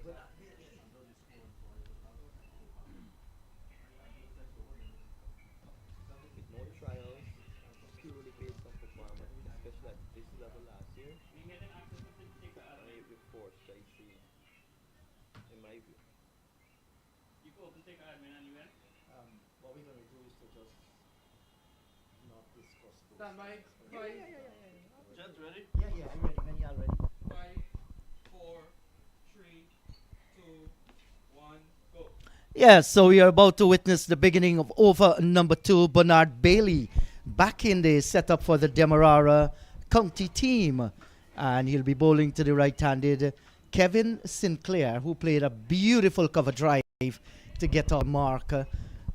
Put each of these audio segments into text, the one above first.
More trials purely based on performance, especially at this level last year. It forced, I see, in my view. What we're going to do is to just not discuss those Stand by. things. Five, Judge, ready? Yeah, I'm ready. When y'all ready. 5, 4, 3, 2, 1, go. Yes, so we are about to witness the beginning of over number 2, Bernard Bailey, back in the setup for the Demerara County team. And he'll be bowling to the right-handed Kevin Sinclair, who played a beautiful cover drive to get our mark.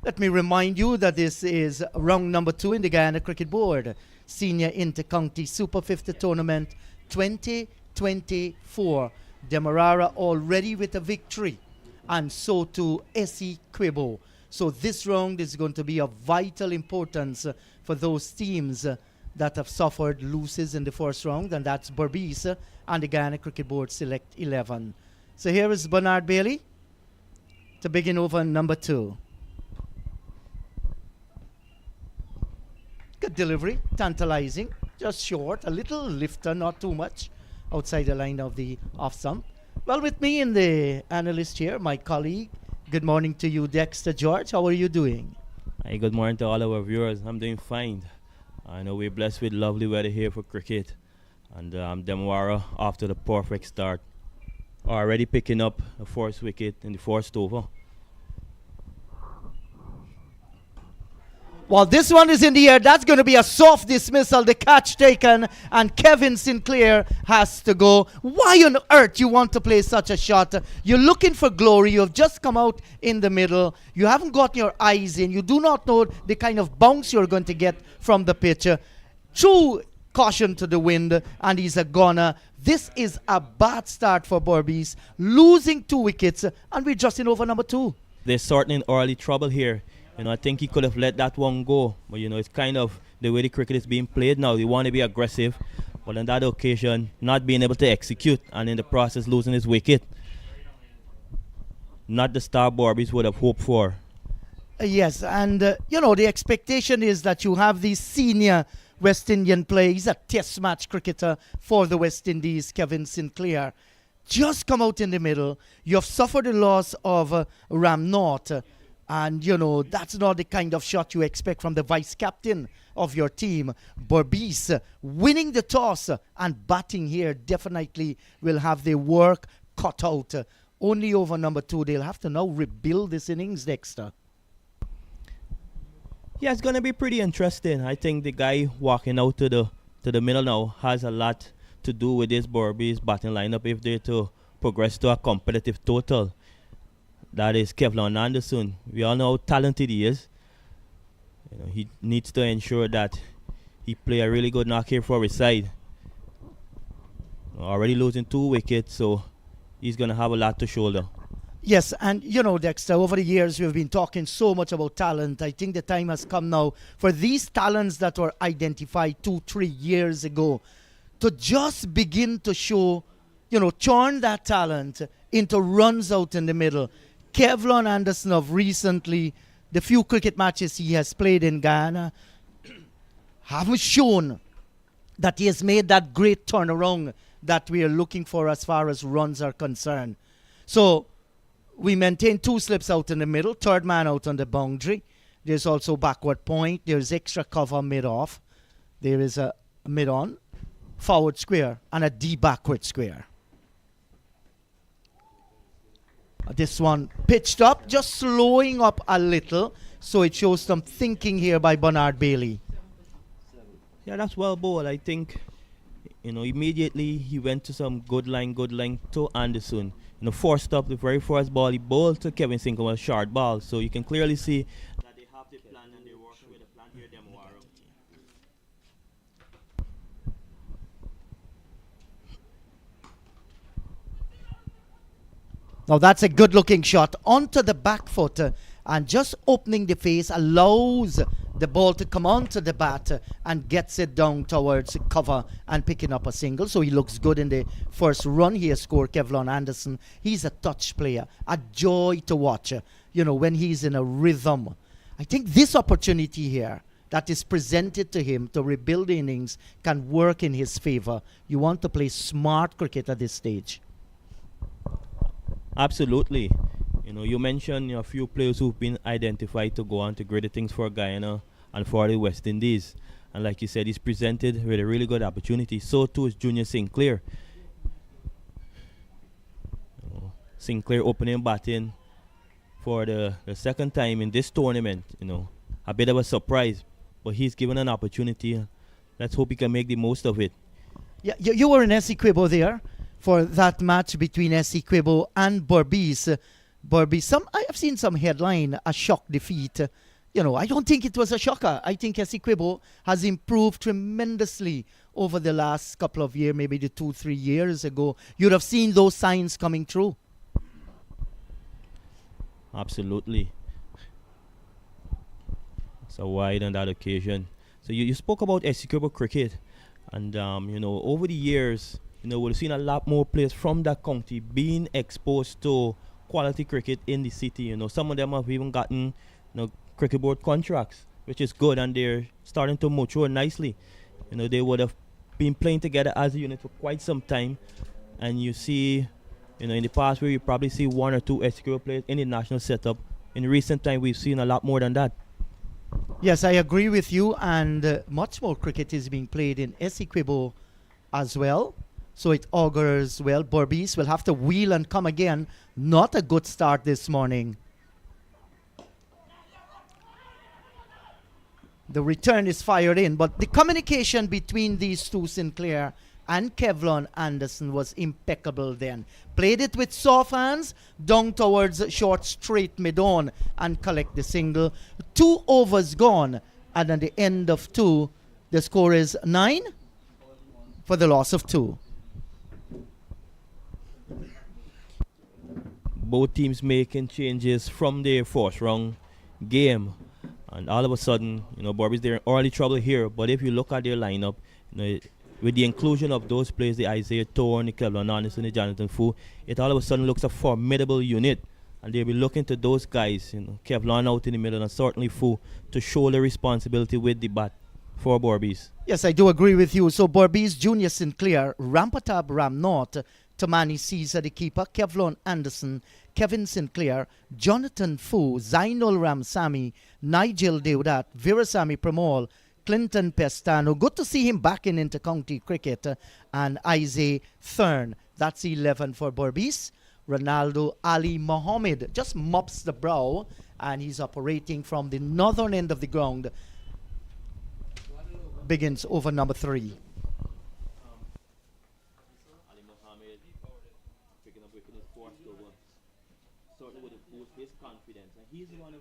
Let me remind you that this is round number 2 in the Guyana Cricket Board Senior Inter-County Super 50 Tournament 2024. Demerara already with a victory, and so too SE Quibo. So this round is going to be of vital importance for those teams that have suffered losses in the first round, and that's Berbice and the Guyana Cricket Board Select 11. So here is Bernard Bailey to begin over number 2. Good delivery, tantalizing, just short, a little lifter, not too much, outside the line of the off stump. Well, with me in the analyst here, my colleague. Good morning to you, Dexter George. How are you doing? Hey, good morning to all our viewers. I'm doing fine. I know we're blessed with lovely weather here for cricket. And Demerara, after the perfect start, already picking up the first wicket in the first over. Well, this one is in the air. That's going to be a soft dismissal. The catch taken, and Kevin Sinclair has to go. Why on earth you want to play such a shot? You're looking for glory. You have just come out in the middle. You haven't got your eyes in. You do not know the kind of bounce you're going to get from the pitch. True caution to the wind, and he's a goner. This is a bad start for Berbice, losing 2 wickets, and we're just in over number 2. They're certainly in early trouble here. I think he could have let that one go. But, it's kind of the way the cricket is being played now. They want to be aggressive. But on that occasion, not being able to execute and in the process losing his wicket. Not the star Berbice would have hoped for. Yes, and, the expectation is that you have these senior West Indian players, a test match cricketer for the West Indies, Kevin Sinclair. Just come out in the middle. You have suffered the loss of Ram North. And, that's not the kind of shot you expect from the vice-captain of your team. Berbice winning the toss and batting here definitely will have their work cut out. Only over number 2. They'll have to now rebuild this innings, Dexter. Yeah, it's going to be pretty interesting. I think the guy walking out to the middle now has a lot to do with this Berbice batting lineup if they're to progress to a competitive total. That is Kevlon Anderson. We all know how talented he is. He needs to ensure that he play a really good knock here for his side. Already losing 2 wickets, so he's going to have a lot to shoulder. Yes, and Dexter, over the years we've been talking so much about talent. I think the time has come now for these talents that were identified 2-3 years ago to just begin to show, turn that talent into runs out in the middle. Kevlon Anderson of recently, the few cricket matches he has played in Guyana, haven't shown that he has made that great turnaround that we are looking for as far as runs are concerned. So we maintain 2 slips out in the middle, 3rd man out on the boundary. There's also backward point. There's extra cover mid-off. There is a mid-on, forward square, and a deep backward square. This one pitched up, just slowing up a little, so it shows some thinking here by Bernard Bailey. Yeah, that's well bowled. I think, immediately he went to some good line to Anderson. Forced up the very first ball he bowled to Kevin Sinclair was a short ball. So you can clearly see that they have the plan and they're working with the plan here, Demerara. Now that's a good looking shot onto the back foot and just opening the face allows the ball to come onto the bat and gets it down towards cover and picking up a single. So he looks good in the first run he has scored, Kevlon Anderson. He's a touch player, a joy to watch, when he's in a rhythm. I think this opportunity here that is presented to him to rebuild the innings can work in his favor. You want to play smart cricket at this stage. Absolutely. You mentioned a few players who've been identified to go on to greater things for Guyana and for the West Indies. And like you said, he's presented with a really good opportunity. So too is Junior Sinclair. Sinclair opening batting for the second time in this tournament. A bit of a surprise, but he's given an opportunity. Let's hope he can make the most of it. Yeah, you were in Essequibo there for that match between Essequibo and Berbice. I have seen some headline, a shock defeat. I don't think it was a shocker. I think Essequibo has improved tremendously over the last couple of years, maybe the 2-3 years ago. You'd have seen those signs coming through. Absolutely. So wide on that occasion. So you spoke about Essequibo cricket, and over the years, we've seen a lot more players from that county being exposed to quality cricket in the city. Some of them have even gotten cricket board contracts, which is good, and they're starting to mature nicely. They would have been playing together as a unit for quite some time, and you see, in the past where you probably see one or two Essequibo players in the national setup. In recent time, we've seen a lot more than that. Yes, I agree with you, and much more cricket is being played in Essequibo as well. So it augurs well. Berbice will have to wheel and come again. Not a good start this morning. The return is fired in, but the communication between these two, Sinclair and Kevlon Anderson, was impeccable then. Played it with soft hands, down towards short straight mid-on and collect the single. 2 overs gone, and at the end of 2, the score is 9 for the loss of 2. Both teams making changes from their first round game, and all of a sudden, Berbice, they're in early trouble here. But if you look at their lineup, with the inclusion of those players, the Isaiah Thorne, the Kevlon Anderson, the Jonathan Fu, it all of a sudden looks a formidable unit, and they'll be looking to those guys, Kevlon out in the middle, and certainly Fu, to shoulder responsibility with the bat for Berbice. Yes, I do agree with you. So Berbice, Junior Sinclair, Rampatab Ramnath, Tamani Caesar, the keeper, Kevlon Anderson, Kevin Sinclair, Jonathan Fu, Zainul Ramsamy, Nigel Deodat, Virasamy Pramal, Clinton Pestano. Good to see him back in inter-county cricket. And Isaiah Thurn. That's 11 for Berbice. Ronaldo Ali Mohammed just mops the brow, and he's operating from the northern end of the ground. Begins over number 3. Ali Mohammed picking up wicket in his fourth over. Certainly would have boosted his confidence. And he's another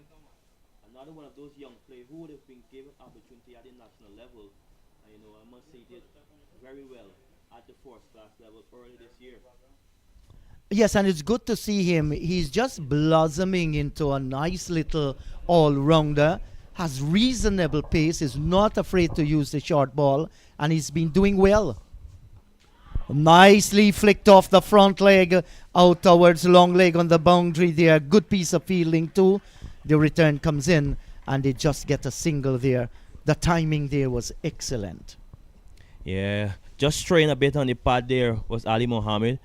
one of those young players who would have been given opportunity at the national level. I must say did very well at the first class level early this year. Yes, and it's good to see him. He's just blossoming into a nice little all-rounder. Has reasonable pace, is not afraid to use the short ball, and he's been doing well. Nicely flicked off the front leg, out towards long leg on the boundary there. Good piece of fielding too. The return comes in, and they just get a single there. The timing there was excellent. Yeah, just straying a bit on the pad there was Ali Mohammed.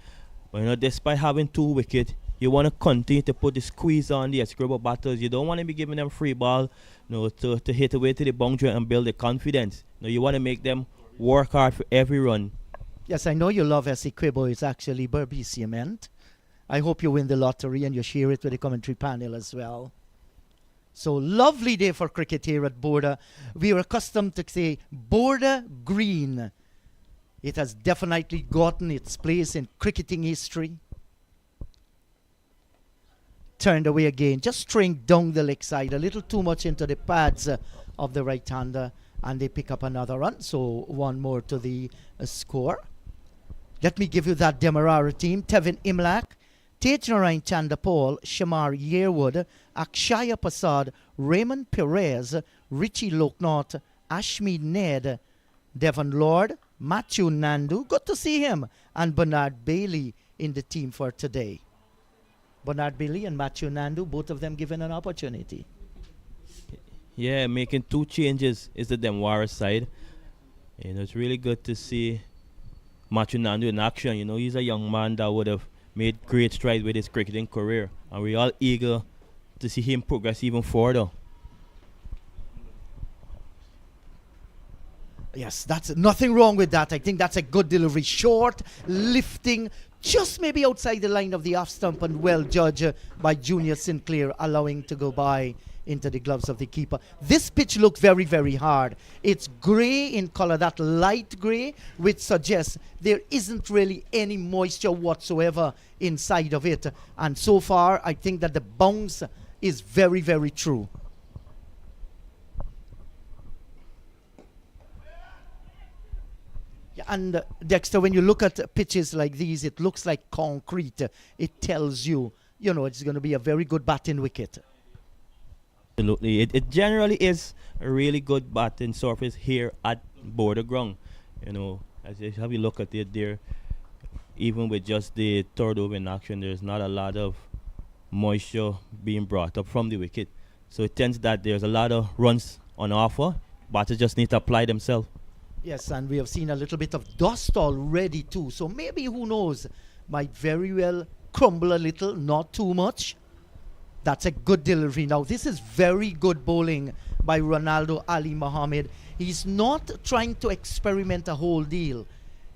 But despite having 2 wickets, you want to continue to put the squeeze on the Essequibo batters. You don't want to be giving them free ball, to hit away to the boundary and build the confidence. You want to make them work hard for every run. Yes, I know you love Essequibo. It's actually Berbice you meant. I hope you win the lottery and you share it with the commentary panel as well. So lovely day for cricket here at Bourda. We are accustomed to say Bourda Green. It has definitely gotten its place in cricketing history. Turned away again, just straying down the leg side, a little too much into the pads of the right-hander, and they pick up another run. So 1 more to the score. Let me give you that Demerara team. Tevin Imlak, Tejnarain Chanderpaul, Shamar Yearwood, Akshaya Prasad, Raymond Perez, Richie Loknath, Ashmead Ned, Devon Lord, Matthew Nandu, good to see him, and Bernard Bailey in the team for today. Bernard Bailey and Matthew Nandu, both of them given an opportunity. Yeah, making 2 changes is the Demerara side. It's really good to see Matthew Nandu in action. He's a young man that would have made great strides with his cricketing career, and we're all eager to see him progress even further. Yes, that's nothing wrong with that. I think that's a good delivery. Short, lifting, just maybe outside the line of the off stump, and well judged by Junior Sinclair, allowing to go by into the gloves of the keeper. This pitch looked very, very hard. It's grey in color, that light grey, which suggests there isn't really any moisture whatsoever inside of it. And so far, I think that the bounce is very, very true. And Dexter, when you look at pitches like these, it looks like concrete. It tells you, it's going to be a very good batting wicket. Absolutely. It generally is a really good batting surface here at Bourda ground. As you have a look at it there, even with just the third over in action, there's not a lot of moisture being brought up from the wicket. So it tends that there's a lot of runs on offer. Batters just need to apply themselves. Yes, and we have seen a little bit of dust already too. So maybe, who knows, might very well crumble a little, not too much. That's a good delivery. Now, this is very good bowling by Ronaldo Ali Mohammed. He's not trying to experiment a whole deal.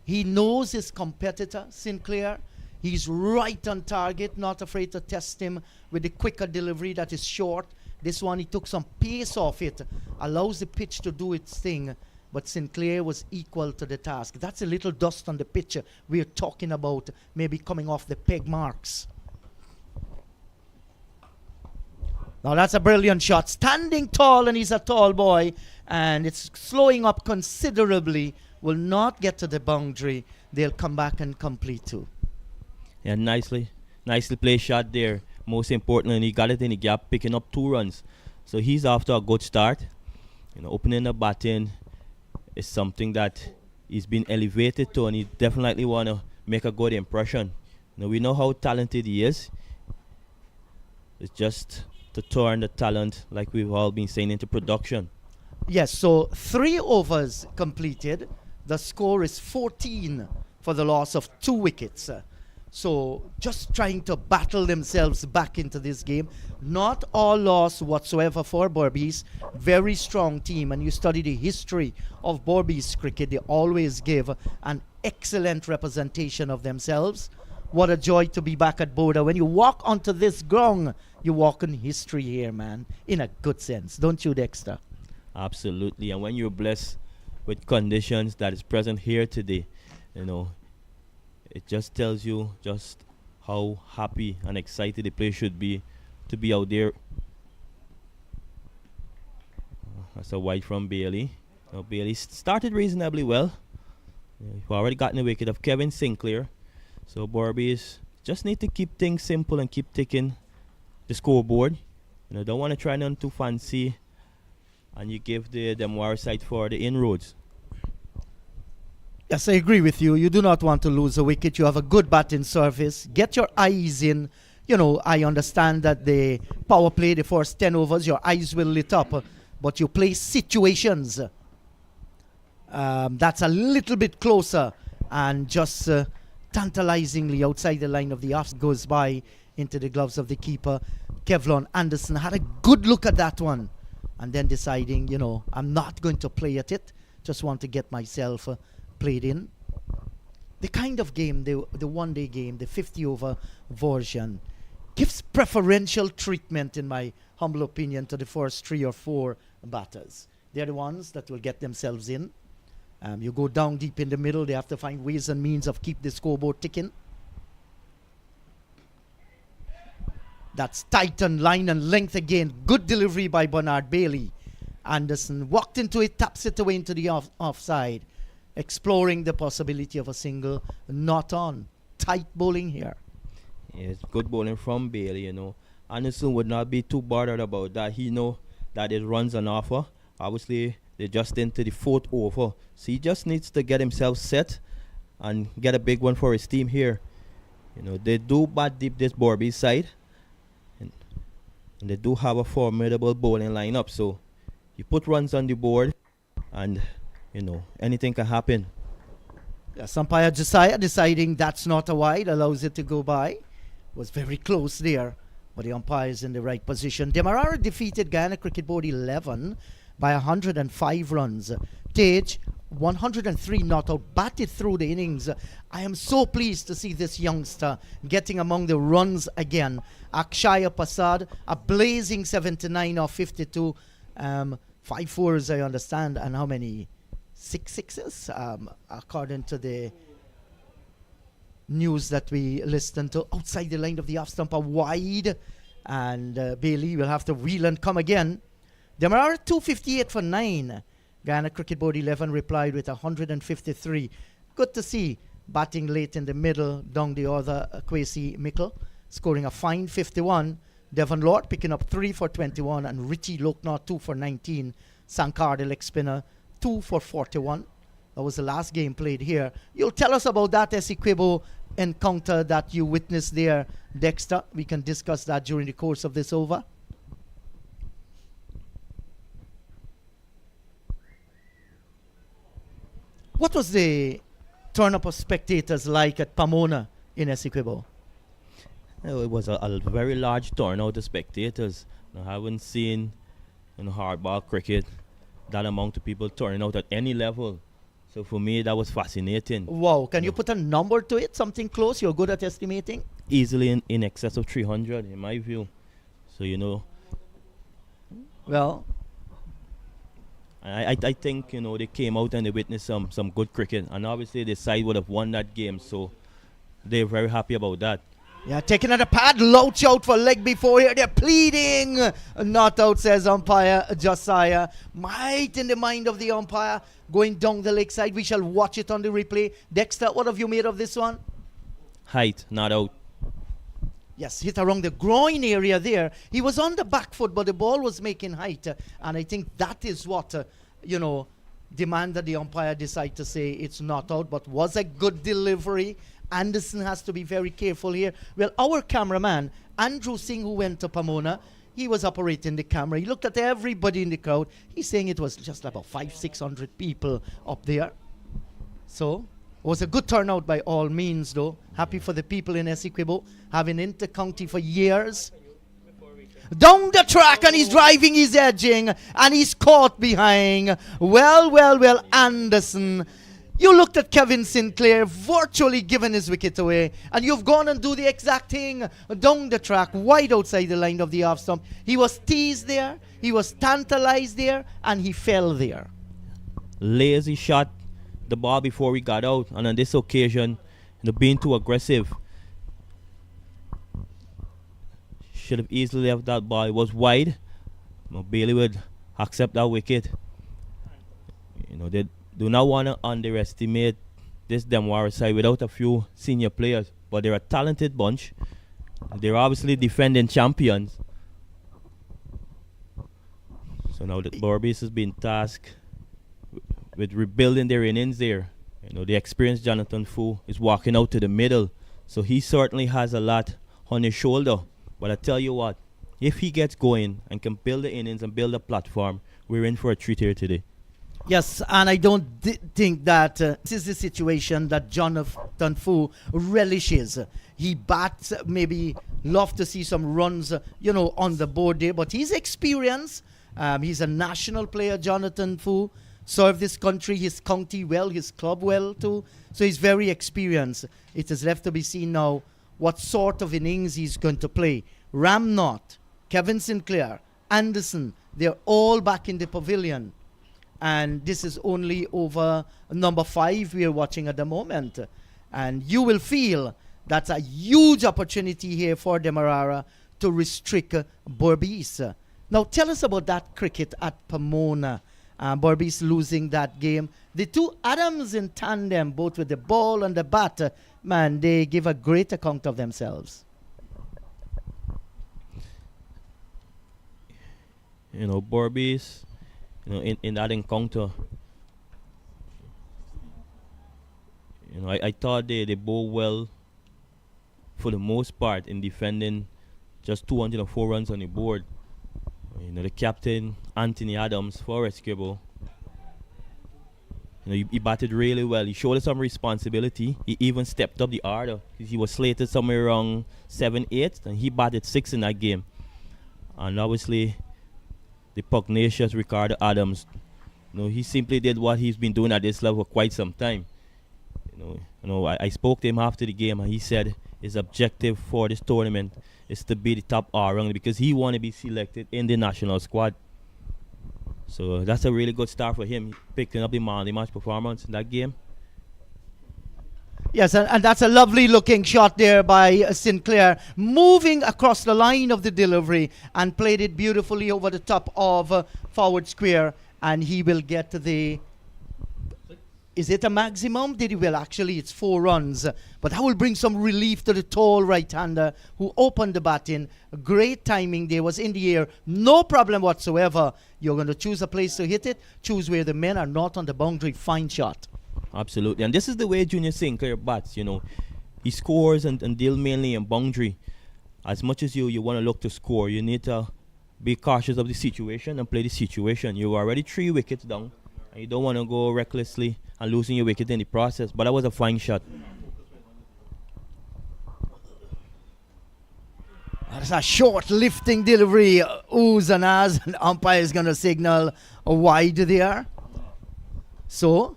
He knows his competitor, Sinclair. He's right on target, not afraid to test him with the quicker delivery that is short. This one, he took some pace off it, allows the pitch to do its thing. But Sinclair was equal to the task. That's a little dust on the pitch we're talking about, maybe coming off the peg marks. Now that's a brilliant shot. Standing tall, and he's a tall boy. And it's slowing up considerably. Will not get to the boundary. They'll come back and complete too. Yeah, nicely placed shot there. Most importantly, he got it in the gap, picking up 2 runs. So he's off to a good start. Opening the batting is something that he's been elevated to, and he definitely want to make a good impression. We know how talented he is. It's just to turn the talent, like we've all been saying, into production. Yes, so 3 overs completed. The score is 14 for the loss of 2 wickets. So just trying to battle themselves back into this game. Not all loss whatsoever for Berbice. Very strong team. And you study the history of Berbice cricket, they always give an excellent representation of themselves. What a joy to be back at Bourda. When you walk onto this ground, you walk in history here, man. In a good sense. Don't you, Dexter? Absolutely. And when you're blessed with conditions that is present here today, it just tells you just how happy and excited the players should be to be out there. That's a wide from Bailey. Bailey started reasonably well. We've already gotten a wicket of Kevin Sinclair. So Berbice just need to keep things simple and keep taking the scoreboard. Don't want to try nothing too fancy, and you give the Demerara side for the inroads. Yes, I agree with you. You do not want to lose a wicket. You have a good batting surface. Get your eyes in. I understand that the power play, the first 10 overs, your eyes will lit up. But you play situations. That's a little bit closer. And just tantalizingly outside the line of the off goes by into the gloves of the keeper. Kevlon Anderson had a good look at that one. And then deciding, I'm not going to play at it. Just want to get myself played in. The kind of game, the one-day game, the 50-over version, gives preferential treatment, in my humble opinion, to the first 3 or 4 batters. They're the ones that will get themselves in. You go down deep in the middle, they have to find ways and means of keep the scoreboard ticking. That's tight on line and length again. Good delivery by Bernard Bailey. Anderson walked into it, taps it away into the offside. Exploring the possibility of a single, not on. Tight bowling here. Yes, good bowling from Bailey, you know. Anderson would not be too bothered about that. He know that it runs an offer. Obviously, they're just into the fourth over. So he just needs to get himself set and get a big one for his team here. You know, they do bat deep this Berbice side. And they do have a formidable bowling lineup. So you put runs on the board and, you know, anything can happen. Yes, umpire Josiah deciding that's not a wide, allows it to go by. Was very close there, but the umpire is in the right position. Demerara defeated Guyana Cricket Board 11 by 105 runs. Tage, 103 not out, batted through the innings. I am so pleased to see this youngster getting among the runs again. Akshaya Prasad, a blazing 79 off 52. 5 fours, I understand, and how many? 6 sixes, according to the news that we listened to. Outside the line of the off stump, a wide, and Bailey will have to wheel and come again. Demerara 258 for 9. Guyana Cricket Board 11 replied with 153. Good to see. Batting late in the middle, down the other, Kwesi Mickle, scoring a fine 51. Devon Lord picking up 3 for 21, and Richie Loknath 2 for 19. Sankar, the leg spinner, 2 for 41. That was the last game played here. You'll tell us about that Essequibo encounter that you witnessed there, Dexter. We can discuss that during the course of this over. What was the turn-up of spectators like at Pomona in Essequibo? It was a very large turnout of spectators. I haven't seen in hardball cricket that amount of people turning out at any level. So for me, that was fascinating. Wow. Can you put a number to it? Something close? You're good at estimating? Easily in excess of 300, in my view. So, you know. Well, I think, you know, they came out and they witnessed some good cricket. And obviously, the side would have won that game. So they're very happy about that. yeah, taking at the pad, louch out for leg before here. They're pleading. Not out, says umpire Josiah. Might in the mind of the umpire going down the leg side. We shall watch it on the replay. Dexter, what have you made of this one? Height, not out. Yes, hit around the groin area there. He was on the back foot, but the ball was making height. And I think that is what, demanded the umpire decide to say it's not out, but was a good delivery. Anderson has to be very careful here. Well, our cameraman, Andrew Singh, who went to Pomona, he was operating the camera. He looked at everybody in the crowd. He's saying it was just about 500-600 people up there. So, it was a good turnout by all means, though. Happy for the people in Essequibo, having inter-county for years. Down the track, and he's driving, he's edging, and he's caught behind. Well, Anderson. You looked at Kevin Sinclair virtually giving his wicket away, and you've gone and do the exact thing down the track, wide outside the line of the off stump. He was teased there, he was tantalized there, and he fell there. Lazy shot the ball before we got out, and on this occasion, being too aggressive. Should have easily left that ball. It was wide. Bailey would accept that wicket. You know, they do not want to underestimate this Demerara side without a few senior players, but they're a talented bunch. They're obviously defending champions. So now the Berbice has been tasked with rebuilding their innings there. You know, the experienced Jonathan Fu is walking out to the middle, so he certainly has a lot on his shoulder. But I tell you what, if he gets going and can build the innings and build a platform, we're in for a treat here today. Yes, and I don't think that this is the situation that Jonathan Fu relishes. He bats, maybe love to see some runs, on the board there, but he's experienced. He's a national player, Jonathan Fu. Served this country, his county well, his club well too. So he's very experienced. It is left to be seen now what sort of innings he's going to play. Ramnott, Kevin Sinclair, Anderson, they're all back in the pavilion. And this is only over number 5 we are watching at the moment. And you will feel that's a huge opportunity here for Demerara to restrict Berbice. Now tell us about that cricket at Pomona. Berbice losing that game. The two Adams in tandem, both with the ball and the bat, man, they give a great account of themselves. Berbice, in that encounter, I thought they bowled well for the most part in defending just 204 runs on the board. The captain, Anthony Adams, for Rescue, he batted really well. He showed us some responsibility. He even stepped up the order. He was slated somewhere around 7-8, and he batted 6 in that game. And obviously, the pugnacious Ricardo Adams, he simply did what he's been doing at this level for quite some time. I spoke to him after the game, and he said his objective for this tournament is to be the top all-rounder because he want to be selected in the national squad. So that's a really good start for him, picking up the man of the match performance in that game. Yes, and that's a lovely looking shot there by Sinclair, moving across the line of the delivery and played it beautifully over the top of forward square, and he will get the... Is it a maximum? Well, actually, it's 4 runs. But that will bring some relief to the tall right-hander who opened the batting. Great timing there, was in the air. No problem whatsoever. You're going to choose a place to hit it. Choose where the men are not on the boundary. Fine shot. Absolutely. And this is the way Junior Sinclair bats, He scores and deal mainly in boundary. As much as you want to look to score, you need to be cautious of the situation and play the situation. You're already 3 wickets down. And you don't want to go recklessly and losing your wicket in the process. But that was a fine shot. That's a short lifting delivery. Oohs and ahs. And umpire is going to signal a wide there. So,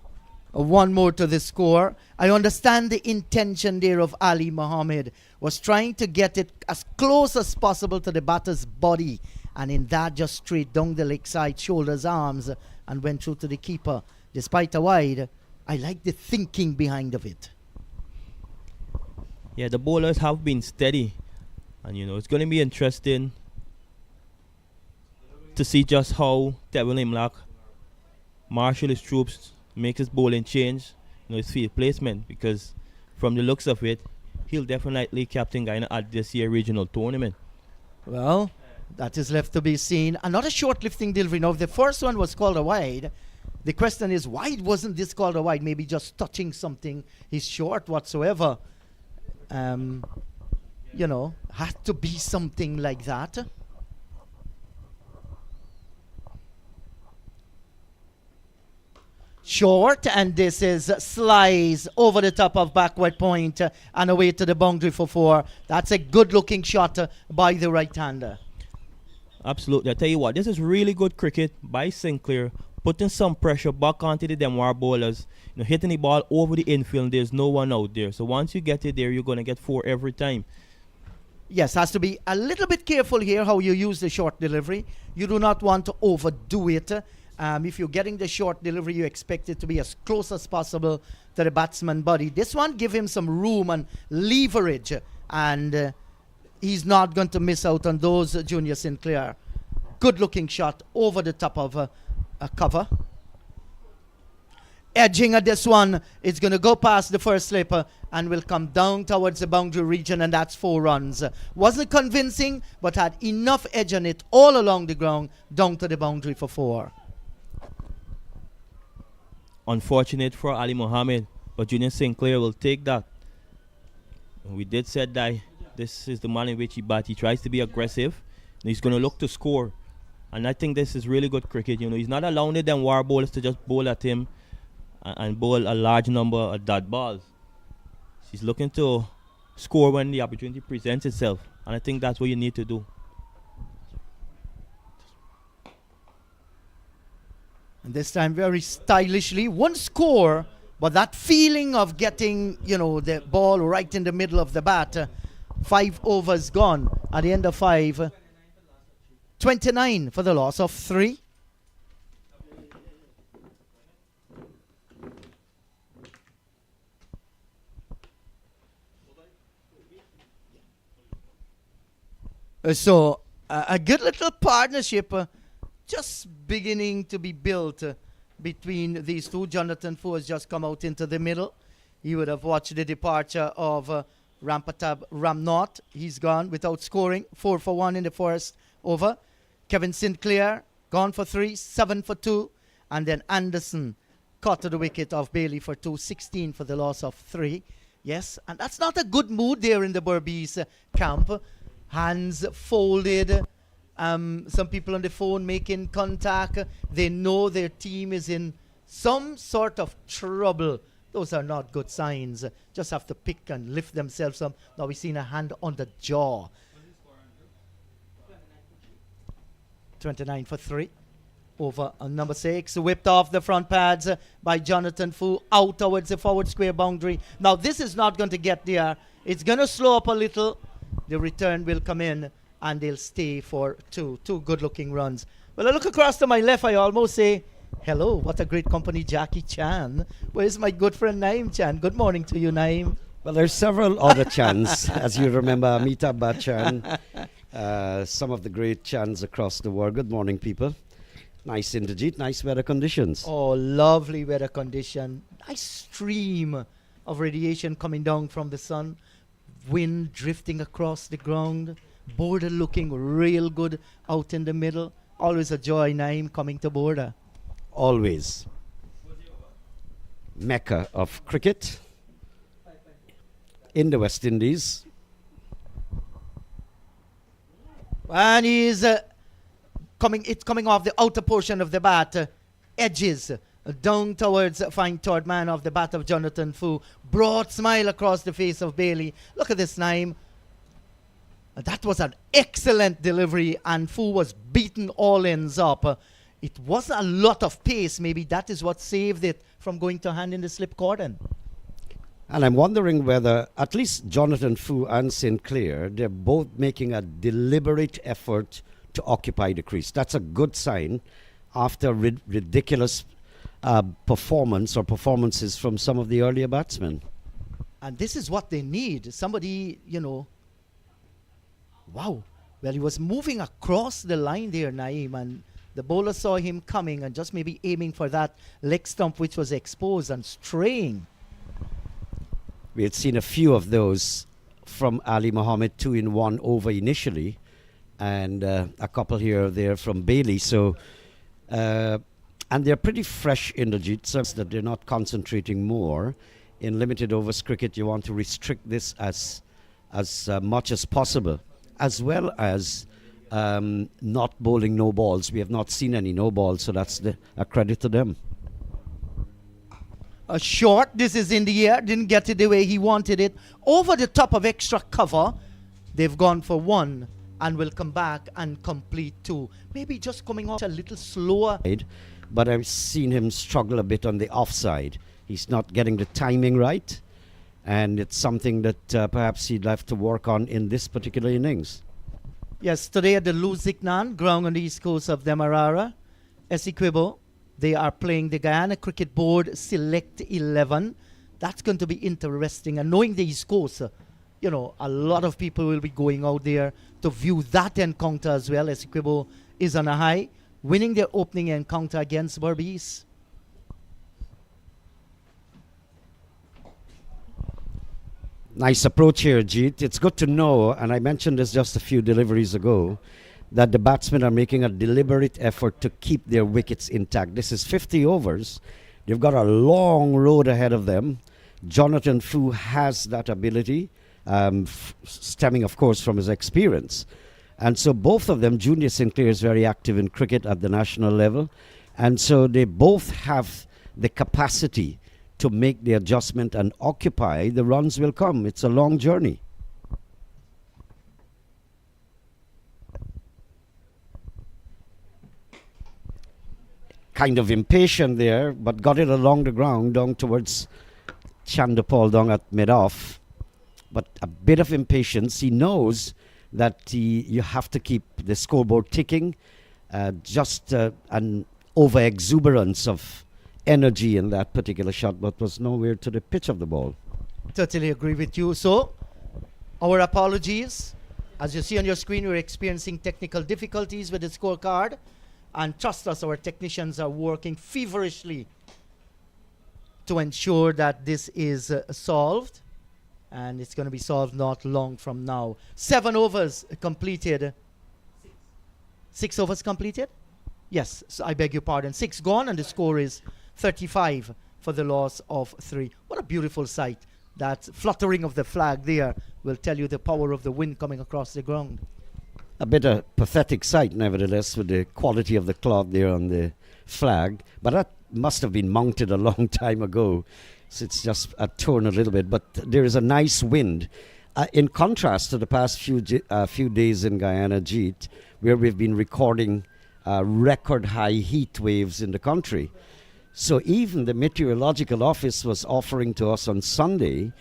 1 more to the score. I understand the intention there of Ali Mohammed was trying to get it as close as possible to the batter's body. And in that, just straight down the leg side, shoulders, arms, and went through to the keeper. Despite a wide, I like the thinking behind of it. Yeah, the bowlers have been steady. And, it's going to be interesting to see just how Devil Imlach marshal his troops, make his bowling change, his field placement. Because from the looks of it, he'll definitely captain Guyana at this year's regional tournament. Well, that is left to be seen. Another short lifting delivery. Now, if the first one was called a wide, the question is, why wasn't this called a wide? Maybe just touching something. He's short whatsoever. Had to be something like that. Short, and this is slice over the top of backward point and away to the boundary for 4. That's a good looking shot by the right-hander. Absolutely. I tell you what, this is really good cricket by Sinclair, putting some pressure back onto the Demerara bowlers, hitting the ball over the infield. There's no one out there. So once you get it there, you're going to get 4 every time. Yes, has to be a little bit careful here how you use the short delivery. You do not want to overdo it. If you're getting the short delivery, you expect it to be as close as possible to the batsman body. This one, give him some room and leverage, and he's not going to miss out on those, Junior Sinclair. Good looking shot over the top of a cover. Edging at this one, it's going to go past the first slipper and will come down towards the boundary region, and that's 4 runs. Wasn't convincing, but had enough edge on it all along the ground, down to the boundary for 4. Unfortunate for Ali Mohammed, but Junior Sinclair will take that. We did said that this is the man in which he bat. He tries to be aggressive. He's going to look to score. And I think this is really good cricket. He's not allowing the war bowlers to just bowl at him and bowl a large number of dot balls. He's looking to score when the opportunity presents itself. And I think that's what you need to do. And this time very stylishly, 1 score, but that feeling of getting, the ball right in the middle of the bat. 5 overs gone. At the end of 5, 29 for the loss of 3. So, a good little partnership just beginning to be built between these two. Jonathan Fu has just come out into the middle. You would have watched the departure of Rampatab Ramnath. He's gone without scoring. 4 for 1 in the first over. Kevin Sinclair gone for 3, 7 for 2, and then Anderson caught to the wicket of Bailey for 2, 16 for the loss of 3. Yes, and that's not a good mood there in the Berbice camp. Hands folded. Some people on the phone making contact. They know their team is in some sort of trouble. Those are not good signs. Just have to pick and lift themselves up. Now we've seen a hand on the jaw. 29 for 3. Over on number 6. Whipped off the front pads by Jonathan Fu out towards the forward square boundary. Now this is not going to get there. It's going to slow up a little. The return will come in and they'll stay for 2 good looking runs. Well, I look across to my left. I almost say, hello, what a great company, Jackie Chan. Where's my good friend Naim Chan? Good morning to you, Naim. Well, there's several other Chans, as you remember, Amitabh Bachchan, some of the great Chans across the world. Good morning, people. Nice Inderjeet, nice weather conditions. Oh, lovely weather condition. Nice stream of radiation coming down from the sun. Wind drifting across the ground. Bourda looking real good out in the middle. Always a joy, Naim, coming to Bourda. Always. Mecca of cricket in the West Indies. And he's it's coming off the outer portion of the bat. Edges down towards fine third man of the bat of Jonathan Fu. Broad smile across the face of Bailey. Look at this, Naim. That was an excellent delivery, and Fu was beaten all ends up. It was a lot of pace. Maybe that is what saved it from going to hand in the slip cordon. And I'm wondering whether at least Jonathan Fu and Sinclair, they're both making a deliberate effort to occupy the crease. That's a good sign after ridiculous performances from some of the earlier batsmen. And this is what they need. Somebody, wow. Well, he was moving across the line there, Naim, and the bowler saw him coming and just maybe aiming for that leg stump which was exposed and straying. We had seen a few of those from Ali Mohammed, 2 in 1 over initially, and a couple here or there from Bailey. So, and they're pretty fresh in the Jeet, so that they're not concentrating more. In limited overs cricket, you want to restrict this as much as possible, as well as not bowling no balls. We have not seen any no balls, so that's a credit to them. A short, this is in the air, didn't get it the way he wanted it. Over the top of extra cover, they've gone for 1 and will come back and complete 2. Maybe just coming off a little slower. But I've seen him struggle a bit on the offside. He's not getting the timing right, and it's something that perhaps he'd have to work on in this particular innings. Yes, today at the Luzignan ground on the east coast of Demerara, Essequibo, they are playing the Guyana Cricket Board Select 11. That's going to be interesting. And knowing the East Coast, a lot of people will be going out there to view that encounter as well. Essequibo is on a high, winning their opening encounter against Berbice. Nice approach here, Jeet. It's good to know, and I mentioned this just a few deliveries ago, that the batsmen are making a deliberate effort to keep their wickets intact. This is 50 overs. They've got a long road ahead of them. Jonathan Fu has that ability, stemming, of course, from his experience. And so both of them, Junior Sinclair is very active in cricket at the national level, and so they both have the capacity to make the adjustment and occupy. The runs will come. It's a long journey. Kind of impatient there, but got it along the ground down towards Chanderpaul down at mid-off. But a bit of impatience. He knows that you have to keep the scoreboard ticking. Just an over-exuberance of energy in that particular shot, but was nowhere to the pitch of the ball. Totally agree with you. So, our apologies. As you see on your screen, we're experiencing technical difficulties with the scorecard. And trust us, our technicians are working feverishly to ensure that this is solved. And it's going to be solved not long from now. 7 overs completed. 6 overs completed? Yes, so I beg your pardon. 6 gone, and the score is 35 for the loss of 3. What a beautiful sight. That fluttering of the flag there will tell you the power of the wind coming across the ground. A bit of pathetic sight, nevertheless, with the quality of the cloth there on the flag. But that must have been mounted a long time ago. So it's just torn a little bit. But there is a nice wind. In contrast to the past few days in Guyana, Jeet, where we've been recording record high heat waves in the country. So even the meteorological office was offering to us on Sunday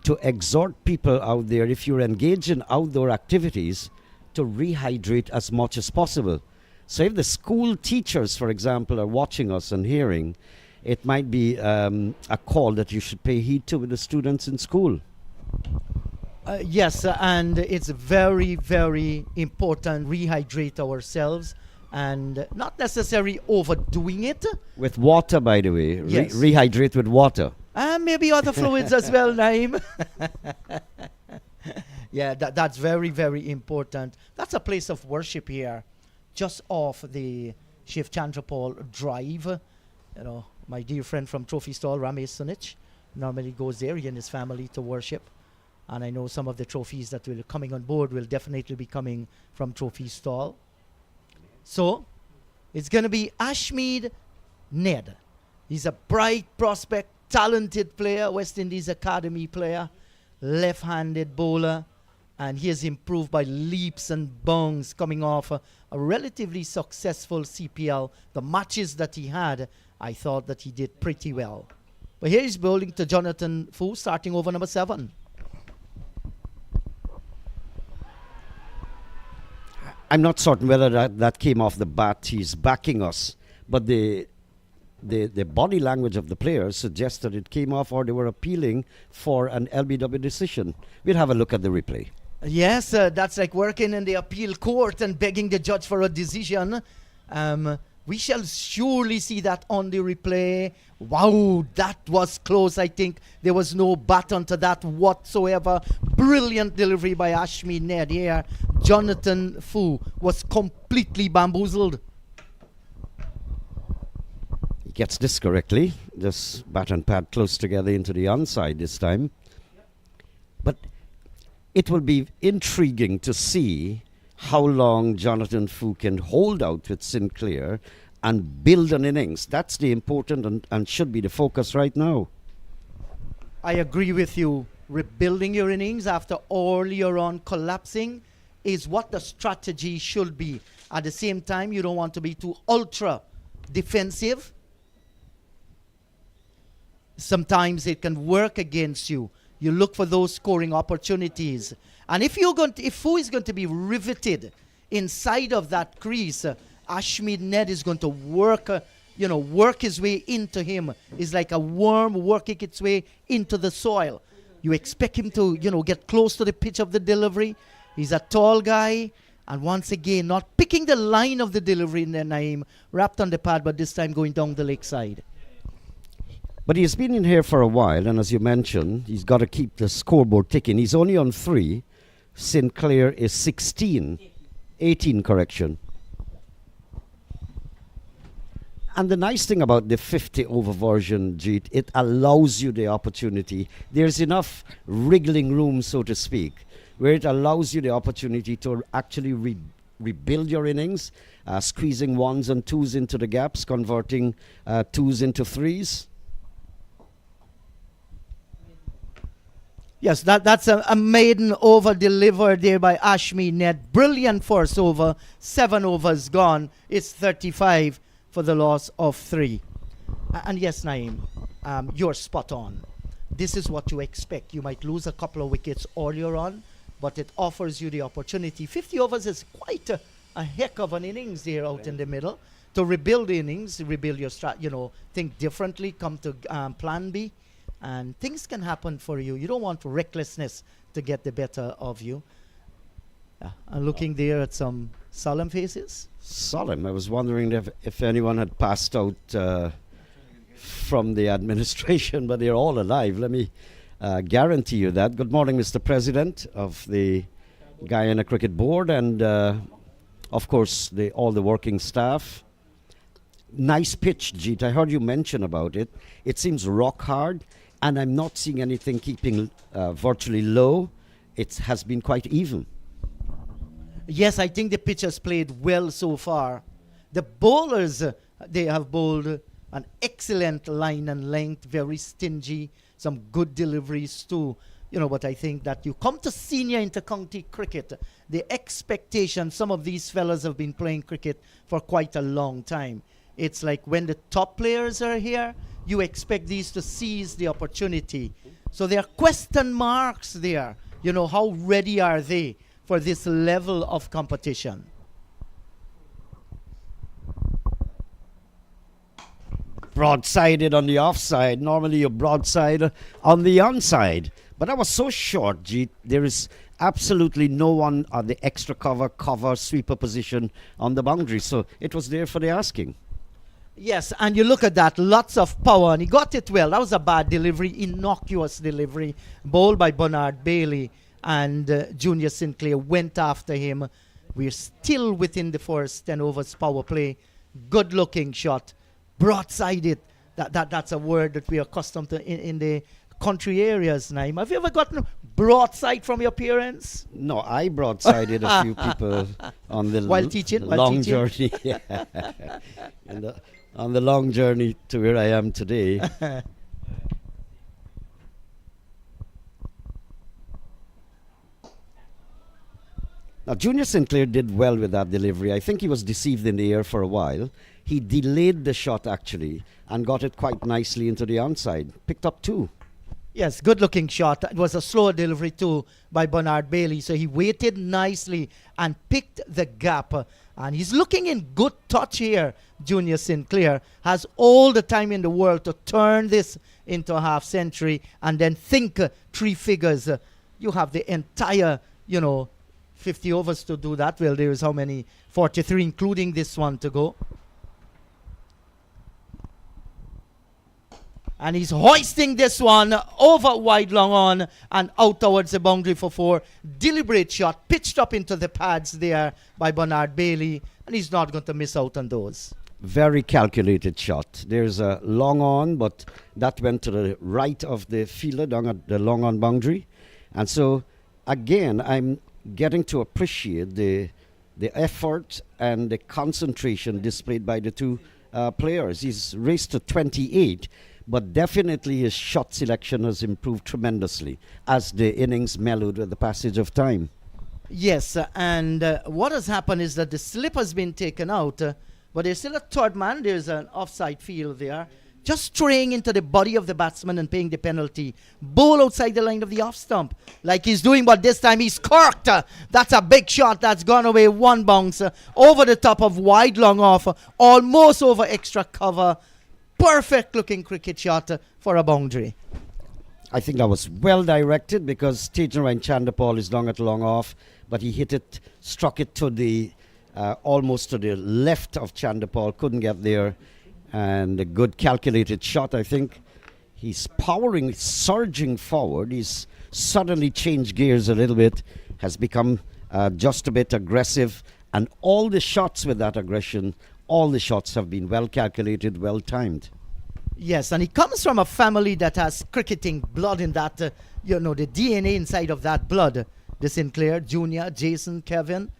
to exhort people out there, if you're engaged in outdoor activities, to rehydrate as much as possible. So if the school teachers, for example, are watching us and hearing, it might be a call that you should pay heed to with the students in school. Yes, and it's very, very important rehydrate ourselves and not necessarily overdoing it. With water, by the way. Yes. Rehydrate with water. And maybe other fluids as well, Naim. Yeah, that's very, very important. That's a place of worship here, just off the Chief Chanderpaul Drive. You know, my dear friend from Trophy Stall, Ramesh Sunich, normally goes there, he and his family, to worship. And I know some of the trophies that will coming on board will definitely be coming from Trophy Stall. So, it's going to be Ashmead Ned. He's a bright prospect, talented player, West Indies Academy player, left-handed bowler, and he has improved by leaps and bounds coming off a relatively successful CPL. The matches that he had, I thought that he did pretty well. But here he's bowling to Jonathan Fu, starting over number 7. I'm not certain whether that came off the bat. He's backing us. But the body language of the players suggests that it came off, or they were appealing for an LBW decision. We'll have a look at the replay. Yes, that's like working in the appeal court and begging the judge for a decision. We shall surely see that on the replay. Wow, that was close. I think there was no bat onto that whatsoever. Brilliant delivery by Ashmead Ned here. Jonathan Fu was completely bamboozled. He gets this correctly. Just bat and pad close together into the onside this time. But it will be intriguing to see how long Jonathan Fu can hold out with Sinclair and build an innings. That's the important and should be the focus right now. I agree with you. Rebuilding your innings after earlier on collapsing is what the strategy should be. At the same time, you don't want to be too ultra defensive. Sometimes it can work against you. You look for those scoring opportunities. And if Fu is going to be riveted inside of that crease, Ashmead Ned is going to work his way into him. It's like a worm working its way into the soil. You expect him to, get close to the pitch of the delivery. He's a tall guy. And once again, not picking the line of the delivery in their name, wrapped on the pad, but this time going down the leg side. But he's been in here for a while, and as you mentioned, he's got to keep the scoreboard ticking. He's only on 3. Sinclair is 16. 18, correction. And the nice thing about the 50-over version, Jeet, it allows you the opportunity. There's enough wriggling room, so to speak, where it allows you the opportunity to actually rebuild your innings, squeezing 1s and 2s into the gaps, converting 2s into 3s. Yes, that's a maiden over delivered there by Ashmead Ned. Brilliant first over. 7 overs gone. It's 35 for the loss of 3. And yes, Naeem, you're spot on. This is what you expect. You might lose a couple of wickets earlier on, but it offers you the opportunity. 50 overs is quite a heck of an innings there out in the middle. To rebuild the innings, rebuild your think differently, come to plan B. And things can happen for you. You don't want recklessness to get the better of you. I'm looking there at some solemn faces. Solemn. I was wondering if anyone had passed out from the administration, but they're all alive. Let me guarantee you that. Good morning, Mr. President of the Guyana Cricket Board, and of course all the working staff. Nice pitch, Jeet. I heard you mention about it. It seems rock hard, and I'm not seeing anything keeping virtually low. It has been quite even. Yes, I think the pitch has played well so far. The bowlers, they have bowled an excellent line and length, very stingy, some good deliveries too. But I think that you come to senior inter-county cricket, the expectation, some of these fellas have been playing cricket for quite a long time. It's like when the top players are here, you expect these to seize the opportunity. So there are question marks there. How ready are they for this level of competition? Broadsided on the offside. Normally you're broadside on the onside. But that was so short, Jeet. There is absolutely no one on the extra cover, sweeper position on the boundary. So it was there for the asking. Yes, and you look at that, lots of power, and he got it well. That was a bad delivery, innocuous delivery, bowled by Bernard Bailey, and Junior Sinclair went after him. We're still within the first 10 overs power play. Good-looking shot, broadsided. That's a word that we are accustomed to in the country areas, Naim. Have you ever gotten broadside from your parents? No, I broadsided a few people on the while teaching, long journey. Yeah. On the long journey to where I am today. Now, Junior Sinclair did well with that delivery. I think he was deceived in the air for a while. He delayed the shot, actually, and got it quite nicely into the onside. Picked up 2. Yes, good-looking shot. It was a slower delivery too by Bernard Bailey. So he waited nicely and picked the gap. And he's looking in good touch here. Junior Sinclair has all the time in the world to turn this into a half century and then think 3 figures. You have the entire, 50 overs to do that. Well, there is how many? 43, including this one to go. And he's hoisting this one over wide long on and out towards the boundary for 4. Deliberate shot, pitched up into the pads there by Bernard Bailey. And he's not going to miss out on those. Very calculated shot. There's a long on, but that went to the right of the fielder down at the long on boundary. And so, again, I'm getting to appreciate the effort and the concentration displayed by the 2 players. He's raced to 28. But definitely his shot selection has improved tremendously as the innings mellowed with the passage of time. Yes, and what has happened is that the slip has been taken out, but there's still a third man. There's an offside field there. Just straying into the body of the batsman and paying the penalty. Bowl outside the line of the off stump like he's doing, but this time he's corked. That's a big shot. That's gone away. 1 bounce over the top of wide long off, almost over extra cover. Perfect looking cricket shot for a boundary. I think that was well directed because stage and Chanderpaul is long at long off, but he hit it, struck it to the almost to the left of Chanderpaul, couldn't get there, and a good calculated shot. I think he's powering, surging forward. He's suddenly changed gears a little bit, has become just a bit aggressive, and all the shots with that aggression. All the shots have been well calculated, well timed. Yes, and he comes from a family that has cricketing blood in that, the DNA inside of that blood. The Sinclair, Junior, Jason, Kevin.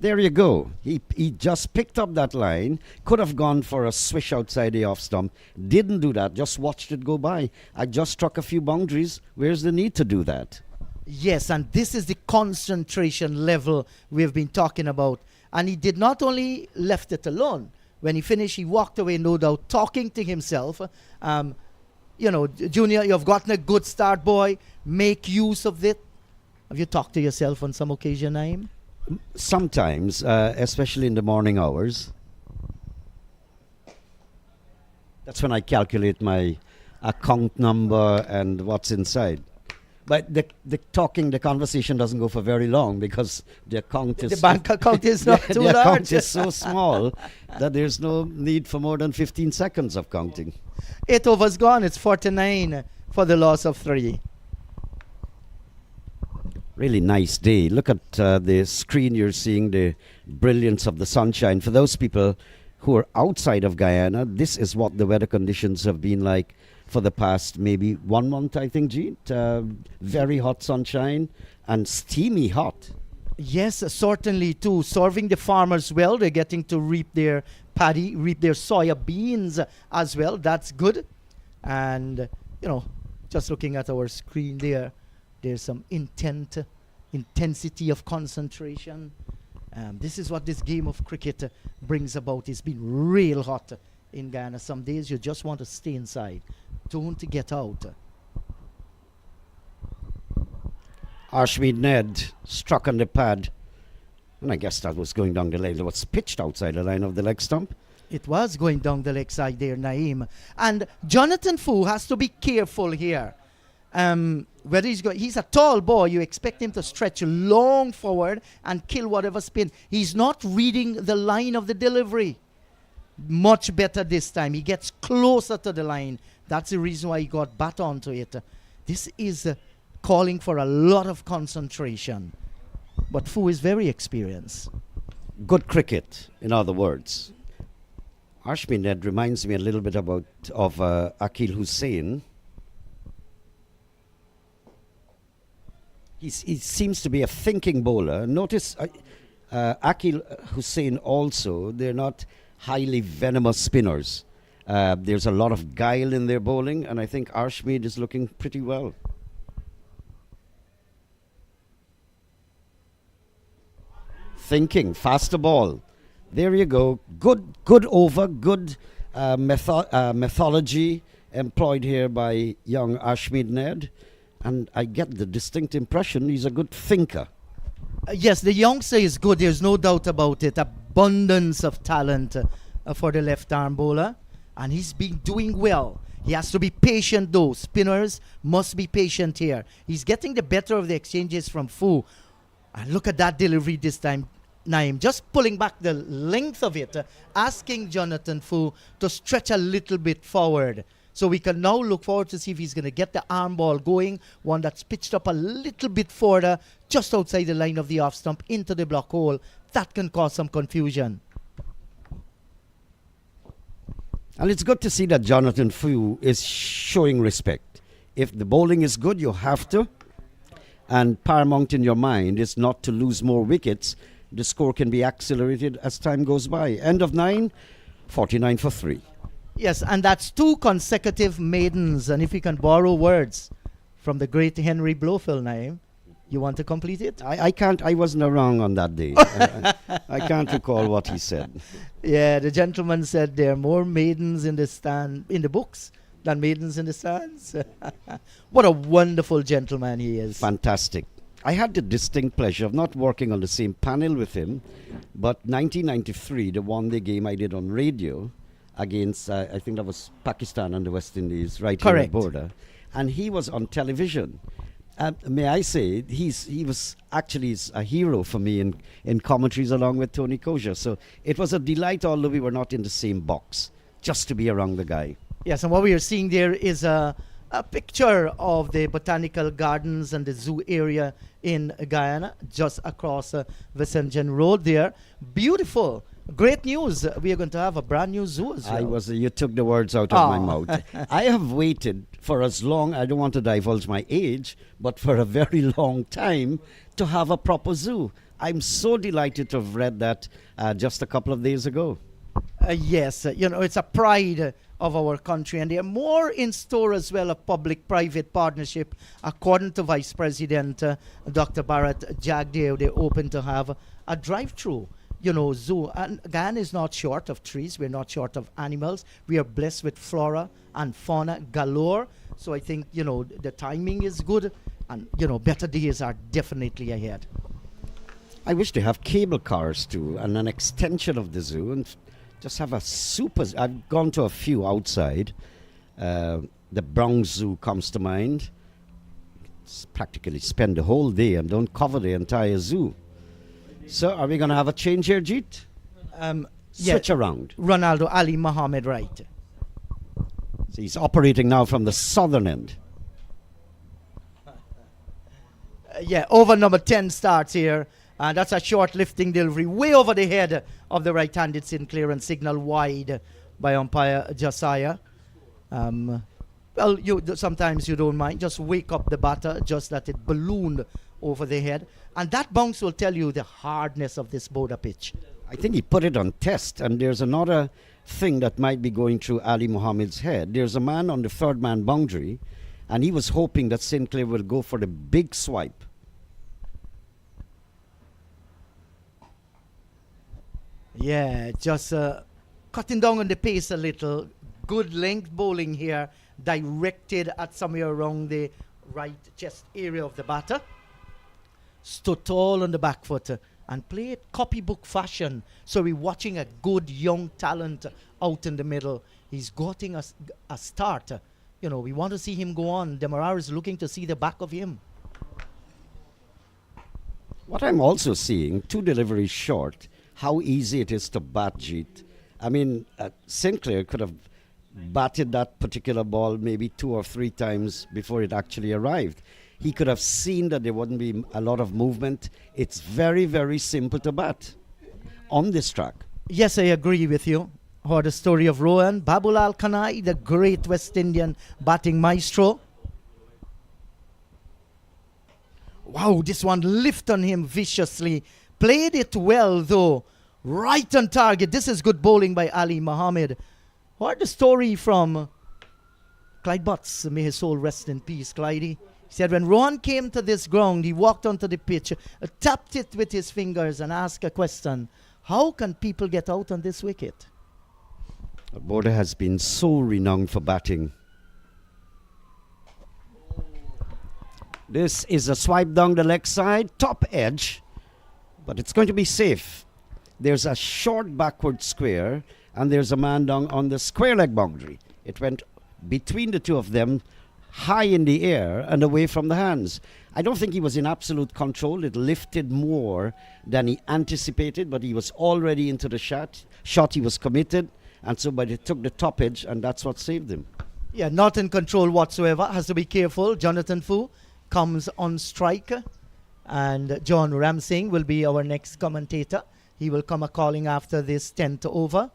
There you go. He just picked up that line, could have gone for a swish outside the off stump, didn't do that, just watched it go by. I just struck a few boundaries. Where's the need to do that? Yes, and this is the concentration level we've been talking about. And he did not only left it alone. When he finished, he walked away, no doubt, talking to himself. Junior, you've gotten a good start, boy. Make use of it. Have you talked to yourself on some occasion, Naim? Sometimes, especially in the morning hours. That's when I calculate my account number and what's inside. But the conversation doesn't go for very long because the account is... The bank account is not too large. The account is so small that there's no need for more than 15 seconds of counting. 8 overs gone. It's 49 for the loss of 3. Really nice day. Look at the screen. You're seeing the brilliance of the sunshine. For those people who are outside of Guyana, this is what the weather conditions have been like for the past maybe 1 month, I think, Jeet. Very hot sunshine and steamy hot. Yes, certainly too. Serving the farmers well. They're getting to reap their paddy, reap their soya beans as well. That's good. And, just looking at our screen there, there's some intensity of concentration. This is what this game of cricket brings about. It's been real hot in Guyana. Some days you just want to stay inside. Don't get out. Ashmead Ned struck on the pad. And I guess that was going down the line. It was pitched outside the line of the leg stump. It was going down the leg side there, Naeem. And Jonathan Fu has to be careful here. Whether he's a tall boy, you expect him to stretch long forward and kill whatever spin. He's not reading the line of the delivery. Much better this time. He gets closer to the line. That's the reason why he got bat onto it. This is calling for a lot of concentration. But Fu is very experienced. Good cricket, in other words. Ashmead Ned reminds me a little bit of Akil Hussain. He seems to be a thinking bowler. Notice Akil Hussain also, they're not highly venomous spinners. There's a lot of guile in their bowling, and I think Ashmead is looking pretty well. Thinking, faster ball. There you go. Good over, good methodology employed here by young Ashmead Ned. And I get the distinct impression he's a good thinker. Yes, the youngster is good. There's no doubt about it. Abundance of talent for the left-arm bowler. And he's been doing well. He has to be patient, though. Spinners must be patient here. He's getting the better of the exchanges from Fu. And look at that delivery this time, Naeem. Just pulling back the length of it, asking Jonathan Fu to stretch a little bit forward. So we can now look forward to see if he's going to get the arm ball going, one that's pitched up a little bit further, just outside the line of the off stump, into the block hole. That can cause some confusion. And it's good to see that Jonathan Fu is showing respect. If the bowling is good, you have to. And paramount in your mind is not to lose more wickets. The score can be accelerated as time goes by. End of 9, 49 for 3. Yes, and that's 2 consecutive maidens. And if we can borrow words from the great Henry Blofeld, Naeem, you want to complete it? I can't. I wasn't around on that day. I can't recall what he said. Yeah, the gentleman said there are more maidens in the books than maidens in the stands. What a wonderful gentleman he is. Fantastic. I had the distinct pleasure of not working on the same panel with him, but 1993, the one-day game I did on radio against, I think that was Pakistan and the West Indies, right Correct. here at Bourda. And he was on television. May I say, he was actually a hero for me in commentaries along with Tony Kosher. So it was a delight, although we were not in the same box, just to be around the guy. Yes, and what we are seeing there is a picture of the botanical gardens and the zoo area in Guyana, just across Vincent Road there. Beautiful. Great news. We are going to have a brand new zoo as well. You took the words out of my mouth. I have waited for as long, I don't want to divulge my age, but for a very long time to have a proper zoo. I'm so delighted to have read that just a couple of days ago. Yes, it's a pride of our country, and there are more in store as well, a public-private partnership. According to Vice President Dr. Bharat Jagdev, they're open to have a drive-through zoo. And Guyana is not short of trees. We're not short of animals. We are blessed with flora and fauna galore. So I think, the timing is good, and, better days are definitely ahead. I wish to have cable cars too, and an extension of the zoo, and just have a super. I've gone to a few outside. The Bronx Zoo comes to mind. Practically spend the whole day and don't cover the entire zoo. So are we going to have a change here, Jeet? Switch around. Ronaldo Ali Mohammed, right. So he's operating now from the southern end. Yeah, over number 10 starts here. And that's a short lifting delivery way over the head of the right-handed Sinclair and signal wide by umpire Josiah. Well, sometimes you don't mind. Just wake up the batter, just let it balloon over the head. And that bounce will tell you the hardness of this Bourda pitch. I think he put it on test, and there's another thing that might be going through Ali Mohammed's head. There's a man on the third man boundary, and he was hoping that Sinclair will go for the big swipe. Yeah, just cutting down on the pace a little. Good length bowling here, directed at somewhere around the right chest area of the batter. Stood tall on the back foot and played copybook fashion. So we're watching a good young talent out in the middle. He's getting a start. You know, we want to see him go on. Demerara is looking to see the back of him. What I'm also seeing, 2 deliveries short, how easy it is to bat Jeet. I mean, Sinclair could have batted that particular ball maybe 2 or 3 times before it actually arrived. He could have seen that there wouldn't be a lot of movement. It's very, very simple to bat on this track. Yes, I agree with you. Heard the story of Rohan Babulal Kanai, the great West Indian batting maestro. Wow, this one lift on him viciously. Played it well though. Right on target. This is good bowling by Ali Mohammed. Heard the story from Clyde Butts. May his soul rest in peace, Clydey. He said when Rohan came to this ground, he walked onto the pitch, tapped it with his fingers and asked a question. How can people get out on this wicket? Bourda has been so renowned for batting. This is a swipe down the leg side, top edge, but it's going to be safe. There's a short backward square, and there's a man down on the square leg boundary. It went between the two of them, high in the air and away from the hands. I don't think he was in absolute control. It lifted more than he anticipated, but he was already into the shot. He was committed, and so but it took the top edge, and that's what saved him. Yeah, not in control whatsoever. Has to be careful. Jonathan Fu comes on strike, and John Ramsing will be our next commentator. He will come a-calling after this 10th over.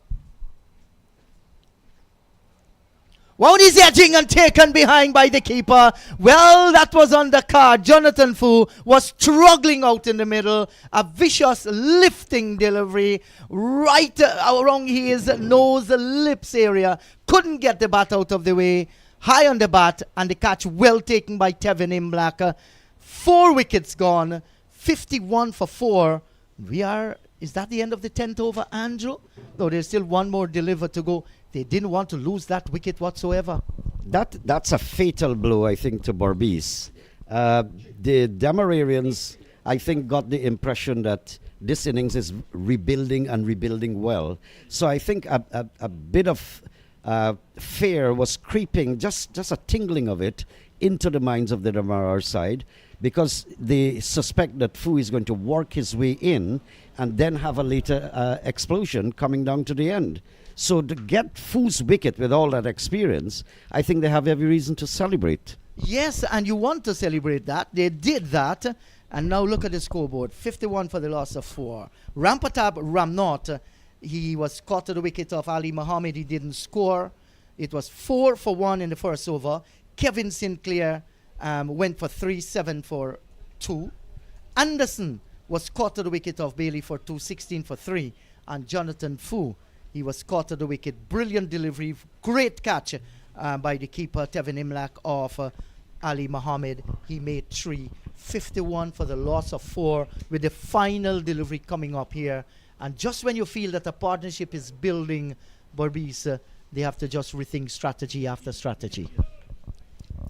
One is edging and taken behind by the keeper. Well, that was on the card. Jonathan Fu was struggling out in the middle. A vicious lifting delivery right around his nose, lips area. Couldn't get the bat out of the way. High on the bat, and the catch well taken by Tevin Imblak. 4 wickets gone. 51 for 4. Is that the end of the 10th over, Andrew? No, there's still one more deliver to go. They didn't want to lose that wicket whatsoever. That's a fatal blow, I think, to Berbice. The Demerarians, I think, got the impression that this innings is rebuilding and rebuilding well. So I think a bit of fear was creeping, just a tingling of it, into the minds of the Demerara side, because they suspect that Fu is going to work his way in and then have a later explosion coming down to the end. So to get Fu's wicket with all that experience, I think they have every reason to celebrate. Yes, and you want to celebrate that. They did that. And now look at the scoreboard. 51 for the loss of 4. Rampatab Ramnot, he was caught to the wicket of Ali Mohammed. He didn't score. It was 4 for 1 in the first over. Kevin Sinclair went for 3, 7 for 2. Anderson was caught to the wicket of Bailey for 2, 16 for 3. And Jonathan Fu, he was caught to the wicket. Brilliant delivery. Great catch by the keeper, Tevin Imblak, of Ali Mohammed. He made 3. 51 for the loss of 4, with the final delivery coming up here. And just when you feel that a partnership is building, Berbice, they have to just rethink strategy after strategy.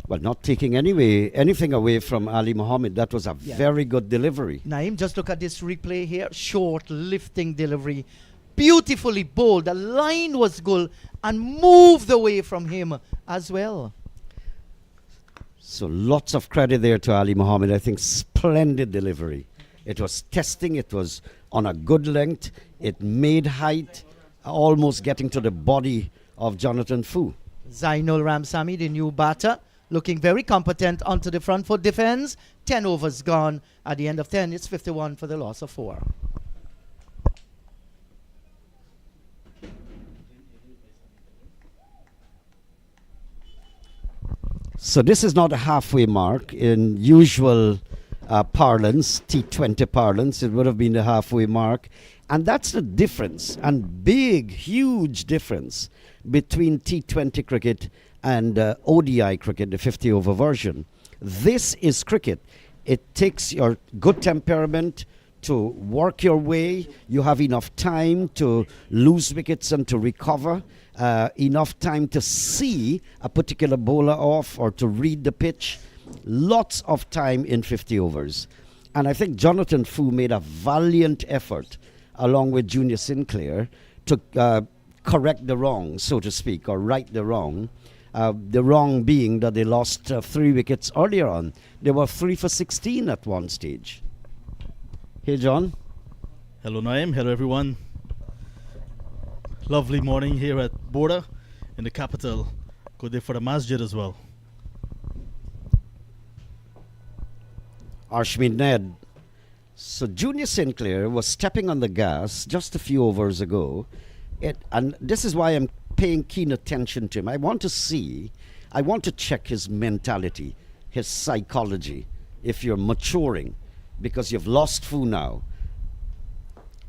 Well, not taking anything away from Ali Mohammed. That was a very good delivery. Naeem, just look at this replay here. Short lifting delivery. Beautifully bowled. The line was good and moved away from him as well. So lots of credit there to Ali Mohammed. I think splendid delivery. It was testing. It was on a good length. It made height, almost getting to the body of Jonathan Fu. Zainul Ramsamy, the new batter, looking very competent onto the front foot defense. 10 overs gone. At the end of 10, it's 51 for the loss of 4. So this is not a halfway mark. In usual parlance, T20 parlance, it would have been the halfway mark. And that's the difference, and big, huge difference between T20 cricket and ODI cricket, the 50-over version. This is cricket. It takes your good temperament to work your way. You have enough time to lose wickets and to recover. Enough time to see a particular bowler off or to read the pitch. Lots of time in 50 overs. And I think Jonathan Fu made a valiant effort along with Junior Sinclair to correct the wrong, so to speak, or right the wrong. The wrong being that they lost 3 wickets earlier on. They were 3 for 16 at one stage. Hey, John. Hello, Naim. Hello, everyone. Lovely morning here at Bourda in the capital. Good day for the masjid as well. Arshmead Ned. So Junior Sinclair was stepping on the gas just a few overs ago. And this is why I'm paying keen attention to him. I want to check his mentality, his psychology, if you're maturing, because you've lost Fu now.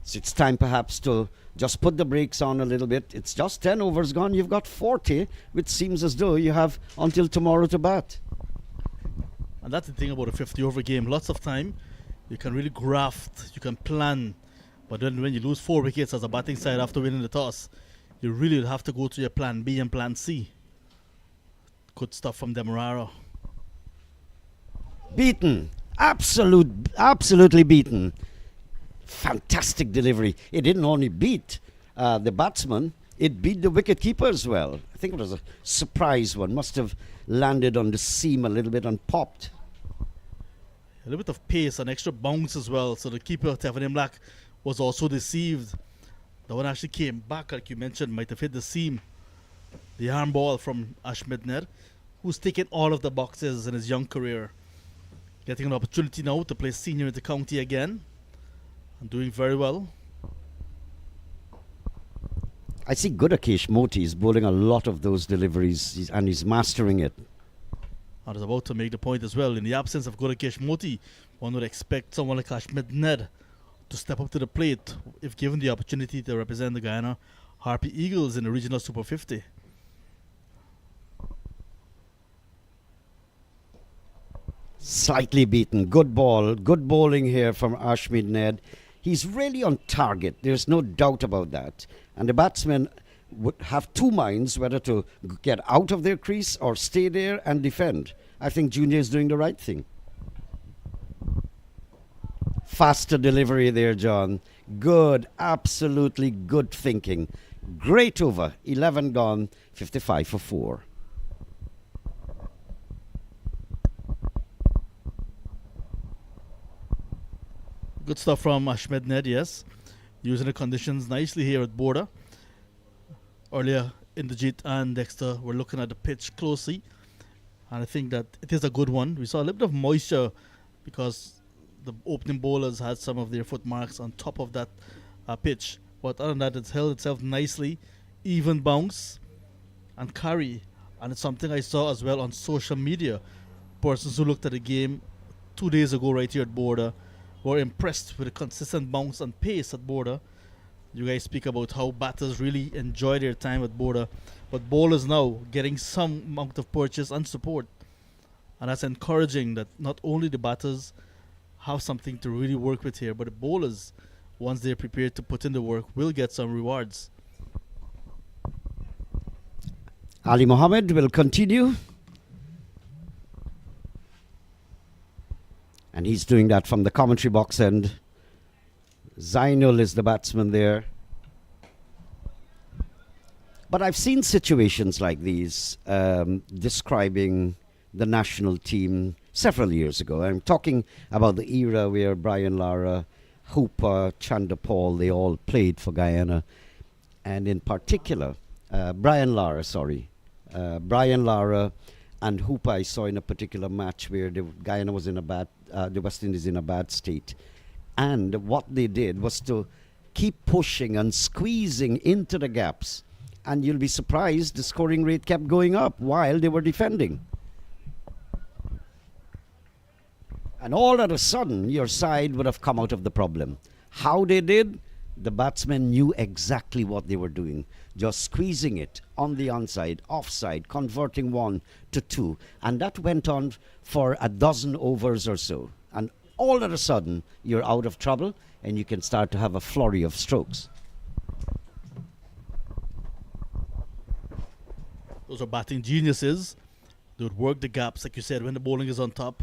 So it's time perhaps to just put the brakes on a little bit. It's just 10 overs gone. You've got 40, which seems as though you have until tomorrow to bat. And that's the thing about a 50-over game. Lots of time. You can really graft. You can plan. But then when you lose 4 wickets as a batting side after winning the toss, you really have to go to your plan B and plan C. Good stuff from Demerara. Beaten. Absolutely beaten. Fantastic delivery. It didn't only beat the batsman, it beat the wicket keeper as well. I think it was a surprise one. Must have landed on the seam a little bit and popped. A little bit of pace and extra bounce as well. So the keeper, Tiffany Black, was also deceived. The one actually came back, like you mentioned, might have hit the seam. The arm ball from Ashmed Ner, who's taken all of the boxes in his young career. Getting an opportunity now to play senior in the county again. And doing very well. I see Gudakesh Moti is bowling a lot of those deliveries and he's mastering it. I was about to make the point as well. In the absence of Gudakesh Moti, one would expect someone like Ashmed Ned to step up to the plate if given the opportunity to represent the Guyana Harpy Eagles in the regional Super 50. Slightly beaten. Good ball. Good bowling here from Ashmead Ned. He's really on target. There's no doubt about that. And the batsmen would have two minds whether to get out of their crease or stay there and defend. I think Junior is doing the right thing. Faster delivery there, John. Good. Absolutely good thinking. Great over. 11 gone. 55 for 4. Good stuff from Ashmed Ned, yes. Using the conditions nicely here at Bourda. Earlier, Inderjeet and Dexter were looking at the pitch closely. And I think that it is a good one. We saw a little bit of moisture because the opening bowlers had some of their footmarks on top of that pitch. But other than that, it's held itself nicely. Even bounce and carry. And it's something I saw as well on social media. Persons who looked at the game 2 days ago right here at Bourda were impressed with the consistent bounce and pace at Bourda. You guys speak about how batters really enjoy their time at Bourda, but bowlers now getting some amount of purchase and support. And that's encouraging that not only the batters have something to really work with here, but the bowlers, once they're prepared to put in the work, will get some rewards. Ali Mohammed will continue. And he's doing that from the commentary box end. Zainul is the batsman there. But I've seen situations like these describing the national team several years ago. I'm talking about the era where Brian Lara, Hooper, Chanderpaul, they all played for Guyana. And in particular, Brian Lara and Hooper I saw in a particular match where the Guyana was in a bad, the West Indies in a bad state. And what they did was to keep pushing and squeezing into the gaps. And you'll be surprised the scoring rate kept going up while they were defending. And all of a sudden, your side would have come out of the problem. How they did, the batsmen knew exactly what they were doing. Just squeezing it on the onside, offside, converting 1 to 2. And that went on for a dozen overs or so. And all of a sudden, you're out of trouble and you can start to have a flurry of strokes. Those are batting geniuses. They would work the gaps, like you said, when the bowling is on top,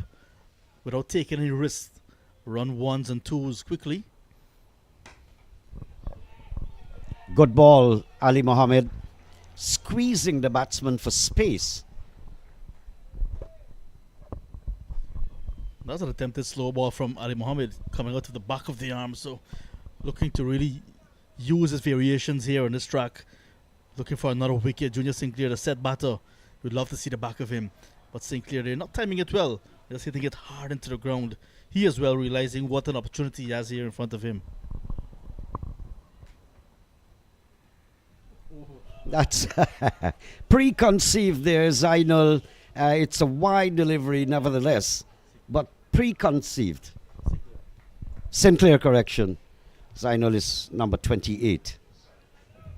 without taking any risks. Run 1s and 2s quickly. Good ball, Ali Mohammed, squeezing the batsman for space. That's an attempted slow ball from Ali Mohammed coming out to the back of the arm. So looking to really use his variations here on this track. Looking for another wicket. Junior Sinclair, the set batter. We'd love to see the back of him. But Sinclair, they're not timing it well. Just hitting it hard into the ground. He as well realizing what an opportunity he has here in front of him. That's preconceived there, Zainul. It's a wide delivery nevertheless, but preconceived. Sinclair, correction. Zainul is number 28.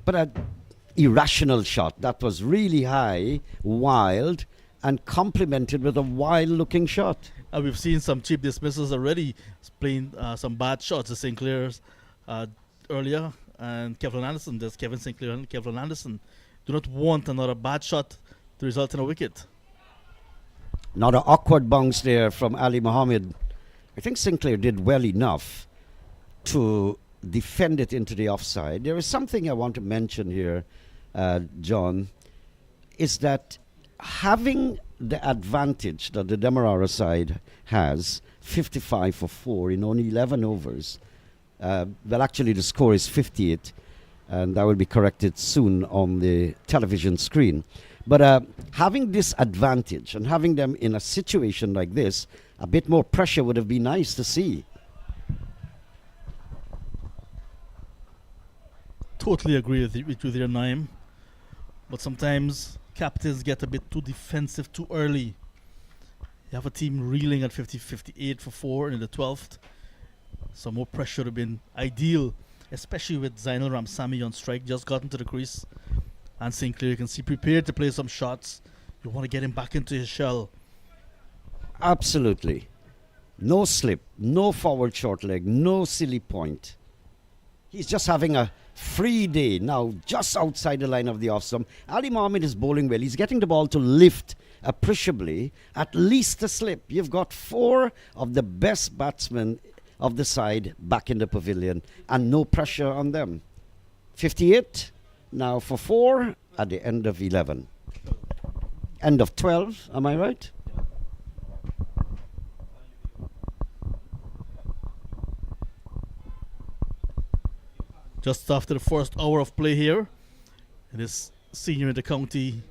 But an irrational shot. That was really high, wild, and complemented with a wild-looking shot. And we've seen some cheap dismissals already, playing some bad shots. The Sinclairs earlier, and Kevin Anderson. There's Kevin Sinclair and Kevin Anderson. Do not want another bad shot to result in a wicket. Not an awkward bounce there from Ali Mohammed. I think Sinclair did well enough to defend it into the offside. There is something I want to mention here, John, is that having the advantage that the Demerara side has, 55 for 4 in only 11 overs. Well, actually, the score is 58, and that will be corrected soon on the television screen. But having this advantage and having them in a situation like this, a bit more pressure would have been nice to see. Totally agree with you there, Naim. But sometimes captains get a bit too defensive too early. You have a team reeling at 58 for 4 in the 12th. Some more pressure would have been ideal, especially with Zainul Ramsamy on strike, just got into the crease. And Sinclair, you can see, prepared to play some shots. You want to get him back into his shell. Absolutely. No slip, no forward short leg, no silly point. He's just having a free day now, just outside the line of the off stump. Ali Mohammed is bowling well. He's getting the ball to lift appreciably, at least a slip. You've got 4 of the best batsmen of the side back in the pavilion and no pressure on them. 58 now for 4 at the end of 11. End of 12, am I right? Just after the first hour of play here, it is senior in the county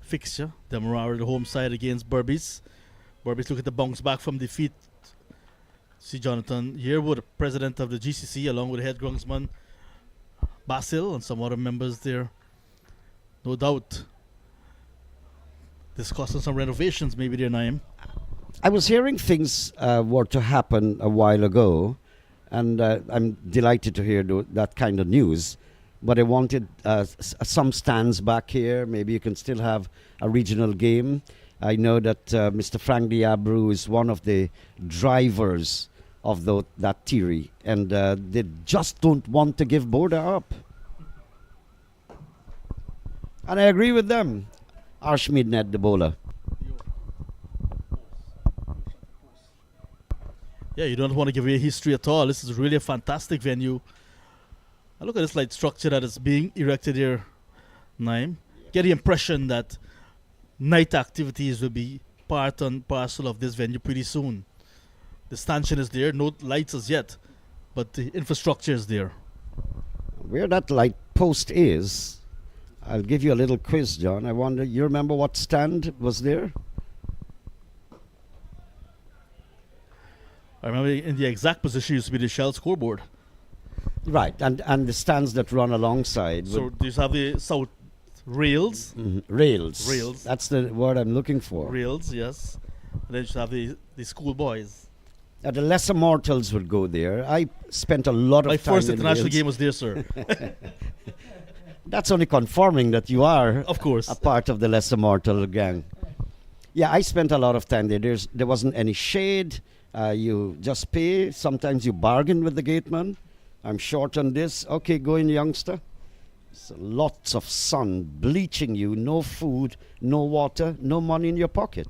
fixture. Demerara, the home side against Berbice. Berbice looking to bounce back from defeat. See Jonathan Yearwood, president of the GCC, along with the head groundsman Basil and some other members there. No doubt discussing some renovations maybe there, Naim. I was hearing things were to happen a while ago, and I'm delighted to hear that kind of news. But I wanted some stands back here. Maybe you can still have a regional game. I know that Mr. Frank Diabru is one of the drivers of that theory, and they just don't want to give Bourda up. And I agree with them. Arshmead Ned, the bowler. Yeah, you don't want to give away history at all. This is really a fantastic venue. And look at this light structure that is being erected here, Naim. Get the impression that night activities will be part and parcel of this venue pretty soon. The stanchion is there, no lights as yet, but the infrastructure is there. Where that light post is, I'll give you a little quiz, John. I wonder, you remember what stand was there? I remember in the exact position used to be the Shell scoreboard. Right, and the stands that run alongside. So do you have the south rails? Rails. Rails. That's the word I'm looking for. Rails, yes. And then you have the schoolboys. The lesser mortals would go there. I spent a lot of My time first in international rails. game was there, sir. That's only confirming that you are Of course. a part of the lesser mortal gang. Yeah, I spent a lot of time there. There wasn't any shade. You just pay. Sometimes you bargain with the gateman. I'm short on this. Okay, go in, youngster. So lots of sun bleaching you. No food, no water, no money in your pocket.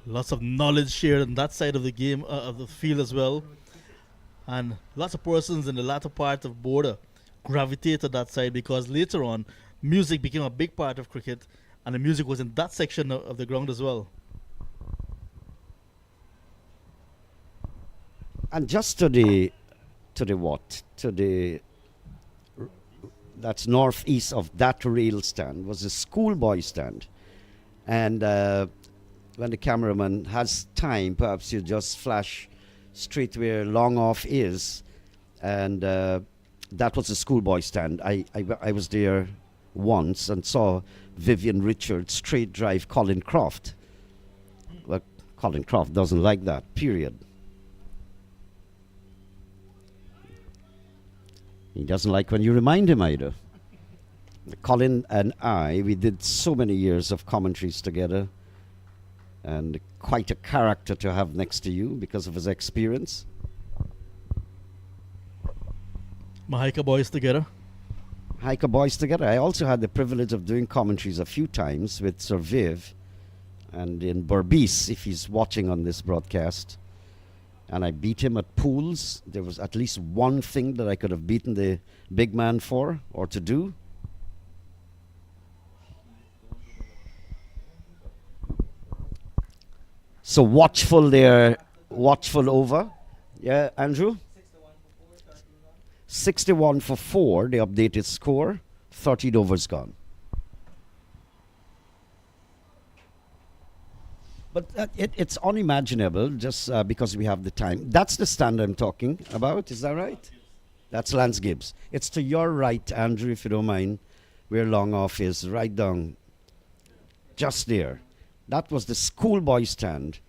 Lots of knowledge shared on that side of the game, of the field as well. And lots of persons in the latter part of Bourda gravitated that side because later on, music became a big part of cricket, and the music was in that section of the ground as well. And just to the that's northeast of that rail stand was a schoolboy stand. And when the cameraman has time, perhaps you just flash straight where long off is. And that was a schoolboy stand. I was there once and saw Vivian Richards straight drive Colin Croft. Well, Colin Croft doesn't like that, period. He doesn't like when you remind him either. Colin and I, we did so many years of commentaries together, and quite a character to have next to you because of his experience. Mahika boys together. Hiker boys together. I also had the privilege of doing commentaries a few times with Sir Viv, and in Berbice, if he's watching on this broadcast. And I beat him at pools. There was at least one thing that I could have beaten the big man for or to do. So watchful there, watchful over. Yeah, Andrew? 61 for 4, the updated score. 13 overs gone. But it's unimaginable just because we have the time. That's the stand I'm talking about, is that right? That's Lance Gibbs. It's to your right, Andrew, if you don't mind, where long off is, right down, just there. That was the schoolboy stand.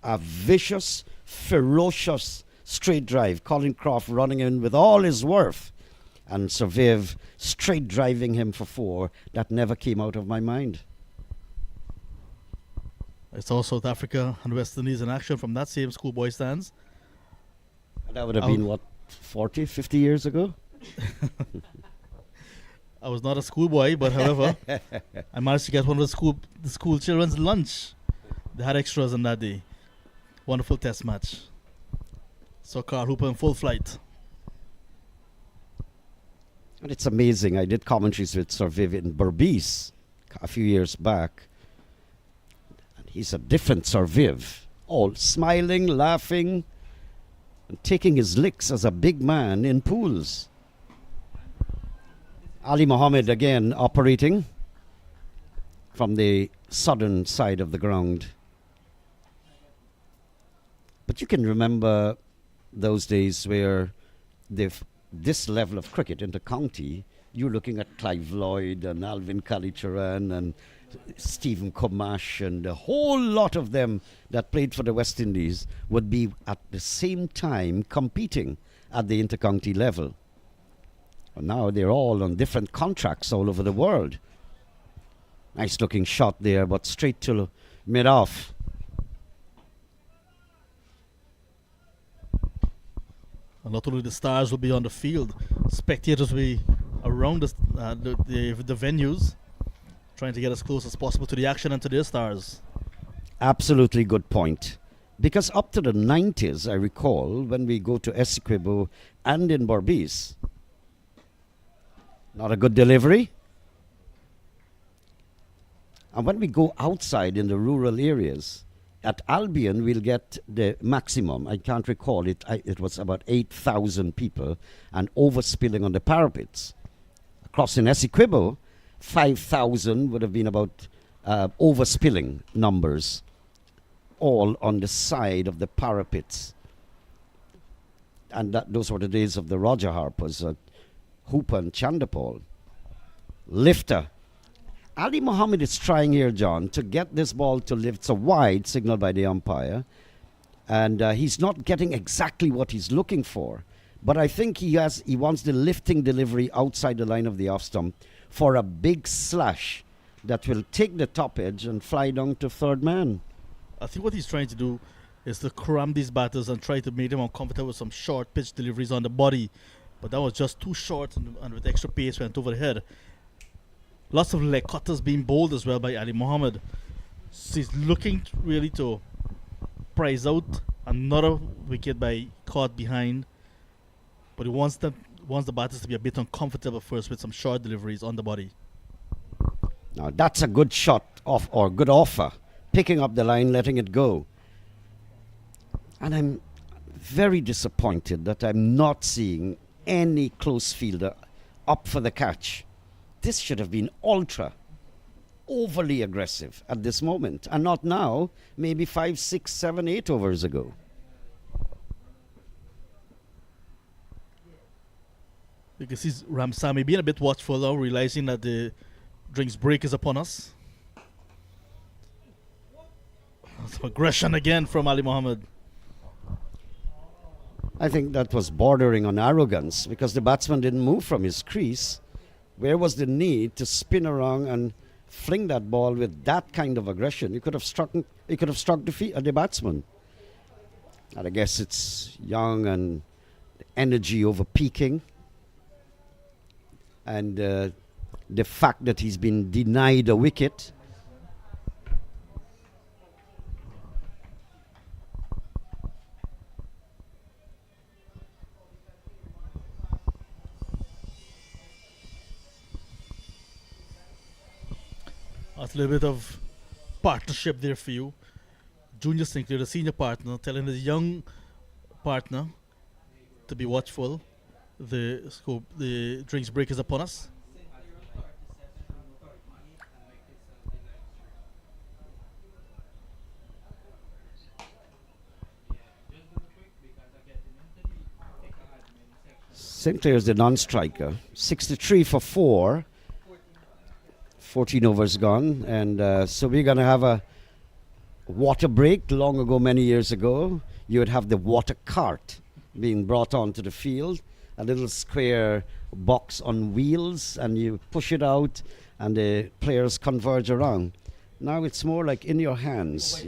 A vicious, ferocious straight drive. Colin Croft running in with all his worth. And Sir Viv straight driving him for 4. That never came out of my mind. I saw South Africa and West Indies in action from that same schoolboy stands. That would have been, what, 40, 50 years ago? I was not a schoolboy, but however, I managed to get one of the school children's lunch. They had extras on that day. Wonderful test match. Saw Carl Hooper in full flight. And it's amazing. I did commentaries with Sir Viv in Berbice a few years back. And he's a different Sir Viv. All smiling, laughing, and taking his licks as a big man in pools. Ali Mohammed again operating from the southern side of the ground. But you can remember those days where this level of cricket inter-county, you're looking at Clive Lloyd and Alvin Kalicharan and Stephen Comash and a whole lot of them that played for the West Indies would be at the same time competing at the inter-county level. And now they're all on different contracts all over the world. Nice looking shot there, but straight to mid-off. And not only the stars will be on the field, spectators will be around the venues, trying to get as close as possible to the action and to their stars. Absolutely good point. Because up to the 90s, I recall, when we go to Essequibo and in Berbice, not a good delivery. And when we go outside in the rural areas, at Albion, we'll get the maximum. I can't recall it. It was about 8,000 people and overspilling on the parapets crossing Essequibo, 5,000 would have been about overspilling numbers, all on the side of the parapets. And those were the days of the Roger Harpers, Hooper and Chanderpaul. Lifter. Ali Mohammed is trying here, John, to get this ball to lift. It's a wide signal by the umpire. And he's not getting exactly what he's looking for. But I think he wants the lifting delivery outside the line of the off stump for a big slash that will take the top edge and fly down to third man. I think what he's trying to do is to cram these batters and try to make them uncomfortable with some short pitch deliveries on the body. But that was just too short, and with extra pace went over the head. Lots of leg cutters being bowled as well by Ali Mohammed. So he's looking really to prize out another wicket by caught behind. But he wants the batters to be a bit uncomfortable first with some short deliveries on the body. Now that's a good shot off, or good offer. Picking up the line, letting it go. And I'm very disappointed that I'm not seeing any close fielder up for the catch. This should have been overly aggressive at this moment, and not now, maybe 5, 6, 7, 8 overs ago. You can see Ramsamy being a bit watchful now, realizing that the drinks break is upon us. Some aggression again from Ali Mohammed. I think that was bordering on arrogance because the batsman didn't move from his crease. Where was the need to spin around and fling that ball with that kind of aggression? He could have struck the batsman. And I guess it's young and energy over peaking. And the fact that he's been denied a wicket. That's a little bit of partnership there for you. Junior Sinclair, the senior partner, telling his young partner to be watchful. The drinks break is upon us. Sinclair is the non-striker. 63 for 4. 14 overs gone. And so we're going to have a water break. Long ago, many years ago, you would have the water cart being brought onto the field. A little square box on wheels, and you push it out, and the players converge around. Now it's more like in your hands.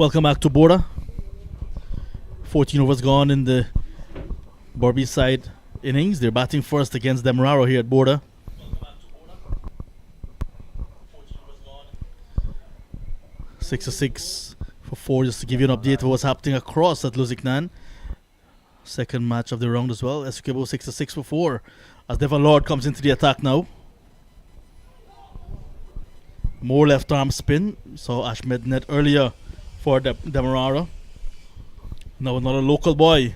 Welcome back to Bourda. 14 overs gone in the Berbice side innings. They're batting first against Demerara here at Bourda. 6 for 4, just to give you an update of what's happening across at Lusignan. Second match of the round as well. Esquibo 6 for 4 as Devon Lord comes into the attack now. More left arm spin. Saw Ashmed net earlier for Demerara. Now another local boy.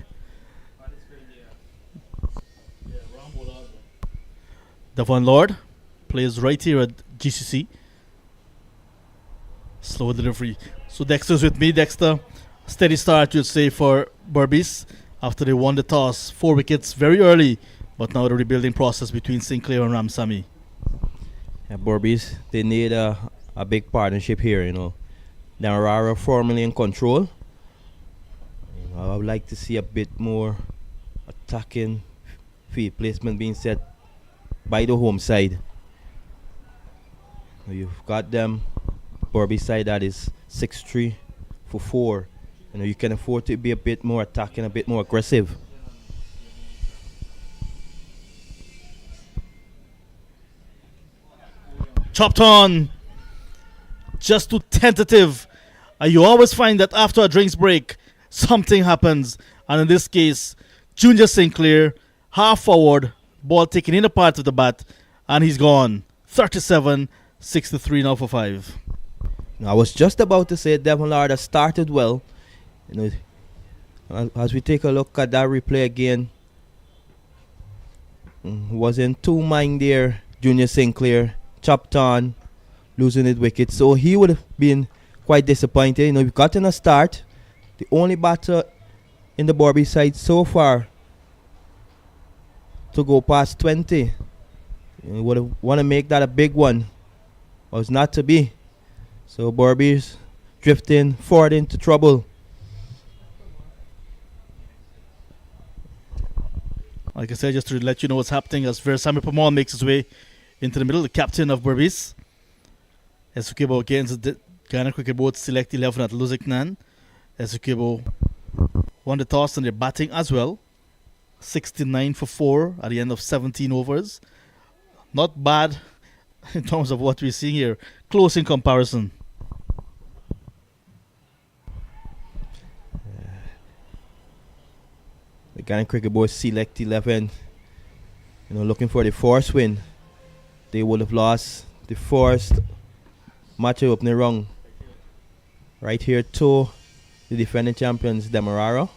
Devon Lord plays right here at GCC. Slow delivery. So Dexter's with me. Dexter, steady start you'd say for Berbice after they won the toss. 4 wickets very early, but now the rebuilding process between Sinclair and Ramsamy. Yeah, Berbice, they need a big partnership here, you know. Demerara formally in control. You know, I would like to see a bit more attacking field placement being set by the home side. You've got them, Berbice side that is 6-3 for 4. You know, you can afford to be a bit more attacking, a bit more aggressive. Chopped on, just too tentative. You always find that after a drinks break, something happens. And in this case, Junior Sinclair, half forward, ball taken in the part of the bat, and he's gone. 37-63 now for 5. I was just about to say Devon Lord has started well. You know, as we take a look at that replay again, was in 2 mind there. Junior Sinclair chopped on, losing his wicket, so he would have been quite disappointed. You know, we've gotten a start. The only batter in the Berbice side so far to go past 20. You would have want to make that a big one. Was not to be. So Berbice drifting forward into trouble. Like I said, just to let you know what's happening as Versamy Pamal makes his way into the middle, the captain of Berbice. Esquibo against the Guyana Cricket Board Select 11 at Lusignan. Esquibo won the toss and they're batting as well. 69 for 4 at the end of 17 overs. Not bad in terms of what we're seeing here. Close in comparison. The Guyana Cricket Board Select 11, you know, looking for the first win. They would have lost the first match opening round. Right here to the defending champions, Demerara.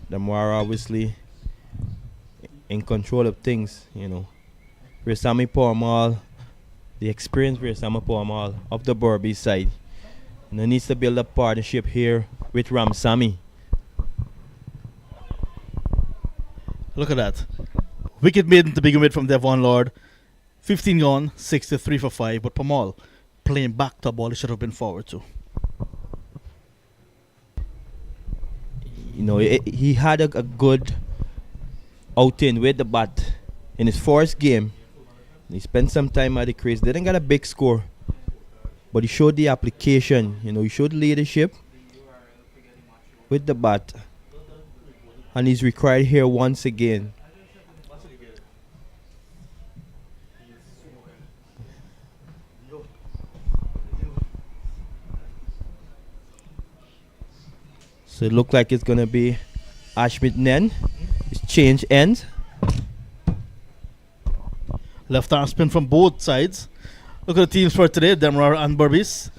Demerara obviously in control of things, you know. Versamy Pamal, the experienced Versamy Pamal of the Berbice side. You know, needs to build a partnership here with Ramsamy. Look at that. Wicket made to begin with from Devon Lord. 15 gone, 63 for 5. But Pamal playing back to a ball he should have been forward to. You know, he had a good outing with the bat in his first game. He spent some time at the crease. Didn't get a big score, but he showed the application. You know, he showed leadership with the bat, and he's required here once again. So it looked like it's gonna be Ashmit Nen. His change ends. Left arm spin from both sides. Look at the teams for today, Demerara and Berbice.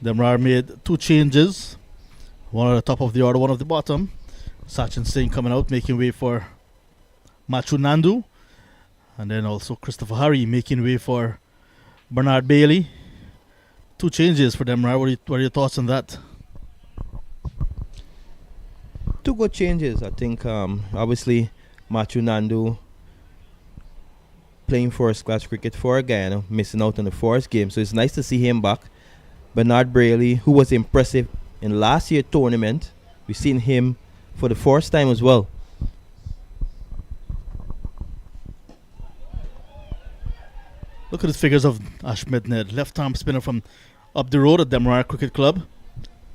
Demerara made 2 changes. One at the top of the order, one at the bottom. Sachin Singh coming out, making way for Machu Nandu. And then also Christopher Harry making way for Bernard Bailey. 2 changes for Demerara. What are your thoughts on that? 2 good changes. I think obviously Machu Nandu playing first class cricket for Guyana, missing out on the first game, so it's nice to see him back. Bernard Bailey, who was impressive in last year's tournament, we've seen him for the first time as well. Look at the figures of Ashmed Ned, left arm spinner from up the road at Demerara Cricket Club.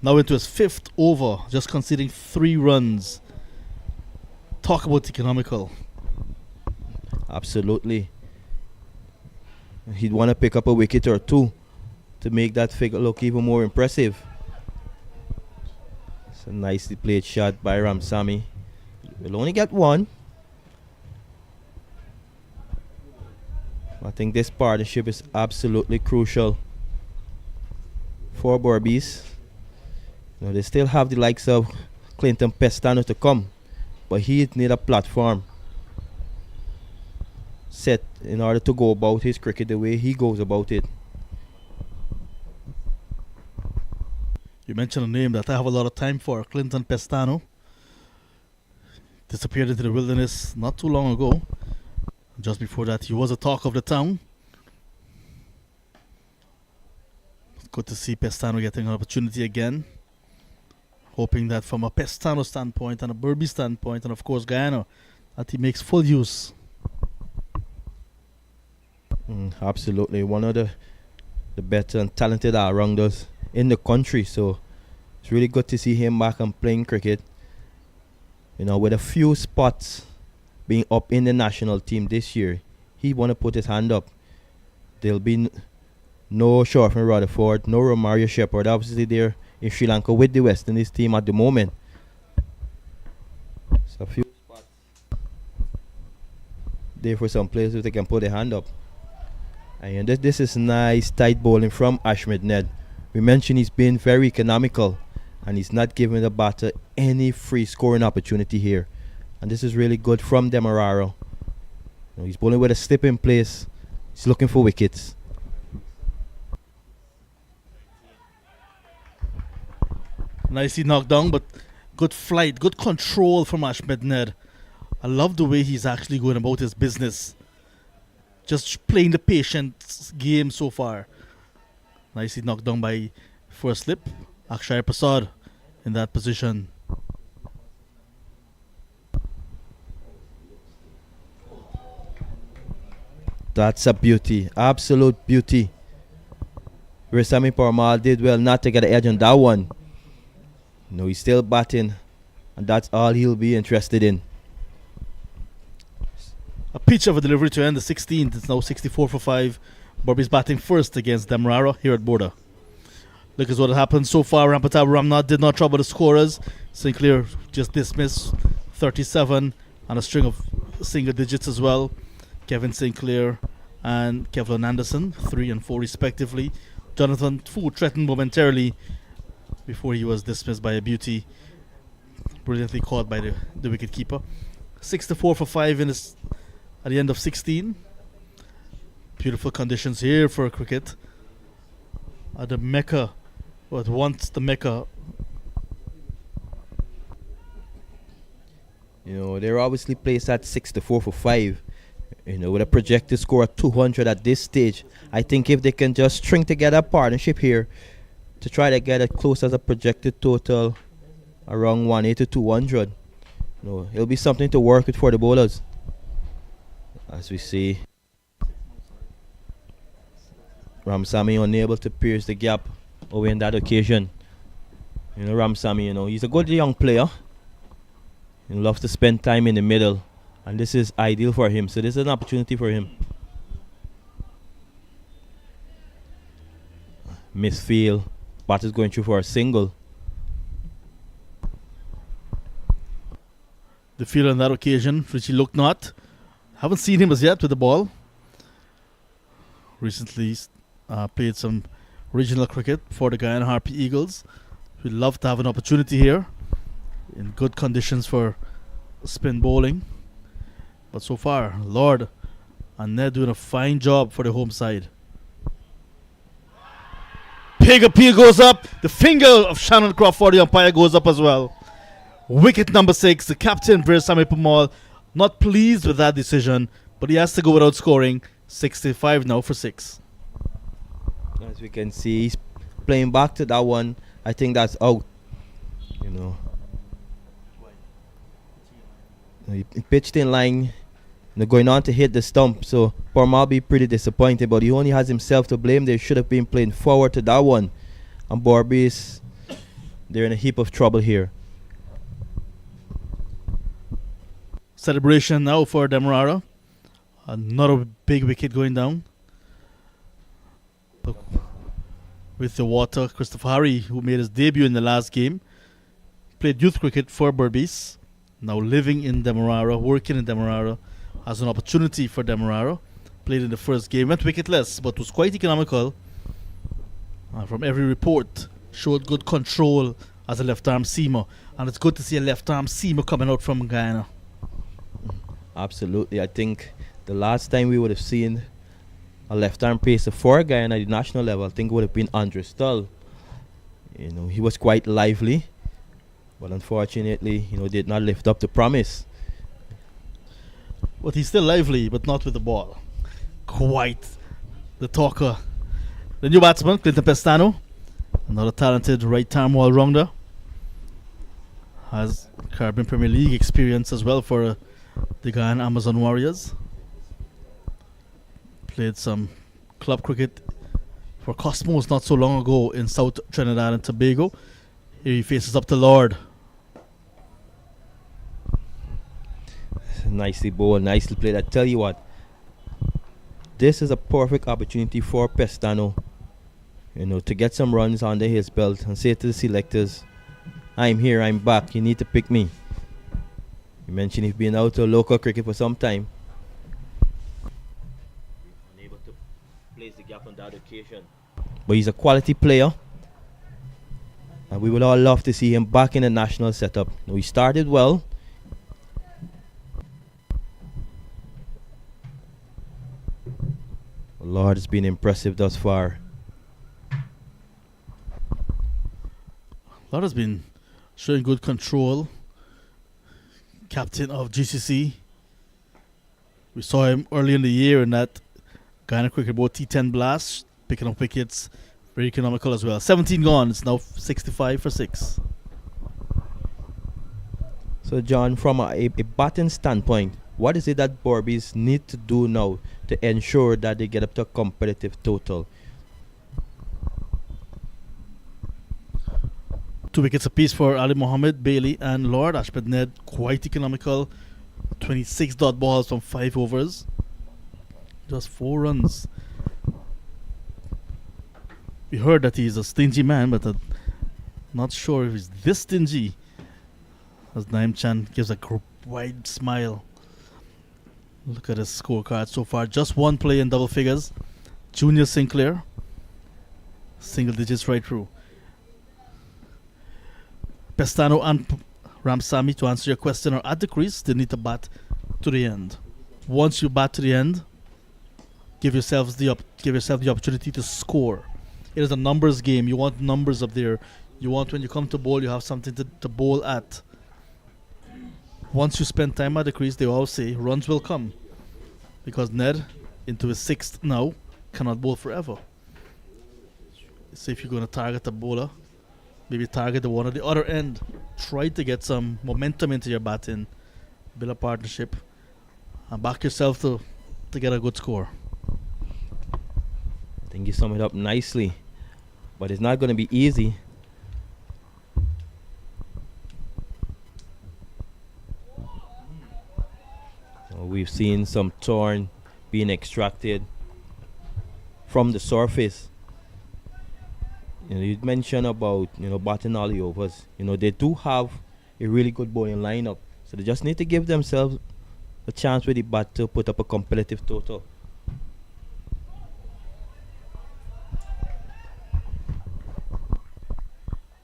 Now into his 5th over, just conceding 3 runs. Talk about economical. Absolutely. He'd want to pick up a wicket or 2 to make that figure look even more impressive. It's a nicely played shot by Ramsamy. We'll only get 1. I think this partnership is absolutely crucial for Berbice. They still have the likes of Clinton Pestano to come, but he need a platform set in order to go about his cricket the way he goes about it. You mentioned a name that I have a lot of time for, Clinton Pestano. Disappeared into the wilderness not too long ago. Just before that, he was a talk of the town. It's good to see Pestano getting an opportunity again. Hoping that from a Pestano standpoint and a Berbice standpoint, and of course Guyana, that he makes full use. Absolutely. One of the better and talented all-rounders in the country. So it's really good to see him back and playing cricket. With a few spots being up in the national team this year, he want to put his hand up. There'll be no Shortman Rutherford, no Romario Shepherd, obviously there in Sri Lanka with the West Indies team at the moment. So a few spots there for some players if they can put their hand up. And this is nice tight bowling from Ashmed Ned. We mentioned he's been very economical and he's not giving the batter any free scoring opportunity here. And this is really good from Demerara. He's bowling with a slip in place. He's looking for wickets. Nicely knocked down, but good flight, good control from Ashmed Ned. I love the way he's actually going about his business. Just playing the patient game so far. Nicely knocked down by first slip. Akshay Prasad in that position. That's a beauty, absolute beauty. Resami Parmal did well not to get an edge on that one. He's still batting, and that's all he'll be interested in. A pitch of a delivery to end the 16th. It's now 64 for 5. Berbice batting first against Demerara here at Bourda. Look at what happened so far. Rampatab Ramnath did not trouble the scorers. Sinclair just dismissed 37 and a string of single digits as well. Kevin Sinclair and Kevlin Anderson, 3 and 4 respectively. Jonathan Fu threatened momentarily before he was dismissed by a beauty. Brilliantly caught by the wicket keeper. 64 for 5 at the end of 16. Beautiful conditions here for cricket. At the Mecca, what once the Mecca. They're obviously placed at 64 for 5. With a projected score of 200 at this stage. I think if they can just string together a partnership here to try to get it close as a projected total around 180 to 200, it'll be something to work with for the bowlers. As we see, Ramsamy unable to pierce the gap away in that occasion. Ramsamy, he's a good young player. He loves to spend time in the middle. And this is ideal for him. So this is an opportunity for him. Misfield. Batter's going through for a single. The field on that occasion, which he looked not. Haven't seen him as yet with the ball. Recently played some regional cricket for the Guyana Harpy Eagles. We'd love to have an opportunity here in good conditions for spin bowling. But so far, Lord and Ned doing a fine job for the home side. Big appeal goes up. The finger of Shannon Crawford, the umpire, goes up as well. Wicket number 6. The captain, Veersamy Permaul, not pleased with that decision, but he has to go without scoring. 65 now for 6. As we can see, he's playing back to that one. I think that's out. He pitched in line going on to hit the stump. So Pormal be pretty disappointed, but he only has himself to blame. They should have been playing forward to that one. And Berbice, they're in a heap of trouble here. Celebration now for Demerara. Another big wicket going down. Look, with the water, Christopher Harry, who made his debut in the last game, played youth cricket for Berbice, now living in Demerara, working in Demerara, has an opportunity for Demerara. Played in the first game, went wicketless, but was quite economical. From every report, showed good control as a left-arm seamer, and it's good to see a left-arm seamer coming out from Guyana. Absolutely. I think the last time we would have seen a left-arm pacer for Guyana at the national level, I think it would have been Andre Stull. He was quite lively, but unfortunately, did not lift up the promise. But he's still lively, but not with the ball. Quite the talker. The new batsman, Clinton Pestano, another talented right-arm all-rounder. Has Caribbean Premier League experience as well for the Guyana Amazon Warriors. Played some club cricket for Cosmos not so long ago in South Trinidad and Tobago. Here he faces up to Lord. Nicely bowled, nicely played. I tell you what, this is a perfect opportunity for Pestano, to get some runs under his belt and say to the selectors, I'm here, I'm back, you need to pick me. You mentioned he's been out of local cricket for some time. Unable to place the gap on that occasion. But he's a quality player, and we would all love to see him back in the national setup. He started well. Lord has been impressive thus far. Lord has been showing good control. Captain of GCC. We saw him early in the year in that Guyana Cricket Board T10 blast, picking up wickets, very economical as well. 17 gone, it's now 65 for 6. So John, from a batting standpoint, what is it that Berbice need to do now to ensure that they get up to a competitive total? 2 wickets apiece for Ali Mohammed, Bailey and Lord. Ahmed Ned quite economical. 26 dot balls from 5 overs. Just 4 runs. We heard that he's a stingy man, but I'm not sure if he's this stingy. As Naim Chan gives a wide smile. Look at his scorecard so far. Just 1 play in double figures. Junior Sinclair. Single digits right through. Pestano and Ramsamy, to answer your question, are at the crease. They need to bat to the end. Once you bat to the end, give yourself the opportunity to score. It is a numbers game. You want numbers up there. You want, when you come to bowl, you have something to bowl at. Once you spend time at the crease, they always say runs will come, because Ned, into his 6th now, cannot bowl forever. So if you're going to target a bowler, maybe target the one at the other end. Try to get some momentum into your batting, build a partnership, and back yourself to get a good score. I think you sum it up nicely, but it's not going to be easy. We've seen some torn being extracted from the surface. You mentioned about batting all the overs. They do have a really good bowling lineup, so they just need to give themselves a chance with the bat to put up a competitive total.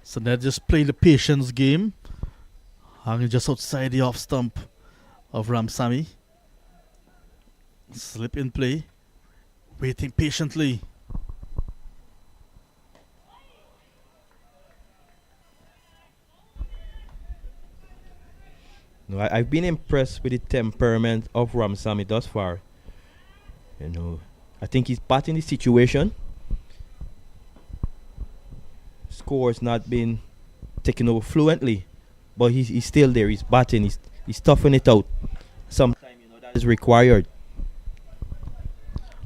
So Ned just playing the patience game, hanging just outside the off stump of Ramsamy. Slip in play, waiting patiently. I've been impressed with the temperament of Ramsamy thus far. I think he's batting the situation. Score's not been taken over fluently, but he's still there. He's batting. He's toughing it out. Sometimes is required.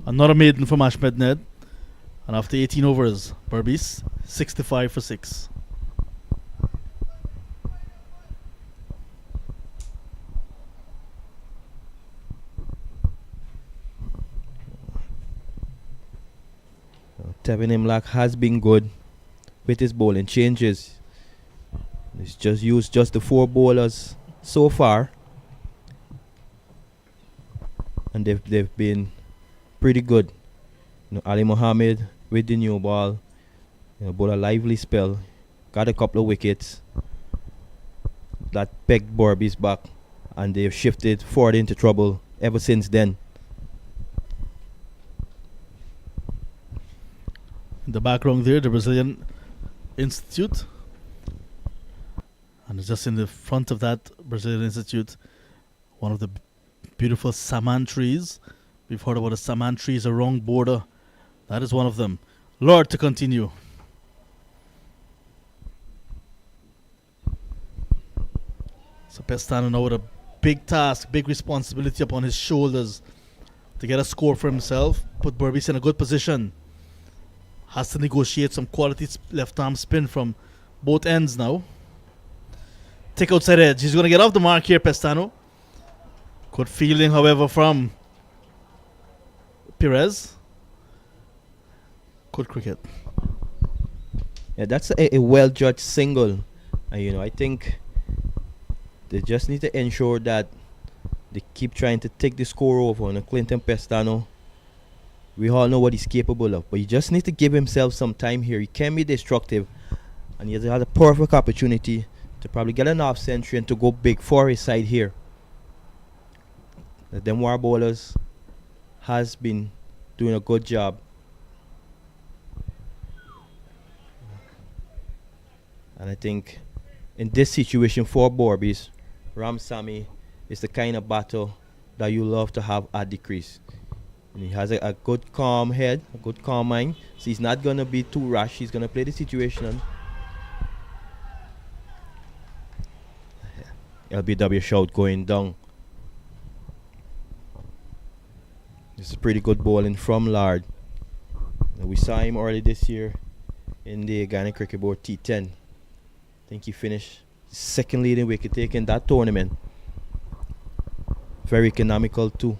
Another maiden from Ahmed Ned. And after 18 overs, Berbice 65 for 6. Tevin Imlach has been good with his bowling changes. He's just used just the 4 bowlers so far, and they've been pretty good. Ali Mohammed with the new ball, bowled a lively spell, got a couple of wickets that pegged Berbice back, and they've shifted forward into trouble ever since then. In the background there, the Brazilian Institute. And just in the front of that Brazilian Institute, one of the beautiful saman trees. We've heard about the saman trees around Bourda. That is one of them. Lord to continue. So Pestano now with a big task, big responsibility upon his shoulders to get a score for himself. Put Berbice in a good position. Has to negotiate some quality left arm spin from both ends now. Take outside edge. He's going to get off the mark here, Pestano. Good fielding, however, from Perez. Good cricket. Yeah, that's a well-judged single. I think they just need to ensure that they keep trying to take the score over on Clinton Pestano. We all know what he's capable of, but he just needs to give himself some time here. He can be destructive, and he has had a perfect opportunity to probably get an off century and to go big for his side here. The Demerara bowlers has been doing a good job. And I think in this situation for Berbice, Ramsamy is the kind of battle that you love to have at the crease. And he has a good calm head, a good calm mind. So he's not going to be too rash. He's going to play the situation. LBW shout going down. This is pretty good bowling from Lard. We saw him early this year in the Guyana Cricket Board T10. I think he finished second leading wicket taker in that tournament. Very economical too.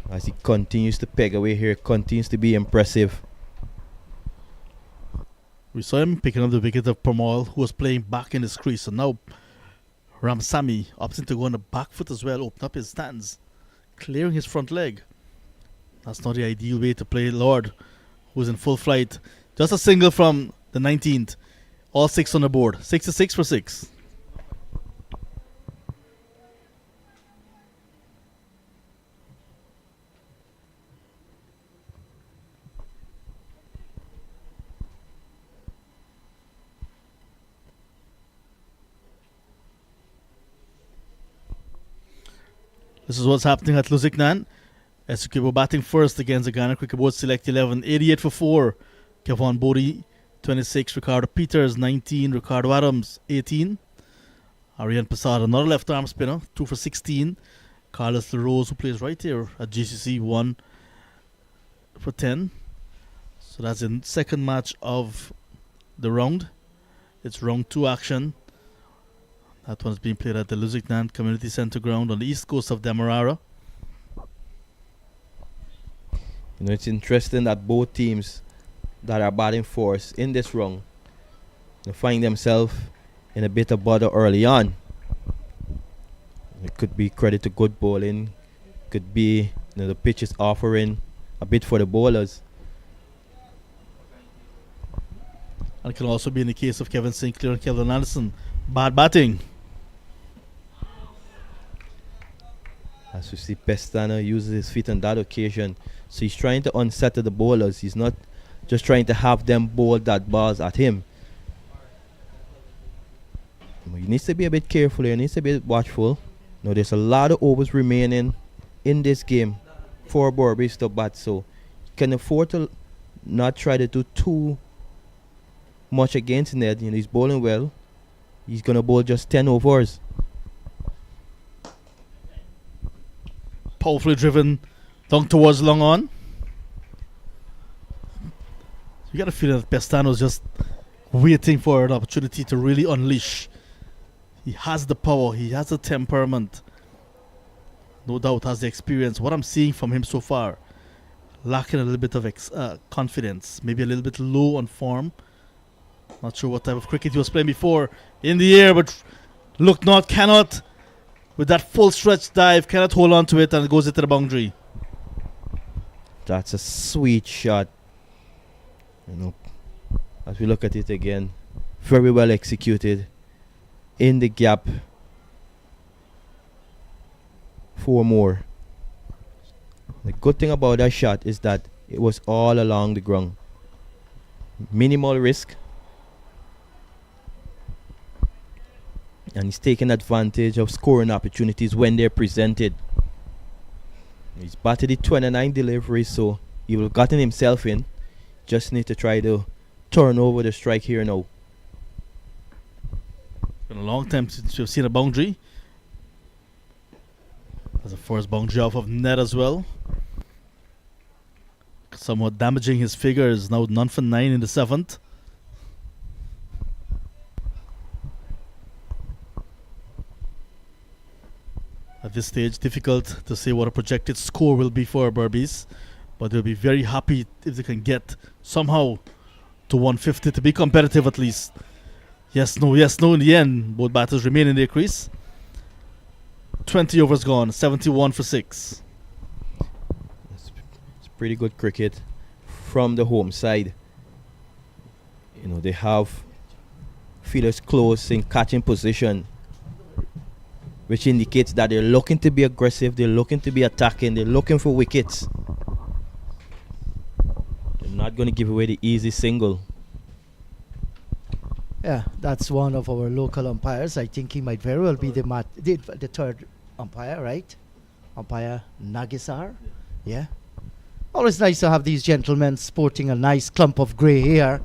As he continues to peg away here, continues to be impressive. We saw him picking up the wicket of Permal, who was playing back in his crease. And now Ramsamy opts to go on the back foot as well, open up his stance, clearing his front leg. That's not the ideal way to play Lord, who's in full flight. Just a single from the 19th. All 6 on the board. 66 for 6. This is what's happening at Lusignan. SUK were batting first against the Guyana Cricket Board Select 11. 88 for 4. Kevon Bodie, 26. Ricardo Peters, 19. Ricardo Adams, 18. Ariane Passad, another left arm spinner, 2 for 16. Carlos LaRose, who plays right here at GCC, 1 for 10. So that's the second match of the round. It's round 2 action. That one's being played at the Lusignan Community Centre ground on the east coast of Demerara. It's interesting that both teams that are batting first in this round, they find themselves in a bit of bother early on. It could be credit to good bowling, could be the pitch is offering a bit for the bowlers. And it can also be in the case of Kevin Sinclair and Kelvin Anderson. Bad batting. As we see, Pestano uses his feet on that occasion. So he's trying to unsettle the bowlers. He's not just trying to have them bowl that balls at him. He needs to be a bit careful here. He needs to be watchful. Now there's a lot of overs remaining in this game for Berbice to bat. So he can afford to not try to do too much against Ned. He's bowling well. He's going to bowl just 10 overs. Powerfully driven down towards long on. You got a feeling that Pestano's just waiting for an opportunity to really unleash. He has the power, he has the temperament, no doubt has the experience. What I'm seeing from him so far, lacking a little bit of confidence, maybe a little bit low on form. Not sure what type of cricket he was playing before. In the air, but look not, cannot, with that full stretch dive, cannot hold on to it, and it goes into the boundary. That's a sweet shot. You know, as we look at it again, very well executed. In the gap. 4 more. The good thing about that shot is that it was all along the ground. Minimal risk. And he's taking advantage of scoring opportunities when they're presented. He's batted the 29 delivery, so he will have gotten himself in. Just need to try to turn over the strike here now. Been a long time since we've seen a boundary. There's a first boundary off of net as well. Somewhat damaging his figures. Now none for 9 in the 7th. At this stage, difficult to say what a projected score will be for Berbice, but they'll be very happy if they can get somehow to 150 to be competitive at least. Yes, no in the end. Both batters remain in their crease. 20 overs gone, 71 for 6. It's pretty good cricket from the home side. You know, they have fielders close in catching position, which indicates that they're looking to be aggressive, they're looking to be attacking, they're looking for wickets. They're not going to give away the easy single. Yeah, that's one of our local umpires. I think he might very well be the third umpire, right? Umpire Nagisar. Yeah. Always nice to have these gentlemen sporting a nice clump of grey hair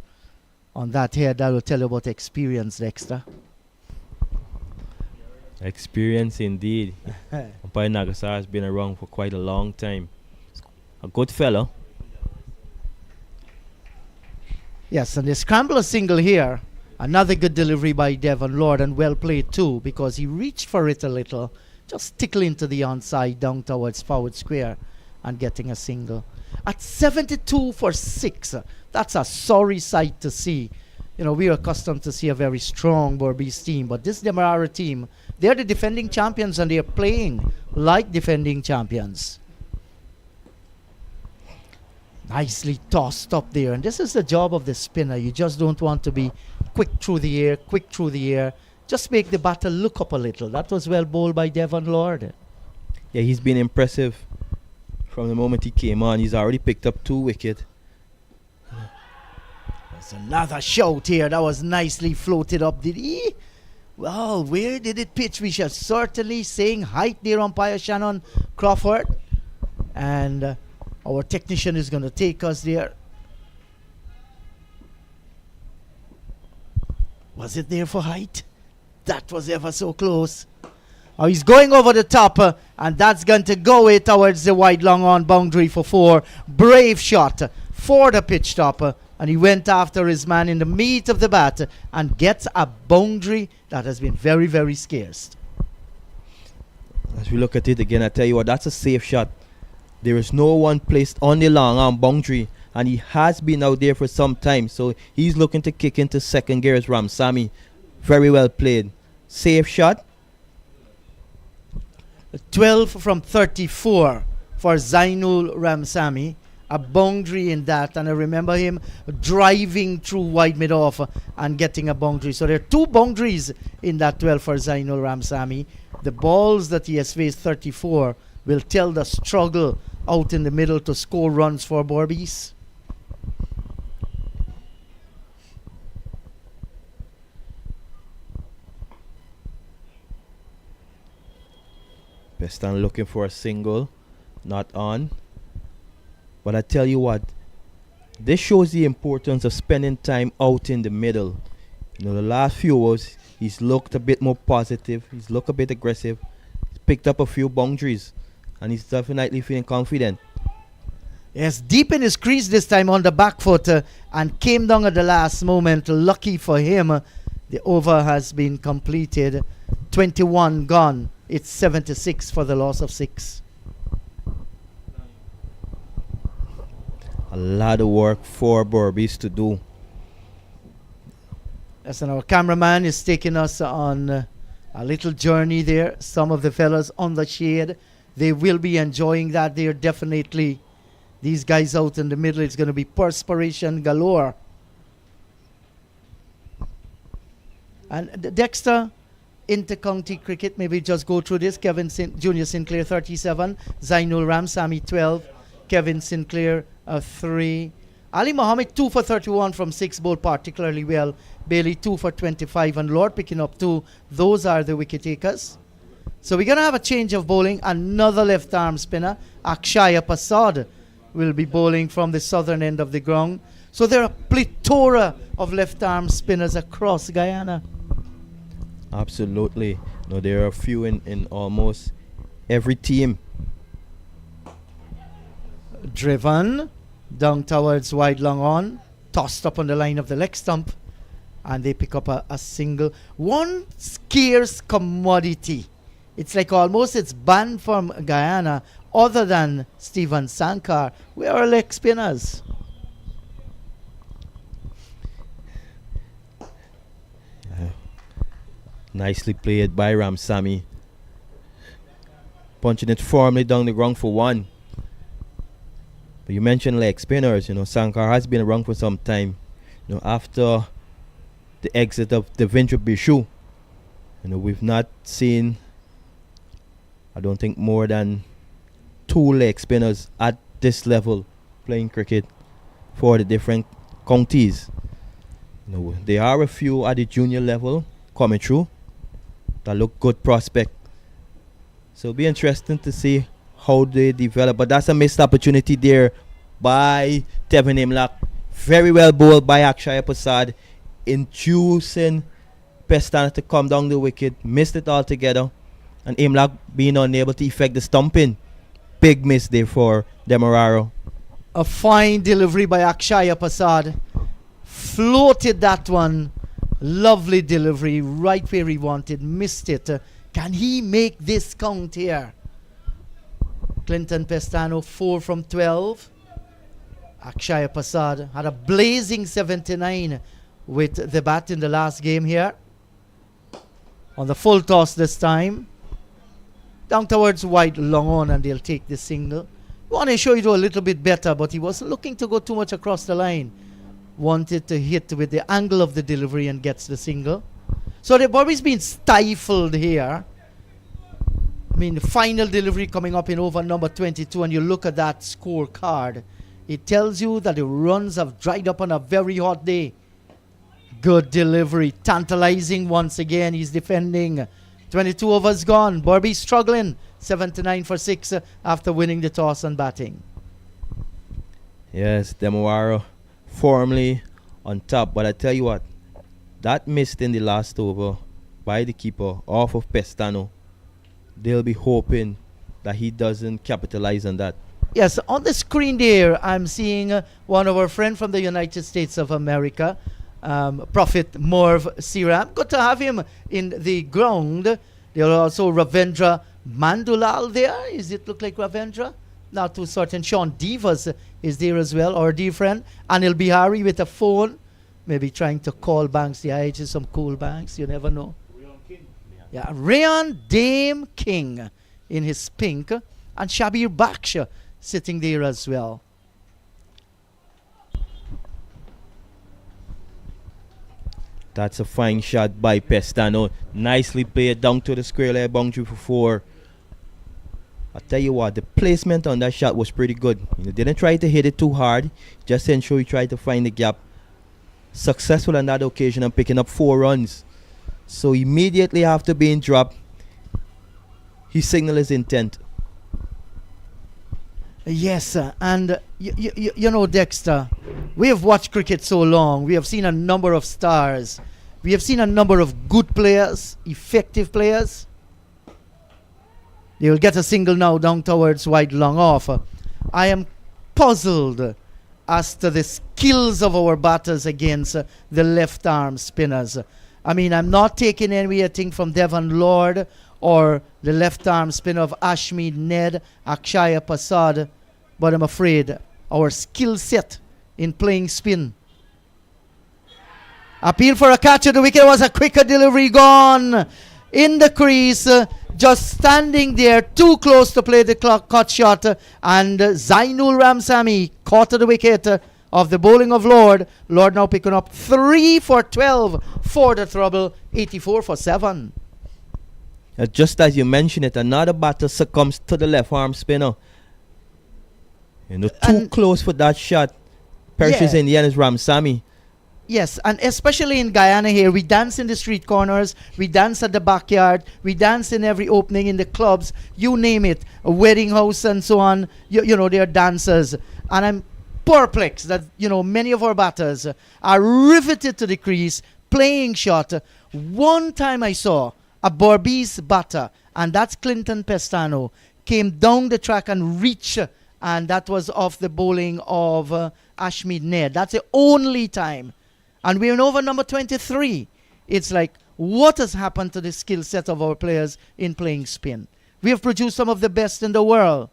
on that hair. That will tell you about experience, Dexter. Experience indeed. Umpire Nagasar has been around for quite a long time. A good fellow. Yes, and they scramble a single here. Another good delivery by Devon Lord, and well played too, because he reached for it a little, just tickling to the onside down towards forward square and getting a single. At 72 for 6, that's a sorry sight to see. You know, we are accustomed to see a very strong Berbice team, but this Demerara team, they're the defending champions and they're playing like defending champions. Nicely tossed up there, and this is the job of the spinner. You just don't want to be quick through the air, just make the batter look up a little. That was well bowled by Devon Lord. Yeah, he's been impressive from the moment he came on. He's already picked up 2 wickets. There's another shout here. That was nicely floated up. Did he? Well, where did it pitch? We shall certainly saying height there, umpire Shannon Crawford. And our technician is going to take us there. Was it there for height? That was ever so close. Oh, he's going over the top, and that's going to go away towards the wide long on boundary for 4. Brave shot for the pitch top, and he went after his man in the meat of the bat and gets a boundary that has been very, very scarce. As we look at it again, I tell you what, that's a safe shot. There is no one placed on the long arm boundary, and he has been out there for some time, so he's looking to kick into second gear as Ramsamy. Very well played. Safe shot. 12 from 34 for Zainul Ramsamy. A boundary in that, and I remember him driving through wide mid-off and getting a boundary. So there are 2 boundaries in that 12 for Zainul Ramsamy. The balls that he has faced, 34, will tell the struggle out in the middle to score runs for Berbice. Pestan looking for a single, not on. But I tell you what, this shows the importance of spending time out in the middle. You know, the last few hours, he's looked a bit more positive. He's looked a bit aggressive. He's picked up a few boundaries. and he's definitely feeling confident. Yes, deep in his crease this time on the back foot and came down at the last moment. Lucky for him, the over has been completed. 21 gone. It's 76 for the loss of 6. A lot of work for Berbice to do. Yes, and our cameraman is taking us on a little journey there. Some of the fellas on the shade, they will be enjoying that there definitely. These guys out in the middle, it's going to be perspiration galore. And Dexter, inter-county cricket, maybe just go through this. Junior Sinclair 37, Zainul Ramsami 12, Kevin Sinclair 3. Ali Mohammed 2 for 31 from 6, bowled particularly well. Bailey 2 for 25 and Lord picking up 2. Those are the wicket takers. So we're going to have a change of bowling. Another left arm spinner, Akshaya Prasad, will be bowling from the southern end of the ground. So there are a plethora of left arm spinners across Guyana. Absolutely. No, there are a few in almost every team. Driven down towards wide long on, tossed up on the line of the leg stump, and they pick up a single. One scarce commodity. It's like almost it's banned from Guyana, other than Stephen Sankar. We are leg spinners. Nicely played by Ramsami. Punching it firmly down the ground for 1. But you mentioned leg spinners. Sankar has been around for some time. After the exit of Devendra Bishu, we've not seen, I don't think, more than 2 leg spinners at this level playing cricket for the different counties. There are a few at the junior level coming through that look good prospect. So it'll be interesting to see how they develop. But that's a missed opportunity there by Tevin Imlach. Very well bowled by Akshaya Prasad, inducing Pestana to come down the wicket. Missed it altogether. And Imlach being unable to effect the stumping. Big miss there for Demerara. A fine delivery by Akshaya Prasad. Floated that one. Lovely delivery, right where he wanted. Missed it. Can he make this count here? Clinton Pestano 4 from 12. Akshaya Prasad had a blazing 79 with the bat in the last game here. On the full toss this time. Down towards wide long on, and they'll take the single. Want to show you a little bit better, but he wasn't looking to go too much across the line. Wanted to hit with the angle of the delivery and gets the single. So the Berbice been stifled here. I mean, the final delivery coming up in over number 22, and you look at that scorecard. It tells you that the runs have dried up on a very hot day. Good delivery. Tantalizing once again. He's defending. 22 overs gone. Berbice struggling. 79 for 6 after winning the toss and batting. Yes, Demerara firmly on top. But I tell you what, that missed in the last over by the keeper off of Pestano. They'll be hoping that he doesn't capitalize on that. Yes, on the screen there, I'm seeing one of our friends from the United States of America, Prophet Morv Siram. Good to have him in the ground. There are also Ravendra Mandulal there. Does it look like Ravendra? Not too certain. Sean Divas is there as well, our dear friend. Anil Bihari with a phone. Maybe trying to call banks. The IH is some cool banks. You never know. Yeah, Rayan Dame King in his pink. And Shabir Baksha sitting there as well. That's a fine shot by Pestano. Nicely played down to the square leg boundary for 4. I tell you what, the placement on that shot was pretty good. Didn't try to hit it too hard. Just to ensure he tried to find the gap. Successful on that occasion and picking up 4 runs. So immediately after being dropped, he signaled his intent. Yes, and you know, Dexter, we have watched cricket so long. We have seen a number of stars. We have seen a number of good players, effective players. They will get a single now down towards wide long off. I am puzzled as to the skills of our batters against the left arm spinners. I mean, I'm not taking anything from Devon Lord or the left arm spinner of Ashmead Ned, Akshaya Prasad, but I'm afraid our skill set in playing spin. Appeal for a catch at the wicket, was a quicker delivery gone in the crease, just standing there too close to play the cut shot, and Zainul Ramsamy caught at the wicket of the bowling of Lord. Lord now picking up 3 for 12 for the trouble, 84 for 7. Just as you mentioned it, another batter succumbs to the left arm spinner. You know, too close for that shot. Perishes in the end is Ramsamy. Yes, and especially in Guyana here, we dance in the street corners, we dance at the backyard, we dance in every opening in the clubs, you name it, a wedding house and so on. You know, they're dancers. And I'm perplexed that, you know, many of our batters are riveted to the crease, playing shot. One time I saw a Berbice batter, and that's Clinton Pestano, came down the track and reached, and that was off the bowling of Ashmead Ned. That's the only time. And we're in over number 23. It's like, what has happened to the skill set of our players in playing spin? We have produced some of the best in the world.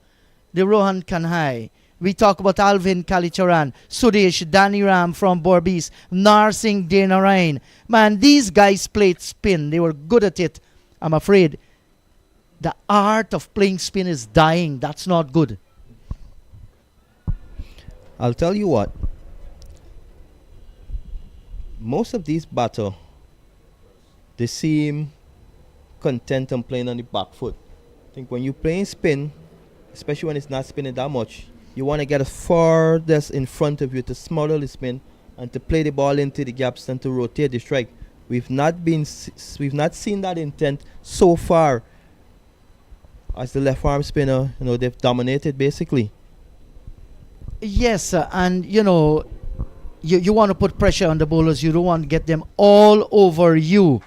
The Rohan Kanhai. We talk about Alvin Kalicharan, Sudesh, Danny Ram from Berbice, Narsingh Demerara. Man, these guys played spin. They were good at it. I'm afraid the art of playing spin is dying. That's not good. I'll tell you what. Most of these batters, they seem content on playing on the back foot. I think when you're playing spin, especially when it's not spinning that much, you want to get as farthest in front of you to smother the spin and to play the ball into the gaps and to rotate the strike. We've not seen that intent so far. As the left arm spinner, you know, they've dominated basically. Yes, and you know, you want to put pressure on the bowlers. You don't want to get them all over you.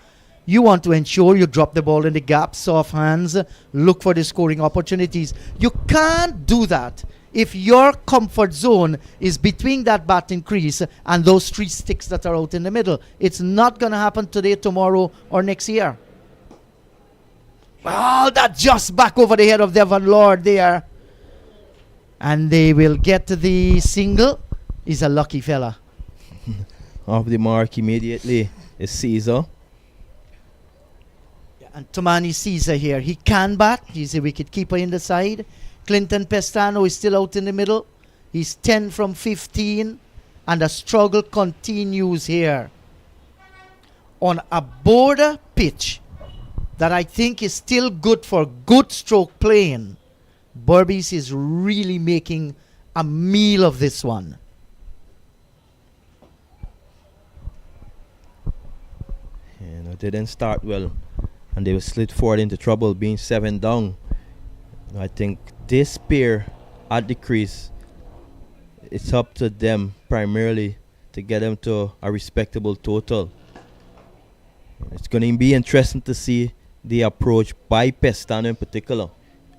You want to ensure you drop the ball in the gaps, soft hands, look for the scoring opportunities. You can't do that if your comfort zone is between that batting crease and those 3 sticks that are out in the middle. It's not going to happen today, tomorrow, or next year. Well, that just back over the head of Devon Lord there. And they will get the single. He's a lucky fella. Off the mark immediately is Caesar. And Tomani Caesar here. He can bat. He's a wicket keeper in the side. Clinton Pestano is still out in the middle. He's 10 from 15. And the struggle continues here. On a Bourda pitch that I think is still good for good stroke playing, Berbice is really making a meal of this one. You know, they didn't start well, and they were slid forward into trouble, being 7 down. I think this pair at the crease, it's up to them primarily to get them to a respectable total. It's going to be interesting to see the approach by Pestano in particular.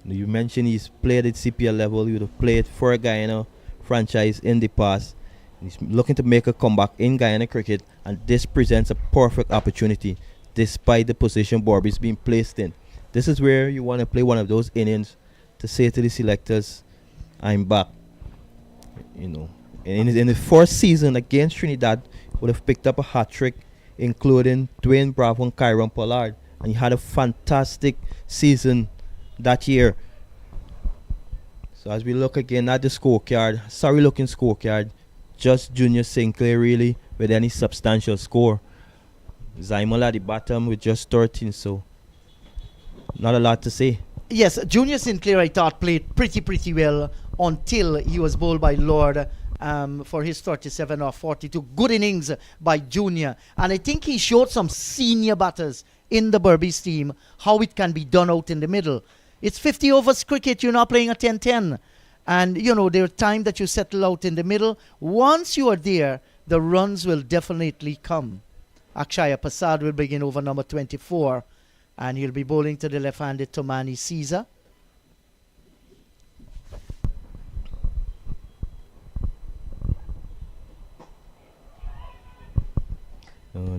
You mentioned he's played at CPL level. He would have played for a Guyana franchise in the past. He's looking to make a comeback in Guyana cricket, and this presents a perfect opportunity despite the position Berbice being placed in. This is where you want to play one of those innings to say to the selectors, I'm back. You know, in the first season against Trinidad, would have picked up a hat-trick, including Dwayne Bravo and Kyron Pollard, and he had a fantastic season that year. So as we look again at the scorecard, sorry looking scorecard, just Junior Sinclair really with any substantial score. Zaimul at the bottom with just 13, so not a lot to say. Yes, Junior Sinclair I thought played pretty well until he was bowled by Lord for his 37 or 42. Good innings by Junior, and I think he showed some senior batters in the Berbice team how it can be done out in the middle. It's 50 overs cricket. You're not playing a 10-10. And, you know, there's time that you settle out in the middle. Once you are there, the runs will definitely come. Akshaya Prasad will begin over number 24. And he'll be bowling to the left-handed Tomani Caesar.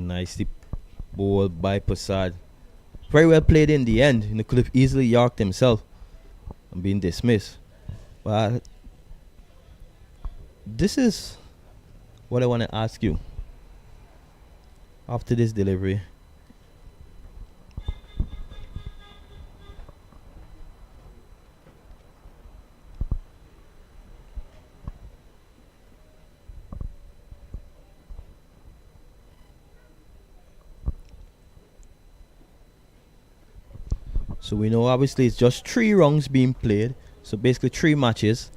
nicely bowled by Prasad. Very well played in the end. Could have easily yorked himself and been dismissed. But this is what I want to ask you after this delivery. So we know obviously it's just 3 rounds being played. So basically 3 matches.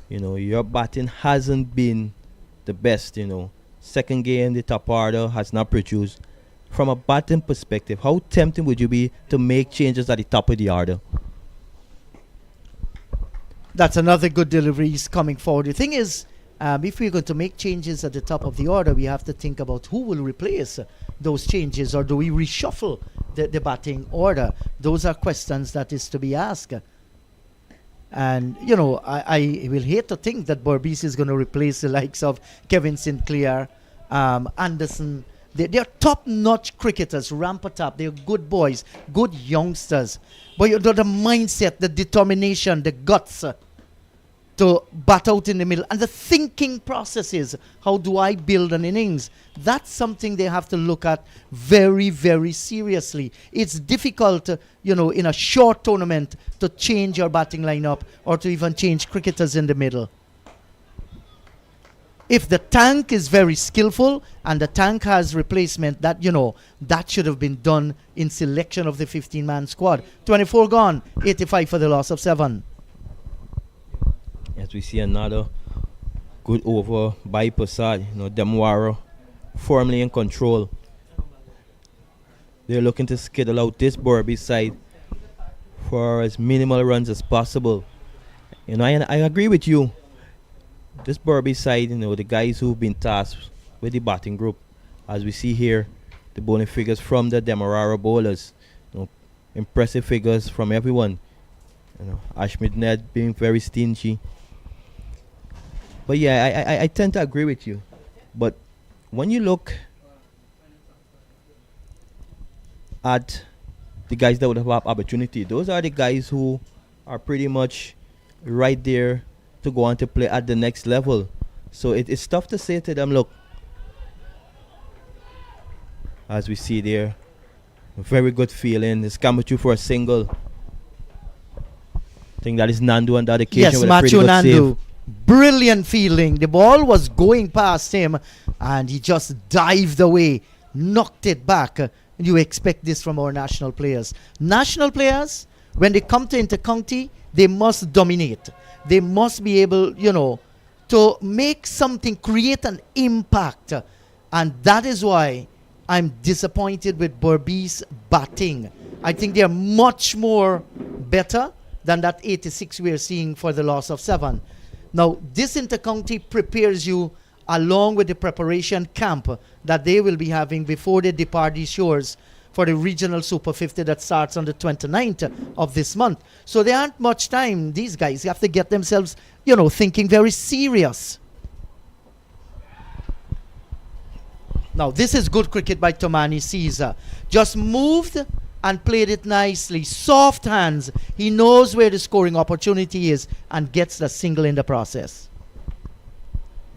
Your batting hasn't been the best, Second game, the top order has not produced. From a batting perspective, how tempting would you be to make changes at the top of the order? That's another good deliveries coming forward. The thing is, if we're going to make changes at the top of the order, we have to think about who will replace those changes, or do we reshuffle the batting order? Those are questions that is to be asked. And, I will hate to think that Berbice is going to replace the likes of Kevin Sinclair, Anderson. They're top-notch cricketers, rampant up. They're good boys, good youngsters. But the mindset, the determination, the guts to bat out in the middle. And the thinking process is, how do I build an innings? That's something they have to look at very, very seriously. It's difficult, in a short tournament to change your batting lineup or to even change cricketers in the middle. If the tank is very skillful and the tank has replacement, that should have been done in selection of the 15-man squad. 24 gone, 85 for the loss of 7. As we see another good over by Prasad, Demerara firmly in control. They're looking to skittle out this Berbice side for as minimal runs as possible. I agree with you. This Berbice side, the guys who've been tasked with the batting group, as we see here, the bowling figures from the Demerara bowlers, impressive figures from everyone. Ashmid Ned being very stingy. But yeah, I tend to agree with you. But when you look at the guys that would have opportunity, those are the guys who are pretty much right there to go on to play at the next level. So it's tough to say to them, look, as we see there, a very good feeling. It's coming through for a single. I think that is Nandu on that occasion. Yes, with a pretty Matthew good Nandu. save. Brilliant feeling. The ball was going past him and he just dived away, knocked it back. You expect this from our national players. National players, when they come to intercounty, they must dominate. They must be able, to make something, create an impact. And that is why I'm disappointed with Berbice batting. I think they are much more better than that 86 we are seeing for the loss of 7. Now, this intercounty prepares you along with the preparation camp that they will be having before they depart these shores for the regional Super 50 that starts on the 29th of this month. So there aren't much time. These guys have to get themselves, thinking very serious. Now, this is good cricket by Tomani Caesar. Just moved and played it nicely. Soft hands. He knows where the scoring opportunity is and gets the single in the process.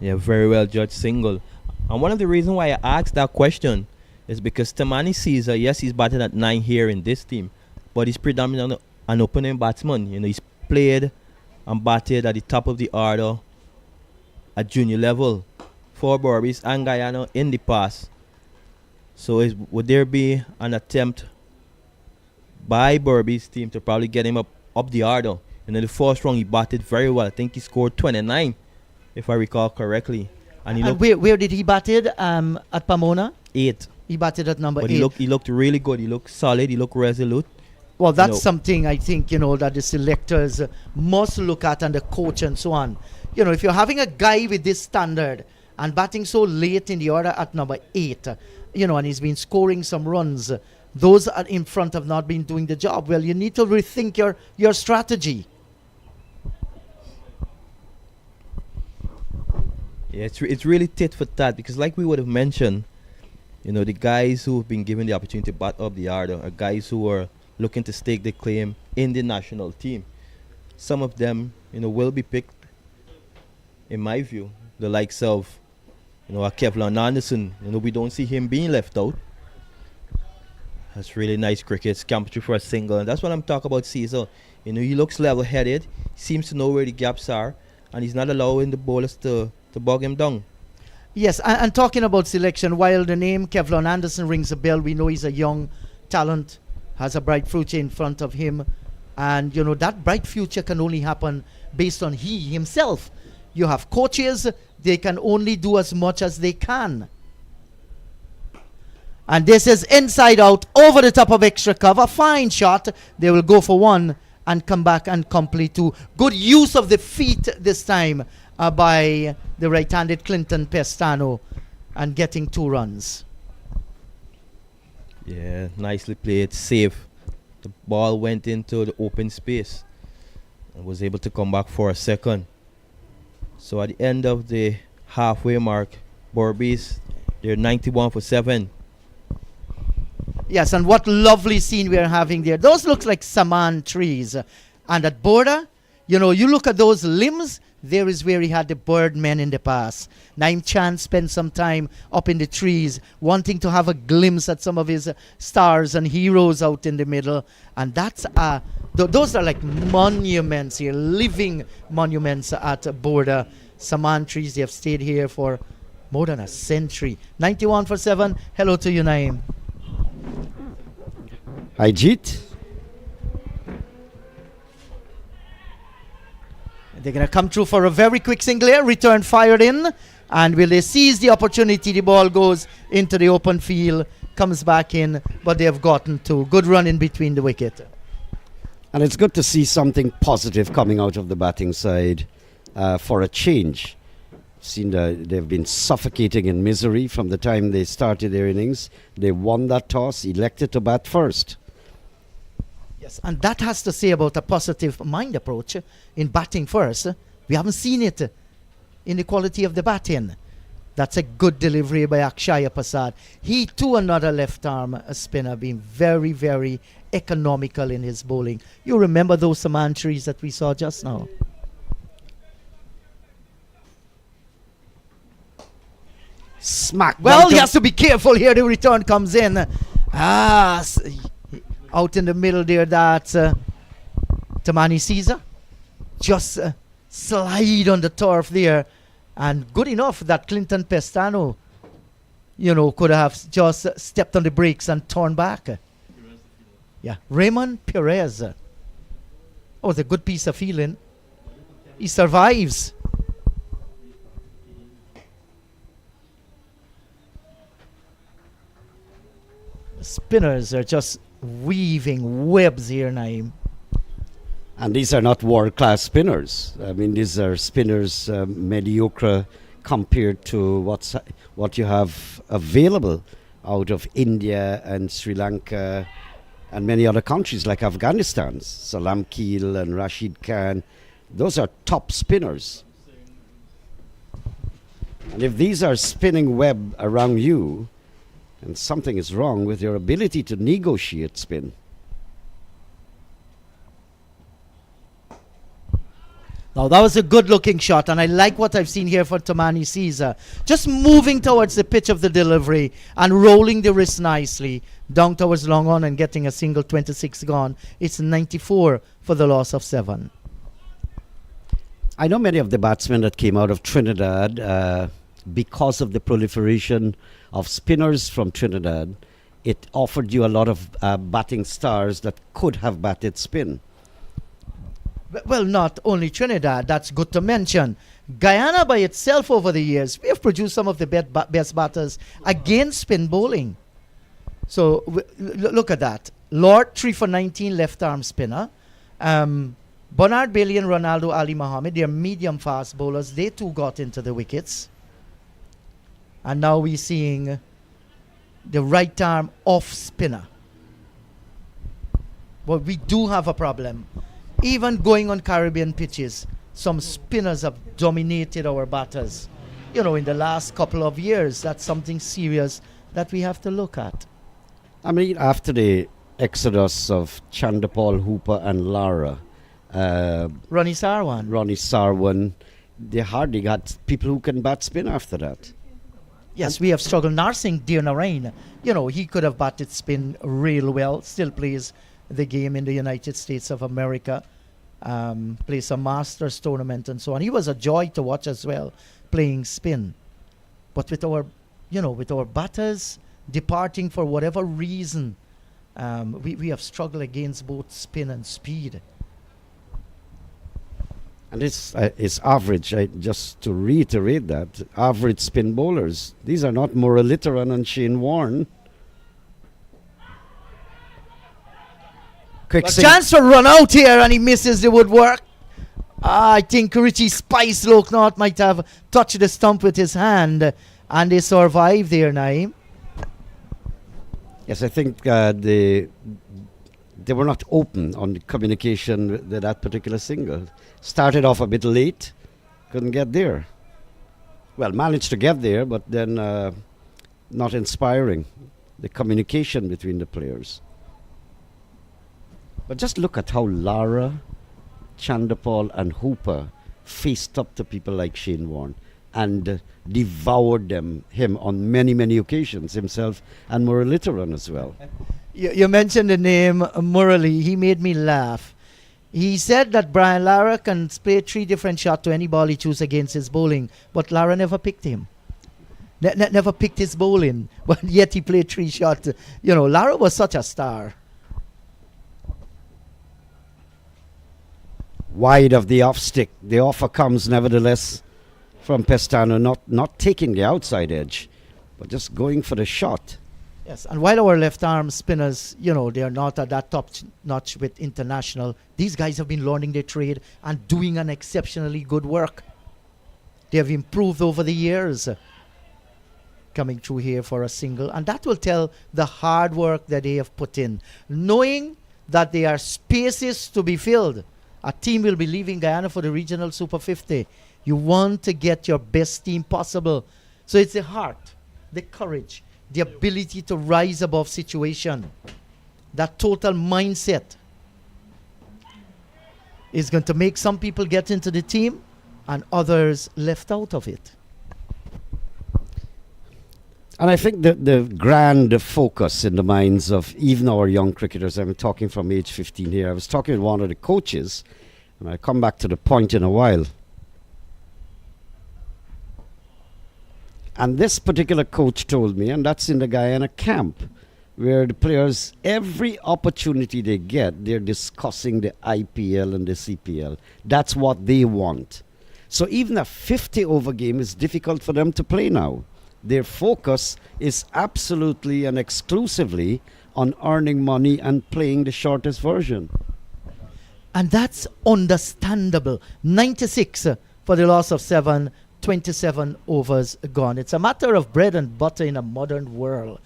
Yeah, very well judged single. And one of the reasons why I asked that question is because Tomani Caesar, yes, he's batting at 9 here in this team, but he's predominantly an opening batsman. He's played and batted at the top of the order at junior level for Berbice and Guyana in the past. So would there be an attempt by Berbice team to probably get him up the order? In the first round, he batted very well. I think he scored 29, if I recall correctly. And where did he batted? At Pomona? 8. He batted at number 8. He looked really good. He looked solid. He looked resolute. Well, that's something I think, that the selectors must look at, and the coach and so on. If you're having a guy with this standard and batting so late in the order at number 8, and he's been scoring some runs, those are in front have not been doing the job. Well, you need to rethink your strategy. Yeah, it's really tit for tat, because like we would have mentioned, You know, the guys who have been given the opportunity to bat up the order are guys who are looking to stake their claim in the national team. Some of them, you know, will be picked, in my view, the likes of, you know, a Kevlon Anderson. You know, we don't see him being left out. That's really nice cricket. Scamper through for a single. And that's what I'm talking about, Caesar. You know, he looks level-headed, seems to know where the gaps are, and he's not allowing the bowlers to bog him down. Yes, and talking about selection, while the name Kevlon Anderson rings a bell, we know he's a young talent, has a bright future in front of him. And, you know, that bright future can only happen based on he himself. You have coaches, they can only do as much as they can. And this is inside out, over the top of extra cover. Fine shot. They will go for one and come back and complete two. Good use of the feet this time by the right-handed Clinton Pestano and getting 2 runs. Yeah, nicely played, safe. The ball went into the open space and was able to come back for a second. So at the end of the halfway mark, Berbice, they're 91 for 7. Yes, and what lovely scene we are having there. Those look like saman trees. And at Bourda, you know, you look at those limbs, there is where he had the birdmen in the past. Naim Chan spent some time up in the trees, wanting to have a glimpse at some of his stars and heroes out in the middle. And that's those are like monuments here, living monuments at Bourda. Saman trees, they have stayed here for more than a century. 91 for 7. Hello to you, Naim. Hi, Jeet. They're going to come through for a very quick Sinclair. Return fired in. And will they seize the opportunity? The ball goes into the open field, comes back in, but they have gotten 2. Good run in between the wicket. And it's good to see something positive coming out of the batting side for a change. Seen they've been suffocating in misery from the time they started their innings. They won that toss, elected to bat first. Yes, and that has to say about a positive mind approach in batting first. We haven't seen it in the quality of the batting. That's a good delivery by Akshaya Prasad. He too, another left arm spinner, being very, very economical in his bowling. You remember those saman trees that we saw just now? Smack. Well, he has to be careful here. The return comes in. Out in the middle there, that's Tamani Caesar. Just slide on the turf there. And good enough that Clinton Pestano, you know, could have just stepped on the brakes and turned back. Yeah, Raymond Perez. Oh, it's a good piece of feeling. He survives. Spinners are just weaving webs here, Naim. And these are not world-class spinners. I mean, these are spinners mediocre compared to what you have available out of India and Sri Lanka and many other countries like Afghanistan. Salam Keel and Rashid Khan. Those are top spinners. And if these are spinning web around you, and something is wrong with your ability to negotiate spin. Now, that was a good-looking shot, and I like what I've seen here for Tamani Caesar. Just moving towards the pitch of the delivery and rolling the wrist nicely down towards long on and getting a single 26 gone. It's 94 for the loss of 7. I know many of the batsmen that came out of Trinidad because of the proliferation of spinners from Trinidad. It offered you a lot of batting stars that could have batted spin. Well, not only Trinidad, that's good to mention. Guyana by itself over the years, we have produced some of the best batters against spin bowling. So look at that. Lord, 3 for 19 left arm spinner. Bernard Bailey and Ronaldo Ali Muhammad, they're medium fast bowlers. They too got into the wickets. And now we're seeing the right arm off spinner. But we do have a problem. Even going on Caribbean pitches, some spinners have dominated our batters. You know, in the last couple of years, that's something serious that we have to look at. I mean, after the exodus of Chanderpaul, Hooper, and Lara, Ronnie Sarwan. Ronnie Sarwan, they hardly got people who can bat spin after that. Yes, we have struggled. Narsingh Demerara, he could have batted spin real well. Still plays the game in the United States of America. Plays some Masters tournament and so on. He was a joy to watch as well, playing spin. But with our batters departing for whatever reason, we have struggled against both spin and speed. And it's average, just to reiterate that, average spin bowlers. These are not Muralitharan and Shane Warne. A chance to run out here, and he misses the woodwork. I think Richie Spice Loknath might have touched the stump with his hand, and they survive there, Naeem. Yes, I think they were not open on the communication with that particular single. Started off a bit late, couldn't get there. Well, managed to get there, but then not inspiring, the communication between the players. But just look at how Lara, Chanderpaul, and Hooper faced up to people like Shane Warne and devoured him on many, many occasions, himself and Muralitharan as well. You mentioned the name Murali. He made me laugh. He said that Brian Lara can play 3 different shots to any ball he chooses against his bowling, but Lara never picked him. Never picked his bowling, but yet he played 3 shots. Lara was such a star. Wide of the off stick. The offer comes nevertheless from Pestano, not taking the outside edge, but just going for the shot. Yes, and while our left arm spinners, they are not at that top notch with international, these guys have been learning their trade and doing an exceptionally good work. They have improved over the years, coming through here for a single, and that will tell the hard work that they have put in, knowing that there are spaces to be filled. A team will be leaving Guyana for the regional Super 50. You want to get your best team possible. So it's the heart, the courage, the ability to rise above situation. That total mindset is going to make some people get into the team and others left out of it. And I think the grand focus in the minds of even our young cricketers, I'm talking from age 15 here, I was talking with one of the coaches, and I'll come back to the point in a while. And this particular coach told me, and that's in the Guyana camp, where the players, every opportunity they get, they're discussing the IPL and the CPL. That's what they want. So even a 50-over game is difficult for them to play now. Their focus is absolutely and exclusively on earning money and playing the shortest version. And that's understandable. 96 for the loss of 7, 27 overs gone. It's a matter of bread and butter in a modern world.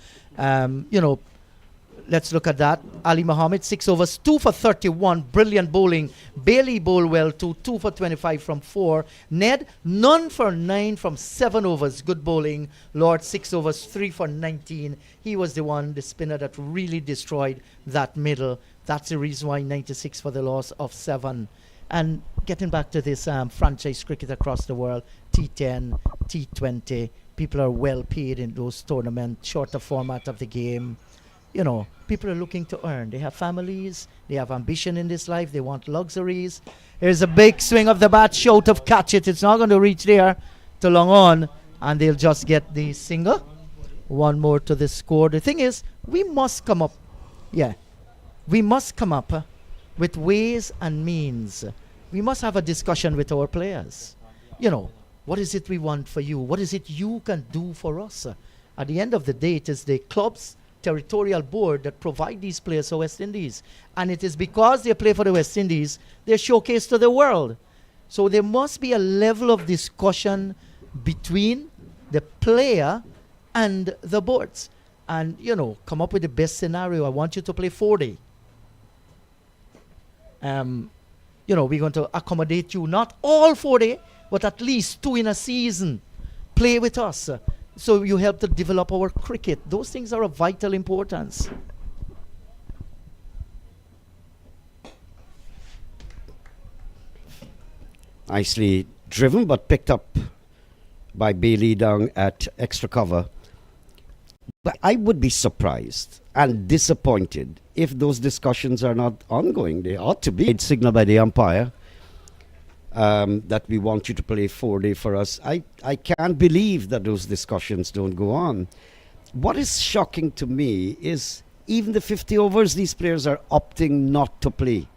Let's look at that. Ali Muhammad, 6 overs, 2 for 31. Brilliant bowling. Bailey bowled well too, 2 for 25 from 4. Ned, none for 9 from 7 overs. Good bowling. Lord, 6 overs, 3 for 19. He was the spinner that really destroyed that middle. That's the reason why 96 for the loss of 7. And getting back to this franchise cricket across the world, T10, T20, people are well paid in those tournaments, shorter format of the game. People are looking to earn. They have families. They have ambition in this life. They want luxuries. Here's a big swing of the bat, short of catch it. It's not going to reach there to long on, and they'll just get the single. 1 more to the score. The thing is, we must come up. Yeah. We must come up with ways and means. We must have a discussion with our players. What is it we want for you? What is it you can do for us? At the end of the day, it is the club's territorial board that provide these players for West Indies. And it is because they play for the West Indies, they're showcased to the world. So there must be a level of discussion between the player and the boards. And, come up with the best scenario. I want you to play 40. We're going to accommodate you, not all 40, but at least 2 in a season. Play with us. so you help to develop our cricket. Those things are of vital importance. Nicely driven, but picked up by Bailey down at extra cover. But I would be surprised and disappointed if those discussions are not ongoing. They ought to be. It's signaled by the umpire that we want you to play 4-day for us. I can't believe that those discussions don't go on. What is shocking to me is even the 50 overs, these players are opting not to play.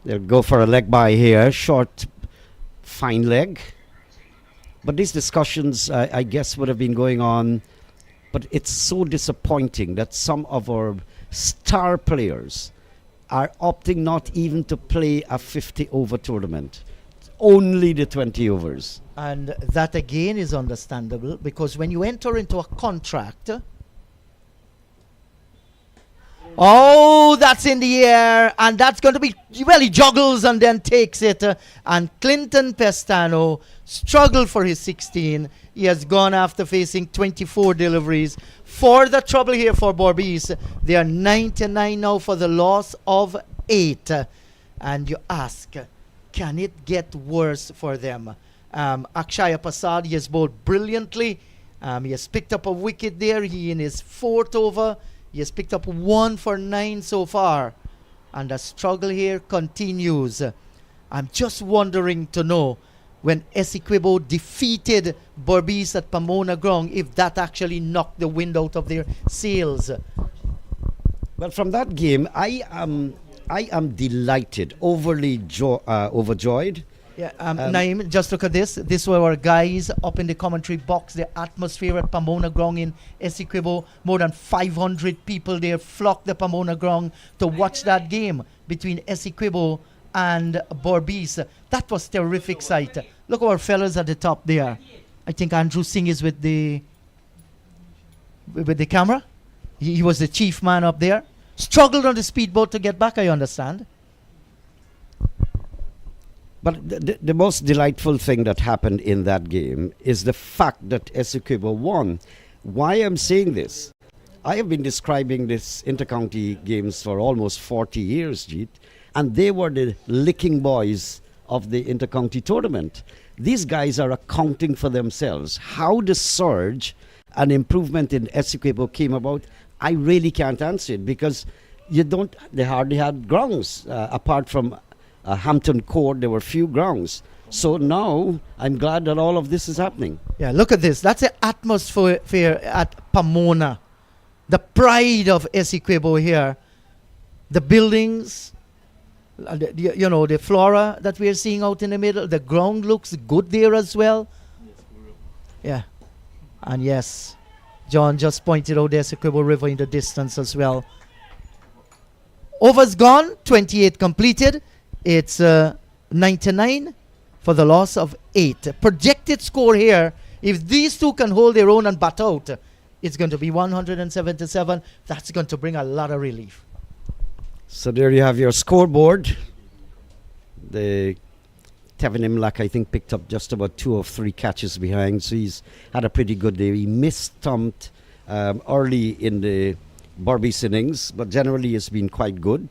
They'll go for a leg by here, short, fine leg. But these discussions, I guess, would have been going on. But it's so disappointing that some of our star players are opting not even to play a 50-over tournament. Only the 20 overs. And that again is understandable, because when you enter into a contract, oh, that's in the air, and that's going to be, well, he juggles and then takes it. And Clinton Pestano struggled for his 16. He has gone after facing 24 deliveries. For the trouble here for Berbice, they are 99 now for the loss of 8. And you ask, can it get worse for them? Akshaya Prasad, he has bowled brilliantly. He has picked up a wicket there. He in his 4th over. He has picked up 1 for 9 so far. And the struggle here continues. I'm just wondering to know, when Essequibo defeated Berbice at Pomona Ground, if that actually knocked the wind out of their sails. Well, from that game, I am delighted, overly overjoyed. Yeah, Naeem, just look at this. This were our guys up in the commentary box. The atmosphere at Pomona Ground in Essequibo. More than 500 people there flocked the Pomona Ground to watch that game between Essequibo and Berbice. That was terrific sight. Look at our fellas at the top there. I think Andrew Singh is with the camera. He was the chief man up there. Struggled on the speedboat to get back, I understand. But the most delightful thing that happened in that game is the fact that Essequibo won. Why I'm saying this? I have been describing this intercounty games for almost 40 years, Jeet, and they were the licking boys of the intercounty tournament. These guys are accounting for themselves. How the surge and improvement in Essequibo came about, I really can't answer it, because they hardly had grounds apart from Hampton Court. There were few grounds. So now I'm glad that all of this is happening. Yeah, look at this. That's the atmosphere at Pomona. The pride of Essequibo here. The buildings, the flora that we're seeing out in the middle. The ground looks good there as well. Yeah. And yes, John just pointed out the Essequibo River in the distance as well. Overs gone, 28 completed. It's 99 for the loss of 8. Projected score here, if these two can hold their own and bat out, it's going to be 177. That's going to bring a lot of relief. So there you have your scoreboard. The Tevin Imlak, I think, picked up just about 2 or 3 catches behind, so he's had a pretty good day. He missed-stumped early in the Berbice innings, but generally has been quite good.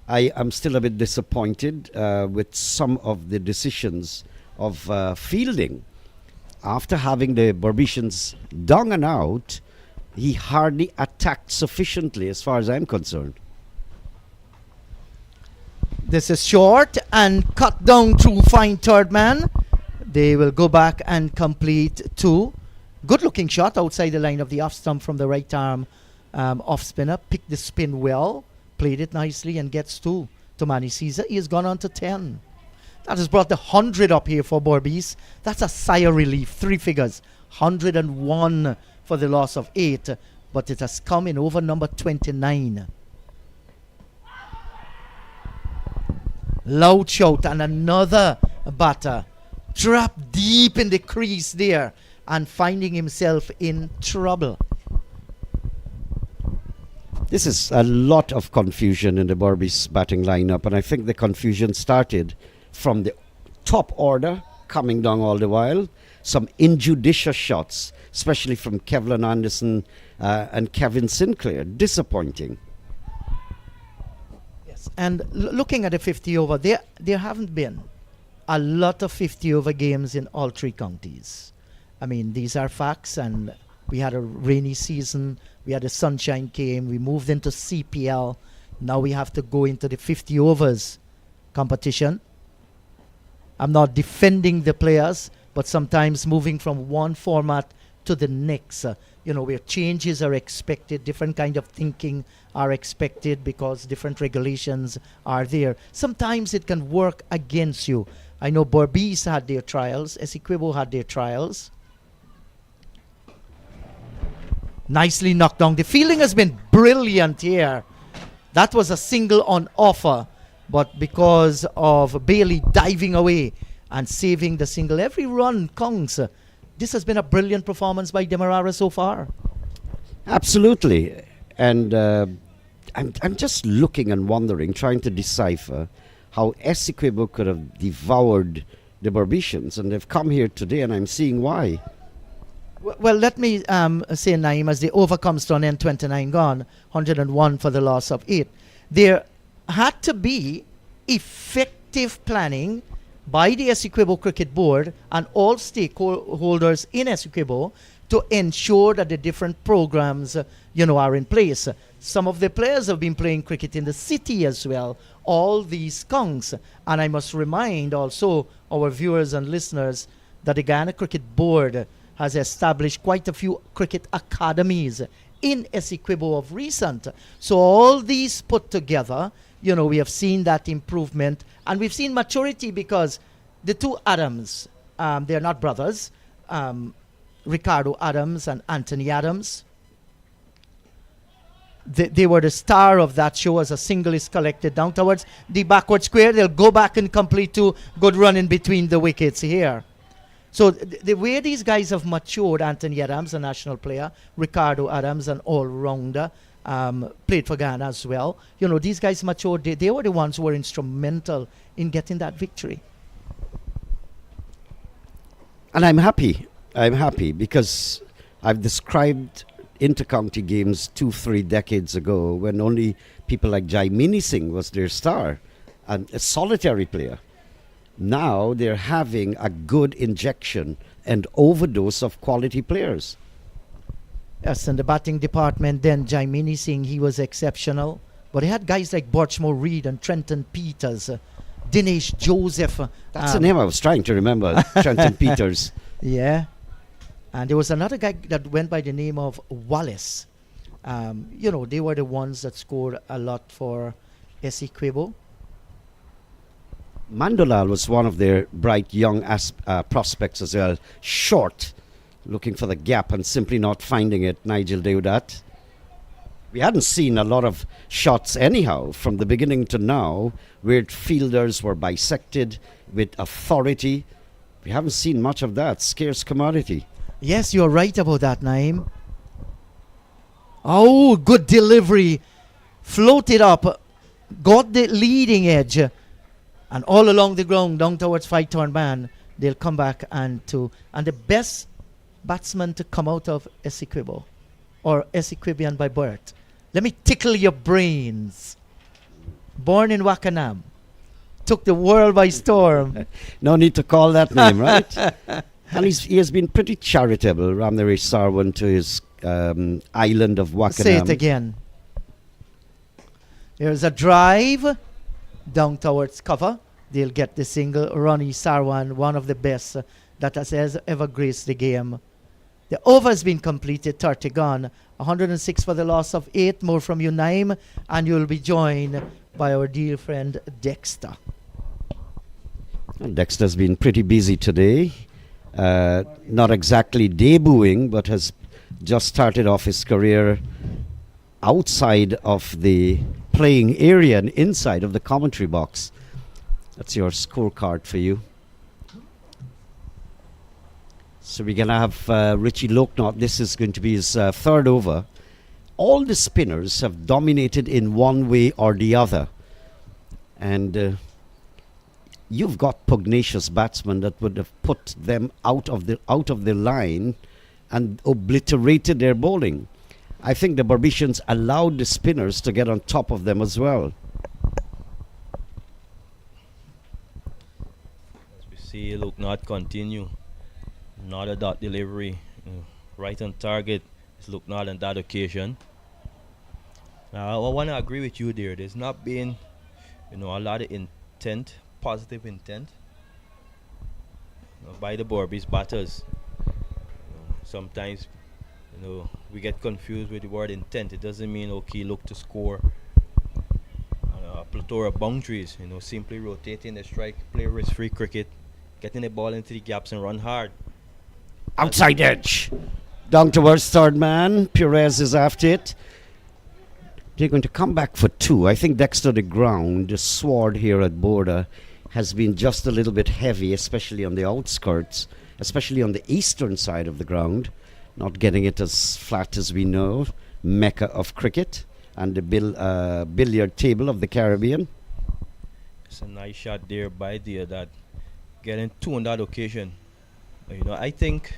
I am still a bit disappointed with some of the decisions of fielding. After having the Berbicians down and out, he hardly attacked sufficiently as far as I'm concerned. This is short and cut down through fine third man. They will go back and complete 2. Good looking shot outside the line of the off stump from the right arm off spinner. Picked the spin well. Played it nicely and gets 2 to Manny Caesar. He has gone on to 10. That has brought the 100 up here for Berbice. That's a sigh of relief. 3 figures. 101 for the loss of 8. But it has come in over number 29. Loud shout, and another batter trapped deep in the crease there and finding himself in trouble. This is a lot of confusion in the Berbice batting lineup, and I think the confusion started from the top order, coming down all the while. Some injudicious shots, especially from Kevlin Anderson and Kevin Sinclair. Disappointing. Yes. And looking at the 50 over, there haven't been a lot of 50 over games in all three counties. I mean, these are facts, and we had a rainy season, we had a sunshine came, we moved into CPL, now we have to go into the 50 overs competition. I'm not defending the players, but sometimes moving from one format to the next, where changes are expected, different kind of thinking are expected because different regulations are there. Sometimes it can work against you. I know Berbice had their trials, Essequibo had their trials. Nicely knocked down. The fielding has been brilliant here. That was a single on offer, but because of Bailey diving away and saving the single, every run counts. This has been a brilliant performance by Demerara so far. Absolutely. And I'm just looking and wondering, trying to decipher how Essequibo could have devoured the Berbicians, and they've come here today, and I'm seeing why. Well, let me say, Naeem, as the over comes to an end, 29 gone, 101 for the loss of 8. There had to be effective planning by the Essequibo Cricket Board and all stakeholders in Essequibo to ensure that the different programs, are in place. Some of the players have been playing cricket in the city as well. All these counts. And I must remind also our viewers and listeners that the Guyana Cricket Board has established quite a few cricket academies in Essequibo of recent. So all these put together, we have seen that improvement, and we've seen maturity because the two Adams, they're not brothers, Ricardo Adams and Anthony Adams. They were the star of that show as a single is collected down towards the backward square. They'll go back and complete two. Good run in between the wickets here. So the way these guys have matured, Anthony Adams, a national player, Ricardo Adams, an all-rounder, played for Ghana as well. These guys matured. They were the ones who were instrumental in getting that victory. And I'm happy. I'm happy because I've described inter-county games 2-3 decades ago when only people like Jaimini Singh was their star and a solitary player. Now they're having a good injection and overdose of quality players. Yes, in the batting department then, Jaimini Singh, he was exceptional. But they had guys like Borchmo Reed and Trenton Peters, Dinesh Joseph. That's the name I was trying to remember, Trenton Peters. Yeah. And there was another guy that went by the name of Wallace. They were the ones that scored a lot for Essequibo. Mandolal was one of their bright young prospects as well. Short, looking for the gap and simply not finding it, Nigel Deodat. We hadn't seen a lot of shots anyhow from the beginning to now where fielders were bisected with authority. We haven't seen much of that. Scarce commodity. Yes, you're right about that, Naeem. Oh, good delivery. Floated up. Got the leading edge. And all along the ground, down towards five-turn man, they'll come back and the best batsman to come out of Essequibo, or Essequibian by birth. Let me tickle your brains. Born in Wakanam, took the world by storm. No need to call that name, right? And he has been pretty charitable, Ramnaresh Sarwan, to his island of Wakanam. Say it again. There's a drive down towards cover. They'll get the single. Ronnie Sarwan, one of the best that has ever graced the game. The over has been completed, 30 gone. 106 for the loss of 8. More from you, Naeem. And you'll be joined by our dear friend Dexter. And Dexter's been pretty busy today. Not exactly debuting, but has just started off his career outside of the playing area and inside of the commentary box. That's your scorecard for you. So we're going to have Richie Loknath. This is going to be his third over. All the spinners have dominated in one way or the other. And you've got pugnacious batsmen that would have put them out of the line and obliterated their bowling. I think the Berbicians allowed the spinners to get on top of them as well. As we see, look, not continue. Not a dot delivery. Right on target. It's look not on that occasion. Now, I want to agree with you there. There's not been, a lot of intent, positive intent by the Berbice batters. Sometimes, we get confused with the word intent. It doesn't mean, okay, look to score a plethora of boundaries. Simply rotating the strike, play risk-free cricket, getting the ball into the gaps and run hard. Outside edge. Down towards third man. Perez is after it. They're going to come back for 2. I think Dexter the ground, the sward here at Bourda, has been just a little bit heavy, especially on the outskirts, especially on the eastern side of the ground. Not getting it as flat as we know. Mecca of cricket and the billiard table of the Caribbean. It's a nice shot there by Demerara, getting 2 on that occasion. I think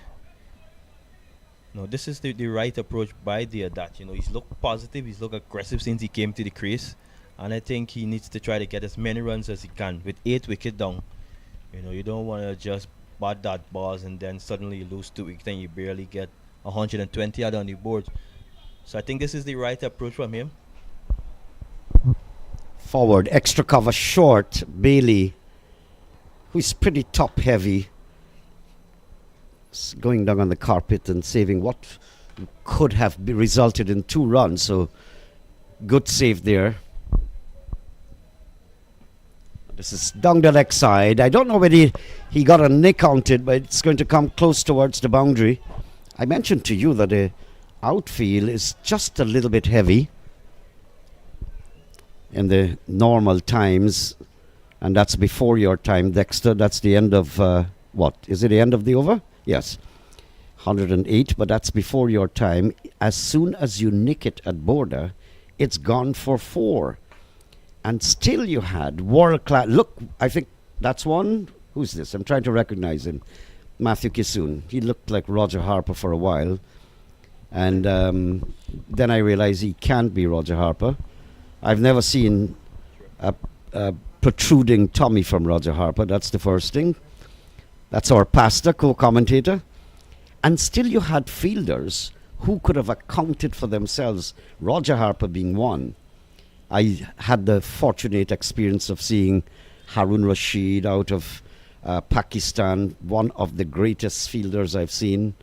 this is the right approach by Demerara. He's looked positive, he's looked aggressive since he came to the crease, and I think he needs to try to get as many runs as he can with 8 wickets down. You don't want to just bat that balls and then suddenly you lose 2 wickets and you barely get 120 out on the board. So I think this is the right approach from him. Forward, extra cover short. Bailey, who's pretty top heavy, going down on the carpet and saving what could have resulted in 2 runs. So good save there. This is down the leg side. I don't know whether he got a nick on it, but it's going to come close towards the boundary. I mentioned to you that the outfield is just a little bit heavy in the normal times, and that's before your time, Dexter. That's the end of what? Is it the end of the over? Yes. 108, but that's before your time. As soon as you nick it at Bourda, it's gone for 4. And still you had world-class... Look, I think that's one. Who's this? I'm trying to recognize him. Matthew Kissoon. He looked like Roger Harper for a while. And then I realized he can't be Roger Harper. I've never seen a protruding Tommy from Roger Harper. That's the first thing. That's our pastor, co-commentator. And still you had fielders who could have accounted for themselves, Roger Harper being one. I had the fortunate experience of seeing Harun Rashid out of Pakistan, one of the greatest fielders I've seen.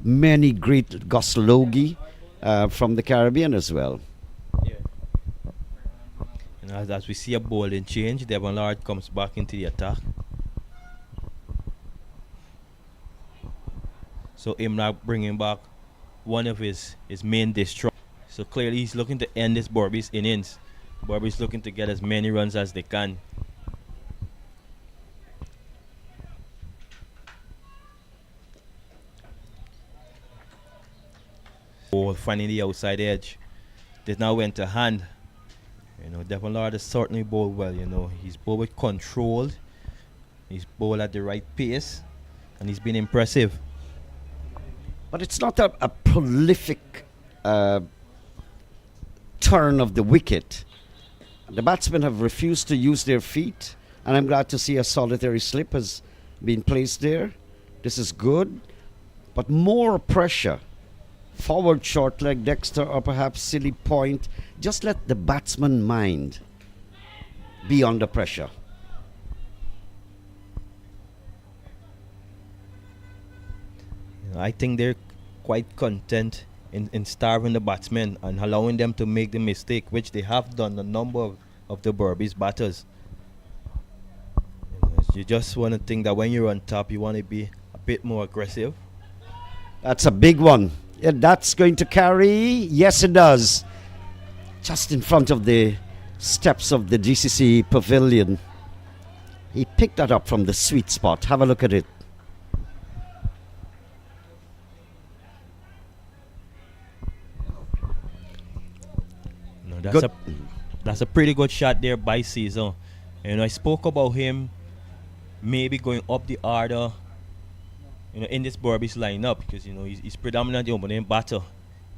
Many great Gus Logie from the Caribbean as well. Yeah. And as we see a bowling change, Devon Lard comes back into the attack. So Imran bringing back one of his main destroyers. So clearly he's looking to end this Berbice innings. Berbice looking to get as many runs as they can. Finding the outside edge. They now went to hand. Devon Lard has certainly bowled well. He's bowled with control. He's bowled at the right pace, and he's been impressive. But it's not a prolific turn of the wicket. The batsmen have refused to use their feet, and I'm glad to see a solitary slip has been placed there. This is good, but more pressure. Forward short leg, Dexter, or perhaps silly point. Just let the batsman mind be under pressure. I think they're quite content in starving the batsmen and allowing them to make the mistake, which they have done, a number of the Berbice batters. You just want to think that when you're on top, you want to be a bit more aggressive. That's a big one. Yeah, that's going to carry. Yes, it does. Just in front of the steps of the GCC pavilion. He picked that up from the sweet spot. Have a look at it. That's a pretty good shot there by Caesar. I spoke about him maybe going up the order, in this Berbice lineup, because he's predominantly opening batter.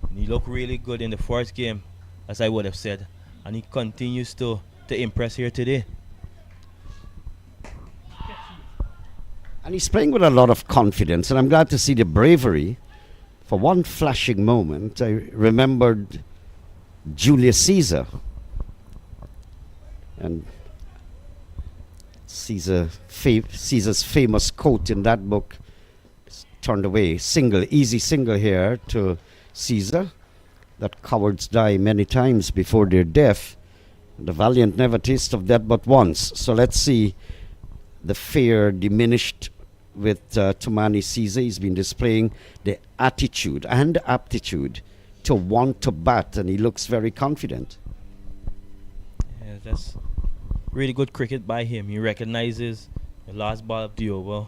And he looked really good in the first game, as I would have said, and he continues to impress here today. And he's playing with a lot of confidence, and I'm glad to see the bravery. For one flashing moment, I remembered Julius Caesar. And Caesar's famous quote in that book is turned away. Easy single here to Caesar. That cowards die many times before their death. The valiant never taste of death but once. So let's see the fear diminished with Tumani Caesar. He's been displaying the attitude and aptitude to want to bat, and he looks very confident. Yeah, that's really good cricket by him. He recognizes the last ball of the over,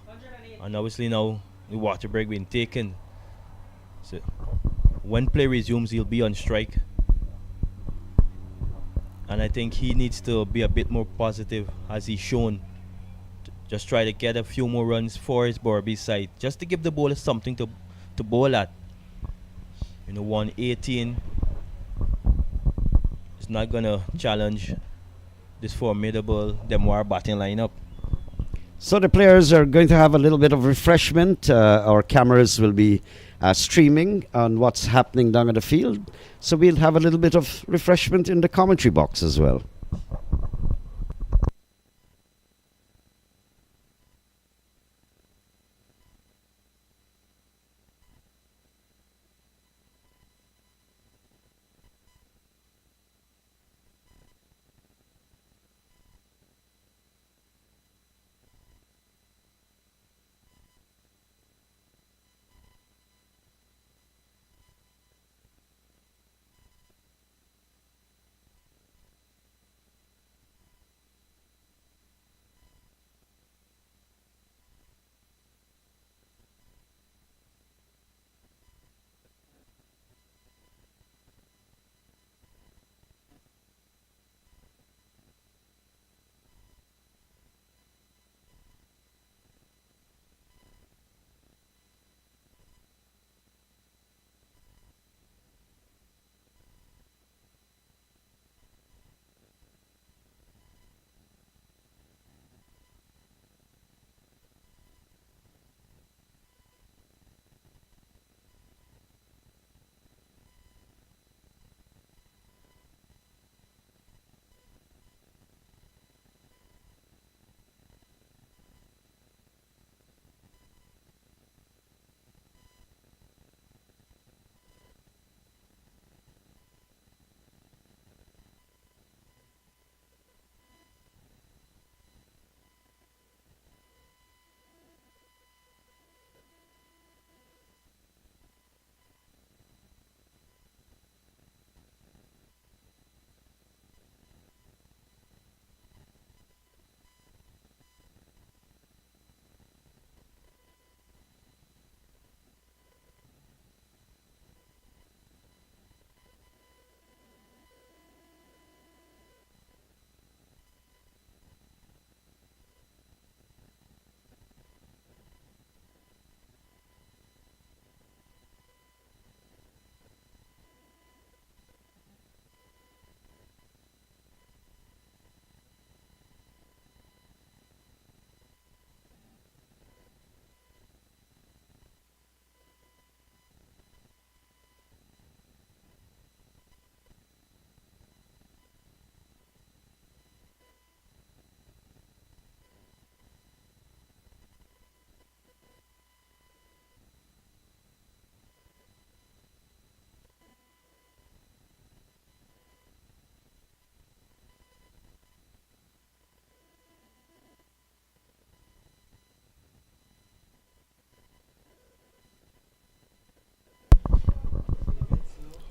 and obviously now the water break being taken. So when play resumes, he'll be on strike. And I think he needs to be a bit more positive, as he's shown. Just try to get a few more runs for his Berbice side, just to give the bowler something to bowl at. 118 is not going to challenge this formidable Demerara batting lineup. So the players are going to have a little bit of refreshment. Our cameras will be streaming on what's happening down at the field. So we'll have a little bit of refreshment in the commentary box as well.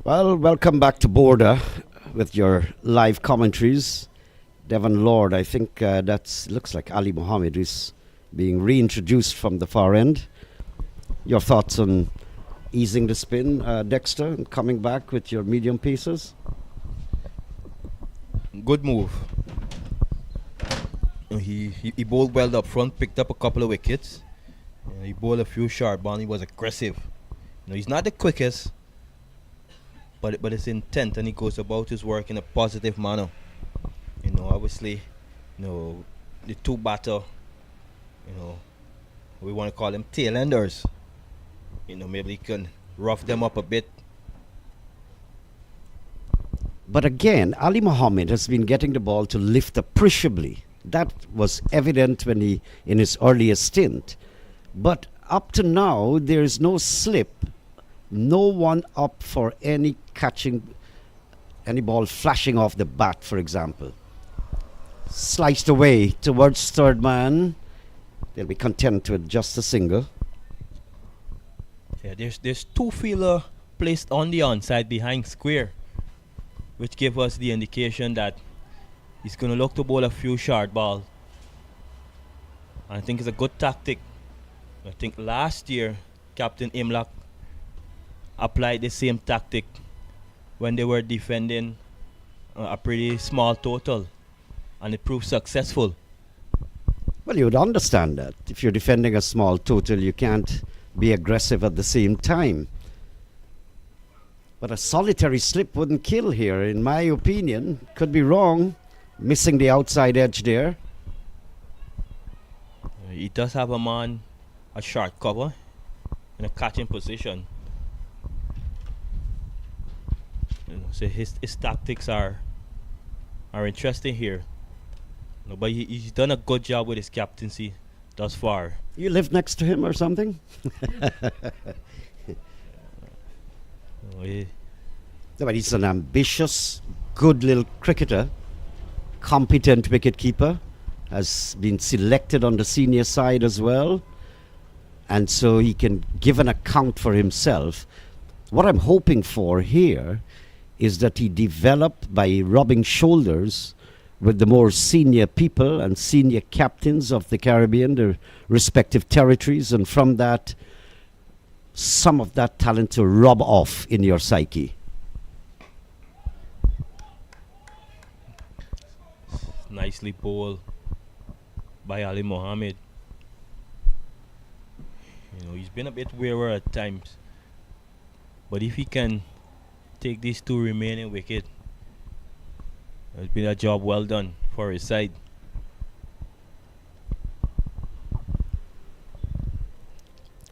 Well, welcome back to Bourda with your live commentaries. Devon Lord, I think looks like Ali Mohammed, who's being reintroduced from the far end. Your thoughts on easing the spin, Dexter, and coming back with your medium pieces? Good move. He bowled well up front, picked up a couple of wickets. He bowled a few short balls. He was aggressive. He's not the quickest, but his intent, and he goes about his work in a positive manner. Obviously, the two batter, we want to call them tail enders. Maybe he can rough them up a bit. But again, Ali Mohammed has been getting the ball to lift appreciably. That was evident in his earlier stint. But up to now, there is no slip, no one up for any catching, any ball flashing off the bat, for example. Sliced away towards third man. They'll be content with just a single. Yeah, there's two fielder placed on the onside behind square, which give us the indication that he's going to look to bowl a few short balls. I think it's a good tactic. I think last year, Captain Imlak applied the same tactic when they were defending a pretty small total, and it proved successful. Well, you would understand that. If you're defending a small total, you can't be aggressive at the same time. But a solitary slip wouldn't kill here, in my opinion. Could be wrong. Missing the outside edge there. He does have a man, a short cover, in a catching position. So his tactics are interesting here. But he's done a good job with his captaincy thus far. You live next to him or something? But he's an ambitious, good little cricketer, competent wicketkeeper, has been selected on the senior side as well, and so he can give an account for himself. What I'm hoping for here is that he develop by rubbing shoulders with the more senior people and senior captains of the Caribbean, their respective territories, and from that, some of that talent to rub off in your psyche. Nicely bowled by Ali Mohammed. He's been a bit wayward at times, but if he can take these two remaining wickets, it's been a job well done for his side.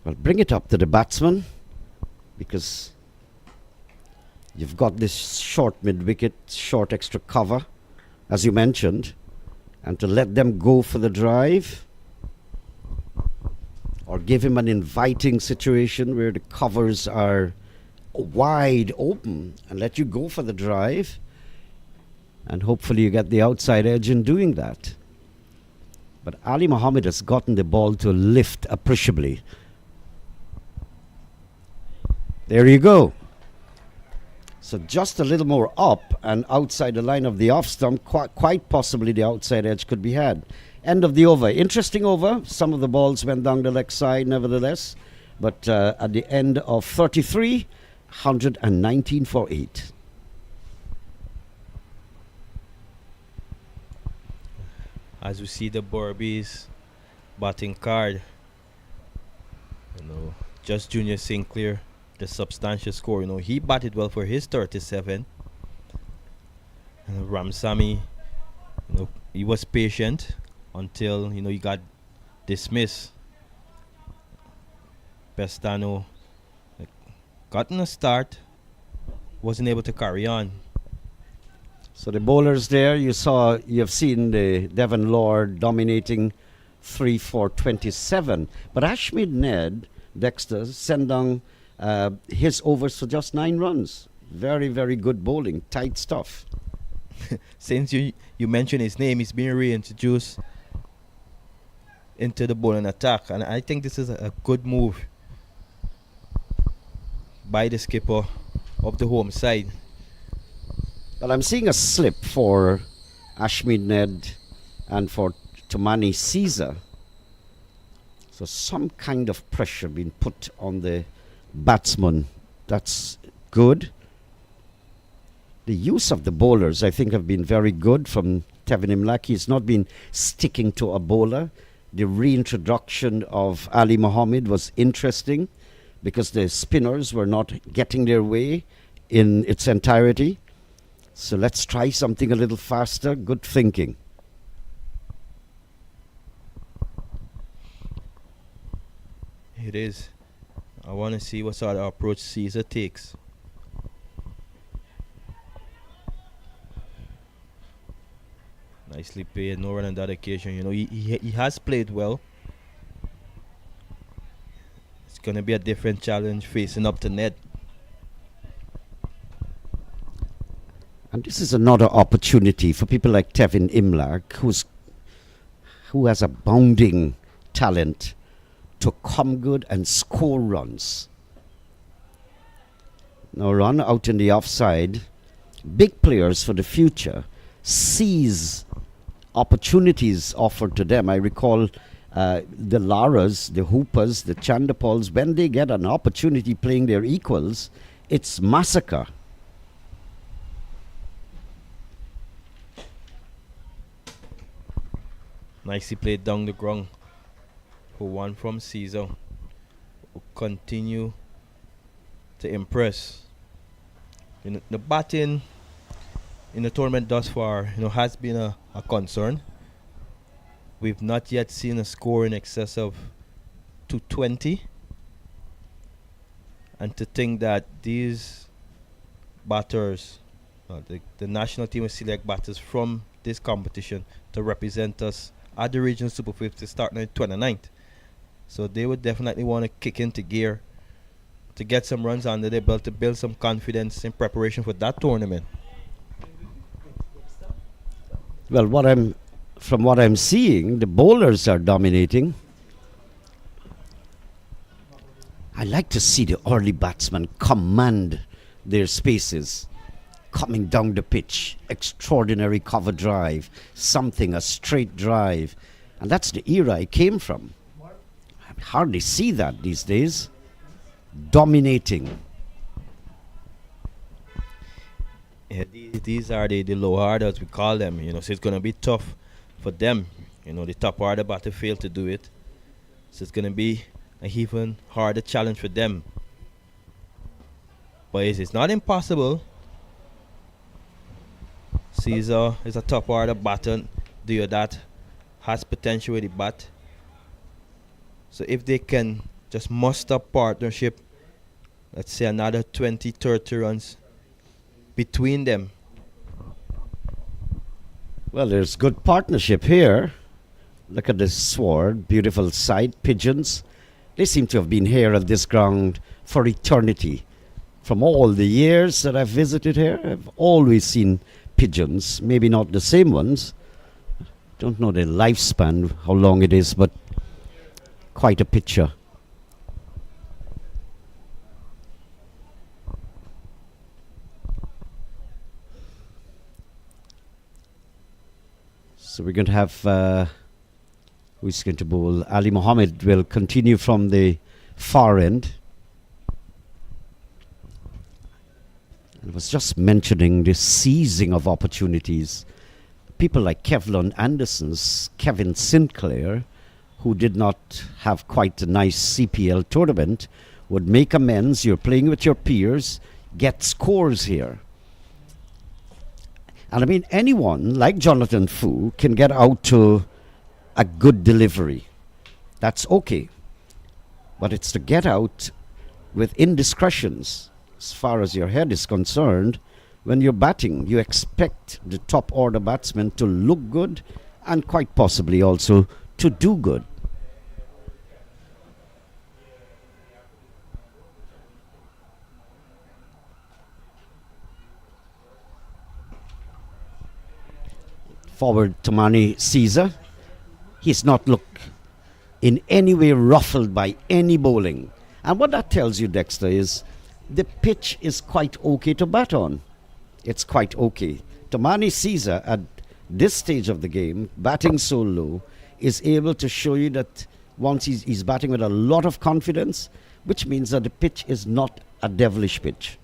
Well, bring it up to the batsman, because you've got this short mid-wicket, short extra cover, as you mentioned, and to let them go for the drive, or give him an inviting situation where the covers are wide open and let you go for the drive, and hopefully you get the outside edge in doing that. But Ali Mohammed has gotten the ball to lift appreciably. There you go. So just a little more up and outside the line of the off stump, quite possibly the outside edge could be had. End of the over. Interesting over. Some of the balls went down the leg side nevertheless. But at the end of 33, 119 for 8. As we see the Berbice batting card, just Junior Sinclair, the substantial score. He batted well for his 37. Ramsamy, he was patient until he got dismissed. Pestano gotten a start, wasn't able to carry on. So the bowlers there, you've seen the Devon Lord dominating 3 for 27. But Ashmead Ned, Dexter, sent down his overs for just 9 runs. Very, very good bowling. Tight stuff. Since you mentioned his name, he's being reintroduced into the bowling attack. And I think this is a good move by the skipper of the home side. Well, I'm seeing a slip for Ashmead Ned and for Tumani Caesar. So some kind of pressure being put on the batsman. That's good. The use of the bowlers, I think, have been very good from Tevin Imlach. He's not been sticking to a bowler. The reintroduction of Ali Mohammed was interesting because the spinners were not getting their way in its entirety. So let's try something a little faster. Good thinking. It is. I want to see what sort of approach Caesar takes. Nicely played, no run on that occasion. You know, he has played well. It's going to be a different challenge facing up to Ned. And this is another opportunity for people like Tevin Imlach, who has a bounding talent to come good and score runs. Now run out in the offside. Big players for the future seize opportunities offered to them. I recall the Laras, the Hoopers, the Chanderpauls, when they get an opportunity playing their equals, it's massacre. Nicely played down the ground. Who won from Caesar, who continue to impress. You know, the batting in the tournament thus far, you know, has been a concern. We've not yet seen a score in excess of 220. And to think that these batters, the national team will select batters from this competition to represent us at the regional Super 50 starting on the 29th. So they would definitely want to kick into gear to get some runs under their belt to build some confidence in preparation for that tournament. Well, from what I'm seeing, the bowlers are dominating. I like to see the early batsmen command their spaces, coming down the pitch, extraordinary cover drive, a straight drive. And that's the era I came from. I hardly see that these days. Dominating. Yeah, these are the low orders, we call them, you know, so it's going to be tough for them. You know, the top order batter failed to do it. So it's going to be an even harder challenge for them. But it's not impossible. Caesar is a top order batter. Deodat has potential with the bat. So if they can just muster partnership, let's say another 20, 30 runs between them. Well, there's good partnership here. Look at this sword, beautiful sight, pigeons. They seem to have been here on this ground for eternity. From all the years that I've visited here, I've always seen pigeons, maybe not the same ones. Don't know the lifespan, how long it is, but quite a picture. So we're going to have, who's going to bowl? Ali Mohammed will continue from the far end. I was just mentioning the seizing of opportunities. People like Kevlon Anderson's Kevin Sinclair, who did not have quite a nice CPL tournament, would make amends. You're playing with your peers, get scores here. And I mean, anyone like Jonathan Fu can get out to a good delivery. That's okay. But it's to get out with indiscretions. As far as your head is concerned, when you're batting, you expect the top order batsmen to look good and quite possibly also to do good. Forward Tomani Caesar. He's not looked in any way ruffled by any bowling. And what that tells you, Dexter, is the pitch is quite okay to bat on. It's quite okay. Tomani Caesar, at this stage of the game, batting so low, is able to show you that once he's batting with a lot of confidence, which means that the pitch is not a devilish pitch.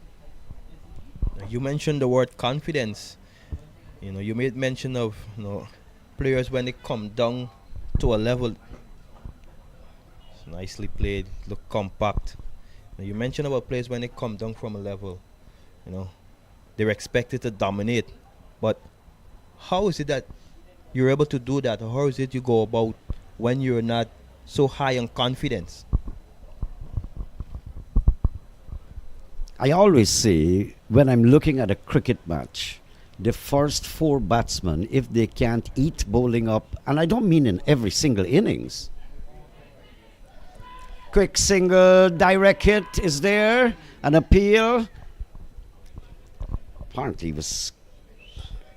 You mentioned the word confidence. You made mention of players when they come down to a level. It's nicely played, look compact. You mentioned about players when they come down from a level, they're expected to dominate. But how is it that you're able to do that? Or how is it you go about when you're not so high on confidence? I always say, when I'm looking at a cricket match, the first 4 batsmen, if they can't eat bowling up, and I don't mean in every single innings. Quick single, direct hit is there, an appeal. Apparently was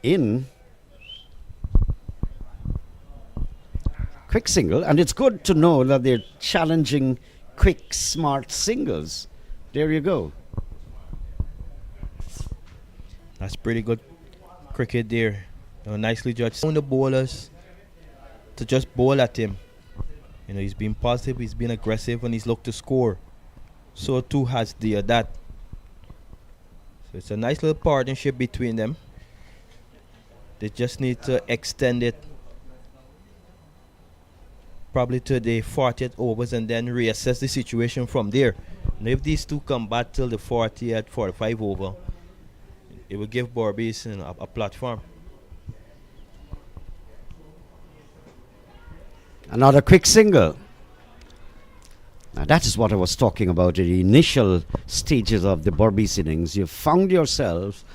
in. Quick single, and it's good to know that they're challenging quick, smart singles. There you go. That's pretty good cricket there. Nicely judged. On the bowlers to just bowl at him. He's been positive, he's been aggressive, and he's looked to score. So too has that. So it's a nice little partnership between them. They just need to extend it probably to the 40th overs and then reassess the situation from there. And if these two come back till the 40th, 45 over, it will give Berbice a platform. Another quick single. Now that is what I was talking about in the initial stages of the Berbice innings. You found yourself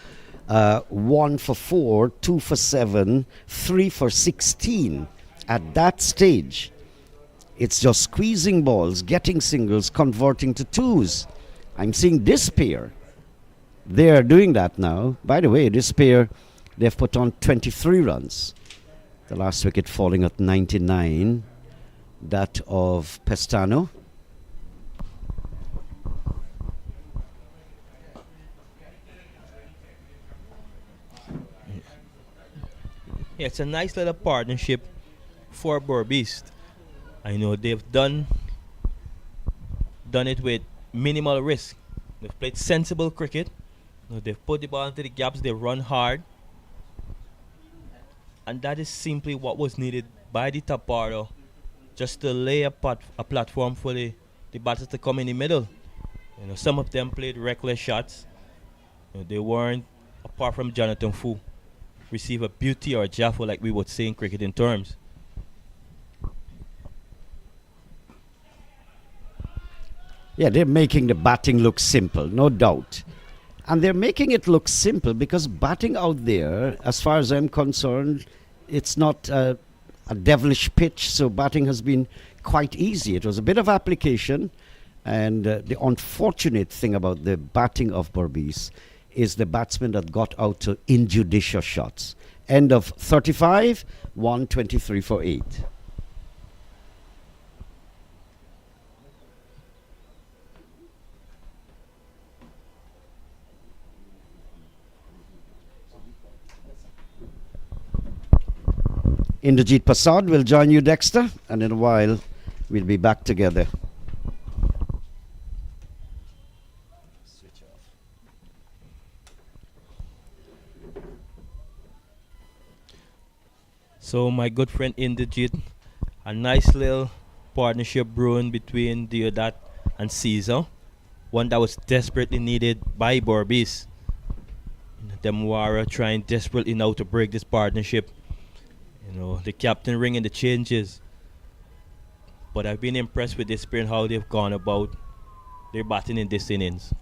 1 for 4, 2 for 7, 3 for 16. At that stage, it's just squeezing balls, getting singles, converting to twos. I'm seeing this pair. They are doing that now. By the way, this pair, they've put on 23 runs. The last wicket falling at 99, that of Pestano. Yeah, it's a nice little partnership for Berbice. I know they've done it with minimal risk. They've played sensible cricket. They've put the ball into the gaps, they've run hard. And that is simply what was needed by the top order, just to lay a platform for the batters to come in the middle. Some of them played reckless shots. They weren't, apart from Jonathan Fu, receive a beauty or a jaffle like we would say in cricketing terms. Yeah, they're making the batting look simple, no doubt. And they're making it look simple because batting out there, as far as I'm concerned, it's not a devilish pitch, so batting has been quite easy. It was a bit of application, and the unfortunate thing about the batting of Berbice is the batsmen that got out to injudicious shots. End of 35, 123 for 8. Indrajit Prasad will join you, Dexter, and in a while we'll be back together. Switch off. So my good friend Indrajit, a nice little partnership brewing between Deodat and Caesar, one that was desperately needed by Berbice. Demerara trying desperately now to break this partnership. The captain ringing the changes. But I've been impressed with this pair and how they've gone about their batting in this innings.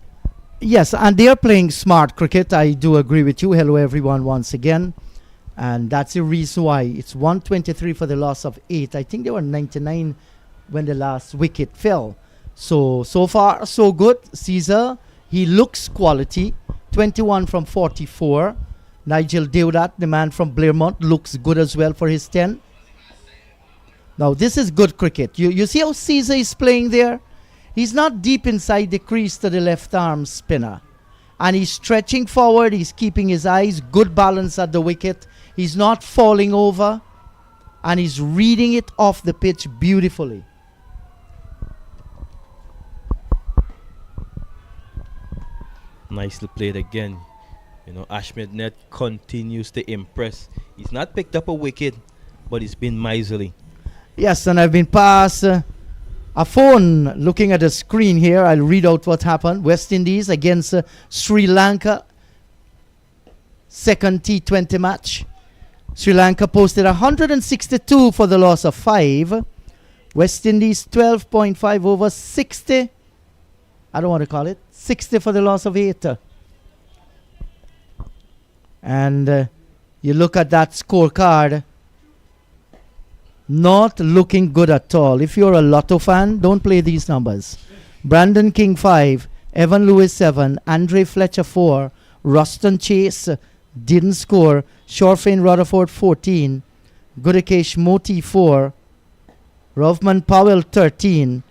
Yes, and they are playing smart cricket. I do agree with you. Hello, everyone, once again. And that's the reason why it's 123 for the loss of 8. I think they were 99 when the last wicket fell. So far, so good. Caesar, he looks quality. 21 from 44. Nigel Deodat, the man from Blairmont, looks good as well for his 10. Now, this is good cricket. You see how Caesar is playing there? He's not deep inside the crease to the left arm spinner. And he's stretching forward. He's keeping his eyes. Good balance at the wicket. He's not falling over. And he's reading it off the pitch beautifully. Nicely played again. Ashmednet continues to impress. He's not picked up a wicket, but he's been miserly. Yes, and I've been past a phone looking at the screen here. I'll read out what happened. West Indies against Sri Lanka. Second T20 match. Sri Lanka posted 162 for the loss of 5. West Indies 12.5 over 60. I don't want to call it 60 for the loss of 8. And you look at that scorecard, not looking good at all. If you're a Lotto fan, don't play these numbers. Brandon King 5, Evan Lewis 7, Andre Fletcher 4, Ruston Chase didn't score, Shorefane Rutherford 14, Gudakesh Moti 4, Rovman Powell 13,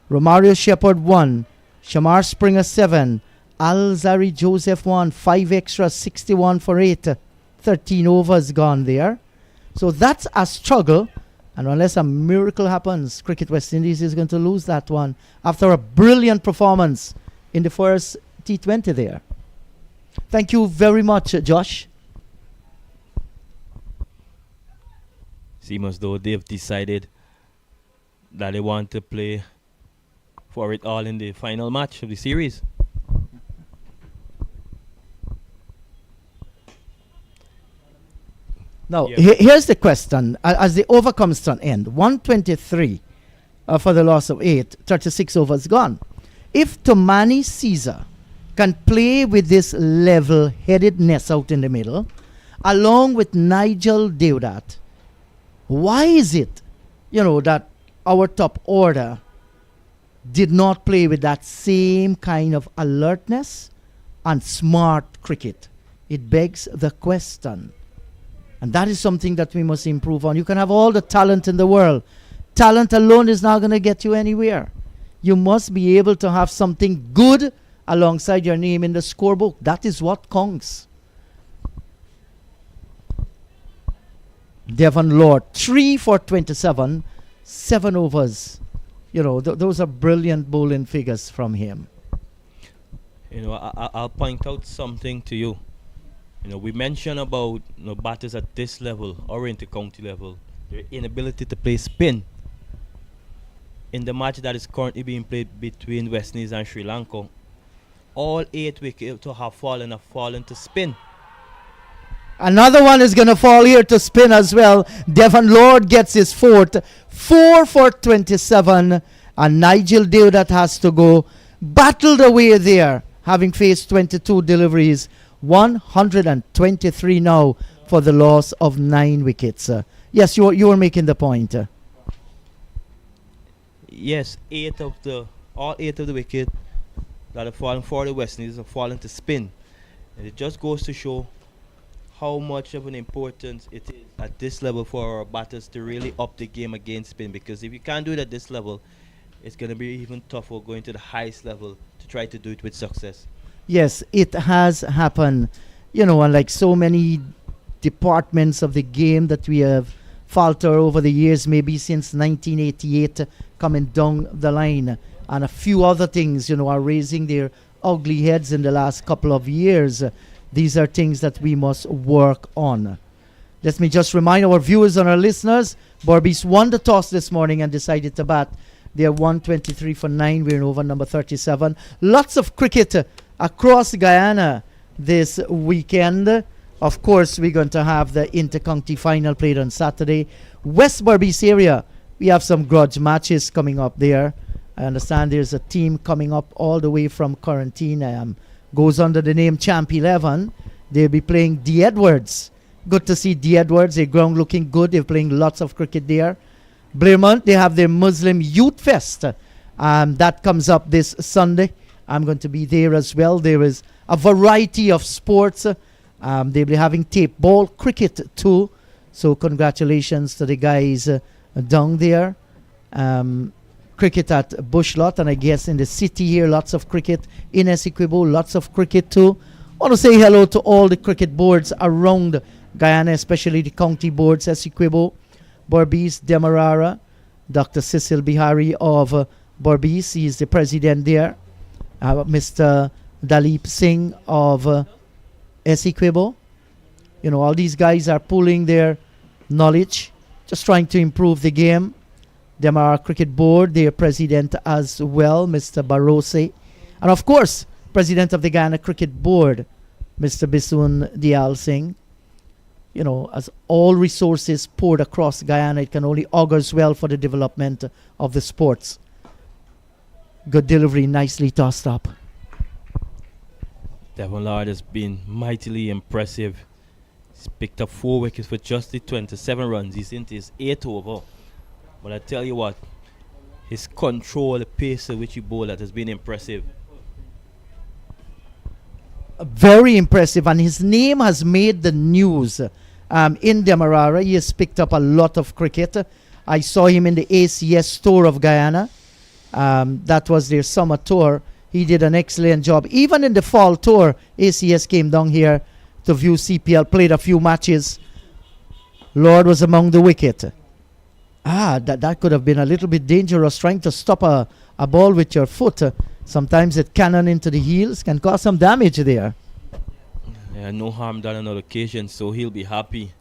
Romario Shepherd 1, Shamar Springer 7, Alzari Joseph 1, 5 extra, 61 for 8, 13 overs gone there. So that's a struggle, and unless a miracle happens, Cricket West Indies is going to lose that one after a brilliant performance in the first T20 there. Thank you very much, Josh. Seems as though they've decided that they want to play for it all in the final match of the series. Now, Yeah. here's the question. As the over comes to an end, 123 for the loss of 8, 36 overs gone. If Tomani Caesar can play with this level-headedness out in the middle, along with Nigel Deodat, why is it, that our top order did not play with that same kind of alertness and smart cricket? It begs the question. And that is something that we must improve on. You can have all the talent in the world. Talent alone is not going to get you anywhere. You must be able to have something good alongside your name in the scorebook. That is what counts. Devon Lord, 3 for 27, 7 overs. Those are brilliant bowling figures from him. I'll point out something to you. We mentioned about batters at this level or inter-county level, their inability to play spin. In the match that is currently being played between West Indies and Sri Lanka, all 8 wickets to have fallen to spin. Another one is going to fall here to spin as well. Devon Lord gets his 4th, 4 for 27, and Nigel Deodat has to go. Battled away there, having faced 22 deliveries. 123 now for the loss of 9 wickets. Yes, you were making the point. Yes, all 8 of the wickets that have fallen for the West Indies have fallen to spin. And it just goes to show how much of an importance it is at this level for our batters to really up the game against spin. Because if you can't do it at this level, it's going to be even tougher going to the highest level to try to do it with success. Yes, it has happened. And like so many departments of the game that we have faltered over the years, maybe since 1988, coming down the line. And a few other things, are raising their ugly heads in the last couple of years. These are things that we must work on. Let me just remind our viewers and our listeners, Berbice won the toss this morning and decided to bat. They're 123 for 9. We're in over number 37. Lots of cricket across Guyana this weekend. Of course, we're going to have the inter-county final played on Saturday. West Berbice area, we have some grudge matches coming up there. I understand there's a team coming up all the way from quarantine. Goes under the name Champ 11. They'll be playing D. Edwards. Good to see D. Edwards. Their ground looking good. They're playing lots of cricket there. Blairmont, they have their Muslim Youth Fest. That comes up this Sunday. I'm going to be there as well. There is a variety of sports. They'll be having tape ball cricket too. So congratulations to the guys down there. Cricket at Bushlot, and I guess in the city here, lots of cricket. In Essequibo, lots of cricket too. I want to say hello to all the cricket boards around Guyana, especially the county boards, Essequibo, Berbice, Demerara. Dr. Cecil Bihari of Berbice, he is the president there. Mr. Dalip Singh of Essequibo. You know, all these guys are pooling their knowledge, just trying to improve the game. Demerara Cricket Board, their president as well, Mr. Barose. And of course, president of the Guyana Cricket Board, Mr. Bisun Dial Singh. You know, as all resources poured across Guyana, it can only augurs well for the development of the sports. Good delivery, nicely tossed up. Devon Lord has been mightily impressive. He's picked up 4 wickets for just the 27 runs. He's into his 8th over. But I tell you what, his control, the pace at which he bowled at has been impressive. Very impressive, and his name has made the news in Demerara. He has picked up a lot of cricket. I saw him in the ACS tour of Guyana. That was their summer tour. He did an excellent job. Even in the fall tour, ACS came down here to view CPL, played a few matches. Lord was among the wicket. That could have been a little bit dangerous, trying to stop a ball with your foot. Sometimes it cannon into the heels can cause some damage there. Yeah, no harm done on that occasion, so he'll be happy.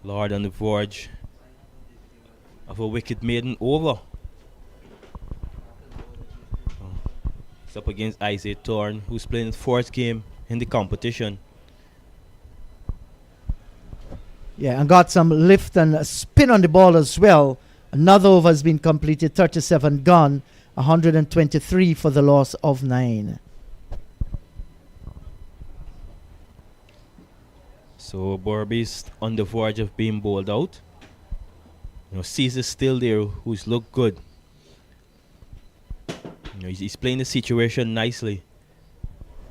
Lord on the verge of a wicket maiden over. It's up against Isaac Thorne, who's playing his 4th game in the competition. Yeah, and got some lift and spin on the ball as well. Another over has been completed, 37 gone, 123 for the loss of 9. So Berbice on the verge of being bowled out. You know, Caesar's still there, who's looked good. You know, he's playing the situation nicely.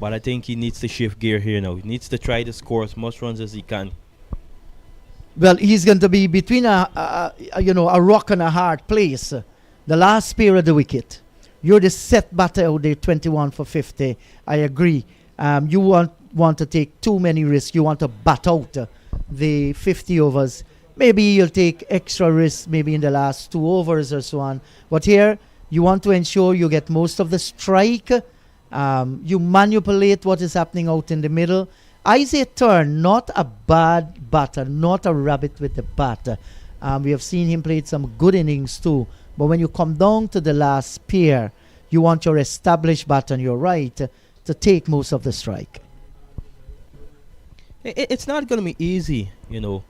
But I think he needs to shift gear here now. He needs to try to score as much runs as he can. Well, he's going to be between a rock and a hard place. The last pair of the wicket. You're the set batter out there, 21 for 50. I agree. You want to take too many risks. You want to bat out the 50 overs. Maybe you'll take extra risks maybe in the last 2 overs or so on. But here, you want to ensure you get most of the strike. You manipulate what is happening out in the middle. Isaac Thorne, not a bad batter, not a rabbit with the bat. We have seen him play some good innings too. But when you come down to the last pair, you want your established batter on your right to take most of the strike. It's not going to be easy, you know.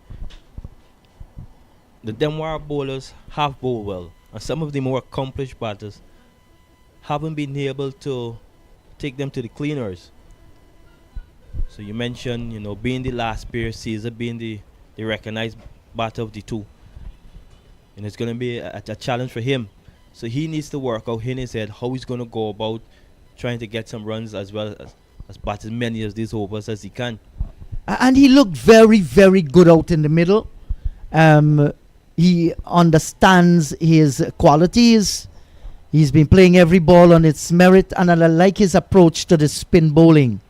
The Demerara bowlers have bowled well, and some of the more accomplished batters haven't been able to take them to the cleaners. So you mentioned, you know, being the last pair, Caesar being the recognized batter of the 2. And it's going to be a challenge for him. So he needs to work out in his head how he's going to go about trying to get some runs as well as bat as many of these overs as he can. And he looked very, very good out in the middle. He understands his qualities. He's been playing every ball on its merit, and I like his approach to the spin bowling.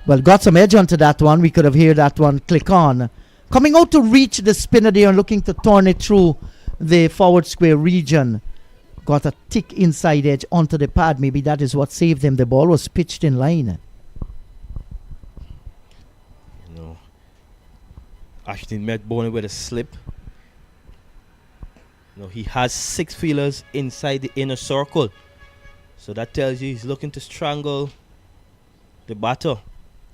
Well, got some edge onto that one. We could have heard that one click on. Coming out to reach the spinner there and looking to turn it through the forward square region. Got a thick inside edge onto the pad. Maybe that is what saved him. The ball was pitched in line. You know, Ashton met bowling with a slip. You know, he has 6 fielders inside the inner circle. So that tells you he's looking to strangle the batter.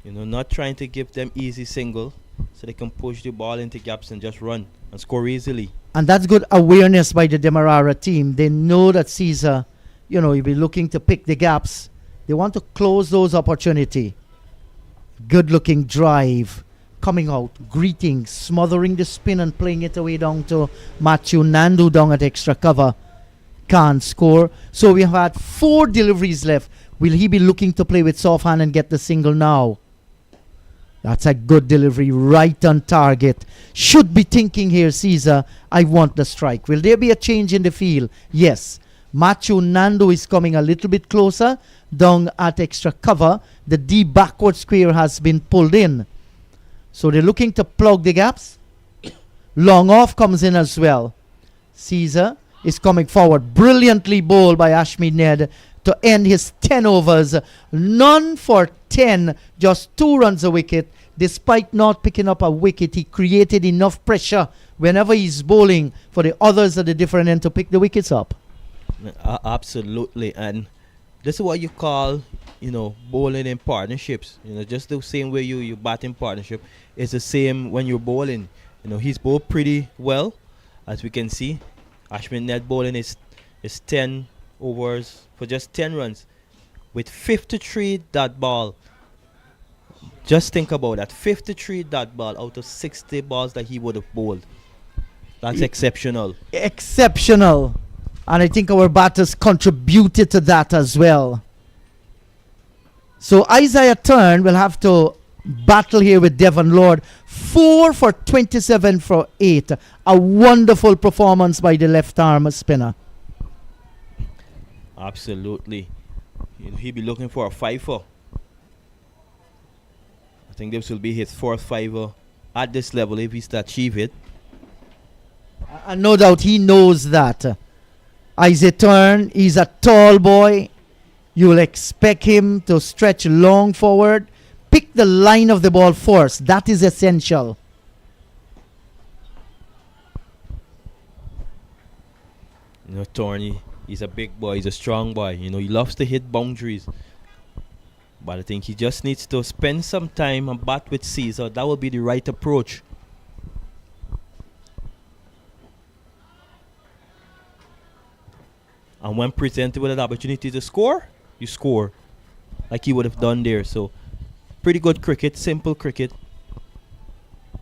You know, not trying to give them easy single so they can push the ball into gaps and just run and score easily. And that's good awareness by the Demerara team. They know that Caesar, you know, he'll be looking to pick the gaps. They want to close those opportunity. Good looking drive. Coming out, greeting, smothering the spin and playing it away down to Matthew Nandu down at extra cover. Can't score. So we have had 4 deliveries left. Will he be looking to play with soft hand and get the single now? That's a good delivery, right on target. Should be thinking here, Caesar, I want the strike. Will there be a change in the field? Yes. Matthew Nandu is coming a little bit closer down at extra cover. The D backward square has been pulled in. So they're looking to plug the gaps. Long off comes in as well. Caesar is coming forward. Brilliantly bowled by Ashmead Ned to end his 10 overs. None for 10, just 2 runs a wicket. Despite not picking up a wicket, he created enough pressure whenever he's bowling for the others at the different end to pick the wickets up. Absolutely, and this is what you call, bowling in partnerships. Just the same way you bat in partnership, it's the same when you're bowling. He's bowled pretty well, as we can see. Ashmid net bowling is 10 overs for just 10 runs with 53 dot ball. Just think about that, 53 dot ball out of 60 balls that he would have bowled. That's exceptional. Exceptional. And I think our batters contributed to that as well. So Isaiah Turn will have to battle here with Devon Lord. 4 for 27 for 8. A wonderful performance by the left arm spinner. Absolutely. He'll be looking for a fiver. I think this will be his 4th fiver at this level if he's to achieve it. And no doubt he knows that. Isaiah Turn, he's a tall boy. You'll expect him to stretch long forward. Pick the line of the ball first. That is essential. Torney, he's a big boy. He's a strong boy. He loves to hit boundaries. But I think he just needs to spend some time and bat with Caesar. That will be the right approach. And when presented with an opportunity to score, you score. Like he would have done there. So, pretty good cricket, simple cricket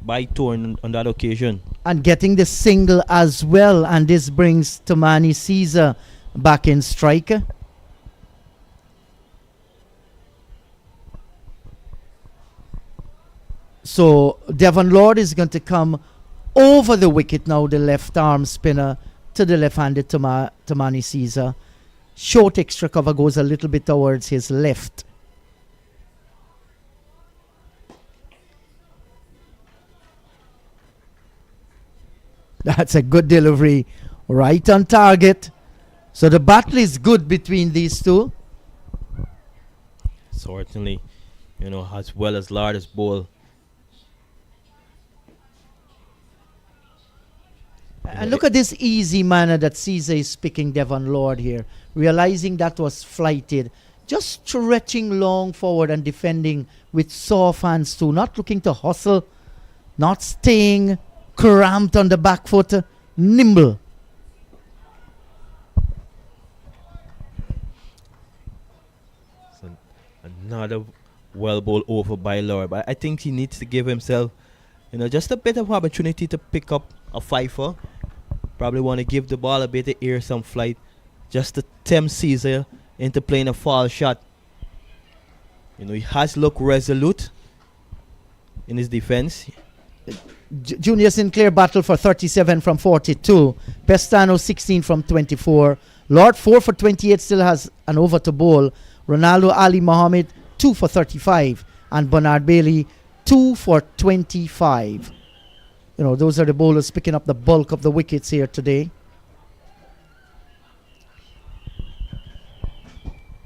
by Torn on that occasion. And getting the single as well. And this brings Tomani Caesar back in strike. So Devon Lord is going to come over the wicket now, the left arm spinner to the left-handed Tomani Caesar. Short extra cover goes a little bit towards his left. That's a good delivery, right on target. So the battle is good between these two. Certainly, as well as Lard's bowl. And look at this easy manner that Caesar is picking Devon Lord here. Realizing that was flighted. Just stretching long forward and defending with soft hands too. Not looking to hustle. Not staying cramped on the back foot. Nimble. So another well bowled over by Lord. But I think he needs to give himself, just a bit of opportunity to pick up a fifer. Probably want to give the ball a bit of air, some flight, just to tempt Caesar into playing a foul shot. He has looked resolute in his defense. Junior Sinclair battled for 37 from 42. Pestano 16 from 24. Lord 4 for 28 still has an over to bowl. Ronaldo Ali Mohammed 2 for 35. And Bernard Bailey 2 for 25. Those are the bowlers picking up the bulk of the wickets here today.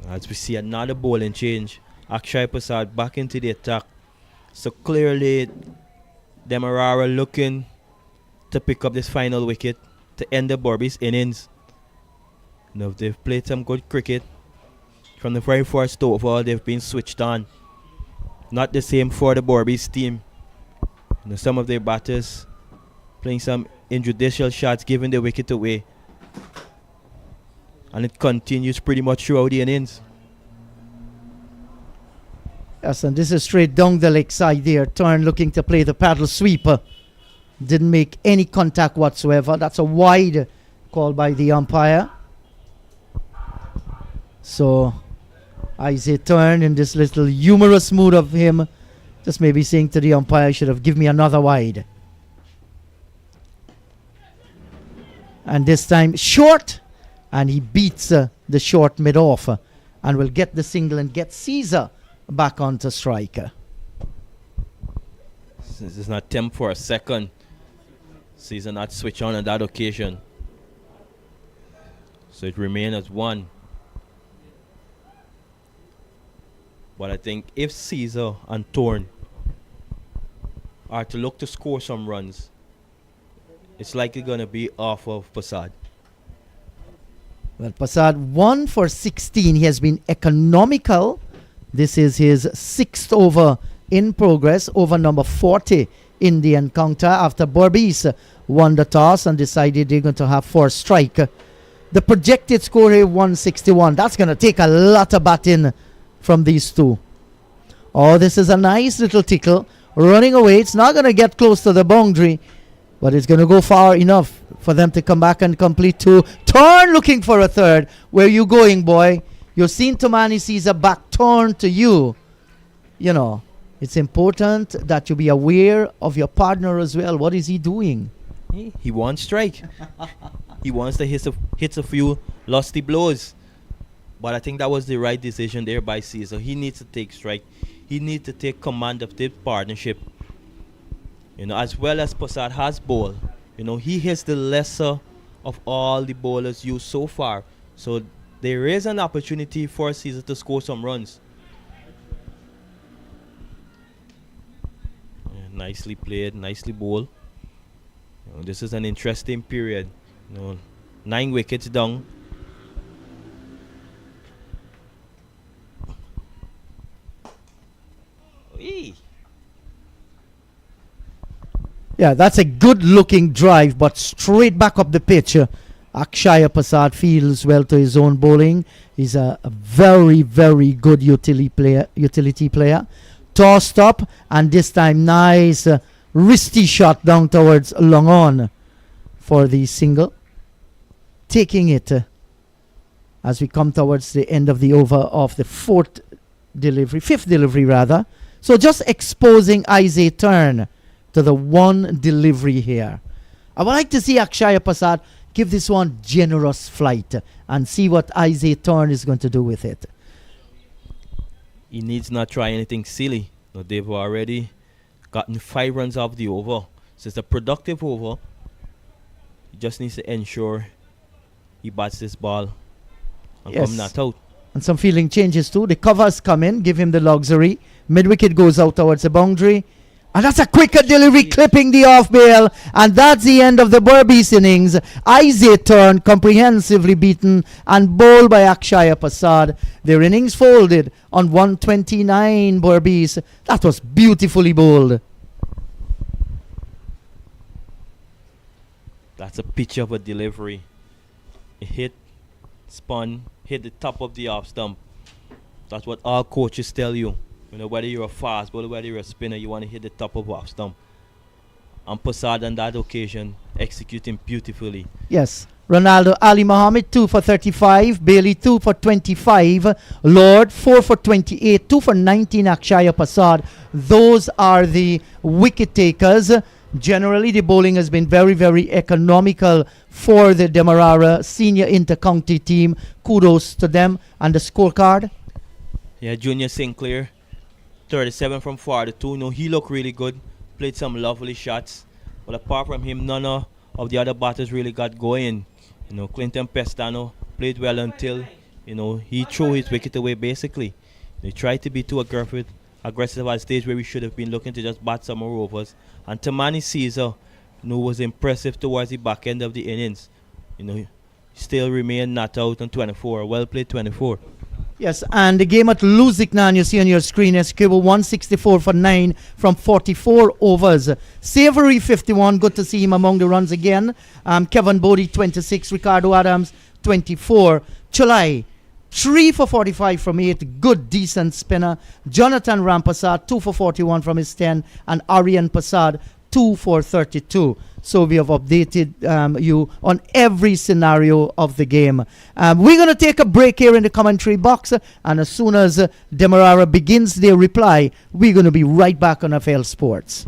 As we see another bowling change, Akshay Prasad back into the attack. So clearly, Demerara looking to pick up this final wicket to end the Berbice innings. They've played some good cricket. From the very first over, they've been switched on. Not the same for the Berbice team. Some of their batters playing some injudicial shots, giving the wicket away. And it continues pretty much throughout the innings. Yes, and this is straight down the leg side there. Turn looking to play the paddle sweeper. Didn't make any contact whatsoever. That's a wide call by the umpire. So, Isaiah Turn in this little humorous mood of him, just maybe saying to the umpire, should have given me another wide. And this time short, and he beats the short mid-off and will get the single and get Caesar back onto striker. This is not temp for a second. Caesar not switch on that occasion. So it remains as 1. But I think if Caesar and Thorne are to look to score some runs, it's likely going to be off of Passad. Well, Passad 1 for 16. He has been economical. This is his 6th over in progress, over number 40 in the encounter after Berbice won the toss and decided they're going to have 4 strike. The projected score here 161. That's going to take a lot of batting from these two. Oh, this is a nice little tickle. Running away. It's not going to get close to the boundary, but it's going to go far enough for them to come back and complete 2. Turn looking for a 3rd. Where you going, boy? You've seen Tomani sees a back turn to you. You know, it's important that you be aware of your partner as well. What is he doing? He wants strike. He wants to hit a few lusty blows. But I think that was the right decision there by Caesar. He needs to take strike. He needs to take command of this partnership. You know, as well as Passad has bowl. You know, he hits the lesser of all the bowlers used so far. So there is an opportunity for Caesar to score some runs. Yeah, nicely played, nicely bowled. You know, this is an interesting period. You know, 9 wickets down. Eee. Yeah, that's a good looking drive, but straight back up the pitch. Akshaya Passad feels well to his own bowling. He's a very, very good utility player. Tossed up, and this time nice wristy shot down towards long on for the single. Taking it as we come towards the end of the over of the fifth delivery rather. So just exposing Isaiah Turn to the one delivery here. I would like to see Akshaya Passad give this one generous flight and see what Isaiah Turn is going to do with it. He needs not try anything silly. No, they've already gotten 5 runs off the over. So it's a productive over. He just needs to ensure he bats this ball and come not out. And some feeling changes too. The covers come in, give him the luxury. Mid-wicket goes out towards the boundary. And that's a quicker delivery, clipping the off bail. And that's the end of the Berbice innings. Isaiah Turn comprehensively beaten and bowled by Akshaya Passad. Their innings folded on 129 Berbice. That was beautifully bowled. That's a picture of a delivery. It hit, spun, hit the top of the off stump. That's what all coaches tell you. You know, whether you're a fast bowler, whether you're a spinner, you want to hit the top of off stump. And Passad on that occasion executing beautifully. Yes. Ronaldo Ali Mohammed 2 for 35, Bailey 2 for 25, Lord 4 for 28, 2 for 19 Akshaya Passad. Those are the wicket takers. Generally, the bowling has been very, very economical for the Demerara senior inter-county team. Kudos to them. And the scorecard? Yeah, Junior Sinclair, 37 from 42. No, he looked really good. Played some lovely shots. But apart from him, none of the other batters really got going. You know, Clinton Pestano played well until, you know, he threw his wicket away basically. They tried to be too aggressive at a stage where we should have been looking to just bat some more overs. And Tomani Caesar, you know, was impressive towards the back end of the innings. You know, he still remained not out on 24. Well played 24. Yes, and the game at Luziknan, you see on your screen, is Cable 164 for 9 from 44 overs. Savory 51, good to see him among the runs again. Kevin Bodie 26, Ricardo Adams 24. Chulai 3 for 45 from 8, good decent spinner. Jonathan Rampasad 2 for 41 from his 10, and Aryan Passad 2 for 32. So we have updated you on every scenario of the game. We're going to take a break here in the commentary box, and as soon as Demerara begins their reply, we're going to be right back on FL Sports.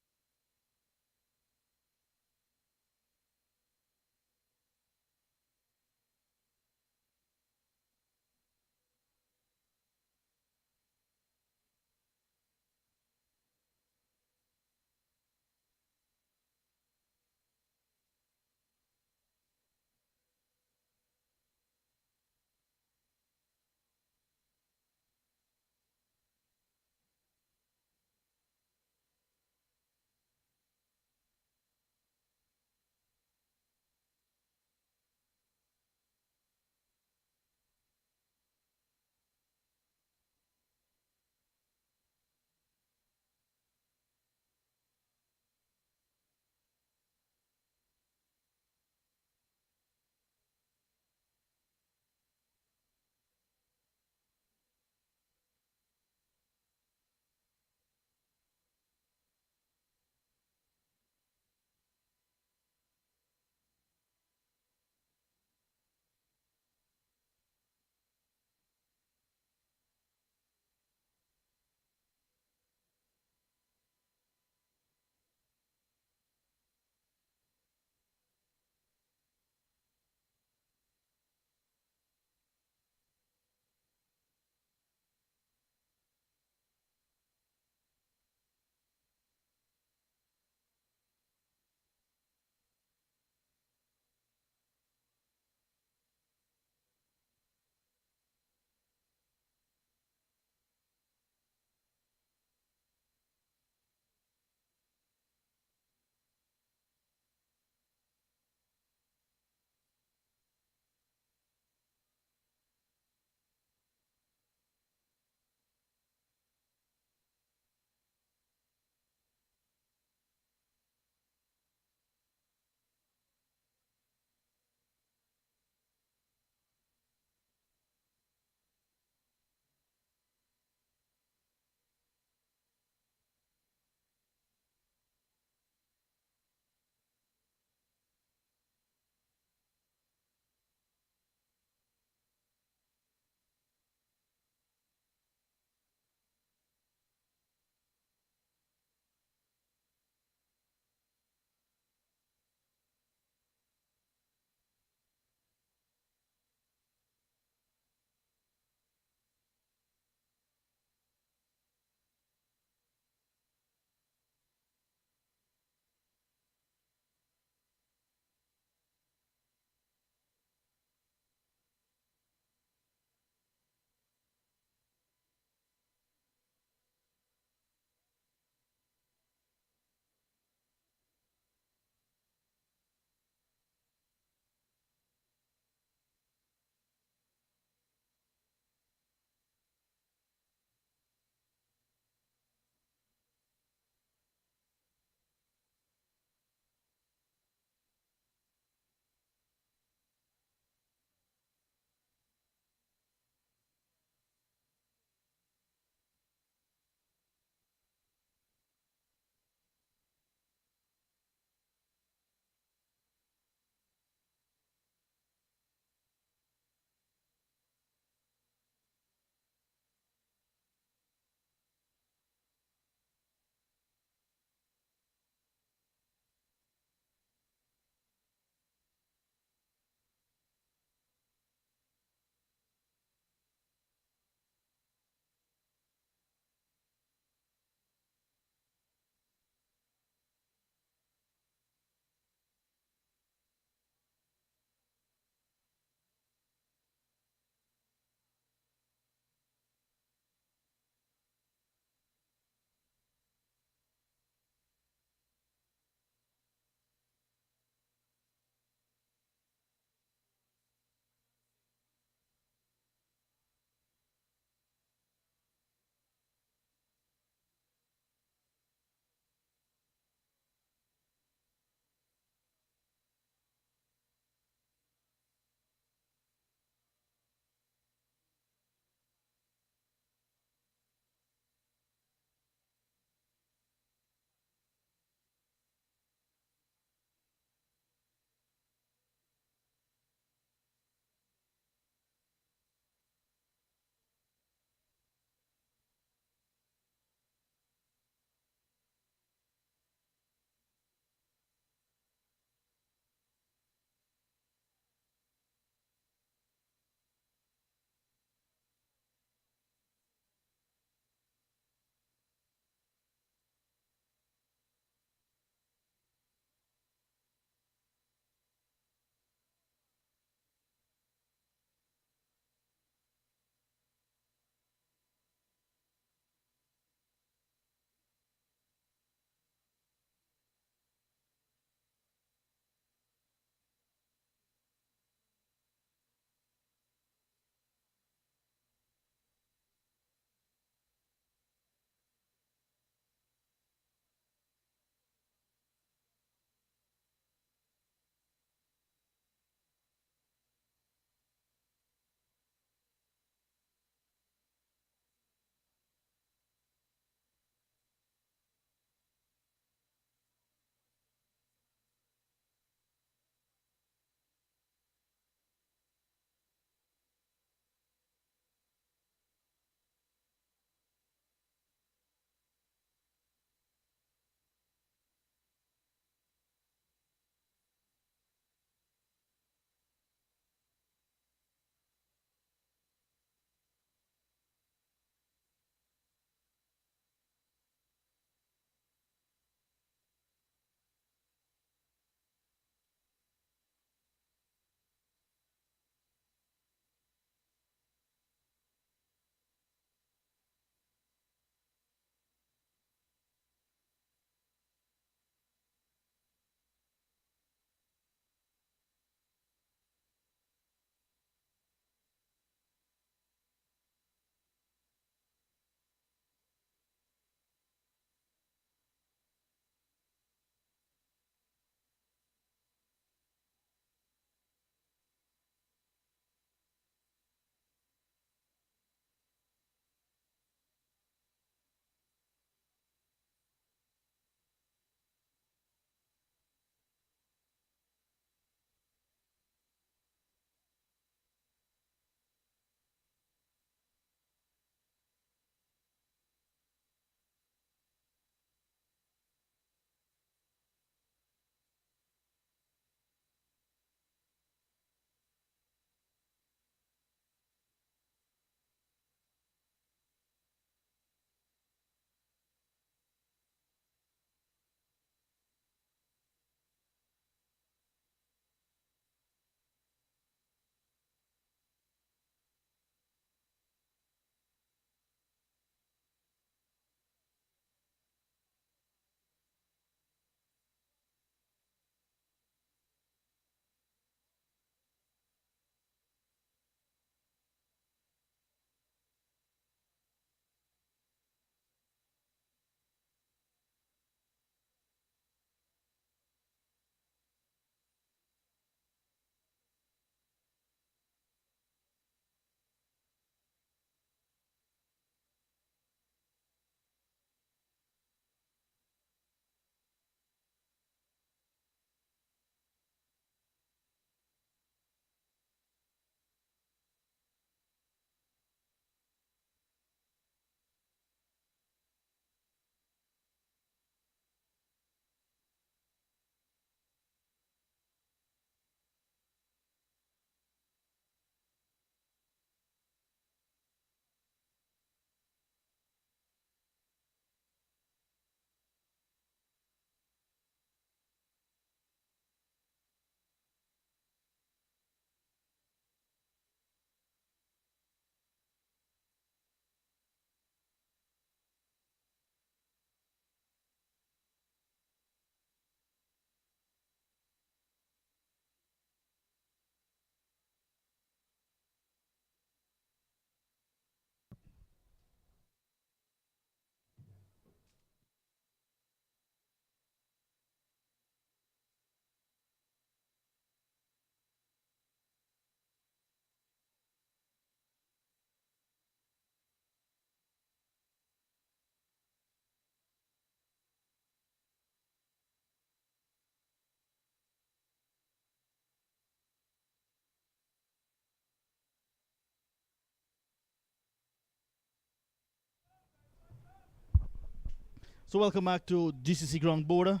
So welcome back to GCC Ground Bourda.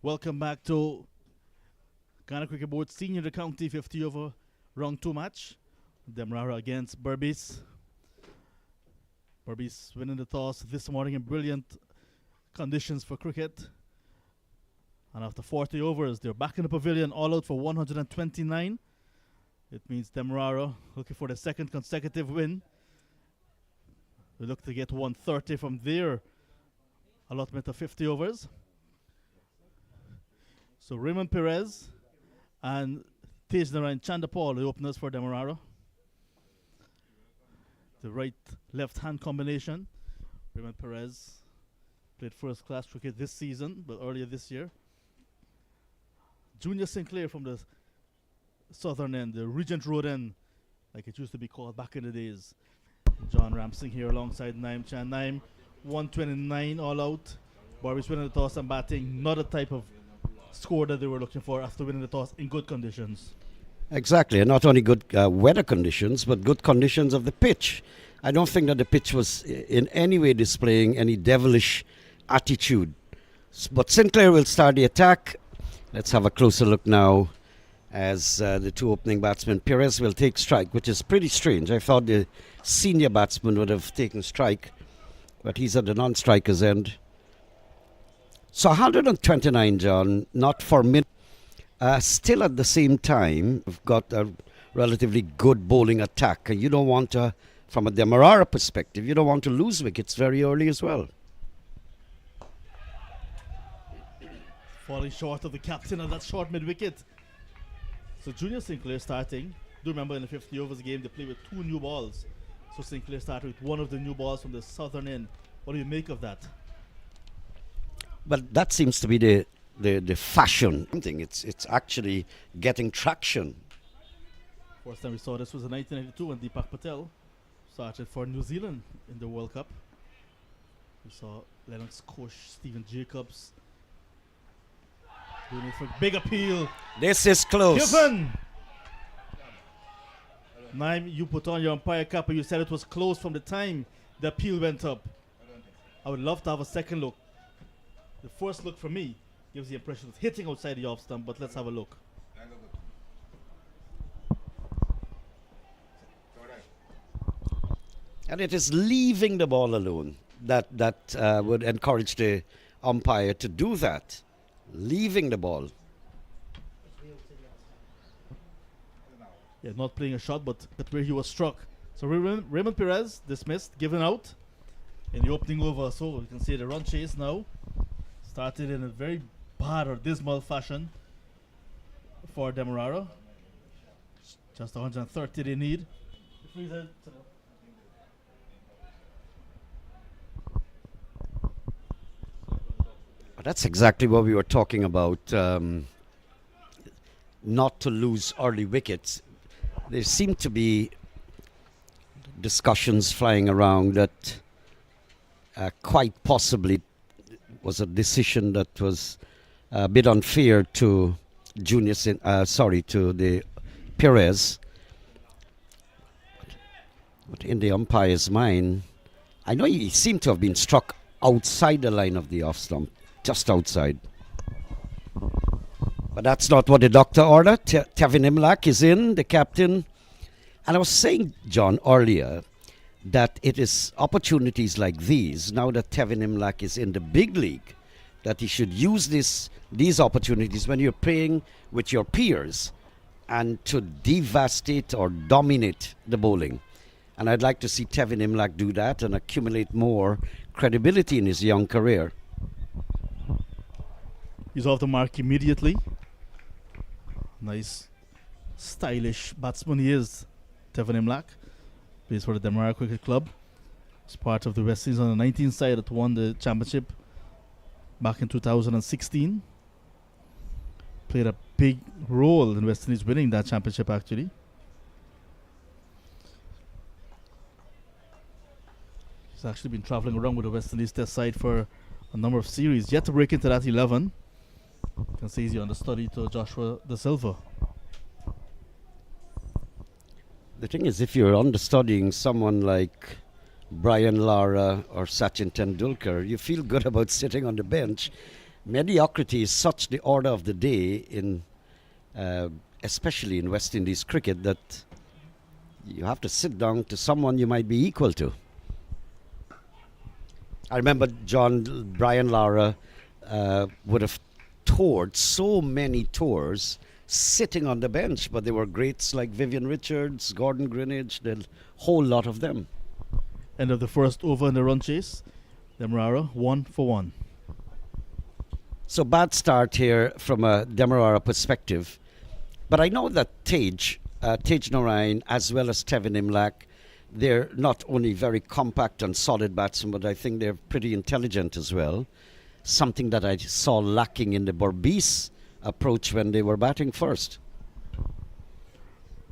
Welcome back to Guyana Cricket Board Senior to County 50 over round 2 match. Demerara against Berbice. Berbice winning the toss this morning in brilliant conditions for cricket. And after 40 overs, they're back in the pavilion, all out for 129. It means Demerara looking for the second consecutive win. They look to get 130 from their allotment of 50 overs. So Raymond Perez and Tejnara and Chanderpaul, the openers for Demerara. The right-left hand combination. Raymond Perez played first-class cricket this season, but earlier this year. Junior Sinclair from the southern end, the Regent Road end, like it used to be called back in the days. John Ramsing here alongside Naim Chan. Naim, 129 all out. Berbice winning the toss and batting. Not a type of score that they were looking for after winning the toss in good conditions. Exactly, and not only good weather conditions, but good conditions of the pitch. I don't think that the pitch was in any way displaying any devilish attitude. But Sinclair will start the attack. Let's have a closer look now as the two opening batsmen. Perez will take strike, which is pretty strange. I thought the senior batsman would have taken strike, but he's at the non-striker's end. So 129, John, not for minute. Still at the same time, we've got a relatively good bowling attack. And you don't want to, from a Demerara perspective, you don't want to lose wickets very early as well. Falling short of the captain on that short mid-wicket. So Junior Sinclair starting. Do remember in the 50 overs game, they play with 2 new balls. So Sinclair started with one of the new balls from the southern end. What do you make of that? But that seems to be the fashion. It's actually getting traction. First time we saw this was in 1992 when Deepak Patel started for New Zealand in the World Cup. We saw Lennox Kosh, Stephen Jacobs doing it for big appeal. This is close. Given! Naim, you put on your umpire cap and you said it was close from the time the appeal went up. I would love to have a second look. The first look for me gives the impression of hitting outside the off stump, but let's have a look. And it is leaving the ball alone that would encourage the umpire to do that. Leaving the ball. Yeah, not playing a shot, but that's where he was struck. So Raymond Perez dismissed, given out in the opening over. So you can see the run chase now started in a very bad or dismal fashion for Demerara. Just 130 they need. That's exactly what we were talking about. Not to lose early wickets. There seem to be discussions flying around that quite possibly was a decision that was a bit unfair to to the Perez. But in the umpire's mind, I know he seemed to have been struck outside the line of the off stump, just outside. But that's not what the doctor ordered. Tevin Imlach is in, the captain. And I was saying, John, earlier, that it is opportunities like these, now that Tevin Imlach is in the big league, that he should use these opportunities when you're playing with your peers and to devastate or dominate the bowling. And I'd like to see Tevin Imlach do that and accumulate more credibility in his young career. He's off the mark immediately. Nice, stylish batsman he is, Tevin Imlach. Plays for the Demerara Cricket Club. He's part of the West Indies on the 19 side that won the championship back in 2016. Played a big role in West Indies winning that championship actually. He's actually been travelling around with the West Indies Test side for a number of series. Yet to break into that 11. You can see he's the understudy to Joshua De Silva. The thing is, if you're understudying someone like Brian Lara or Sachin Tendulkar, you feel good about sitting on the bench. Mediocrity is such the order of the day in, especially in West Indies cricket, that you have to sit down to someone you might be equal to. I remember Brian Lara would have toured so many tours sitting on the bench, but there were greats like Vivian Richards, Gordon Greenidge, the whole lot of them. End of the first over in the run chase. Demerara 1 for 1. So bad start here from a Demerara perspective. But I know that Tej Narain, as well as Tevin Imlach, they're not only very compact and solid batsmen, but I think they're pretty intelligent as well. Something that I saw lacking in the Berbice approach when they were batting first.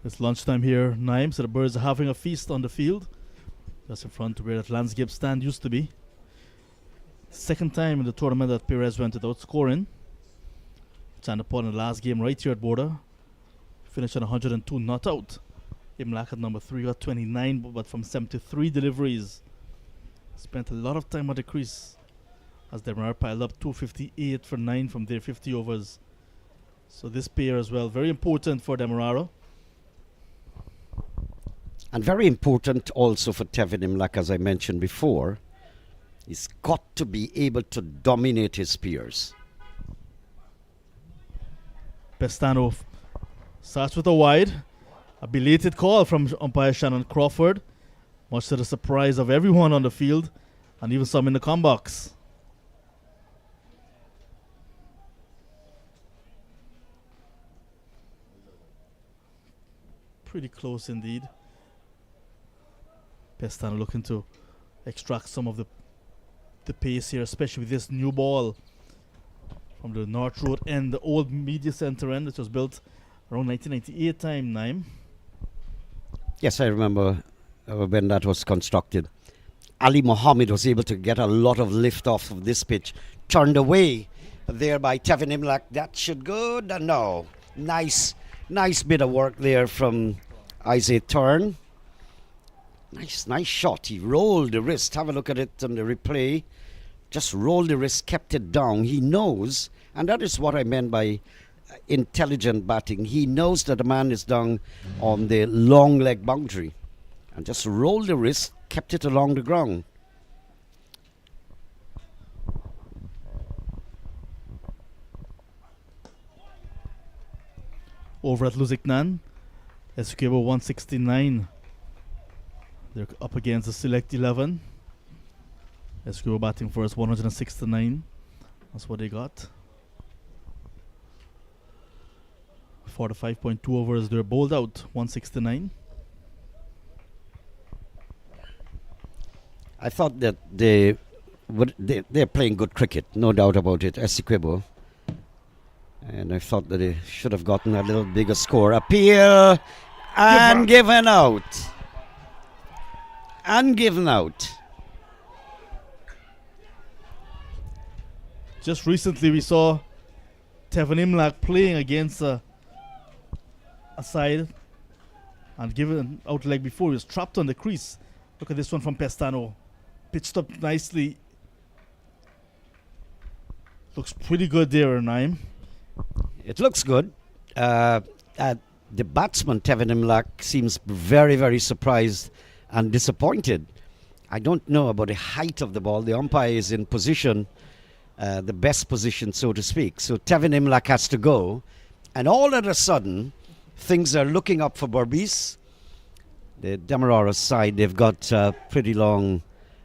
It's lunchtime here, Naim, so the Birds are having a feast on the field. Just in front of where that landscape stand used to be. Second time in the tournament that Perez went without scoring. Chanderpaul in the last game right here at Bourda. Finished on 102 not out. Imlach at number 3 got 29, but from 73 deliveries. Spent a lot of time at the crease as Demerara piled up 258 for 9 from their 50 overs. So this pair as well, very important for Demerara. And very important also for Tevin Imlach, as I mentioned before. He's got to be able to dominate his peers. Pestano starts with a wide. A belated call from umpire Shannon Crawford, much to the surprise of everyone on the field and even some in the comm box. Pretty close indeed. Pestano looking to extract some of the pace here, especially with this new ball from the North Road end, the old media center end, which was built around 1998 time, Naim. Yes, I remember when that was constructed. Ali Mohammed was able to get a lot of lift off of this pitch. Turned away there by Tevin Imlach. That should go. No. Nice bit of work there from Isaiah Turn. Nice shot. He rolled the wrist. Have a look at it on the replay. Just rolled the wrist, kept it down. He knows, and that is what I meant by intelligent batting. He knows that the man is down on the long leg boundary and just rolled the wrist, kept it along the ground. Over at Lusignan, Esquivo 169. They're up against the Select 11. Esquivo batting first, 169. That's what they got. 45.2 overs, they're bowled out, 169. I thought that they're playing good cricket, no doubt about it, Esquivo. And I thought that they should have gotten a little bigger score. Appeal and given out. And given out. Just recently we saw Tevin Imlach playing against a side and given out leg before. He was trapped on the crease. Look at this one from Pestano. Pitched up nicely. Looks pretty good there, Naim. It looks good. The batsman, Tevin Imlach, seems very, very surprised and disappointed. I don't know about the height of the ball. The umpire is in position, the best position, so to speak. So Tevin Imlach has to go. And all of a sudden, things are looking up for Berbice. The Demerara side, they've got a pretty long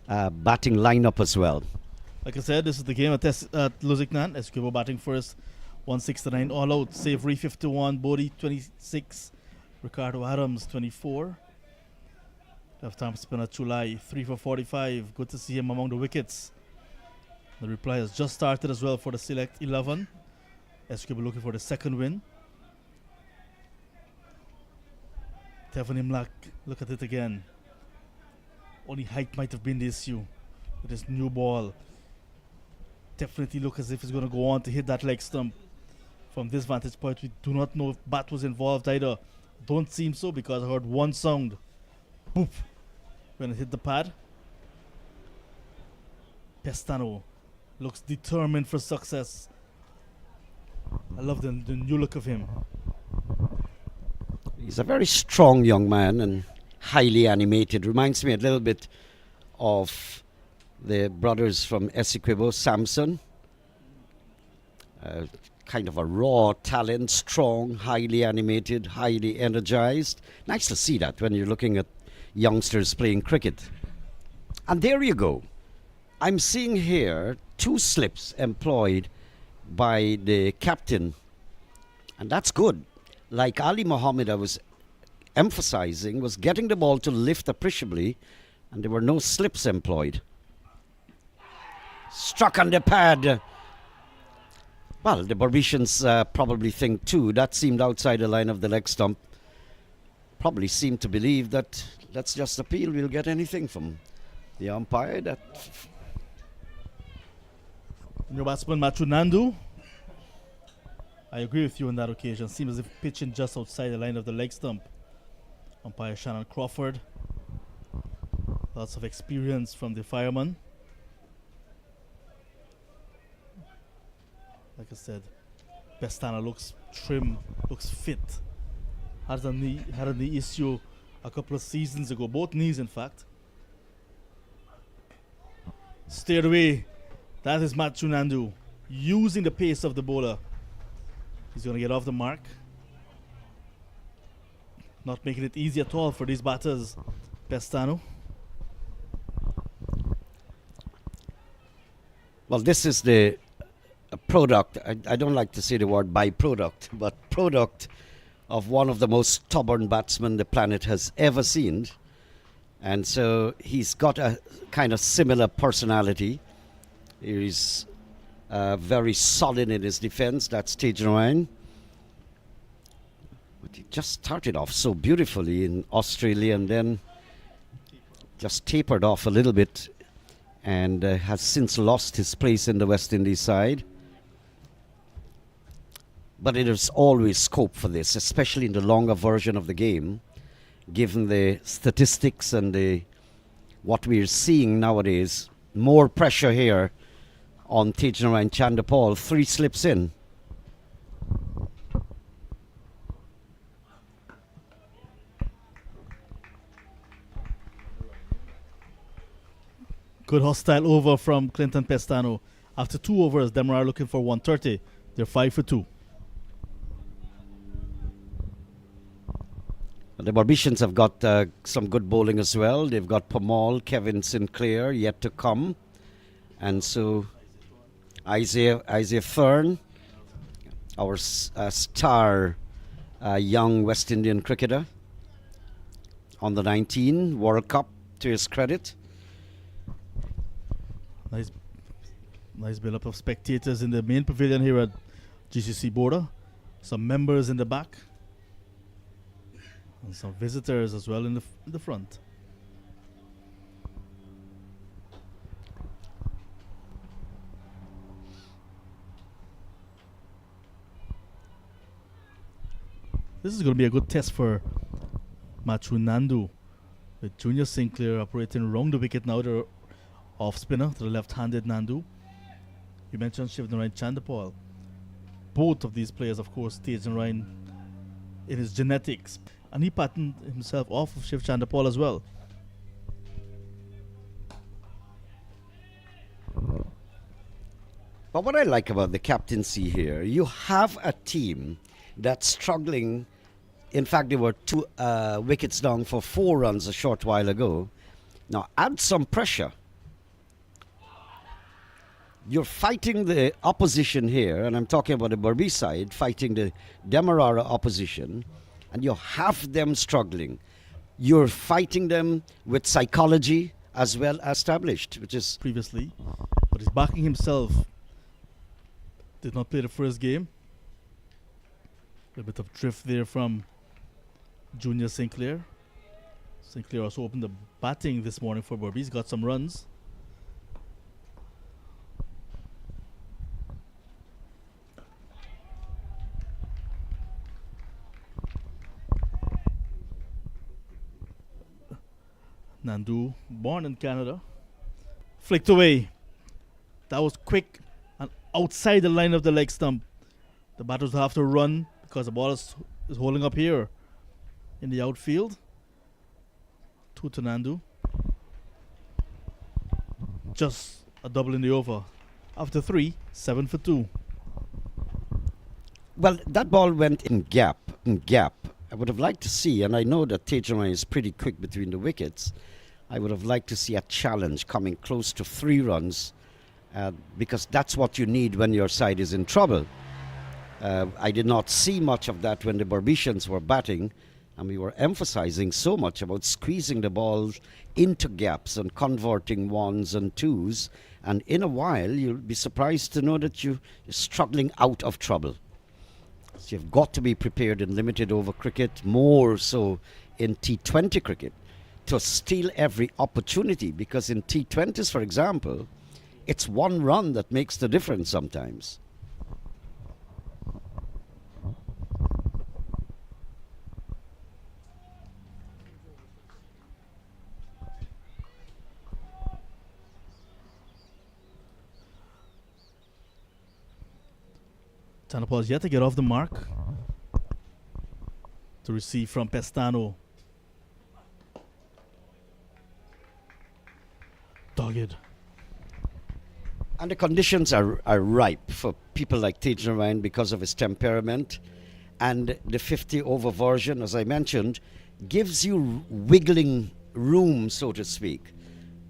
batting lineup as well. Like I said, this is the game at Lusignan. Esquivo batting first, 169 all out. Savory 51, Bodie 26, Ricardo Adams 24. Left arm spinner Chulai 3 for 45. Good to see him among the wickets. The reply has just started as well for the Select 11. Esquivo looking for the second win. Tevin Imlach, look at it again. Only height might have been the issue with this new ball. Definitely look as if it's going to go on to hit that leg stump. From this vantage point, we do not know if bat was involved either. Don't seem so because I heard one sound. Boop. When it hit the pad. Pestano looks determined for success. I love the new look of him. He's a very strong young man and highly animated. Reminds me a little bit of the brothers from Essequibo, Samson. Kind of a raw talent, strong, highly animated, highly energized. Nice to see that when you're looking at youngsters playing cricket. And there you go. I'm seeing here 2 slips employed by the captain. And that's good. Like Ali Mohammed, I was emphasizing, was getting the ball to lift appreciably, and there were no slips employed. Struck on the pad. Well, the Berbicians probably think too. That seemed outside the line of the leg stump. Probably seemed to believe that let's just appeal, we'll get anything from the umpire. That New batsman Matthew Nandu. I agree with you on that occasion. Seems as if pitching just outside the line of the leg stump. Umpire Shannon Crawford. Lots of experience from the fireman. Like I said, Pestana looks trim, looks fit. Had a knee issue a couple of seasons ago, both knees in fact. Steered away. That is Matthew Nandu using the pace of the bowler. He's going to get off the mark. Not making it easy at all for these batters. Pestano. well, this is the product. I don't like to say the word byproduct, but product of one of the most stubborn batsmen the planet has ever seen. And so he's got a kind of similar personality. He's very solid in his defense. That's Tejan Ryan. But he just started off so beautifully in Australia and then just tapered off a little bit and has since lost his place in the West Indies side. But there's always scope for this, especially in the longer version of the game, given the statistics and what we're seeing nowadays. More pressure here on Tejan and Chanderpaul. 3 slips in. Good hostile over from Clinton Pestano. After 2 overs, Demerara looking for 130. They're 5 for 2. The Berbicians have got some good bowling as well. They've got Pamal, Kevin Sinclair yet to come. And so Isaiah Fern, our star young West Indian cricketer, on the 19 World Cup, to his credit. Nice build-up of spectators in the main pavilion here at GCC Bourda. Some members in the back. And some visitors as well in the front. This is going to be a good test for Matthew Nandu, with Junior Sinclair operating round the wicket now. The off spinner to the left-handed Nandu. You mentioned Shivnarayan Chanderpaul. Both of these players, of course, Tejan Ryan in his genetics. And he patterned himself off of Shiv Chanderpaul as well. But what I like about the captaincy here, you have a team that's struggling. In fact, they were 2 wickets down for 4 runs a short while ago. Now add some pressure. You're fighting the opposition here, and I'm talking about the Berbice side, fighting the Demerara opposition, and you have them struggling. You're fighting them with psychology as well established, which is Previously, but he's backing himself. Did not play the first game. A bit of drift there from Junior Sinclair. Sinclair also opened the batting this morning for Berbice. Got some runs. Nandu, born in Canada, flicked away. That was quick and outside the line of the leg stump. The batters will have to run because the ball is holding up here in the outfield. 2 to Nandu. Just a double in the over. After 3, 7 for 2. Well, that ball went in gap. I would have liked to see, and I know that Tejama is pretty quick between the wickets. I would have liked to see a challenge coming close to 3 runs, because that's what you need when your side is in trouble. I did not see much of that when the Berbicians were batting, and we were emphasizing so much about squeezing the ball into gaps and converting 1s and 2s. And in a while, you'll be surprised to know that you're struggling out of trouble. So you've got to be prepared in limited over cricket, more so in T20 cricket, to steal every opportunity. Because in T20s, for example, it's 1 run that makes the difference sometimes. Chanderpaul yet to get off the mark. To receive from Pestano. Dogged. And the conditions are ripe for people like Tejama because of his temperament. And the 50 over version, as I mentioned, gives you wiggling room, so to speak.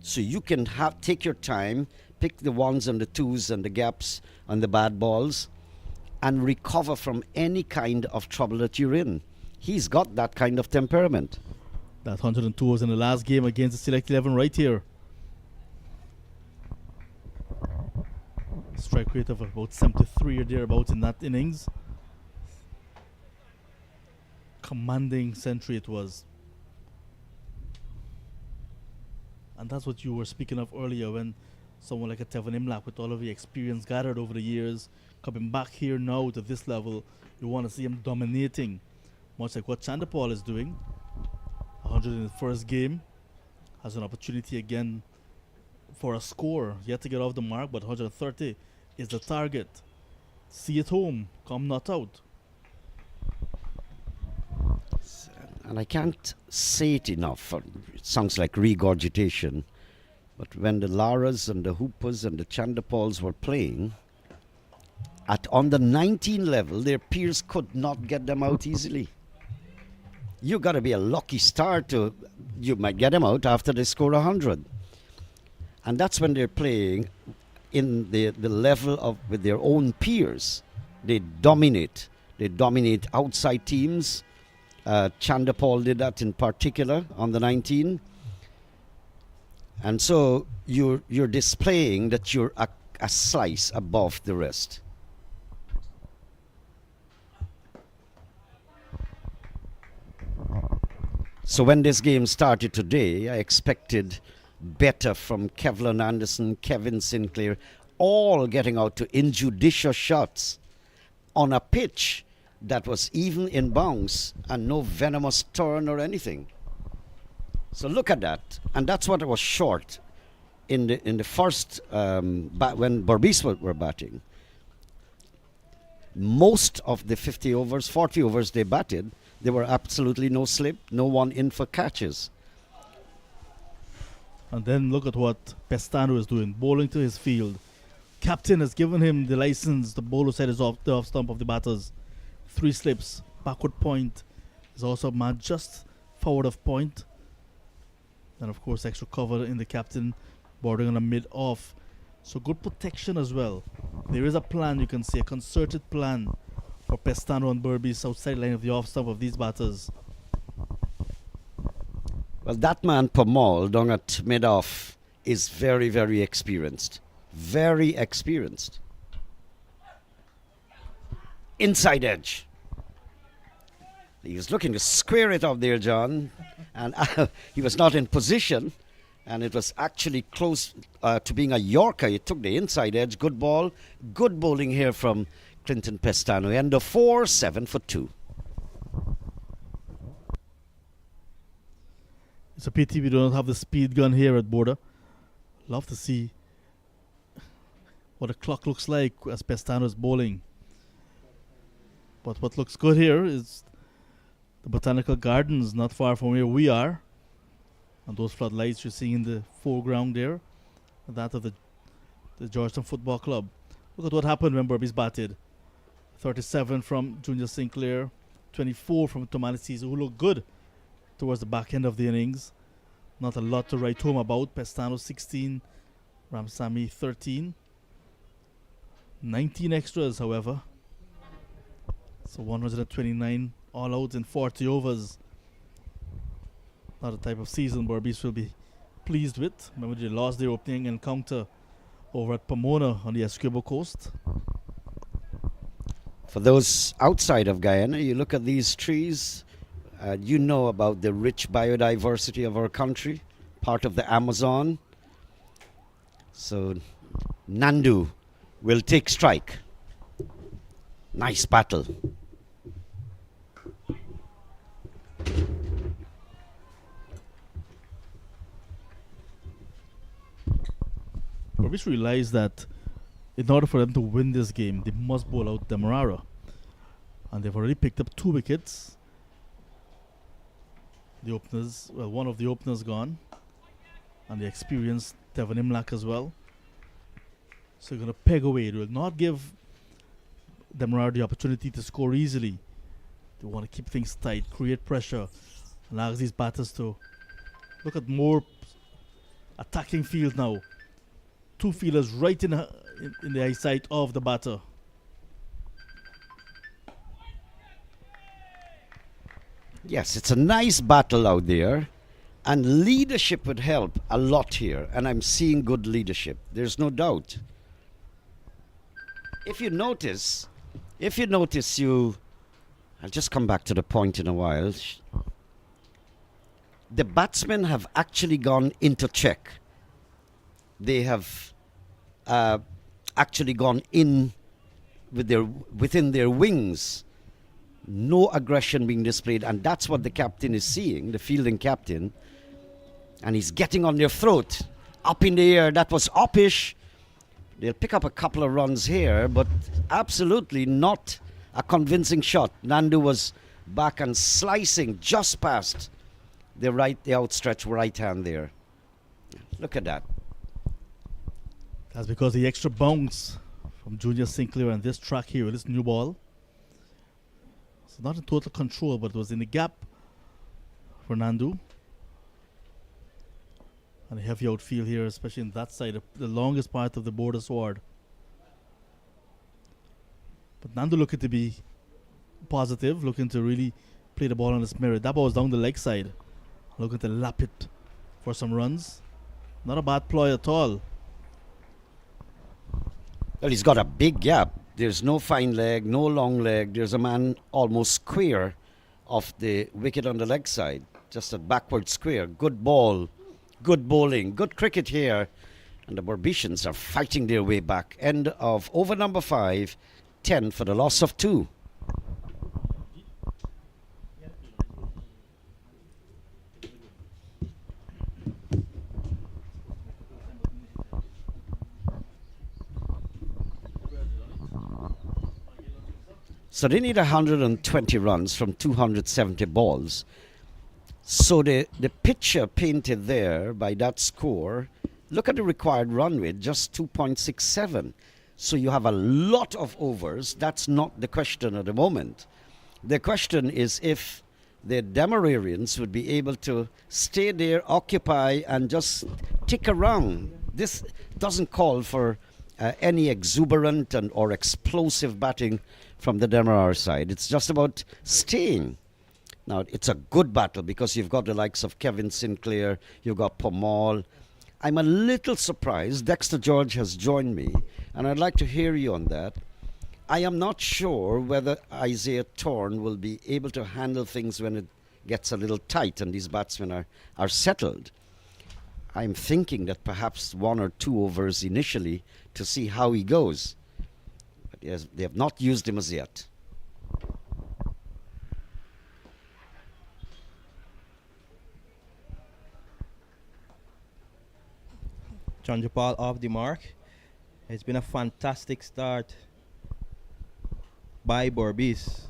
So you can take your time, pick the 1s and the 2s and the gaps and the bad balls, and recover from any kind of trouble that you're in. He's got that kind of temperament. That 102 was in the last game against the Select 11 right here. Strike rate of about 73 or thereabouts in that innings. Commanding century it was. And that's what you were speaking of earlier, when someone like a Tevin Imlap, with all of the experience gathered over the years, coming back here now to this level, you want to see him dominating, much like what Chanderpaul is doing. 100 in the first game, has an opportunity again for a score. Yet to get off the mark, but 130 is the target. See it home, come not out. And I can't say it enough. It sounds like regurgitation. But when the Laras and the Hoopers and the Chanderpauls were playing, on the 19 level, their peers could not get them out easily. You got to be a lucky star you might get them out after they score 100. And that's when they're playing in the level with their own peers. They dominate. They dominate outside teams. Chanderpaul did that in particular on the 19. And so you're displaying that you're a slice above the rest. So when this game started today, I expected better from Kevlin Anderson, Kevin Sinclair, all getting out to injudicious shots on a pitch that was even in bounds and no venomous turn or anything. So look at that. And that's what was short in the first, when Berbice were batting. Most of the 40 overs they batted, there were absolutely no slip, no one in for catches. And then look at what Pestano is doing, bowling to his field. Captain has given him the license. The bowler side is off the off stump of the batters. 3 slips, backward point is also mad, just forward of point. And of course extra cover in the captain, bordering on a mid-off. So good protection as well. There is a plan, you can see, a concerted plan for Pestano and Berbice outside line of the off stump of these batters. Well, that man Pamal down at mid-off is very, very experienced. Very experienced. Inside edge. He was looking to square it up there, John. And he was not in position. And it was actually close to being a Yorker. He took the inside edge. Good ball. Good bowling here from Clinton Pestano. End of 4, 7 for 2. It's a pity we don't have the speed gun here at Bourda. Love to see what the clock looks like as Pestano is bowling. But what looks good here is the Botanical Gardens not far from where we are. And those floodlights you're seeing in the foreground there, that of the Georgetown Football Club. Look at what happened when Berbice batted. 37 from Junior Sinclair, 24 from Tomani Caesar, who looked good towards the back end of the innings. Not a lot to write home about. Pestano 16, Ramsamy 13. 19 extras, however. So 129 all outs in 40 overs. Not the type of season Berbice will be pleased with. Remember, they lost their opening encounter over at Pomona on the Essequibo coast. For those outside of Guyana, you look at these trees, you know about the rich biodiversity of our country, part of the Amazon. So Nandu will take strike. Nice battle. Berbice realized that in order for them to win this game, they must bowl out Demerara. And they've already picked up 2 wickets. The openers, well, one of the openers gone. And the experienced Devon Imlach as well. So they're going to peg away. They will not give Demerara the opportunity to score easily. They want to keep things tight, create pressure, and ask these batters to look at more attacking field now. 2 fielders right in the eyesight of the batter. Yes, it's a nice battle out there, and leadership would help a lot here, and I'm seeing good leadership. There's no doubt. If you notice, I'll just come back to the point in a while. The batsmen have actually gone into check. They have actually gone in with within their wings. No aggression being displayed, and that's what the captain is seeing, the fielding captain. And he's getting on their throat. Up in the air, that was uppish. They'll pick up a couple of runs here, but absolutely not a convincing shot. Nandu was back and slicing just past the outstretched right hand there. Look at that. That's because the extra bounce from Junior Sinclair and this track here with this new ball. So not in total control, but it was in the gap for Nandu. And a heavy outfield here, especially in that side, the longest part of the Bourda sward. But Nandu looking to be positive, looking to really play the ball on its merit. That ball was down the leg side, looking to lap it for some runs. Not a bad ploy at all. Well, he's got a big gap. There's no fine leg, no long leg. There's a man almost square off the wicket on the leg side. Just a backward square. Good ball, good bowling, good cricket here. And the Berbicians are fighting their way back. End of over number 5, 10 for the loss of 2. So they need 120 runs from 270 balls. So the picture painted there by that score, look at the required run rate, just 2.67. So you have a lot of overs. That's not the question at the moment. The question is if the Demerarians would be able to stay there, occupy, and just tick around. This doesn't call for any exuberant or explosive batting from the Demerara side. It's just about staying. Now, it's a good battle because you've got the likes of Kevin Sinclair, you've got Pomal. I'm a little surprised. Dexter George has joined me, and I'd like to hear you on that. I am not sure whether Isaiah Thorne will be able to handle things when it gets a little tight and these batsmen are settled. I'm thinking that perhaps 1 or 2 overs initially to see how he goes. But yes, they have not used him as yet. Chanderpaul off the mark. It's been a fantastic start by Berbice.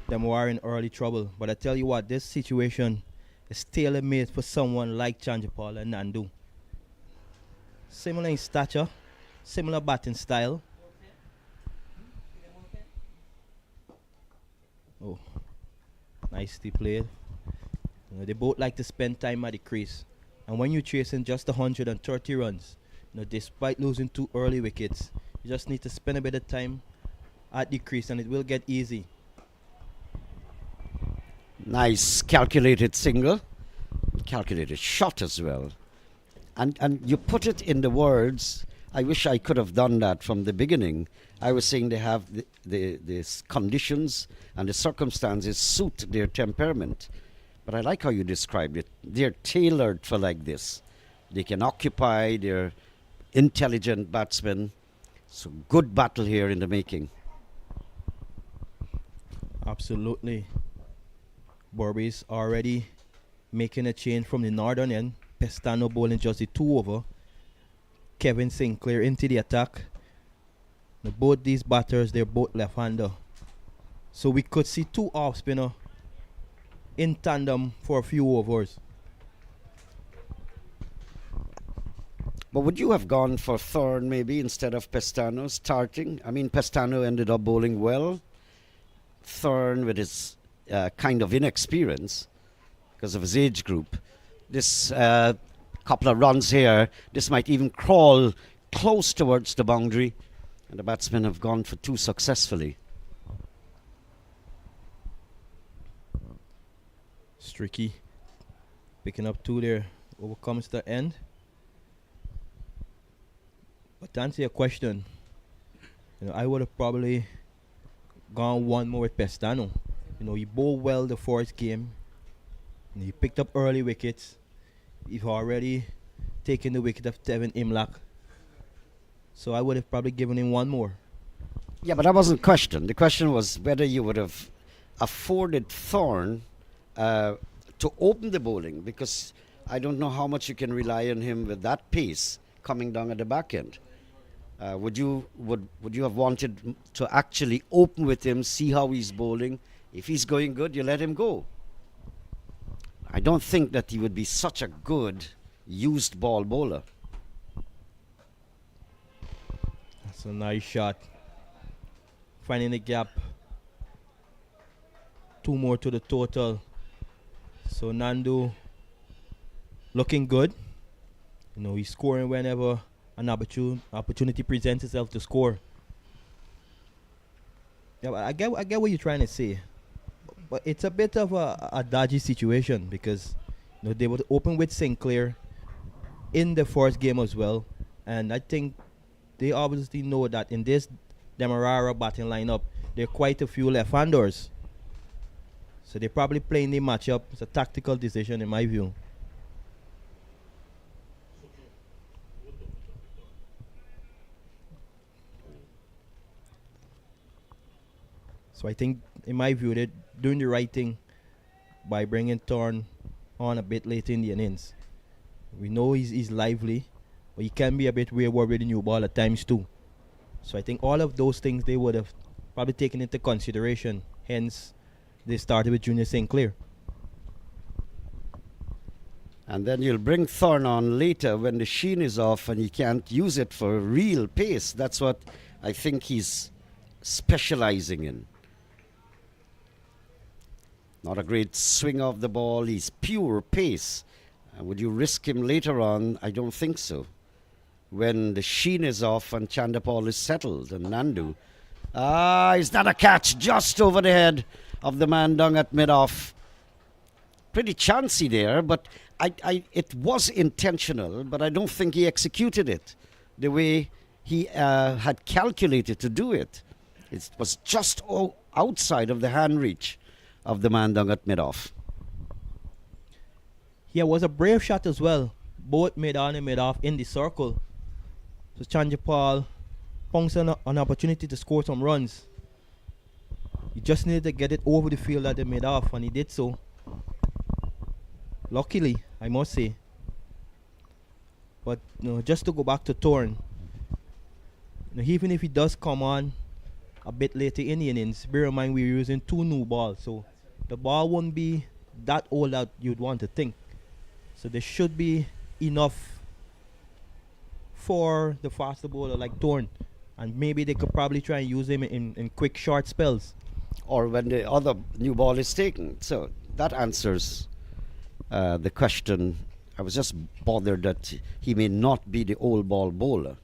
Them were in early trouble. But I tell you what, this situation is tailor-made for someone like Chanderpaul and Nandu. Similar in stature, similar batting style. Oh, nicely played. They both like to spend time at the crease. And when you're chasing just 130 runs, despite losing 2 early wickets, you just need to spend a bit of time at the crease and it will get easy. Nice calculated single, calculated shot as well. And you put it in the words, I wish I could have done that from the beginning. I was saying they have the conditions and the circumstances suit their temperament. But I like how you described it. They're tailored for like this. They can occupy, they're intelligent batsmen. So good battle here in the making. Absolutely. Berbice already making a change from the northern end. Pestano bowling just the 2 over. Kevin Sinclair into the attack. Now both these batters, they're both left-hander. So we could see 2 off-spinner in tandem for a few overs. But would you have gone for Thorne maybe instead of Pestano starting? I mean, Pestano ended up bowling well. Thorne, with his kind of inexperience because of his age group, this couple of runs here, this might even crawl close towards the boundary, and the batsmen have gone for 2 successfully. Stricky picking up 2 there, overcomes the end. But to answer your question, I would have probably gone 1 more with Pestano. He bowled well the first game. He picked up early wickets. He's already taken the wicket of Tevin Imlach. So I would have probably given him 1 more. Yeah, but that wasn't the question. The question was whether you would have afforded Thorne to open the bowling, because I don't know how much you can rely on him with that pace coming down at the back end. Would you have wanted to actually open with him, see how he's bowling? If he's going good, you let him go. I don't think that he would be such a good used ball bowler. That's a nice shot. Finding the gap. 2 more to the total. So Nandu looking good. He's scoring whenever an opportunity presents itself to score. Yeah, I get what you're trying to say. But it's a bit of a dodgy situation because they would open with Sinclair in the first game as well. And I think they obviously know that in this Demerara batting lineup, there are quite a few left-handers. So they're probably playing the matchup. It's a tactical decision in my view. So I think, in my view, they're doing the right thing by bringing Thorne on a bit later in the innings. We know he's lively, but he can be a bit wayward with the new ball at times too. So I think all of those things they would have probably taken into consideration. Hence, they started with Junior Sinclair. And then you'll bring Thorne on later when the sheen is off and he can't use it for real pace. That's what I think he's specializing in. Not a great swing of the ball. He's pure pace. Would you risk him later on? I don't think so. When the sheen is off and Chanderpaul is settled and Nandu. Is that a catch just over the head of the man down at mid-off? Pretty chancy there, but it was intentional, but I don't think he executed it the way he had calculated to do it. It was just outside of the hand reach of the man down at mid-off. Yeah, it was a brave shot as well. Both mid-on and mid-off in the circle. So Chanderpaul pounced on an opportunity to score some runs. He just needed to get it over the field at the mid-off, and he did so. Luckily, I must say. But just to go back to Thorne, Now, even if he does come on a bit later in the innings, bear in mind we're using 2 new balls, so the ball won't be that old that you'd want to think. So there should be enough for the faster bowler like Thorne, and maybe they could probably try and use him in quick short spells. Or when the other new ball is taken. So that answers the question. I was just bothered that he may not be the old ball bowler.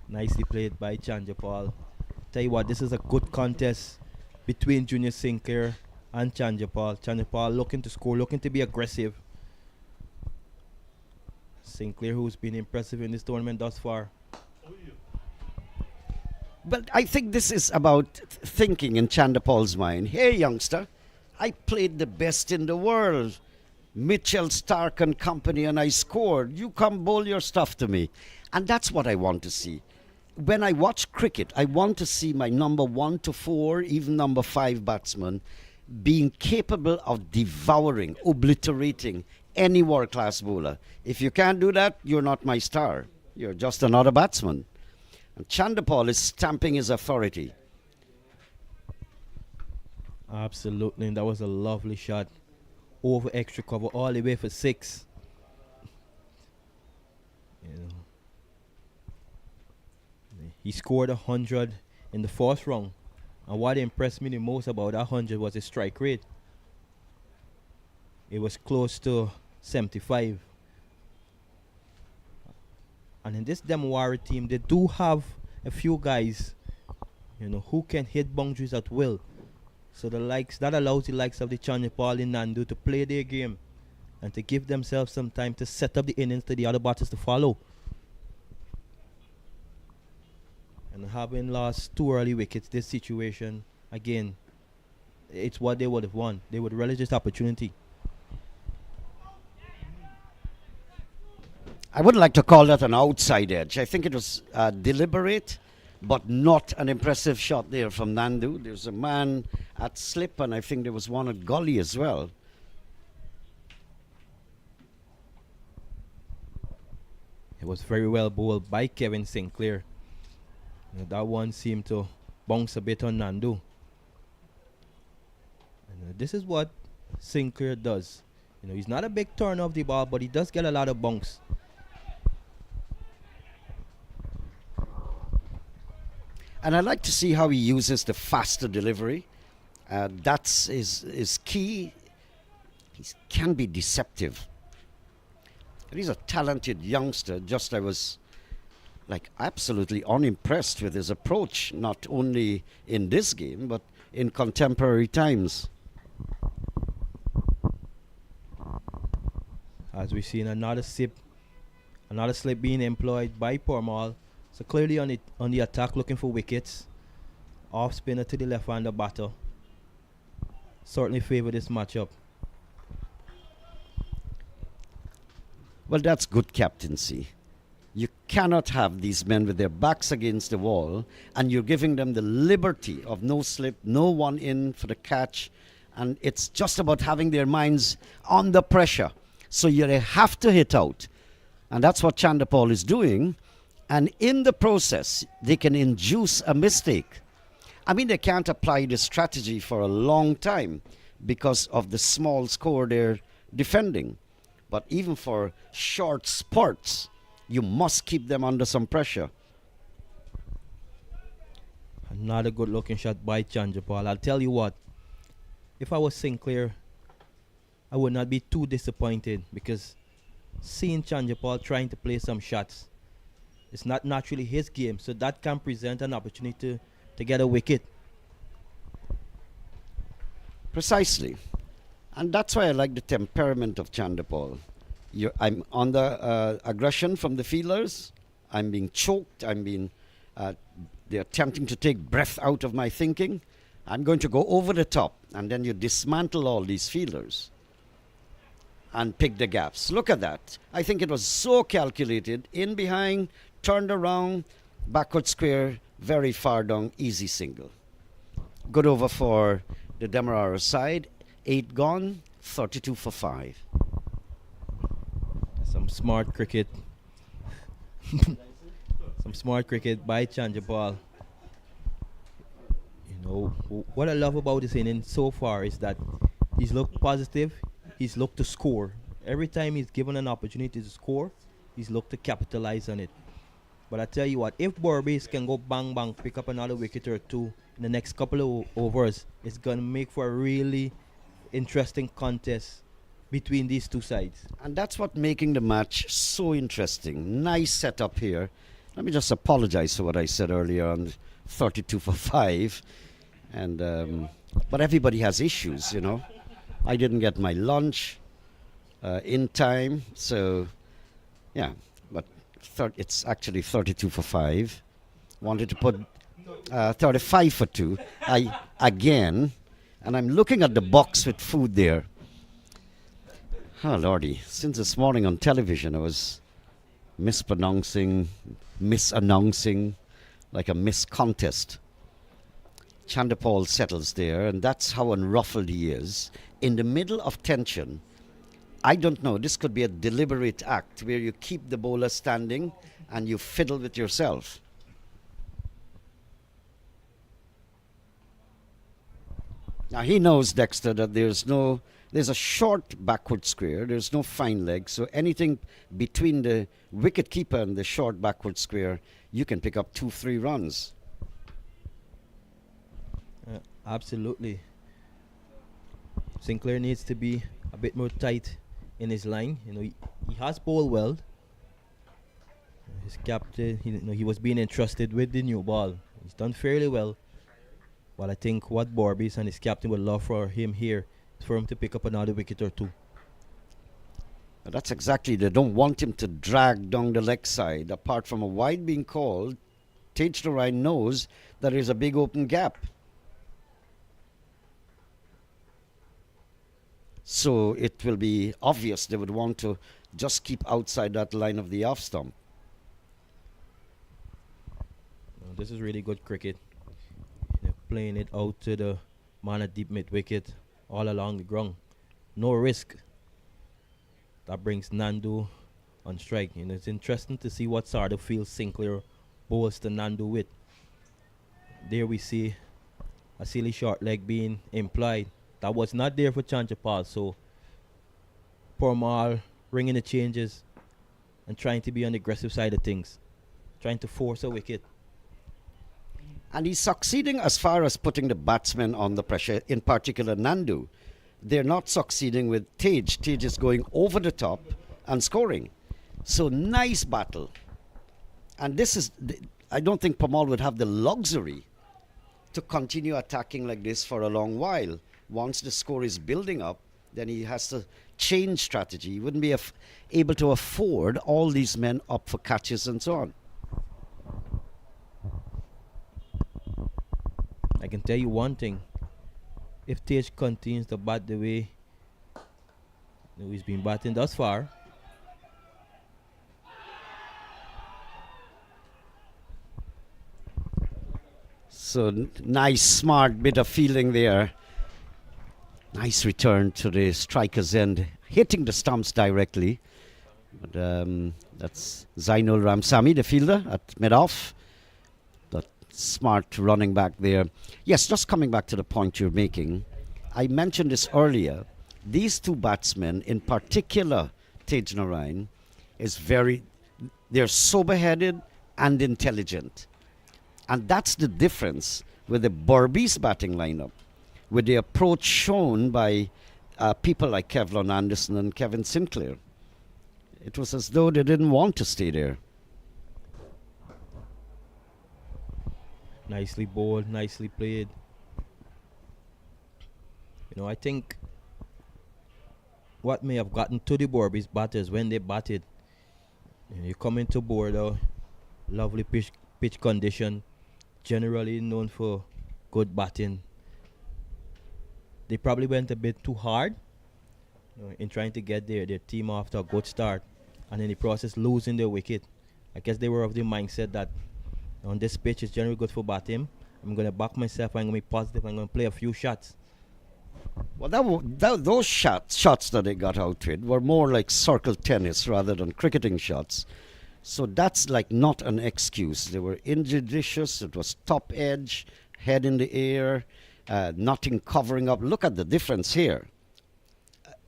Nicely played by Chanderpaul. Tell you what, this is a good contest between Junior Sinclair and Chanderpaul. Chanderpaul looking to score, looking to be aggressive. Sinclair, who's been impressive in this tournament thus far. But I think this is about thinking in Chanderpaul's mind. Hey, youngster, I played the best in the world. Mitchell, Stark and company, and I scored. You come bowl your stuff to me. And that's what I want to see. When I watch cricket, I want to see my number 1 to 4, even number 5 batsman being capable of devouring, obliterating any world-class bowler. If you can't do that, you're not my star. You're just another batsman. And Chanderpaul is stamping his authority. Absolutely, and that was a lovely shot. Over extra cover, all the way for 6. You know. He scored 100 in the 4th round. And what impressed me the most about that 100 was his strike rate. It was close to 75. And in this Demerara team, they do have a few guys, you know, who can hit boundaries at will. So the likes that allows the likes of the Chanderpaul and Nandu to play their game and to give themselves some time to set up the innings to the other batters to follow. And having lost 2 early wickets, this situation, again, it's what they would have won. They would relish this opportunity. I wouldn't like to call that an outside edge. I think it was deliberate, but not an impressive shot there from Nandu. There's a man at slip, and I think there was one at gully as well. It was very well bowled by Kevin Sinclair. That one seemed to bounce a bit on Nandu. And this is what Sinclair does. You know, he's not a big turner of the ball, but he does get a lot of bounce. And I like to see how he uses the faster delivery. That's his key. He can be deceptive. And he's a talented youngster. I was like absolutely unimpressed with his approach, not only in this game, but in contemporary times. As we've seen another slip being employed by Pormal. So clearly on the attack, looking for wickets. Off spinner to the left-hander batter. Certainly favor this matchup. Well, that's good captaincy. You cannot have these men with their backs against the wall, and you're giving them the liberty of no slip, no one in for the catch, and it's just about having their minds under pressure. So they have to hit out, and that's what Chanderpaul is doing. And in the process, they can induce a mistake. I mean, they can't apply this strategy for a long time because of the small score they're defending. But even for short spurts, you must keep them under some pressure. Another good looking shot by Chanderpaul. I'll tell you what, if I was Sinclair, I would not be too disappointed, because seeing Chanderpaul trying to play some shots, it's not naturally his game, so that can present an opportunity to get a wicket. Precisely. And that's why I like the temperament of Chanderpaul. I'm under aggression from the fielders. I'm being choked. They're attempting to take breath out of my thinking. I'm going to go over the top, and then you dismantle all these fielders and pick the gaps. Look at that. I think it was so calculated. In behind, turned around, backward square, very far down, easy single. Good over for the Demerara side. 8 gone, 32 for 5. Some smart cricket Some smart cricket by Chanderpaul. What I love about this inning so far is that he's looked positive. He's looked to score. Every time he's given an opportunity to score, he's looked to capitalize on it. But I tell you what, if Berbice can go bang bang, pick up another wicket or two in the next couple of overs, it's gonna make for a really interesting contest between these two sides. And that's what making the match so interesting. Nice setup here. Let me just apologize for what I said earlier on 32 for 5. And but everybody has issues, I didn't get my lunch in time, so yeah. But it's actually 32 for 5. Wanted to put 35 for 2. And I'm looking at the box with food there. Oh lordy! Since this morning on television, I was misannouncing like a miss contest. Chanderpaul settles there, and that's how unruffled he is. In the middle of tension, I don't know, this could be a deliberate act where you keep the bowler standing and you fiddle with yourself. Now he knows, Dexter, that there's a short backward square, there's no fine leg, so anything between the wicket keeper and the short backward square, you can pick up 2-3 runs. Absolutely. Sinclair needs to be a bit more tight in his line. He has bowled well. His captain, he was being entrusted with the new ball. He's done fairly well. But I think what Berbice and his captain would love for him here is for him to pick up another wicket or two. That's exactly, they don't want him to drag down the leg side. Apart from a wide being called, Georgetown knows that there's a big open gap. So it will be obvious they would want to just keep outside that line of the off stump. This is really good cricket. Playing it out to the man at deep mid wicket, all along the ground. No risk. That brings Nandu on strike. It's interesting to see what sort of field Sinclair bowls to Nandu with. There we see a silly short leg being implied. That was not there for Chanderpaul, so Mal ringing the changes and trying to be on the aggressive side of things, trying to force a wicket. And he's succeeding as far as putting the batsmen on the pressure, in particular Nandu. They're not succeeding with Tej. Tej is going over the top and scoring. So nice battle. And this is, I don't think Pamal would have the luxury to continue attacking like this for a long while. Once the score is building up, then he has to change strategy. He wouldn't be able to afford all these men up for catches and so on. I can tell you one thing. If Tej continues to bat the way he's been batting thus far, so nice, smart bit of fielding there. Nice return to the striker's end, hitting the stumps directly. But that's Zainul Ramsamy, the fielder at mid-off. That smart running back there. Yes, just coming back to the point you're making. I mentioned this earlier. These two batsmen, in particular Tej Narain, they're sober-headed and intelligent. And that's the difference with the Berbice batting lineup, with the approach shown by people like Kevlon Anderson and Kevin Sinclair. It was as though they didn't want to stay there. nicely bowled, nicely played. I think what may have gotten to the Berbice batters when they batted, you come into Bourda, lovely pitch condition, generally known for good batting. They probably went a bit too hard in trying to get their team off to a good start, and in the process losing their wicket. I guess they were of the mindset that on this pitch it's generally good for batting. I'm going to back myself, I'm going to be positive, I'm going to play a few shots. Well, those shots that they got out with were more like circle tennis rather than cricketing shots. So that's like not an excuse. They were injudicious. It was top edge, head in the air, nothing covering up. Look at the difference here.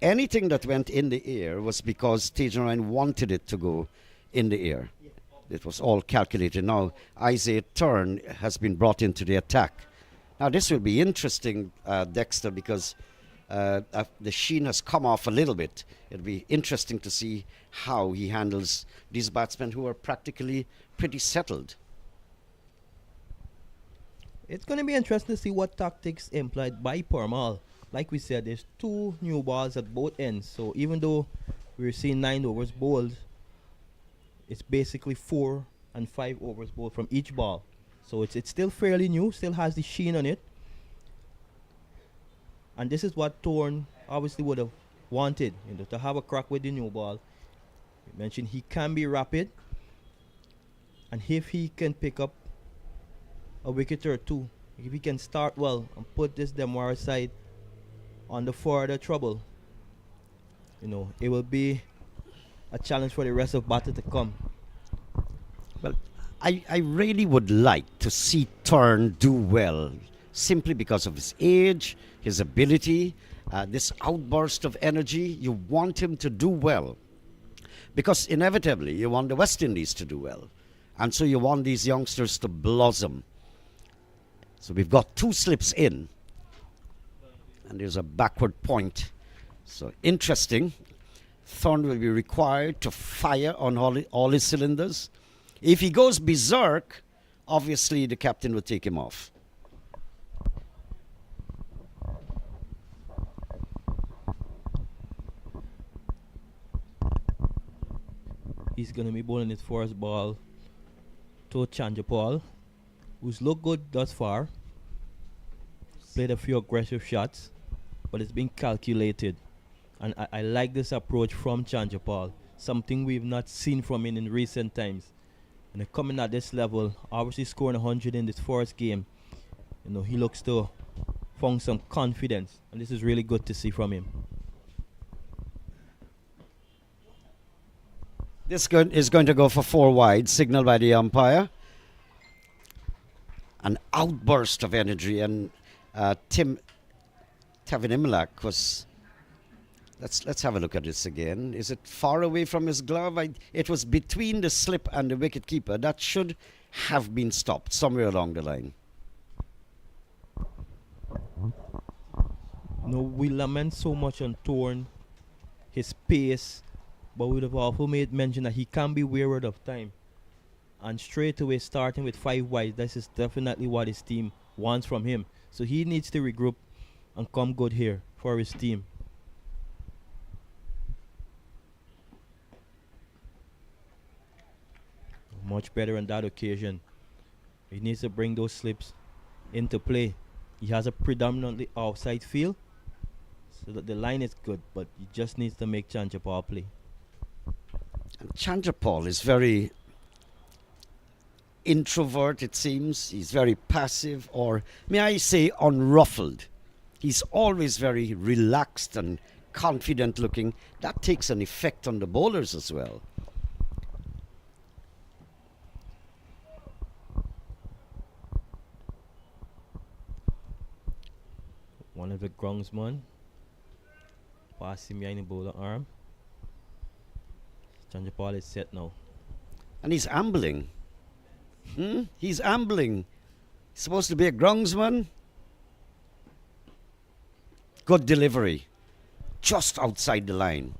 Anything that went in the air was because Tajan wanted it to go in the air. It was all calculated. Now Isaiah Turn has been brought into the attack. Now this will be interesting, Dexter, because the sheen has come off a little bit. It'll be interesting to see how he handles these batsmen who are practically pretty settled. It's going to be interesting to see what tactics employed by Parmal. Like we said, there's 2 new balls at both ends. So even though we're seeing 9 overs bowled, it's basically 4 and 5 overs bowled from each ball. So it's still fairly new, still has the sheen on it. And this is what Thorne obviously would have wanted, to have a crack with the new ball. You mentioned he can be rapid. And if he can pick up a wicket or 2, if he can start well and put this Demerara side on the further trouble, it will be a challenge for the rest of battle to come. Well, I really would like to see Turn do well, simply because of his age, his ability, this outburst of energy. You want him to do well, because inevitably you want the West Indies to do well, and so you want these youngsters to blossom. So we've got 2 slips in, and there's a backward point. So interesting. Thorne will be required to fire on all his cylinders. If he goes berserk, obviously the captain will take him off. He's going to be bowling his first ball to Chanderpaul, who's looked good thus far. Played a few aggressive shots, but it's been calculated. And I like this approach from Chanderpaul, something we've not seen from him in recent times. And coming at this level, obviously scoring 100 in this first game, he looks to found some confidence, and this is really good to see from him. This is going to go for 4 wide, signaled by the umpire. An outburst of energy, and Tavin Imlak was... Let's have a look at this again. Is it far away from his glove? It was between the slip and the wicket keeper. That should have been stopped somewhere along the line. We lament so much on Thorne, his pace, but we would have also made mention that he can be wearied of time. And straight away starting with 5 wide, this is definitely what his team wants from him. So he needs to regroup and come good here for his team. Much better on that occasion. He needs to bring those slips into play. He has a predominantly outside field, so that the line is good, but he just needs to make Chanderpaul play. And Chanderpaul is very introvert, it seems. He's very passive, or may I say unruffled. He's always very relaxed and confident looking. That takes an effect on the bowlers as well. One of the groundsmen passing behind the bowler arm. Chanderpaul is set now. And he's ambling. He's ambling. He's supposed to be a groundsman. Good delivery. Just outside the line.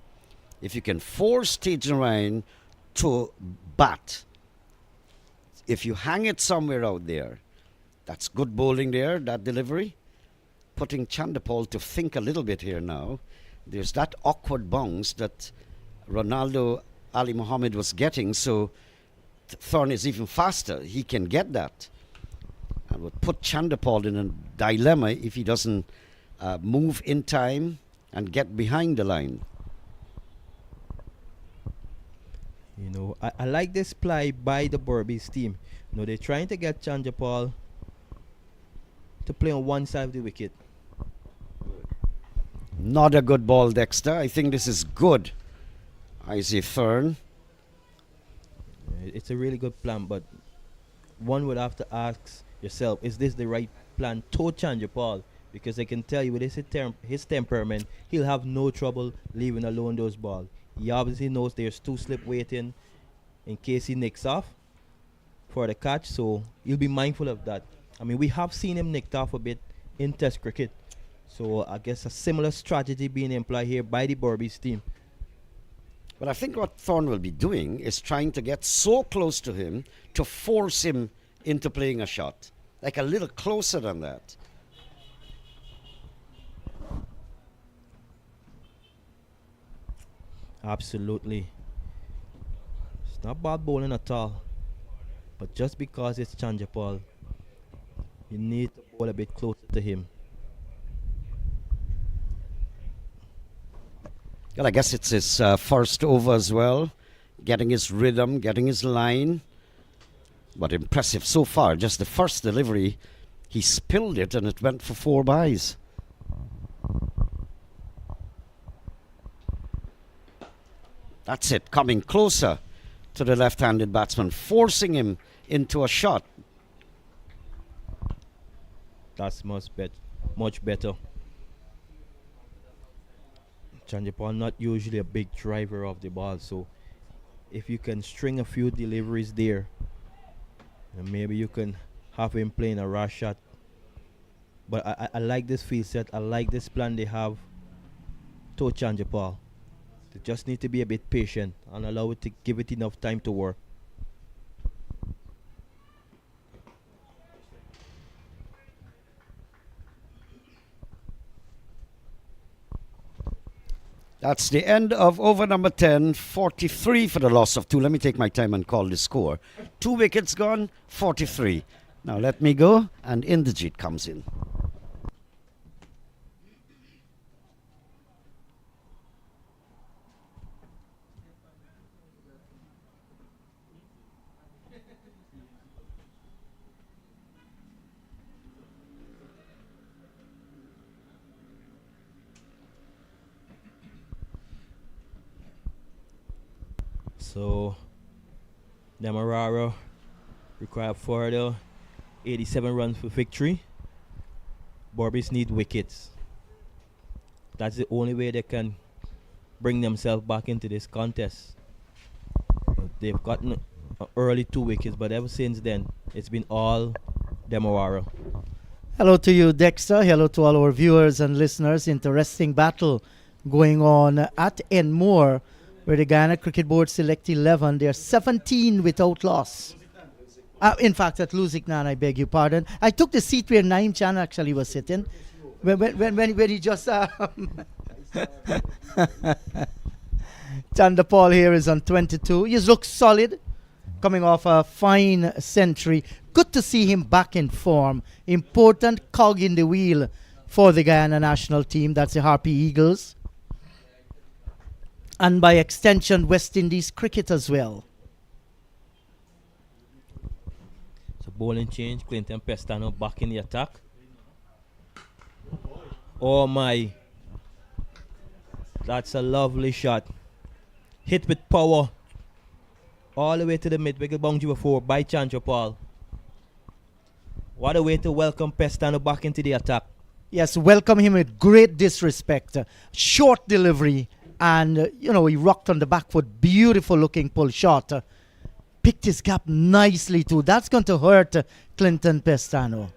If you can force Tajan to bat, if you hang it somewhere out there, that's good bowling there, that delivery. Putting Chanderpaul to think a little bit here now. There's that awkward bounce that Ronaldo Ali Mohammed was getting, so Thorne is even faster. He can get that. And would put Chanderpaul in a dilemma if he doesn't move in time and get behind the line. I like this play by the Berbice team. They're trying to get Chanderpaul to play on one side of the wicket. Not a good ball, Dexter. I think this is good. Isaac Thorne. It's a really good plan, but one would have to ask yourself, is this the right plan to Chanderpaul? Because I can tell you with his temperament, he'll have no trouble leaving alone those balls. He obviously knows there's two slip waiting in case he nicks off for the catch, so he'll be mindful of that. I mean, we have seen him nicked off a bit in Test cricket, so I guess a similar strategy being employed here by the Berbice team. But I think what Thorne will be doing is trying to get so close to him to force him into playing a shot. Like a little closer than that. Absolutely. It's not bad bowling at all. But just because it's Chanderpaul, you need to bowl a bit closer to him. Well, I guess it's his first over as well. Getting his rhythm, getting his line. But impressive so far. Just the first delivery, he spilled it and it went for 4 byes. That's it, coming closer to the left-handed batsman, forcing him into a shot. That's much better. Chanderpaul not usually a big driver of the ball, so if you can string a few deliveries there, and maybe you can have him playing a rush shot. But I like this field set. I like this plan they have to Chanderpaul. They just need to be a bit patient and allow it to give it enough time to work. That's the end of over number 10, 43 for the loss of 2. Let me take my time and call the score. 2 wickets gone, 43. Now let me go, and Inderjeet comes in. So, Demerara require further 87 runs for victory. Berbice need wickets. That's the only way they can bring themselves back into this contest. They've gotten early 2 wickets, but ever since then, it's been all Demerara. Hello to you, Dexter. Hello to all our viewers and listeners. Interesting battle going on at Enmore, where the Guyana Cricket Board select 11. They're 17 without loss. In fact, at Lusignan, I beg your pardon. I took the seat where Naim Chan actually was sitting. When he just... Chanderpaul here is on 22. He looks solid, coming off a fine century. Good to see him back in form. Important cog in the wheel for the Guyana national team. That's the Harpy Eagles. And by extension, West Indies cricket as well. So bowling change, Clinton Pestano back in the attack. Oh my. That's a lovely shot. Hit with power. All the way to the mid-wicket boundary before by Chanderpaul. What a way to welcome Pestano back into the attack. Yes, welcome him with great disrespect. Short delivery. And, he rocked on the back foot. Beautiful looking pull shot. Picked his gap nicely too. That's going to hurt Clinton Pestano.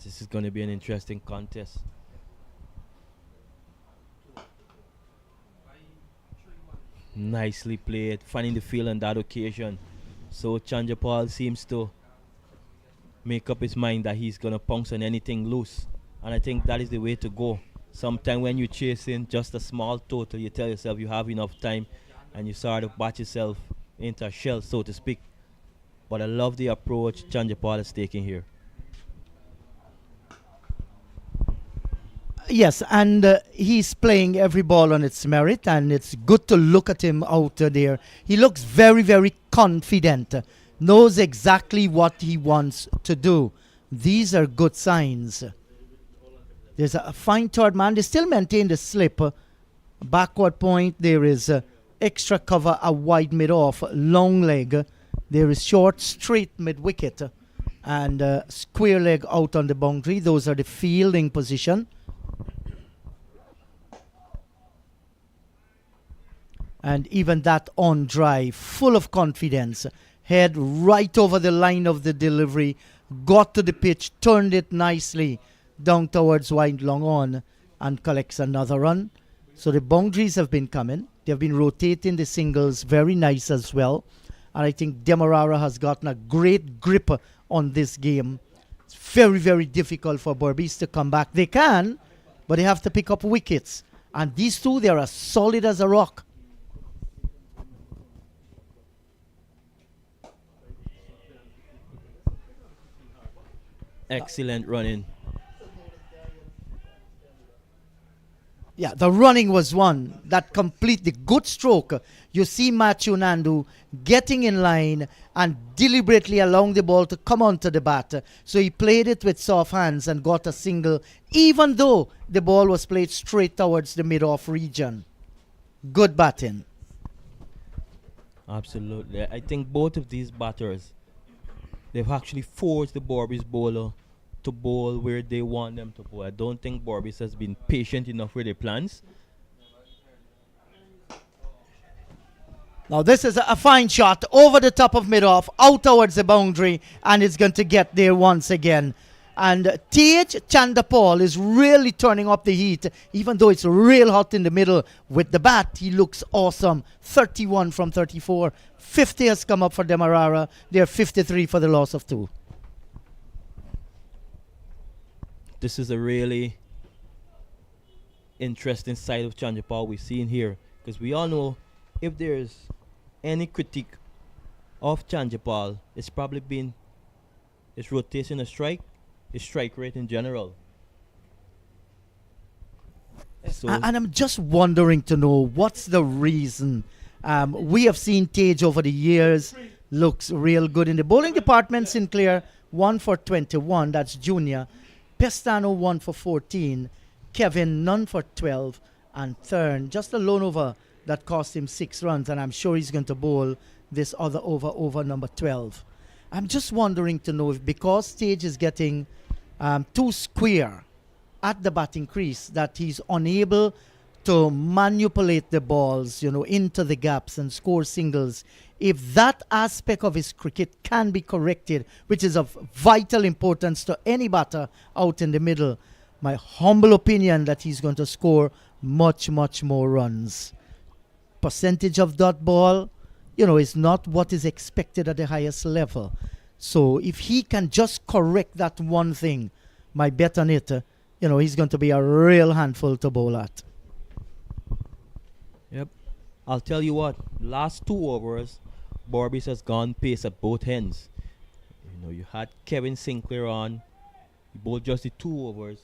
This is going to be an interesting contest. Nicely played. Finding the field on that occasion. So Chanderpaul seems to make up his mind that he's going to pounce on anything loose. And I think that is the way to go. Sometimes when you're chasing just a small total, you tell yourself you have enough time and you sort of bat yourself into a shell, so to speak. But I love the approach Chanderpaul is taking here. Yes, and he's playing every ball on its merit, and it's good to look at him out there. He looks very, very confident, knows exactly what he wants to do. These are good signs. There's a fine third man. They still maintain the slip. Backward point, there is extra cover, a wide mid-off, long leg. There is short, straight mid-wicket, and square leg out on the boundary. Those are the fielding position. And even that on drive, full of confidence. Head right over the line of the delivery, got to the pitch, turned it nicely down towards wide long on, and collects another run. So the boundaries have been coming. They've been rotating the singles very nice as well. And I think Demerara has gotten a great grip on this game. It's very, very difficult for Berbice to come back. They can, but they have to pick up wickets. And these two, they are as solid as a rock. Excellent running. Yeah, the running was one that completely good stroke. You see Matthew Nandu getting in line and deliberately allowing the ball to come onto the bat. So he played it with soft hands and got a single, even though the ball was played straight towards the mid-off region. Good batting. Absolutely. I think both of these batters, they've actually forced the Berbice bowler to bowl where they want them to bowl. I don't think Berbice has been patient enough with their plans. Now this is a fine shot over the top of mid-off, out towards the boundary, and it's going to get there once again. And Chanderpaul is really turning up the heat, even though it's real hot in the middle. With the bat, he looks awesome. 31 from 34. 50 has come up for Demerara. They're 53 for the loss of 2. This is a really interesting side of Chanderpaul we've seen here, because we all know if there's any critique of Chanderpaul, it's probably been his rotation of strike, his strike rate in general. So And I'm just wondering to know what's the reason. We have seen Tage over the years, looks real good in the bowling department. Sinclair 1 for 21, that's junior. Pestano 1 for 14. Kevin none for 12. And Thurn just a lone over that cost him 6 runs. And I'm sure he's going to bowl this other over number 12. I'm just wondering to know if because Tage is getting too square at the batting crease that he's unable to manipulate the balls, into the gaps and score singles. If that aspect of his cricket can be corrected, which is of vital importance to any batter out in the middle, my humble opinion that he's going to score much, much more runs. Percentage of dot ball, is not what is expected at the highest level. So if he can just correct that one thing, my bet on it, he's going to be a real handful to bowl at. Yep. I'll tell you what, last 2 overs, Berbice has gone pace at both ends. You had Kevin Sinclair on. You bowled just the 2 overs.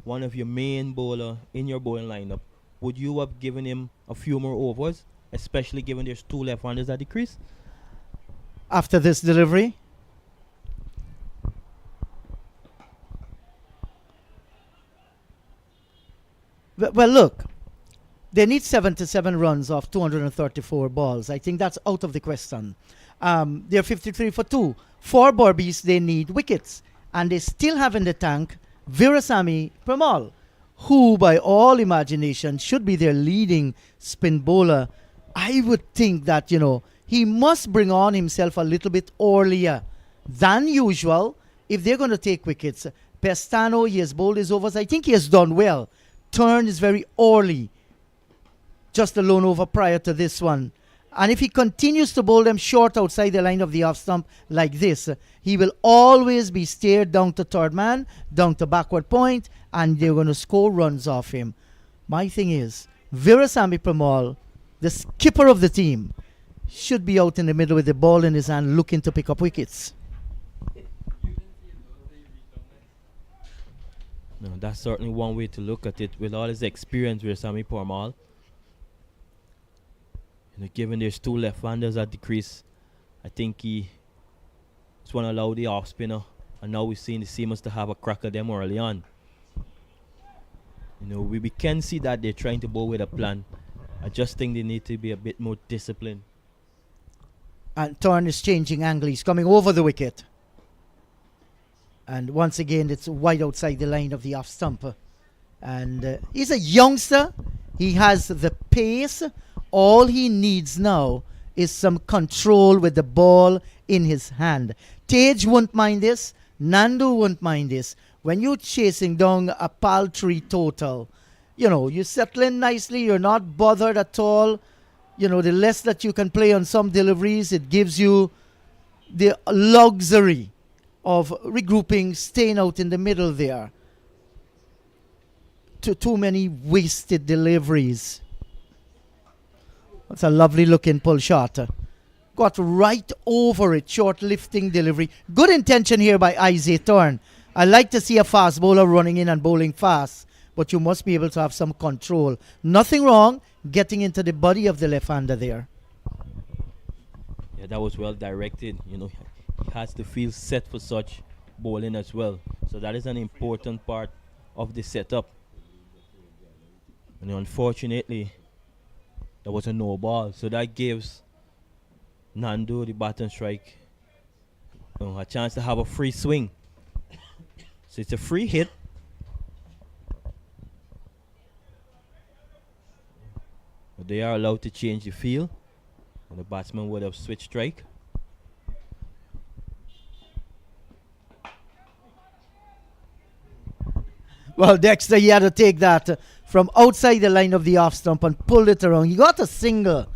One of your main bowler in your bowling lineup. Would you have given him a few more overs, especially given there's 2 left-handers at the crease? After this delivery? Well, look. They need 77 runs off 234 balls. I think that's out of the question. They're 53 for 2. For Berbice, they need wickets. And they still have in the tank Virasamy Premal, who by all imagination should be their leading spin bowler. I would think that, he must bring on himself a little bit earlier than usual if they're going to take wickets. Pestano, he has bowled his overs. I think he has done well. Turn is very early. Just a lone over prior to this one. And if he continues to bowl them short outside the line of the off stump like this, he will always be steered down to third man, down to backward point, and they're going to score runs off him. My thing is, Virasamy Premal, the skipper of the team, should be out in the middle with the ball in his hand looking to pick up wickets. No, that's certainly one way to look at it. With all his experience with Virasamy Premal, given there's 2 left-handers at the crease, I think he just want to allow the off-spinner. And now we've seen the seamers to have a crack at them early on. We can see that they're trying to bowl with a plan. I just think they need to be a bit more disciplined. And Thorne is changing angle. He's coming over the wicket. And once again, it's wide outside the line of the off stump. And he's a youngster. He has the pace. All he needs now is some control with the ball in his hand. Tage won't mind this. Nandu won't mind this. When you're chasing down a paltry total, you settle in nicely. You're not bothered at all. The less that you can play on some deliveries, it gives you the luxury of regrouping, staying out in the middle there. Too many wasted deliveries. That's a lovely looking pull shot. Got right over it, short lifting delivery. Good intention here by Isaac Thorne. I like to see a fast bowler running in and bowling fast, but you must be able to have some control. Nothing wrong getting into the body of the left-hander there. Yeah, that was well directed. He has to feel set for such bowling as well. So that is an important part of the setup. And unfortunately, there was a no ball. So that gives Nandu, the bat and strike, a chance to have a free swing. So it's a free hit. But they are allowed to change the field. And the batsman would have switched strike. Well, Dexter, he had to take that from outside the line of the off stump and pulled it around. He got a single.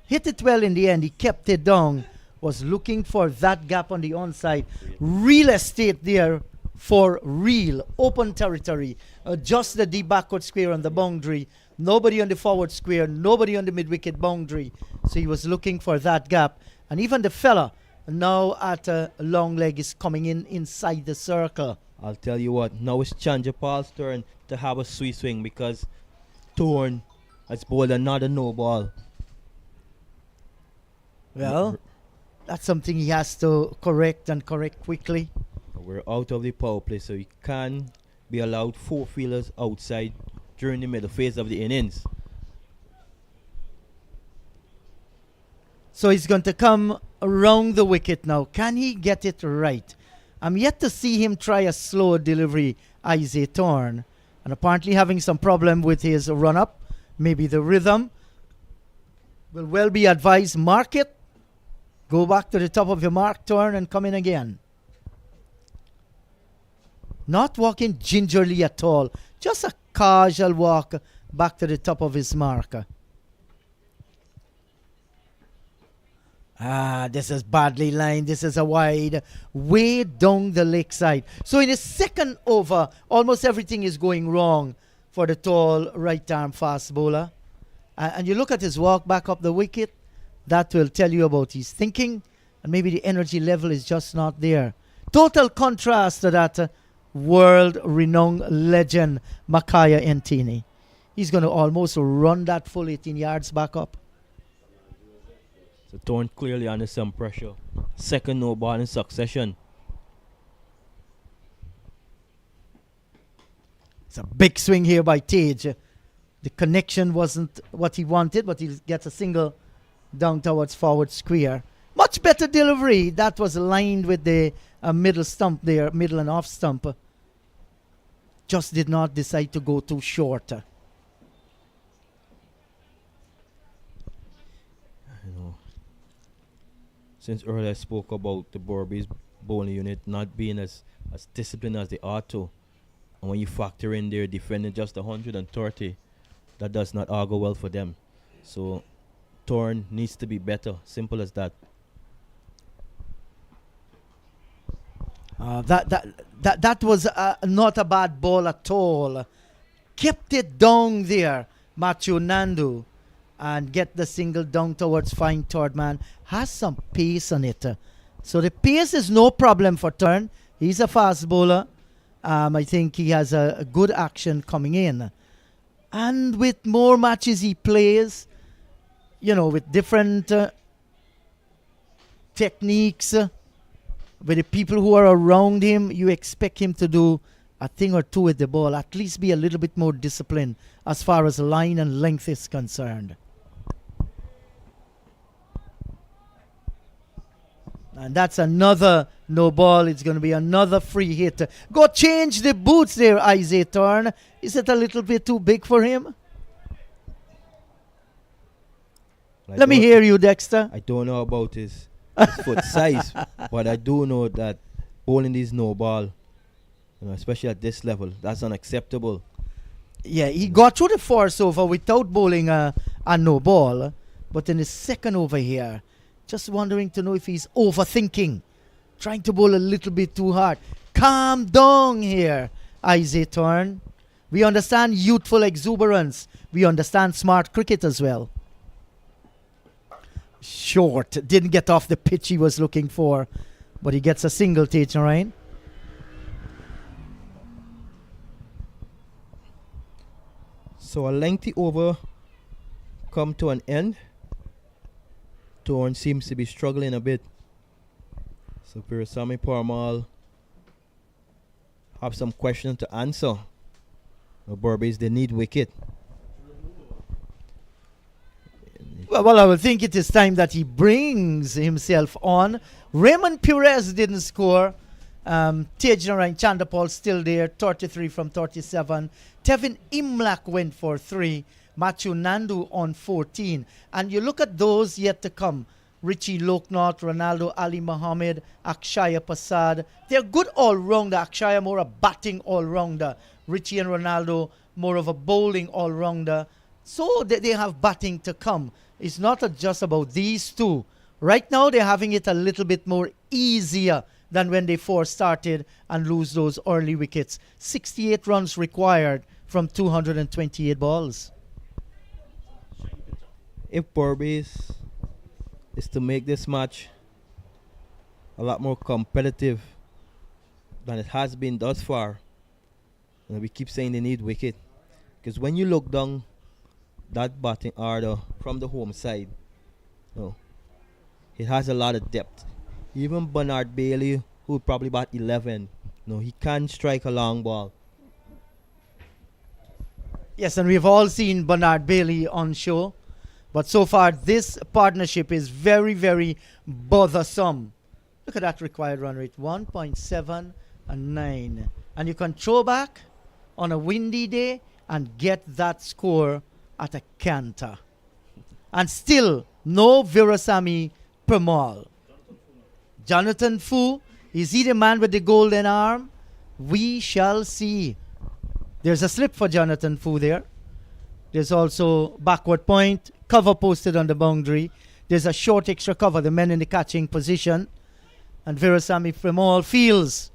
Hit it well in the end. He kept it down. Was looking for that gap on the onside. Real estate there for real. Open territory. Just the deep backward square on the boundary. Nobody on the forward square. Nobody on the mid-wicket boundary. So he was looking for that gap. And even the fella now at a long leg is coming in inside the circle. I'll tell you what, now it's Chanderpaul's turn to have a sweet swing because Thorne has bowled another no ball. Well, that's something he has to correct and correct quickly. We're out of the power play, so he can be allowed 4 fielders outside during the middle phase of the innings. So he's going to come around the wicket now. Can he get it right? I'm yet to see him try a slow delivery, Isaac Thorne. And apparently having some problem with his run-up. Maybe the rhythm. Will well be advised, mark it. Go back to the top of your mark, Thorne, and come in again. Not walking gingerly at all. Just a casual walk back to the top of his marker. This is badly lined. This is a wide, way down the lakeside. So in the second over, almost everything is going wrong for the tall right-arm fast bowler. And you look at his walk back up the wicket, that will tell you about his thinking, and maybe the energy level is just not there. Total contrast to that world-renowned legend, Makaya Entini. He's going to almost run that full 18 yards back up. So Thorne clearly under some pressure. Second no ball in succession. It's a big swing here by Tage. The connection wasn't what he wanted, but he gets a single down towards forward square. Much better delivery. That was lined with the middle stump there, middle and off stump. Just did not decide to go too short. Since earlier I spoke about the Berbice bowling unit not being as disciplined as they ought to, and when you factor in their defending just 130, that does not augur well for them. So Thorne needs to be better. Simple as that. That was not a bad ball at all. Kept it down there, Matthew Nandu. And get the single down towards fine third man. Has some pace on it. So the pace is no problem for Thorne. He's a fast bowler. I think he has a good action coming in. And with more matches he plays, with different techniques, with the people who are around him, you expect him to do a thing or two with the ball. At least be a little bit more disciplined as far as line and length is concerned. And that's another no ball. It's going to be another free hit. Go change the boots there, Isaac Turn. Is it a little bit too big for him? Let me hear you, Dexter. I don't know about his foot size, but I do know that bowling is no ball, especially at this level, that's unacceptable. Yeah, he got through the first over without bowling a no ball. But in the second over here, just wondering to know if he's overthinking, trying to bowl a little bit too hard. Calm down here, Isaac Turn. We understand youthful exuberance. We understand smart cricket as well. Short. Didn't get off the pitch he was looking for. But he gets a single, Tejan Ryan. So a lengthy over come to an end. Torn seems to be struggling a bit. So Pirasamy Parmal have some questions to answer. Berbice, they need wicket. Well, I would think it is time that he brings himself on. Raymond Perez didn't score. Tejan Ryan, Chanderpaul still there, 33 from 37. Tevin Imlak went for 3. Matthew Nandu on 14. And you look at those yet to come. Richie Loknath, Ronaldo Ali Mohammed, Akshaya Prasad. They're good all-rounder. Akshaya more a batting all-rounder. Richie and Ronaldo more of a bowling all-rounder. So they have batting to come. It's not just about these two. Right now they're having it a little bit more easier than when they first started and lose those early wickets. 68 runs required from 228 balls. If Berbice is to make this match a lot more competitive than it has been thus far, we keep saying they need wicket. Because when you look down that batting order from the home side, it has a lot of depth. Even Bernard Bailey, who would probably bat 11, he can strike a long ball. Yes, and we've all seen Bernard Bailey on show. But so far, this partnership is very, very bothersome. Look at that required run rate, 1.7 and 9. And you can throw back on a windy day and get that score at a canter. And still, no Virasamy Permal. Jonathan Fu, is he the man with the golden arm? We shall see. There's a slip for Jonathan Fu there. There's also backward point, cover posted on the boundary. There's a short extra cover, the men in the catching position. And Virasamy Permal feels,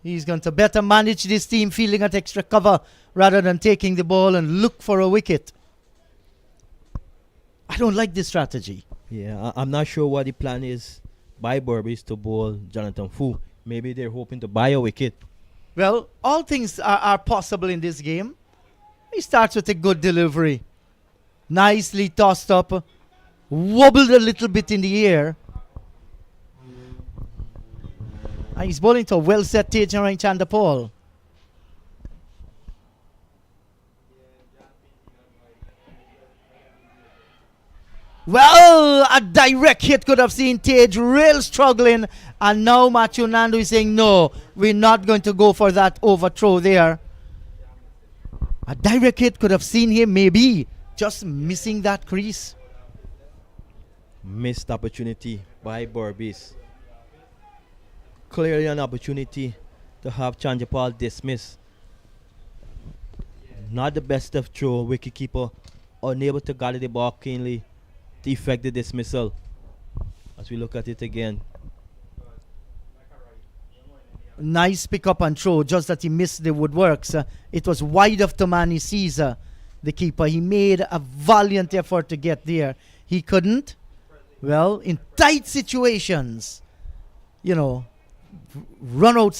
he's going to better manage this team fielding at extra cover rather than taking the ball and look for a wicket. I don't like this strategy. Yeah, I'm not sure what the plan is by Berbice to bowl Jonathan Fu. Maybe they're hoping to buy a wicket. Well, all things are possible in this game. He starts with a good delivery. Nicely tossed up. Wobbled a little bit in the air. And he's bowling to a well-set Tejan Ryan Chanderpaul. Well, a direct hit could have seen Tej real struggling. And now Matthew Nandu is saying, no, we're not going to go for that overthrow there. A direct hit could have seen him maybe just missing that crease. Missed opportunity by Berbice. Clearly an opportunity to have Chanderpaul dismissed. Not the best of throw, wicketkeeper unable to gather the ball keenly to effect the dismissal. As we look at it again. Nice pick up and throw, just that he missed the woodworks. It was wide of Tomani Caesar, the keeper. He made a valiant effort to get there. He couldn't. Well, in tight situations, runouts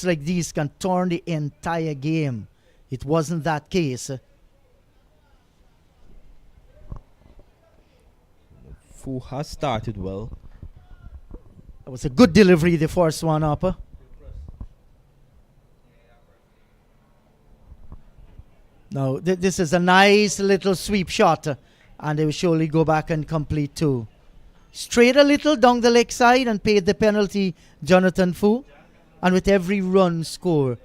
like these can turn the entire game. It wasn't that case. Fu has started well. It was a good delivery, the first one up. Now, this is a nice little sweep shot, and they will surely go back and complete two. Straight a little down the leg side and paid the penalty, Jonathan Fu. And with every run score,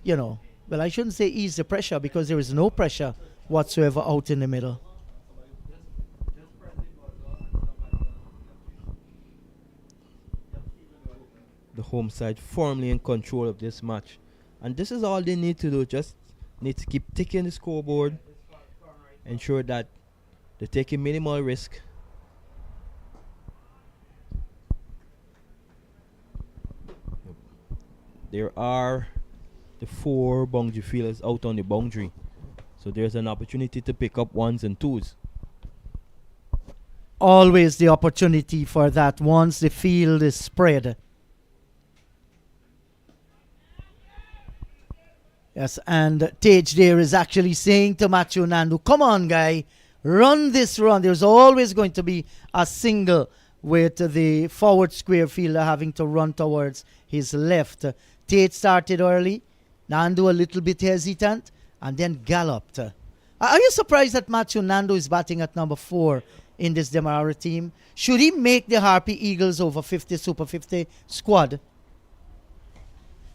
well, I shouldn't say ease the pressure because there is no pressure whatsoever out in the middle. The home side firmly in control of this match. And this is all they need to do. Just need to keep ticking the scoreboard. Ensure that they're taking minimal risk. There are the 4 boundary fielders out on the boundary. So there's an opportunity to pick up 1s and 2s. Always the opportunity for that once the field is spread. Yes, and Tage there is actually saying to Matthew Nandu, come on, guy, run this run. There's always going to be a single with the forward square fielder having to run towards his left. Tate started early, Nandu a little bit hesitant, and then galloped. Are you surprised that Matthew Nandu is batting at number 4 in this Demerara team? Should he make the Harpy Eagles over 50 Super 50 squad?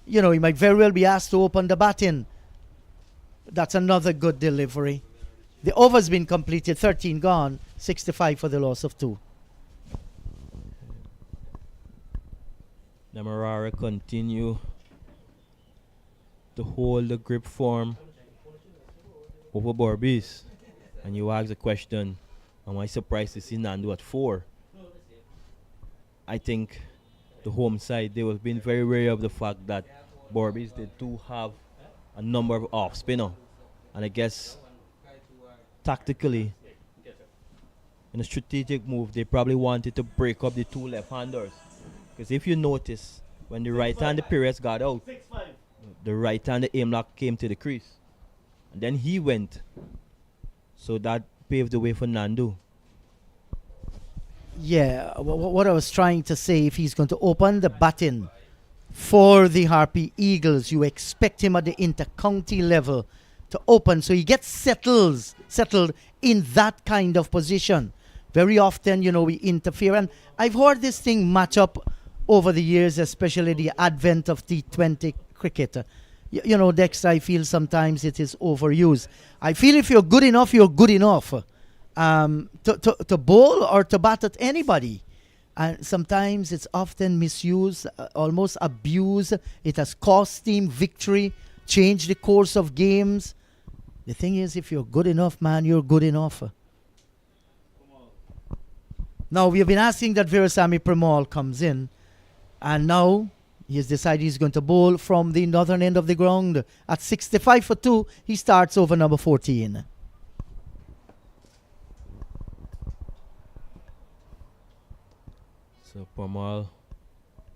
He might very well be asked to open the batting. That's another good delivery. The over's been completed, 13 gone, 65 for the loss of 2. Demerara continue to hold the grip form over Berbice. And you ask the question, am I surprised to see Nandu at 4? I think the home side, they have been very wary of the fact that Berbice, they do have a number of off spinner. And I guess tactically, in a strategic move, they probably wanted to break up the 2 left-handers. Because if you notice, when the right-handed Perez got out, the right-handed Aimlock came to the crease. And then he went. So that paved the way for Nandu. Yeah, what I was trying to say, if he's going to open the batting for the Harpy Eagles, you expect him at the inter-county level to open. So he gets settled in that kind of position. Very often, we interfere. And I've heard this thing match up over the years, especially the advent of T20 cricket. Dexter, I feel sometimes it is overused. I feel if you're good enough, you're good enough to bowl or to bat at anybody. And sometimes it's often misused, almost abused. It has cost team victory, changed the course of games. The thing is, if you're good enough, man, you're good enough. Now, we have been asking that Virasamy Premal comes in. And now, he has decided he's going to bowl from the northern end of the ground. At 65 for 2, he starts over number 14. So Premal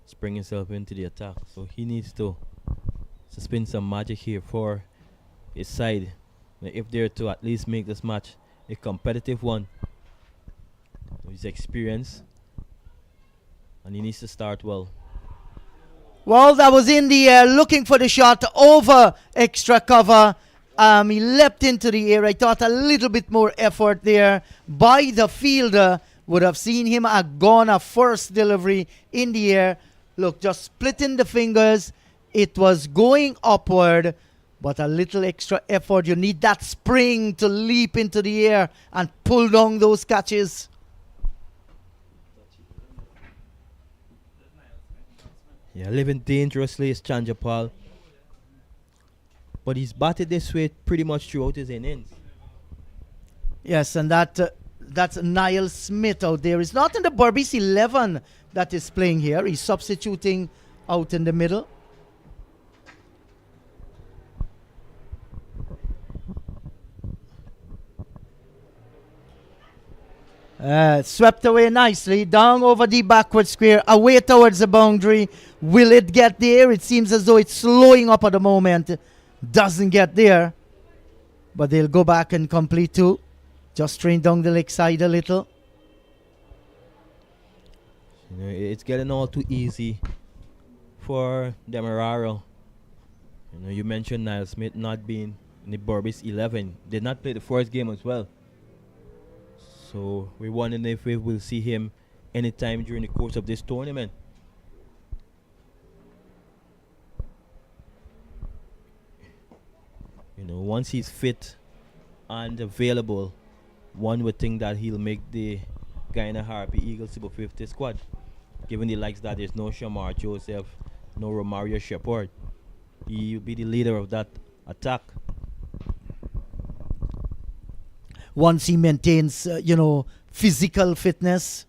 spring himself into the attack. So he needs to spin some magic here for his side. If they're to at least make this match a competitive one. His experience. And he needs to start well. Well, that was in the air, looking for the shot over extra cover. He leapt into the air. I thought a little bit more effort there by the fielder would have seen him gone a first delivery in the air. Look, just splitting the fingers. It was going upward, but a little extra effort. You need that spring to leap into the air and pull down those catches. Yeah, living dangerously is Chanderpaul. But he's batted this way pretty much throughout his innings. Yes, and that's Niall Smith out there. He's not in the Berbice 11 that is playing here. He's substituting out in the middle. Swept away nicely, down over the backward square, away towards the boundary. Will it get there? It seems as though it's slowing up at the moment. Doesn't get there. But they'll go back and complete 2. Just train down the leg side a little. It's getting all too easy for Demerara. You mentioned Niall Smith not being in the Berbice 11. Did not play the first game as well. So we're wondering if we will see him anytime during the course of this tournament. You know, once he's fit and available, one would think that he'll make the Guyana Harpy Eagles Super 50 squad, given the likes that there's no Shamar Joseph, no Romario Shepard. He'll be the leader of that attack. Once he maintains, physical fitness.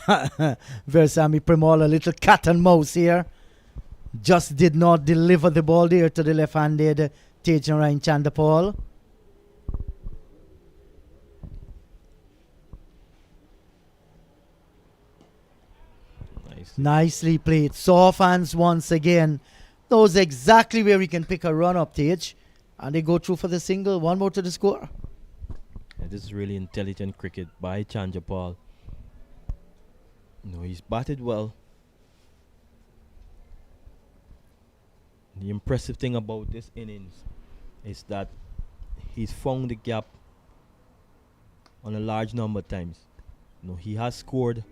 Versami Primol, a little cat and mouse here. Just did not deliver the ball there to the left-handed Tejan Chanderpaul. Nicely played. Soft hands once again. Knows exactly where he can pick a run up, Tej. And they go through for the single. One more to the score. Yeah, this is really intelligent cricket by Chanderpaul. He's batted well. The impressive thing about this innings is that he's found the gap on a large number of times. He has scored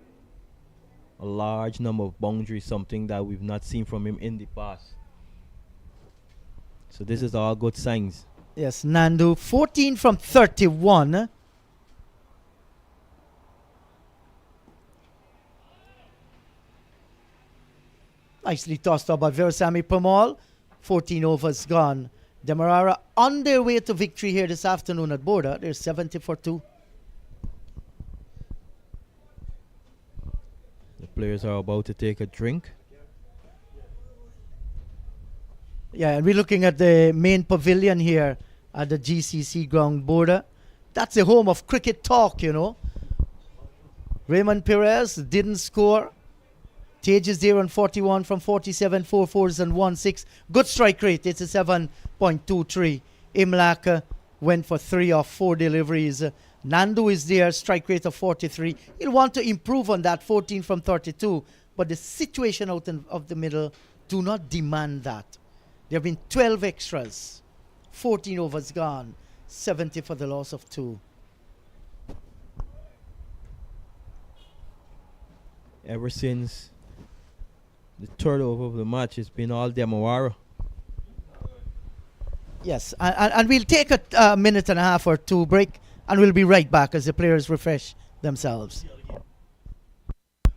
a large number of boundaries, something that we've not seen from him in the past. So this is all good signs. Yes, Nandu, 14 from 31. Nicely tossed up by Versami Pamal. 14 overs gone. Demerara on their way to victory here this afternoon at Bourda. They're 70 for 2. The players are about to take a drink. Yeah, and we're looking at the main pavilion here at the GCC ground Bourda. That's the home of cricket talk, Raymond Perez didn't score. Tej is there on 41 from 47, 4 fours and 1 6. Good strike rate, it's a 7.23. Imlak went for 3 of 4 deliveries. Nandu is there, strike rate of 43. He'll want to improve on that, 14 from 32. But the situation out of the middle do not demand that. There have been 12 extras. 14 overs gone. 70 for the loss of 2. Ever since the third over of the match, it's been all Demerara. Yes, and we'll take a minute and a half or 2 break, and we'll be right back as the players refresh themselves.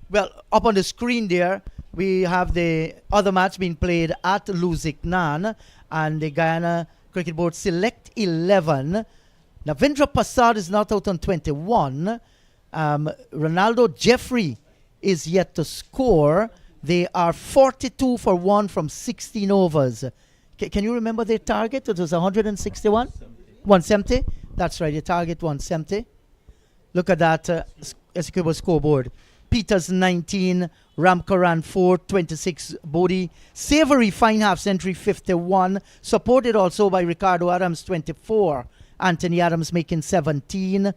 Well, up on the screen there, we have the other match being played at Lusiknan, and the Guyana Cricket Board Select 11. Navindra Prasad is not out on 21. Ronaldo Jeffrey is yet to score. They are 42 for 1 from 16 overs. Can you remember their target? It was 161? 170? That's right, the target 170. Look at that Essequibo scoreboard. Peters 19, Ramkaran 4, 26 Bodhi. Savory fine half century 51, supported also by Ricardo Adams 24. Anthony Adams making 17.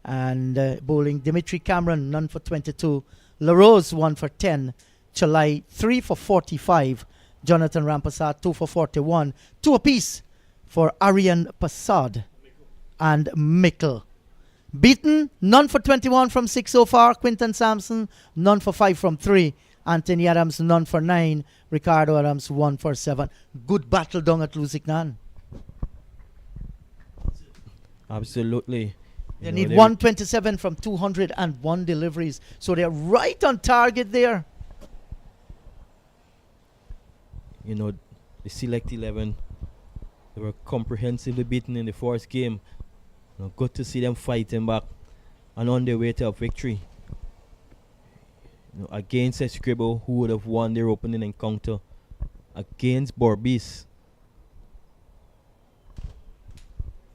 And bowling Dimitri Cameron, none for 22. LaRose 1 for 10. Chalai 3 for 45. Jonathan Rampasad 2 for 41. 2 apiece for Aryan Pasad and Mikkel. Beaten, none for 21 from 6 so far. Quinton Sampson, none for 5 from 3. Anthony Adams, none for 9. Ricardo Adams, 1 for 7. Good battle down at Lusiknan. Absolutely. They need 127 from 201 deliveries. So they're right on target there. The Select 11, they were comprehensively beaten in the first game. Good to see them fighting back and on their way to a victory. Against Essequibo, who would have won their opening encounter against Berbice.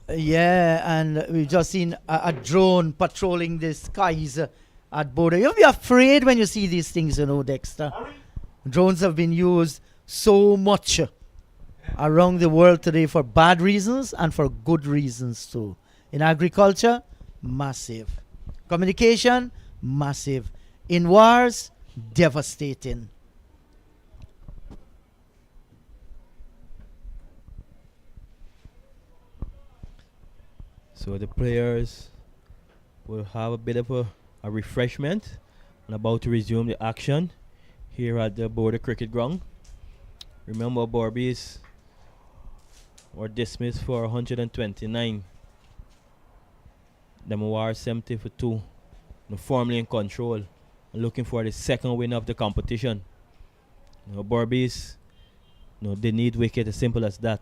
Yeah, and we've just seen a drone patrolling the skies at Bourda. You'll be afraid when you see these things, Dexter. Drones have been used so much around the world today for bad reasons and for good reasons too. In agriculture, massive. Communication, massive. In wars, devastating. So the players will have a bit of a refreshment and about to resume the action here at the Bourda Cricket Ground. Remember, Berbice were dismissed for 129. Demerara 70 for 2. Firmly in control and looking for the second win of the competition. Berbice, they need wicket, as simple as that.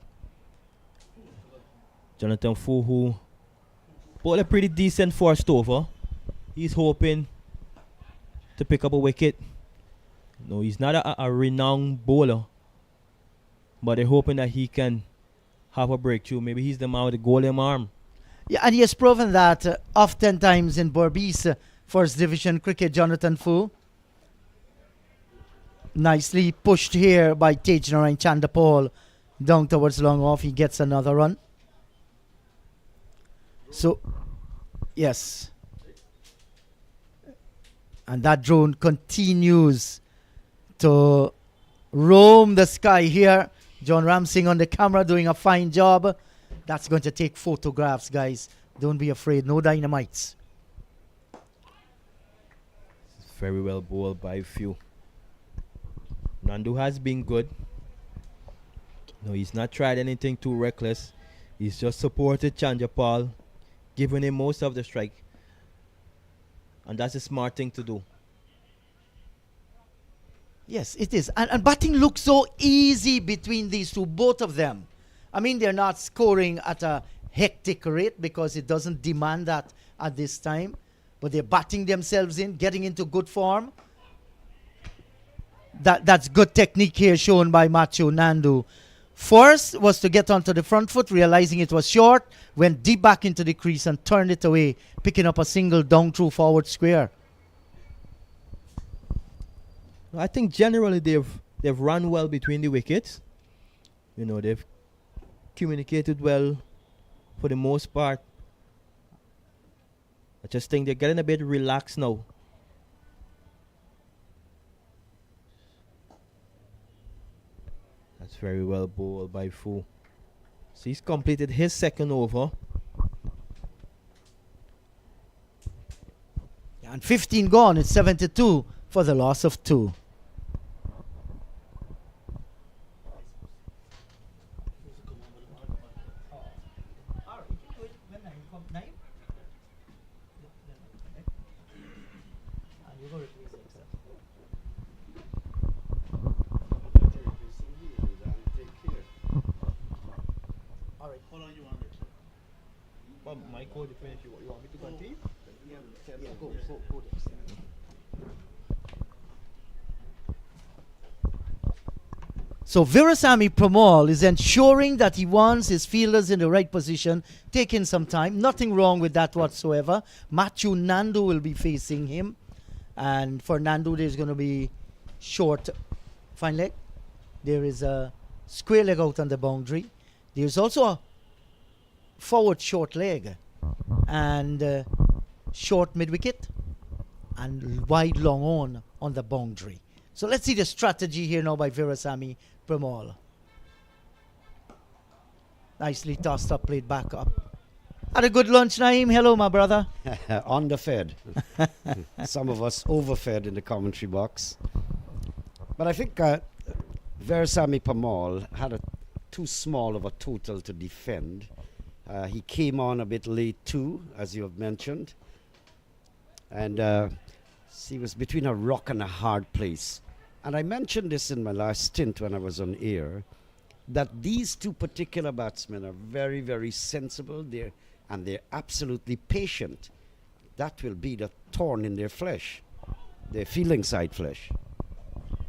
Jonathan Fu, who bowled a pretty decent first over. He's hoping to pick up a wicket. He's not a renowned bowler, but they're hoping that he can have a breakthrough. Maybe he's the man with the golden arm. Yeah, and he has proven that oftentimes in Berbice First Division cricket. Jonathan Fu. Nicely pushed here by Tejenara and Chanderpaul. Down towards long off. He gets another run. So, yes. And that drone continues to roam the sky here. John Ramsing on the camera doing a fine job. That's going to take photographs, guys. Don't be afraid. No dynamites. Very well bowled by few. Nandu has been good. He's not tried anything too reckless. He's just supported Chanderpaul, giving him most of the strike. And that's a smart thing to do. Yes, it is. And batting looks so easy between these two, both of them. I mean, they're not scoring at a hectic rate because it doesn't demand that at this time. But they're batting themselves in, getting into good form. That's good technique here shown by Matthew Nandu. First was to get onto the front foot, realizing it was short, went deep back into the crease and turned it away, picking up a single down through forward square. I think generally they've run well between the wickets. They've communicated well for the most part. I just think they're getting a bit relaxed now. That's very well bowled by Fu. So he's completed his second over. And 15 gone. It's 72 for the loss of 2. So Virasamy Pramal is ensuring that he wants his fielders in the right position, taking some time. Nothing wrong with that whatsoever. Matthew Nandu will be facing him. And for Nandu, there's going to be short fine leg. There is a square leg out on the boundary. There's also a forward short leg and short mid-wicket and wide long on the boundary. So let's see the strategy here now by Virasamy Pramal. Nicely tossed up, played back up. Had a good lunch, Naeem. Hello, my brother. Underfed. Some of us overfed in the commentary box. But I think Virasamy Pramal had too small of a total to defend. He came on a bit late too, as you have mentioned. And he was between a rock and a hard place. And I mentioned this in my last stint when I was on air, that these two particular batsmen are very, very sensible. They're absolutely patient. That will be the thorn in their flesh, their fielding side flesh.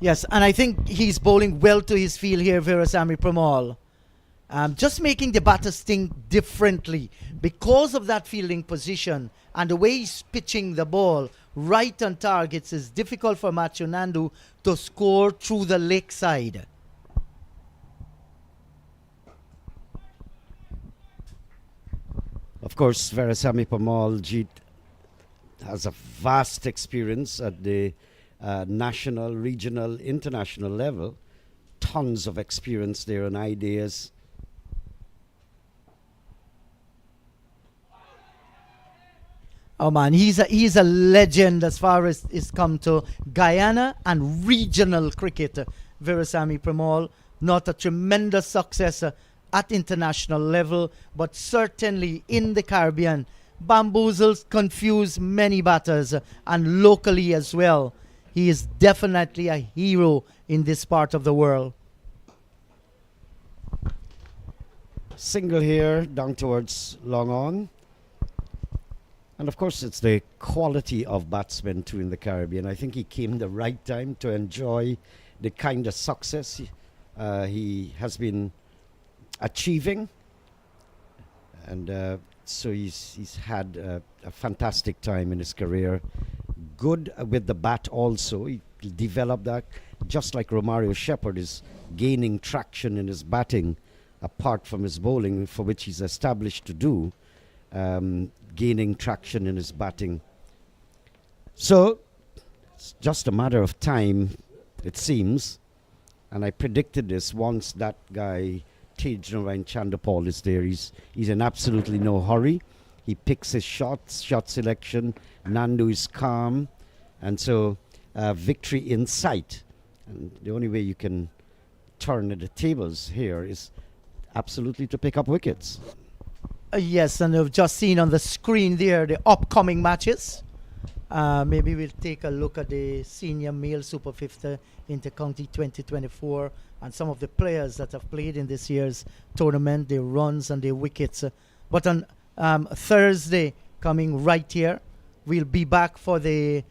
Yes, and I think he's bowling well to his field here, Virasamy Pramal. Just making the batters think differently because of that fielding position and the way he's pitching the ball right on targets is difficult for Matthew Nandu to score through the leg side. Of course, Virasamy Pramal has a vast experience at the national, regional, international level. Tons of experience there and ideas. Oh man, he's a legend as far as it's come to Guyana and regional cricket. Virasamy Premal, not a tremendous success at international level, but certainly in the Caribbean, bamboozles, confused many batters, and locally as well. He is definitely a hero in this part of the world. Single here, down towards long on. And of course, it's the quality of batsmen too in the Caribbean. I think he came the right time to enjoy the kind of success he has been achieving. And so he's had a fantastic time in his career. Good with the bat also. He developed that, just like Romario Shepherd is gaining traction in his batting, apart from his bowling, for which he's established to do. Gaining traction in his batting. So it's just a matter of time, it seems. And I predicted this once that guy, Tej Chanderpaul, is there. He's in absolutely no hurry. He picks his shots, shot selection. Nandu is calm. And so victory in sight. And the only way you can turn the tables here is absolutely to pick up wickets. Yes, and we've just seen on the screen there the upcoming matches. Maybe we'll take a look at the senior male Super 50 Intercounty 2024 and some of the players that have played in this year's tournament, their runs and their wickets. But on Thursday, coming right here, we'll be back for the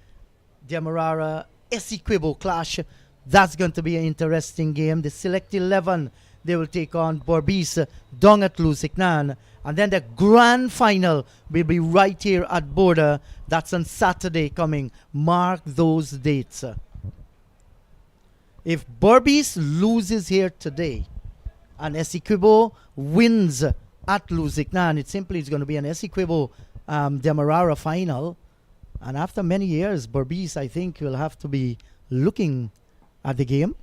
Demerara Essequibo clash. That's going to be an interesting game. The Select 11, they will take on Berbice down at Lusignan. And then the grand final will be right here at Bourda. That's on Saturday coming. Mark those dates. If Berbice loses here today and Essequibo wins at Lusignan, it simply is going to be an Essequibo Demerara final. And after many years, Berbice, I think, will have to be looking at the game.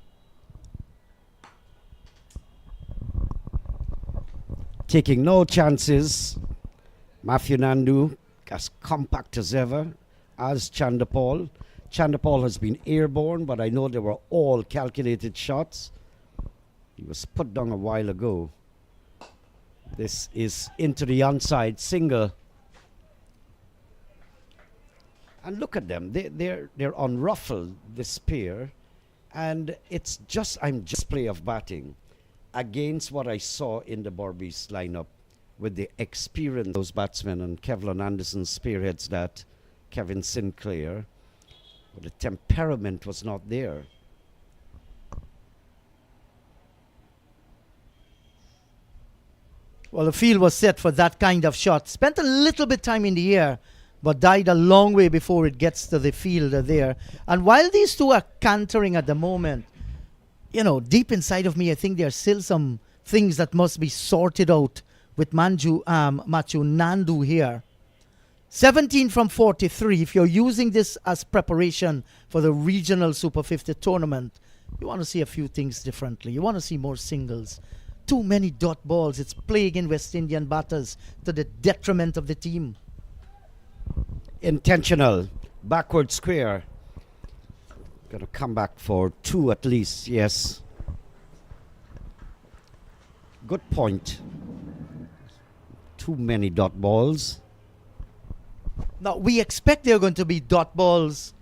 Taking no chances. Matthew Nandu, as compact as ever, as Chanderpaul. Chanderpaul has been airborne, but I know they were all calculated shots. He was put down a while ago. This is into the onside single. And look at them. They're unruffled, this pair. And it's just, play of batting against what I saw in the Berbice lineup with the experience of those batsmen, and Kevlin Anderson spearheads that, Kevin Sinclair. But the temperament was not there. Well, the field was set for that kind of shot. Spent a little bit time in the air, but died a long way before it gets to the field there. And while these two are cantering at the moment, you know, deep inside of me, I think there are still some things that must be sorted out with Matthew Nandu here. 17 from 43. If you're using this as preparation for the regional Super 50 tournament, you want to see a few things differently. You want to see more singles. Too many dot balls. It's plaguing West Indian batters to the detriment of the team. Intentional. Backward square. Got to come back for two at least, yes. Good point. Too many dot balls. Now, we expect there are going to be dot balls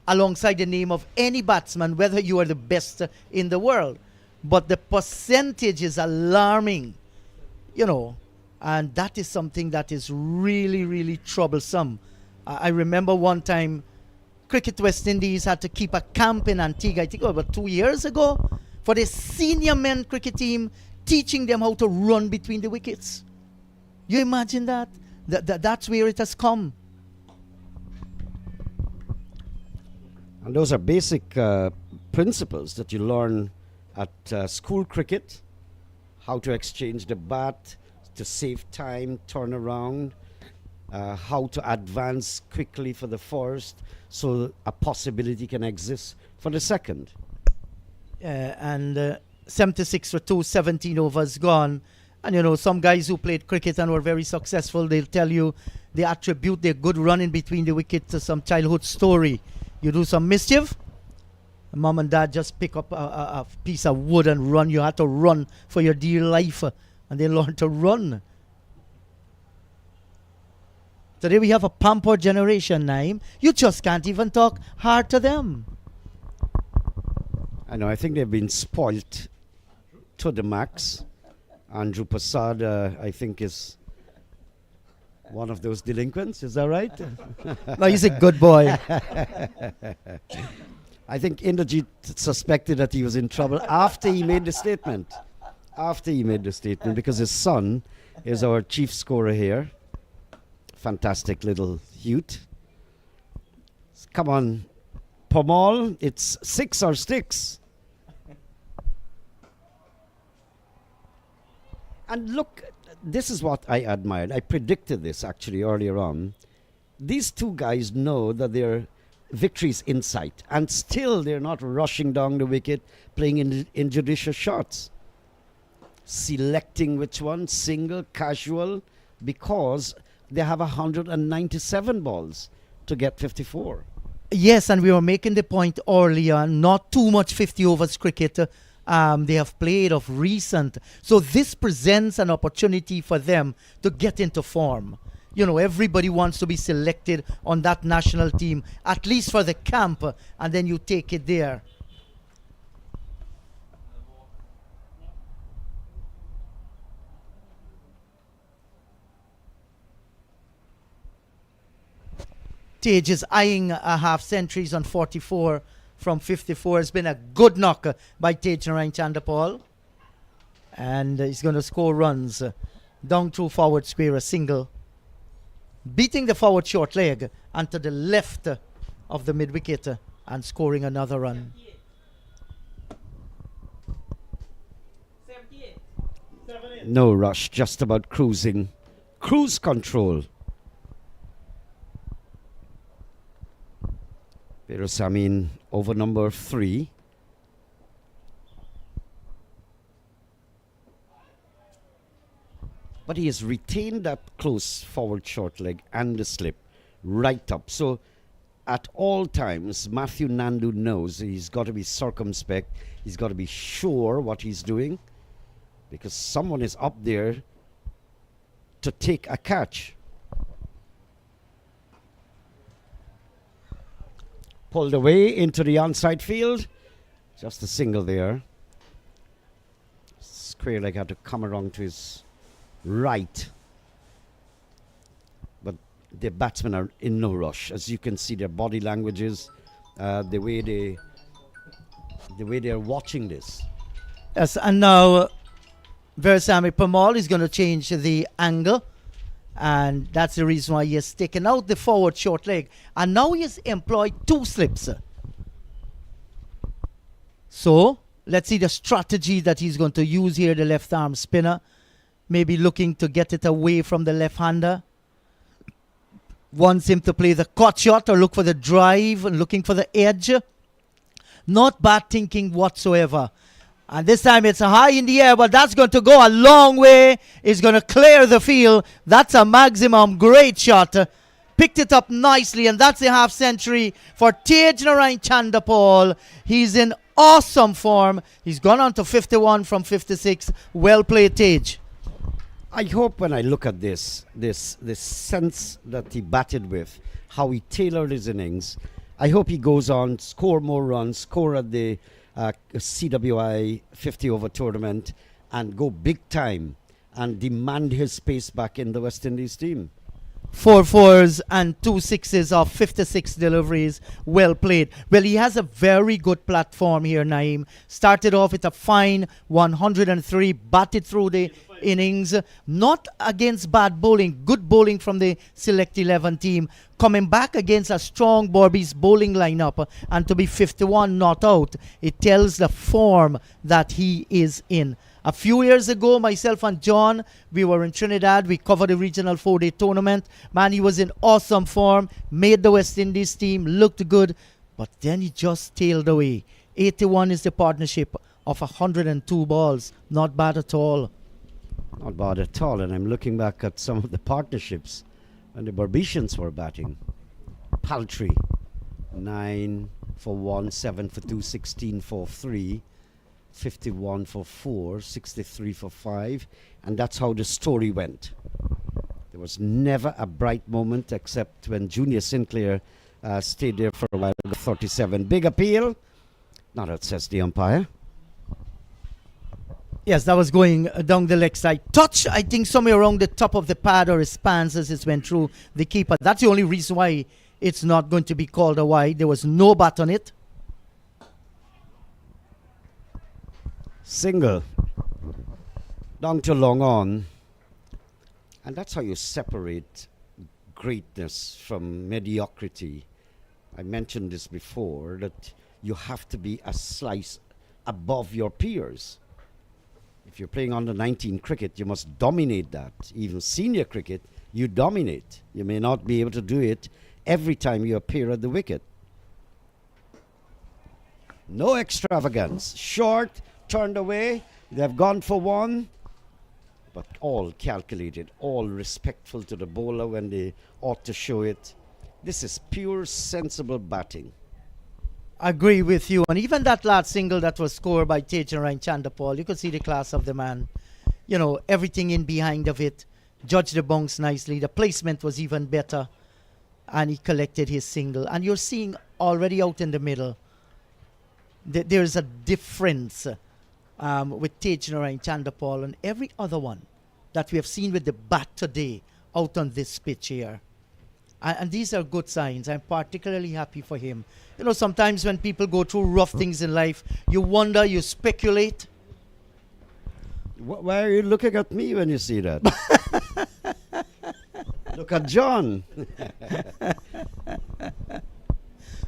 alongside the name of any batsman, whether you are the best in the world. But the percentage is alarming, you know, and that is something that is really, really troublesome. I remember one time Cricket West Indies had to keep a camp in Antigua, I think about 2 years ago, for the senior men cricket team, teaching them how to run between the wickets. You imagine that? That's where it has come. And those are basic principles that you learn at school cricket. How to exchange the bat, to save time, turn around, how to advance quickly for the first so a possibility can exist for the second. And 76 for 2, 17 overs gone. And you know, some guys who played cricket and were very successful, they'll tell you they attribute their good run in between the wicket to some childhood story. You do some mischief, mom and dad just pick up a piece of wood and run. You had to run for your dear life, and they learn to run. Today we have a pampered generation, Naim. You just can't even talk hard to them. I know, I think they've been spoilt to the max. Andrew Prasad, I think, is one of those delinquents. Is that right? No, he's a good boy. I think Indrajit suspected that he was in trouble after he made the statement. After he made the statement, because his son is our chief scorer here. Fantastic little Hute. Come on, Pamal, it's 6 or sticks. And look, this is what I admired. I predicted this actually earlier on. These two guys know that their victory is in sight, and still they're not rushing down the wicket, playing injudicious shots. Selecting which one, single, casual, because they have 197 balls to get 54. Yes, and we were making the point earlier, not too much 50 overs cricket they have played of recent. So this presents an opportunity for them to get into form. You know, everybody wants to be selected on that national team, at least for the camp, and then you take it there. Tage is eyeing a half centuries on 44 from 54. It's been a good knock by Tage Narayan Chanderpaul. And he's going to score runs down through forward square, a single. Beating the forward short leg and to the left of the mid wicket and scoring another run. No rush, just about cruising. Cruise control. Perusamin over number 3. But he has retained that close forward short leg and the slip right up. So at all times, Matthew Nandu knows he's got to be circumspect. He's got to be sure what he's doing, because someone is up there to take a catch. Pulled away into the onside field. Just a single there. Square leg had to come around to his right. But the batsmen are in no rush. As you can see, their body languages, the way they are watching this. Yes, and now Versamy Pamal is going to change the angle. And that's the reason why he has taken out the forward short leg. And now he has employed 2 slips. So, let's see the strategy that he's going to use here, the left arm spinner. Maybe looking to get it away from the left-hander. Wants him to play the cut shot or look for the drive and looking for the edge. Not bad thinking whatsoever. And this time it's high in the air, but that's going to go a long way. It's going to clear the field. That's a maximum great shot. Picked it up nicely, and that's a half century for Tage Narayan Chanderpaul. He's in awesome form. He's gone on to 51 from 56. Well played, Tage. I hope when I look at this sense that he batted with, how he tailored his innings, I hope he goes on, score more runs, score at the CWI 50 over tournament, and go big time and demand his space back in the West Indies team. 4 fours and 2 sixes of 56 deliveries. Well played. Well, he has a very good platform here, Naeem. Started off with a fine 103, batted through the innings. Not against bad bowling. Good bowling from the Select 11 team. Coming back against a strong Berbice bowling lineup and to be 51 not out. It tells the form that he is in. A few years ago, myself and John, we were in Trinidad. We covered the regional 4-day tournament. Man, he was in awesome form. Made the West Indies team. Looked good. But then he just tailed away. 81 is the partnership of 102 balls. Not bad at all. Not bad at all. And I'm looking back at some of the partnerships when the Berbicians were batting. Paltry, 9 for 1, 7 for 2, 16 for 3, 51 for 4, 63 for 5. And that's how the story went. There was never a bright moment except when Junior Sinclair stayed there for a while. 37. Big appeal. Not that says the umpire. Yes, that was going down the leg side. Touch, I think, somewhere around the top of the pad or his pants as it went through the keeper. That's the only reason why it's not going to be called a wide. There was no bat on it. Single. Down to long on. And that's how you separate greatness from mediocrity. I mentioned this before, that you have to be a slice above your peers. If you're playing under 19 cricket, you must dominate that. Even senior cricket, you dominate. You may not be able to do it every time you appear at the wicket. No extravagance. Short, turned away. They've gone for one. But all calculated, all respectful to the bowler when they ought to show it. This is pure, sensible batting. I agree with you. And even that last single that was scored by Demerara and Chanderpaul, you could see the class of the man. You know, everything in behind of it. Judged the bounce nicely. The placement was even better. And he collected his single. And you're seeing already out in the middle, there's a difference with Demerara and Chanderpaul and every other one that we have seen with the bat today out on this pitch here. And these are good signs. I'm particularly happy for him. You know, sometimes when people go through rough things in life, you wonder, you speculate. Why are you looking at me when you see that? Look at John.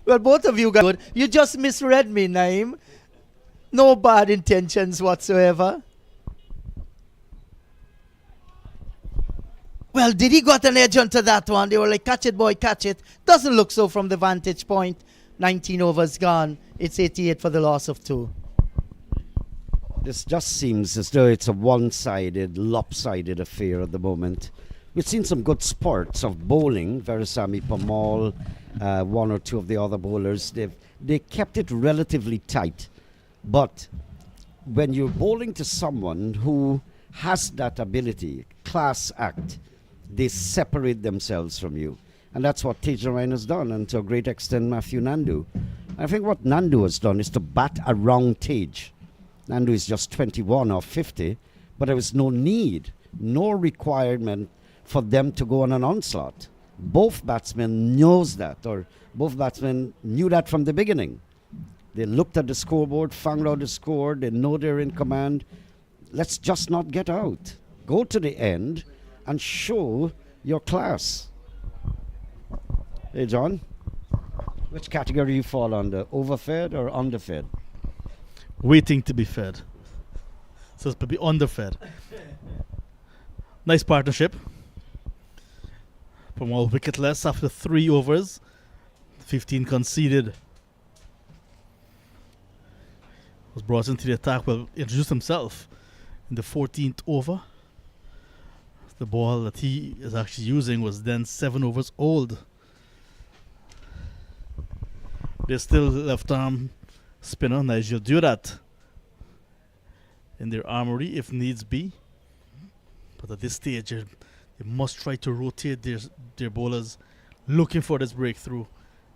Well, both of you guys, good. You just misread me, Naeem. No bad intentions whatsoever. Well, did he got an edge onto that one? They were like, catch it, boy, catch it. Doesn't look so from the vantage point. 19 overs gone. It's 88 for the loss of 2. This just seems as though it's a one-sided, lopsided affair at the moment. We've seen some good spurts of bowling. Verisamy Pamal, one or two of the other bowlers. They kept it relatively tight. But when you're bowling to someone who has that ability, class act, they separate themselves from you. And that's what Demerara has done, and to a great extent Matthew Nandu. I think what Nandu has done is to bat around Tej. Nandu is just 21 or 50, but there was no need, no requirement for them to go on an onslaught. Both batsmen knows that, or both batsmen knew that from the beginning. They looked at the scoreboard, found out the score, they know they're in command. Let's just not get out. Go to the end and show your class. Hey, John, which category you fall under, overfed or underfed? Waiting to be fed. So it's probably underfed. Nice partnership. From all wicketless after 3 overs. 15 conceded. Was brought into the attack, well, introduced himself in the 14th over. The ball that he is actually using was then 7 overs old. There's still left arm spinner, Nigel Durat, in their armory if needs be. But at this stage, they must try to rotate their bowlers looking for this breakthrough.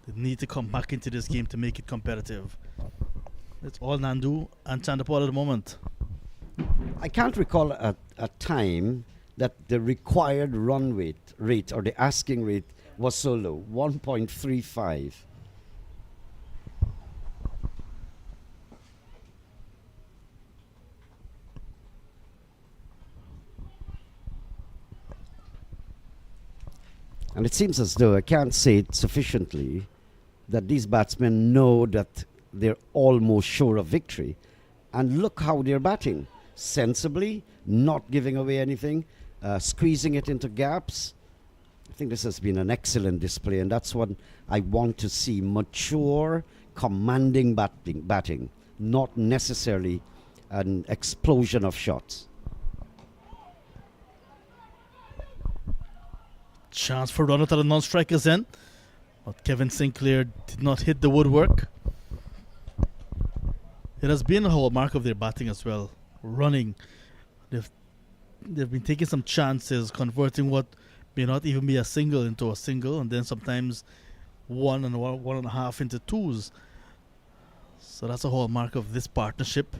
They need to come back into this game to make it competitive. It's all Nandu and Chanderpaul at the moment. I can't recall a time that the required run rate or the asking rate was so low, 1.35. And it seems as though, I can't say it sufficiently, that these batsmen know that they're almost sure of victory. And look how they're batting. Sensibly, not giving away anything, squeezing it into gaps. I think this has been an excellent display, and that's what I want to see. Mature, commanding batting, not necessarily an explosion of shots. Chance for run out of the non-strikers then. But Kevin Sinclair did not hit the woodwork. It has been a hallmark of their batting as well. Running. They've been taking some chances, converting what may not even be a single into a single, and then sometimes one and a half into twos. So that's a hallmark of this partnership.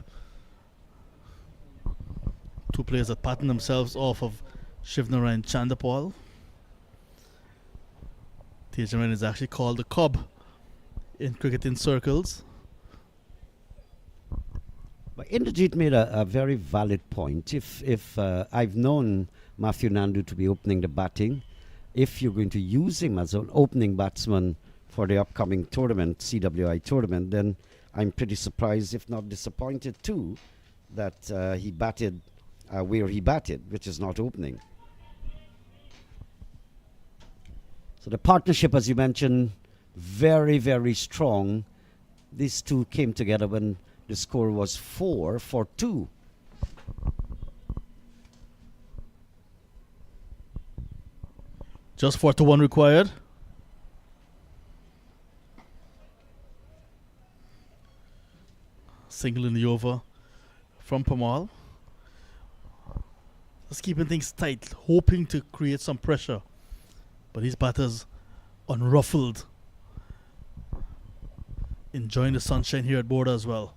Two players that pattern themselves off of Shivnara and Chanderpaul. Tejaman is actually called the Cob in cricketing circles. But Indrajit made a very valid point. If I've known Matthew Nandu to be opening the batting, if you're going to use him as an opening batsman for the upcoming tournament, CWI tournament, then I'm pretty surprised, if not disappointed too, that he batted where he batted, which is not opening. So the partnership, as you mentioned, very, very strong. These two came together when the score was 4-2. Just 4-1 required. Single in the over from Pamal. Just keeping things tight, hoping to create some pressure. But these batters unruffled. Enjoying the sunshine here at Bourda as well.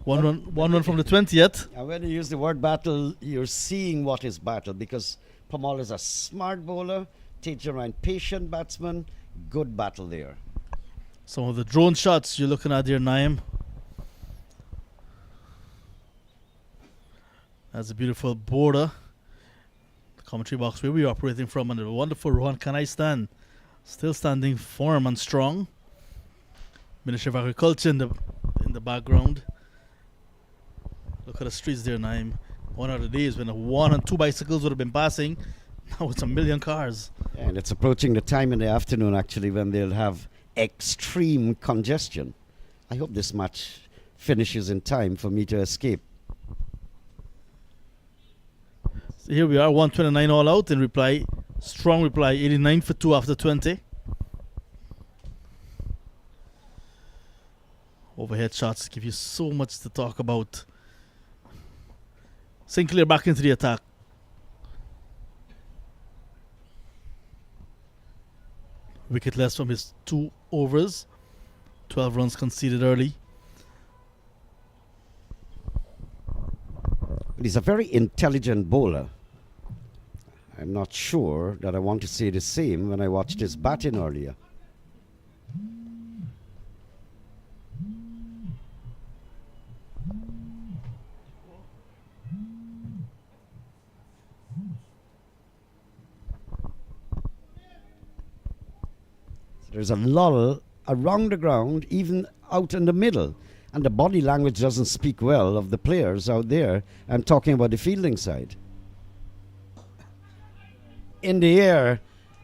One run from the 20th. And when you use the word battle, you're seeing what is battle, because Pamal is a smart bowler, Tejaman patient batsman, good battle there. Some of the drone shots you're looking at there, Naim. That's a beautiful Bourda. The commentary box where we're operating from, and a wonderful Rohan Kanai stand. Still standing firm and strong. Ministry of Agriculture in the background. Look at the streets there, Naim. One of the days when 1 and 2 bicycles would have been passing, now it's 1 million cars. And it's approaching the time in the afternoon, actually, when they'll have extreme congestion. I hope this match finishes in time for me to escape. So here we are, 129 all out in reply. Strong reply, 89 for 2 after 20. Overhead shots give you so much to talk about. Sinclair back into the attack. Wicket less from his 2 overs. 12 runs conceded early. But he's a very intelligent bowler. I'm not sure that I want to say the same when I watched his batting earlier. There's a lull around the ground, even out in the middle. And the body language doesn't speak well of the players out there. I'm talking about the fielding side. In the air,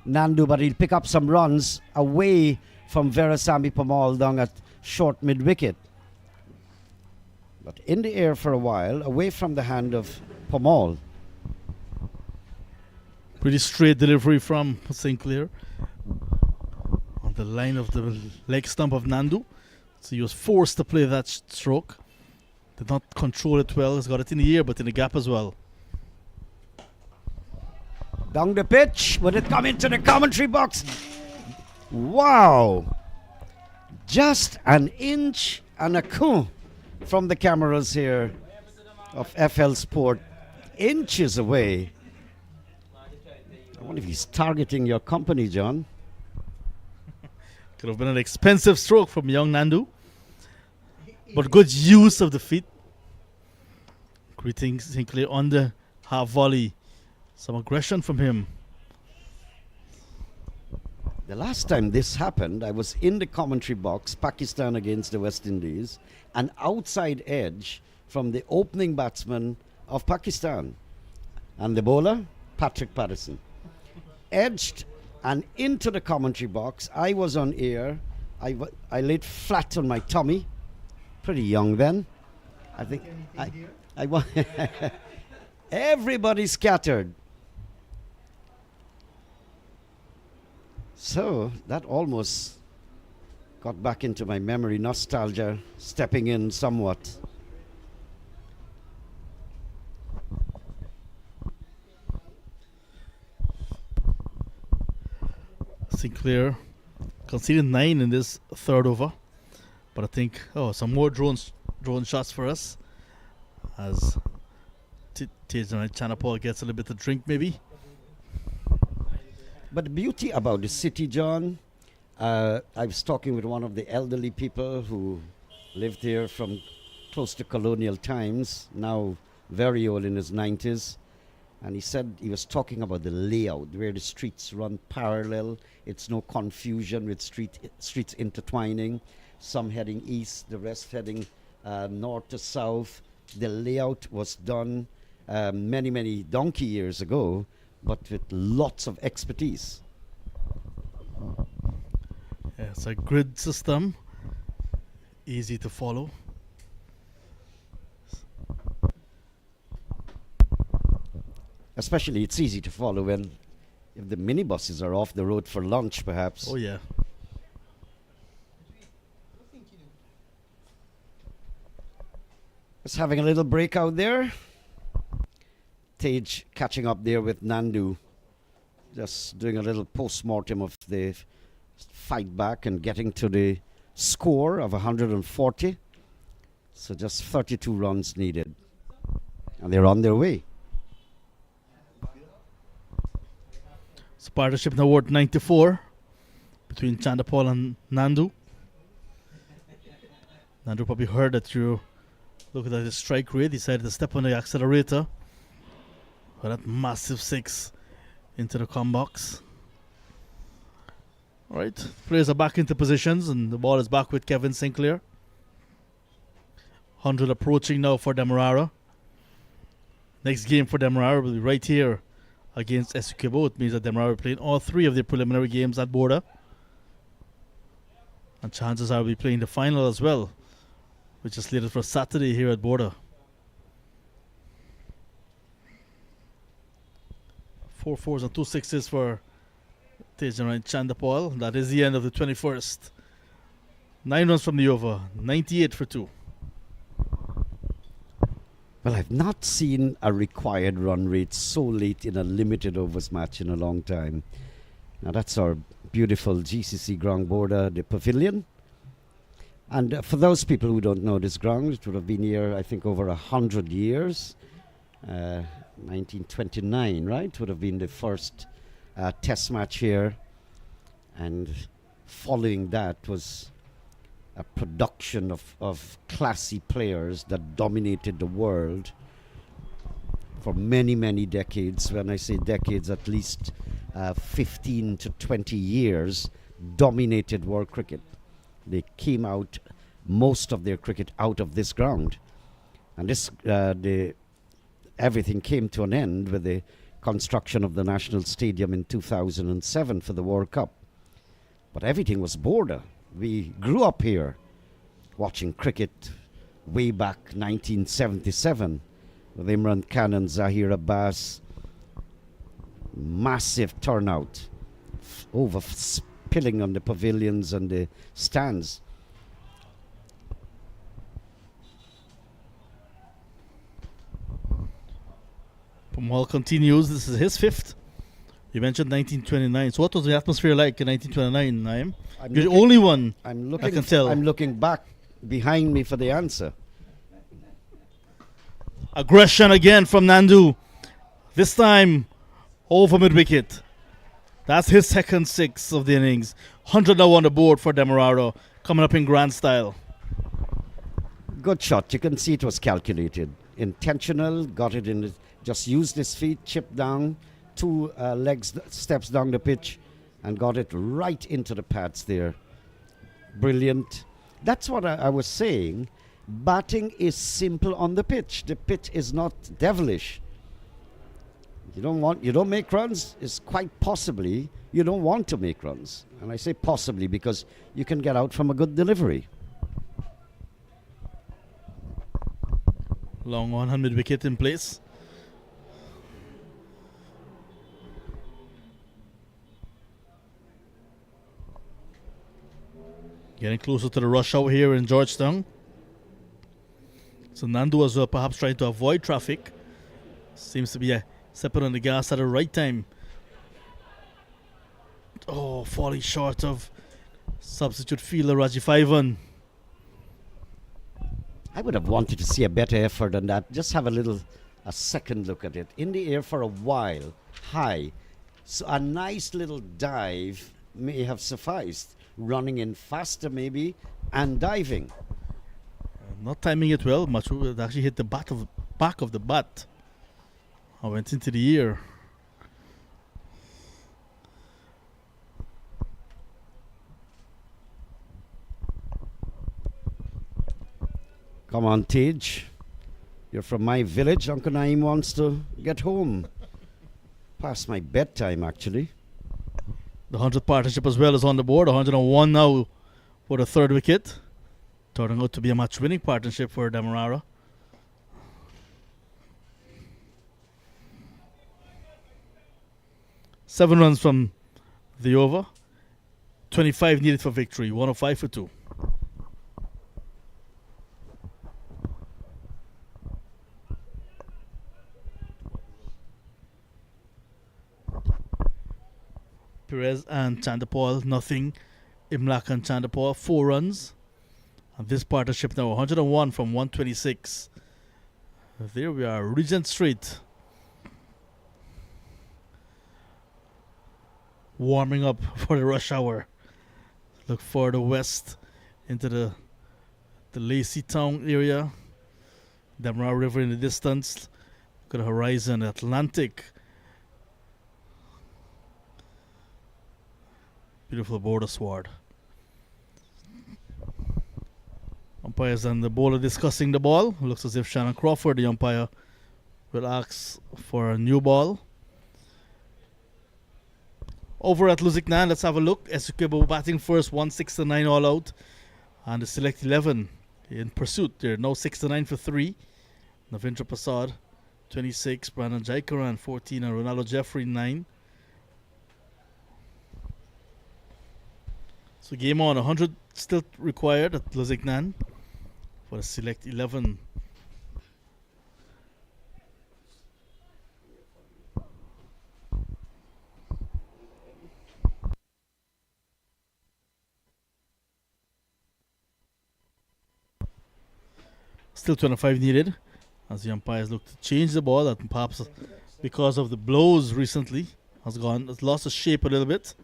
Nandu, but he'll pick up some runs away from Veerasammy Pamal down at short mid-wicket. But in the air for a while, away from the hand of Pamal. Pretty straight delivery from Sinclair. On the line of the leg stump of Nandu. So he was forced to play that stroke. Did not control it well. He's got it in the air, but in the gap as well. Down the pitch, would it come into the commentary box? Wow! Just an inch and a coup from the cameras here of FL Sport. Inches away. I wonder if he's targeting your company, John. Could have been an expensive stroke from young Nandu. But good use of the feet. Greeting Sinclair on the half volley. Some aggression from him. The last time this happened, I was in the commentary box, Pakistan against the West Indies, an outside edge from the opening batsman of Pakistan. And the bowler, Patrick Patterson. Edged and into the commentary box. I was on air. I laid flat on my tummy. Pretty young then. I think I Everybody scattered. So that almost got back into my memory, nostalgia stepping in somewhat. Sinclair conceded 9 in this third over, but I think some more drone shots for us as Chanderpaul gets a little bit to drink maybe. But the beauty about the city, John, I was talking with one of the elderly people who lived here from close to colonial times, now very old in his 90s. And he said he was talking about the layout, where the streets run parallel. It's no confusion with streets intertwining, some heading east, the rest heading north to south. The layout was done many, many donkey years ago, but with lots of expertise. Yeah, it's a grid system, easy to follow. Especially, it's easy to follow when if the minibuses are off the road for lunch, perhaps. Oh yeah. Just having a little break out there. Tage catching up there with Nandu. Just doing a little post-mortem of the fight back and getting to the score of 140. So just 32 runs needed. And they're on their way. It's partnership now worth 94 between Chanderpaul and Nandu. Nandu probably heard that you looking at his strike rate, decided to step on the accelerator for that massive 6 into the com box. Alright, players are back into positions and the ball is back with Kevin Sinclair. 100 approaching now for Demerara. Next game for Demerara will be right here against Essequibo. It means that Demerara are playing all 3 of their preliminary games at Bourda. And chances are we'll be playing the final as well, which is slated for Saturday here at Bourda. 4 4s and 2 6s for Tejan and Chanderpaul. That is the end of the 21st. 9 runs from the over, 98 for 2. Well, I've not seen a required run rate so late in a limited overs match in a long time. Now that's our beautiful GCC ground Bourda, the pavilion. And for those people who don't know this ground, it would have been here, I think, over 100 years. 1929, right? Would have been the first test match here. And following that was a production of classy players that dominated the world for many, many decades. When I say decades, at least 15 to 20 years, dominated world cricket. They came out, most of their cricket out of this ground. And this, everything came to an end with the construction of the National Stadium in 2007 for the World Cup. But everything was Bourda. We grew up here watching cricket way back 1977 with Imran Khan and Zahir Abbas. Massive turnout, over spilling on the pavilions and the stands. Pamal continues. This is his 5th. You mentioned 1929. So what was the atmosphere like in 1929, Naim? You're the only one I can tell. I'm looking back behind me for the answer. Aggression again from Nandu. This time over mid-wicket. That's his second 6 of the innings. 100 now on the board for Demerara, coming up in grand style. Good shot. You can see it was calculated. Intentional, got it in, just used his feet, chipped down, 2 steps down the pitch, and got it right into the pads there. Brilliant. That's what I was saying. Batting is simple on the pitch. The pitch is not devilish. You don't make runs, it's quite possibly you don't want to make runs. And I say possibly because you can get out from a good delivery. Long on mid-wicket in place. Getting closer to the rush hour here in Georgetown. So Nandu as well, perhaps trying to avoid traffic. Seems to be stepping on the gas at the right time. Oh, falling short of substitute fielder Rajiv Ivan. I would have wanted to see a better effort than that. Just have a second look at it. In the air for a while, high. So a nice little dive may have sufficed. Running in faster maybe and diving. Not timing it well. Much it actually hit the back of the bat. I went into the ear. Come on, Tej. You're from my village. Uncle Naim wants to get home. Past my bedtime, actually. The 100th partnership as well is on the board. 101 now for the third wicket. Turning out to be a match-winning partnership for Demerara. Seven runs from the over. 25 needed for victory. 105 for 2. Perez and Chanderpaul, nothing. Imlak and Chanderpaul, 4 runs. And this partnership now 101 from 126. There we are, Regent Street. Warming up for the rush hour. Look further west into the Lacey Town area. Demerara River in the distance. Look at the horizon, Atlantic. Beautiful border sward. Umpires and the bowler discussing the ball. Looks as if Shannon Crawford, the umpire, will ask for a new ball. Over at Lusignan, let's have a look. Essequibo batting first, 169 all out. And the select 11 in pursuit. They're now 69 for 3. Navindra Prasad, 26. Brandon Jaikaran, 14. And Ronaldo Jeffrey, 9. So game on, 100 still required at Lusignan for the select 11. Still 25 needed as the umpires look to change the ball, that perhaps because of the blows recently has lost its shape a little bit.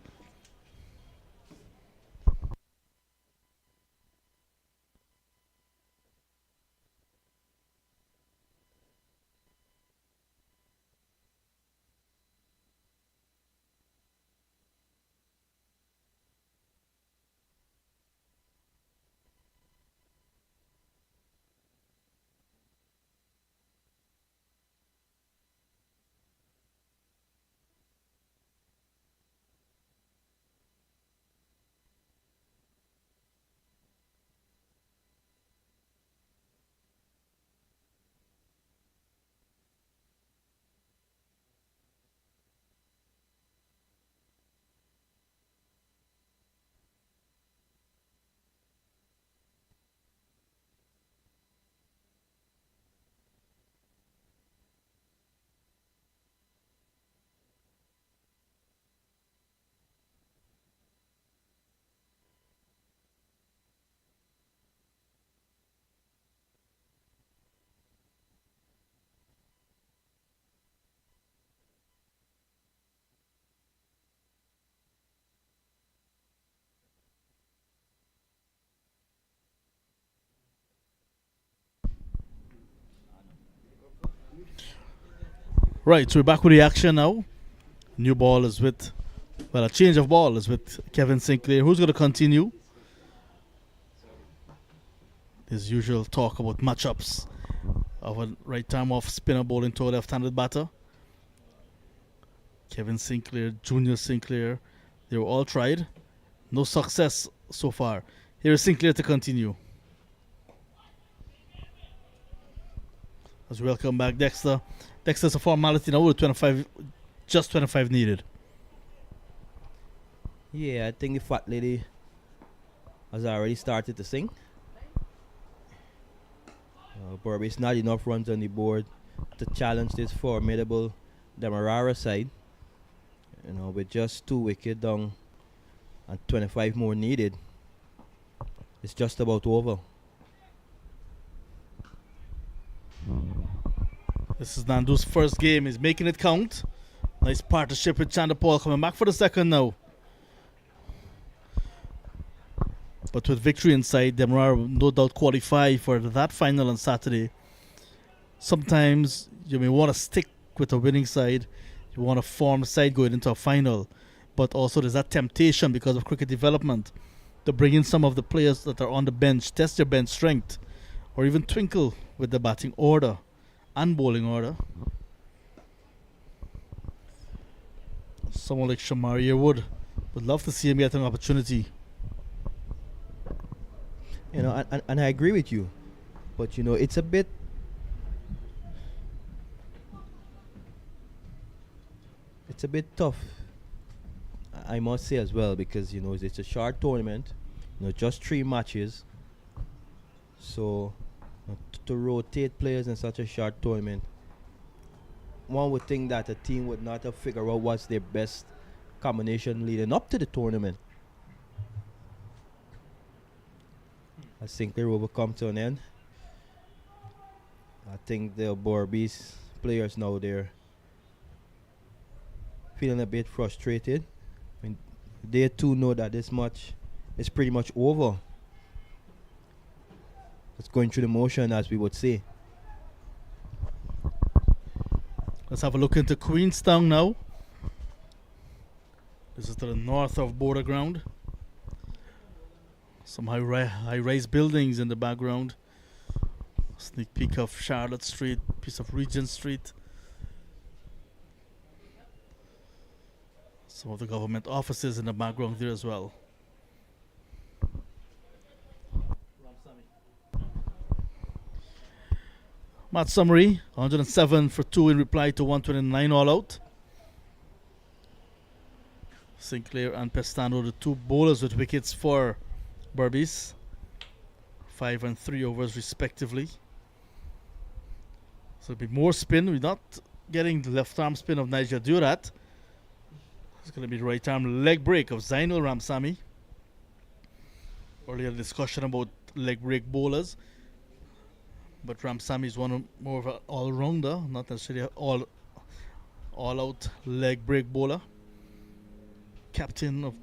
Right, so we're back with the action now. New ball is with, a change of ball is with Kevin Sinclair. Who's going to continue? His usual talk about matchups of a right time off spinner bowling to a left-handed batter. Kevin Sinclair, Junior Sinclair, they were all tried. No success so far. Here is Sinclair to continue. Let's welcome back Dexter. Dexter's a formality now with 25, just 25 needed. Yeah, I think the fat lady has already started to sing. Berbice not enough runs on the board to challenge this formidable Demerara side. With just 2 wickets down and 25 more needed, it's just about over. This is Nandu's first game. He's making it count. Nice partnership with Chanderpaul coming back for the second now. But with victory in sight, Demerara will no doubt qualify for that final on Saturday. Sometimes you may want to stick with a winning side. You want to form a side going into a final. But also there's that temptation because of cricket development to bring in some of the players that are on the bench, test their bench strength, or even twinkle with the batting order and bowling order. Someone like Shamaria would love to see him get an opportunity. And I agree with you, but it's a bit tough, I must say as well, because it's a short tournament, just 3 matches. So to rotate players in such a short tournament, one would think that a team would not have figured out what's their best combination leading up to the tournament. As Sinclair will come to an end, I think the Berbice players now, they're feeling a bit frustrated. I mean, they too know that this match is pretty much over. It's going through the motion, as we would say. Let's have a look into Queenstown now. This is to the north of Bourda ground. Some high-rise buildings in the background. Sneak peek of Charlotte Street, piece of Regent Street. Some of the government offices in the background there as well. Match summary: 107 for 2 in reply to 129 all out. Sinclair and Pestano, the 2 bowlers with wickets for Berbice, 5 and 3 overs respectively. So it'll be more spin. We're not getting the left arm spin of Nigel Durat. It's going to be the right arm leg break of Zainul Ramsamy. Earlier discussion about leg break bowlers, but Ramsamy is more of an all-rounder, not necessarily an all-out leg break bowler. Captain of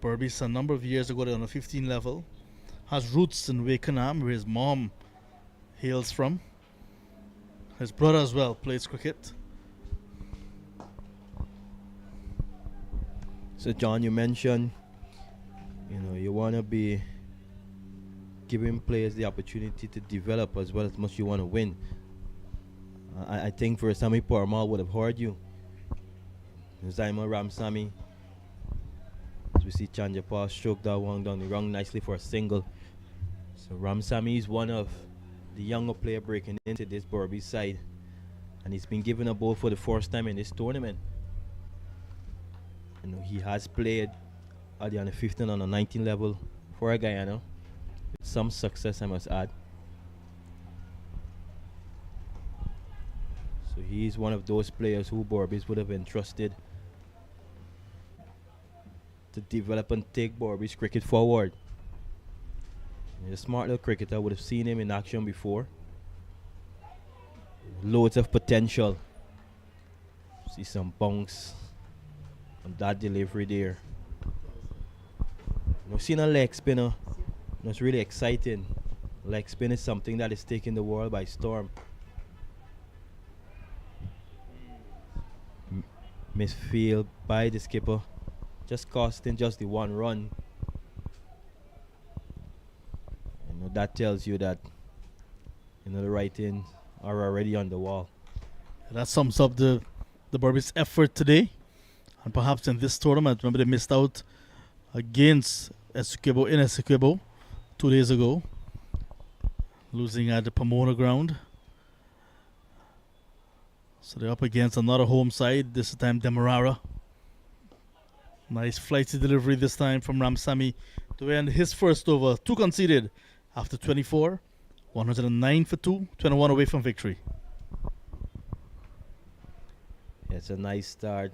Berbice a number of years ago on a 15 level. Has roots in Wakenham, where his mom hails from. His brother as well plays cricket. So John, you mentioned, you want to be giving players the opportunity to develop as well as much you want to win. I think for Sami Parmal would have heard you. Zainul Ramsamy, as we see Chanderpaul stroke that one down the rung nicely for a single. So Ramsamy is one of the younger player breaking into this Berbice side, and he's been given a ball for the first time in this tournament. He has played at the under 15 and under 19 level for Guyana with some success, I must add. So he's one of those players who Berbice would have entrusted to develop and take Berbice cricket forward. A smart little cricketer, would have seen him in action before. Loads of potential. See some bounce on that delivery there. Seeing a leg spinner, it's really exciting. Leg spin is something that is taking the world by storm. Misfield by the skipper, just costing just the 1 run. That tells you that the writings are already on the wall. That sums up the Berbice effort today, and perhaps in this tournament. Remember, they missed out against Essequibo in Essequibo 2 days ago, losing at the Pomona ground. So they're up against another home side, this time Demerara. Nice flighty delivery this time from Ramsamy to end his first over. 2 conceded after 24. 109 for 2. 21 away from victory. It's a nice start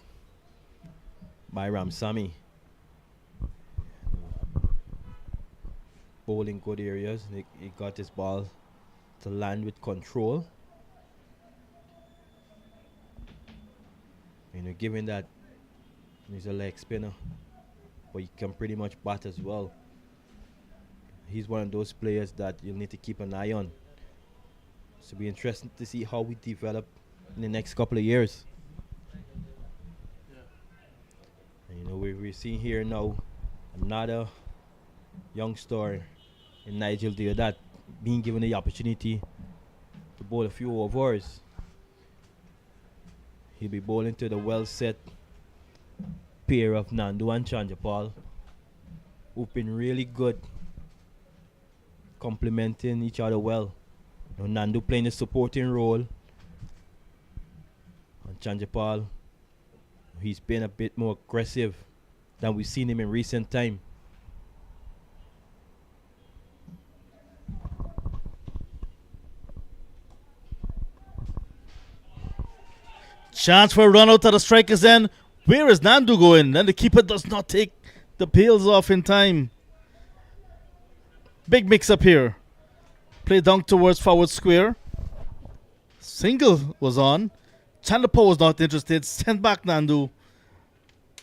by Ramsamy. Bowling good areas. He got his ball to land with control. Given that he's a leg spinner, but he can pretty much bat as well. He's one of those players that you'll need to keep an eye on. So it'll be interesting to see how we develop in the next couple of years. And, we're seeing here now another youngster in Nigel Deodat being given the opportunity to bowl a few overs. He'll be bowling to the well-set pair of Nandu and Chanderpaul, who've been really good, complementing each other well. Nandu playing a supporting role, and Chanderpaul, he's been a bit more aggressive than we've seen him in recent time. Chance for a run out of the strikers end. Where is Nandu going? And the keeper does not take the pails off in time. Big mix up here. Play down towards forward square. Single was on. Chanderpaul was not interested. Sent back Nandu.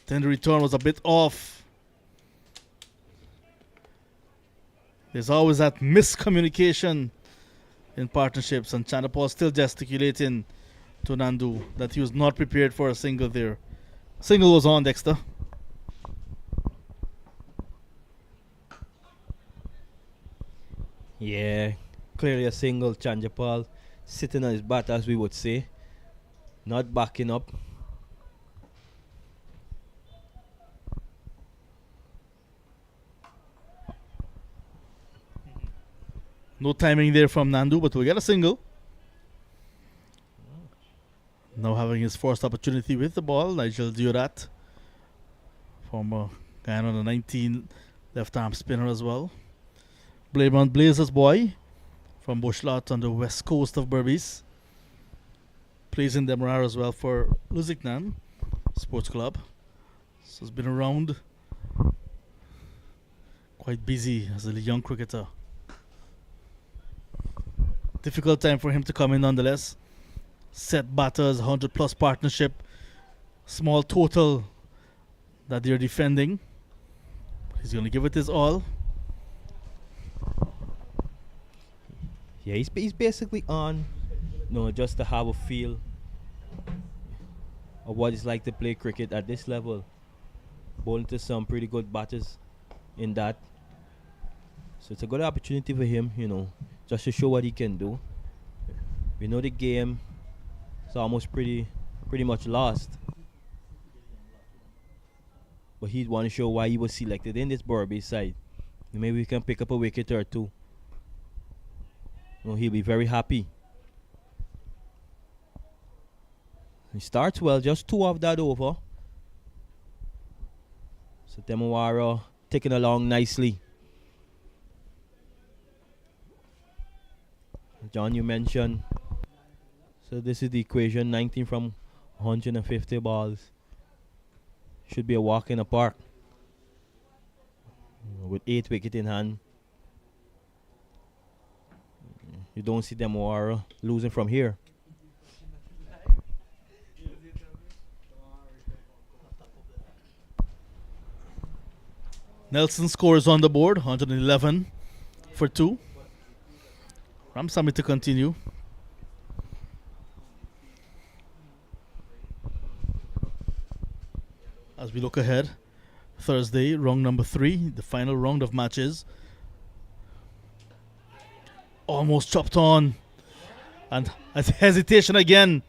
Then the return was a bit off. There's always that miscommunication in partnerships, and Chanderpaul still gesticulating to Nandu that he was not prepared for a single there. Single was on, Dexter. Yeah, clearly a single. Chanderpaul sitting on his bat, as we would say, not backing up. No timing there from Nandu, but we get a single. Now having his first opportunity with the ball, Nigel Deodat, former Guyana under 19 left arm spinner as well. Blairmount Blazers boy from Bushlot on the west coast of Berbice. Plays in Demerara as well for Lusignan Sports Club. So he's been around, quite busy as a young cricketer. Difficult time for him to come in nonetheless. Set batters, 100 plus partnership, small total that they're defending. He's going to give it his all. Yeah, he's basically on, just to have a feel of what it's like to play cricket at this level. Bowling to some pretty good batters in that. So it's a good opportunity for him, just to show what he can do. We know the game is almost pretty much lost, but he'd want to show why he was selected in this Berbice side. Maybe we can pick up a wicket or two. He'll be very happy. He starts well, just 2 off that over. So Demerara taking along nicely. John, you mentioned, so this is the equation: 19 from 150 balls. Should be a walk in the park. With 8 wickets in hand. You don't see Demerara losing from here. Nelson scores on the board, 111 for 2. Ramsamy to continue. As we look ahead, Thursday, round number 3, the final round of matches. Almost chopped on, and a hesitation again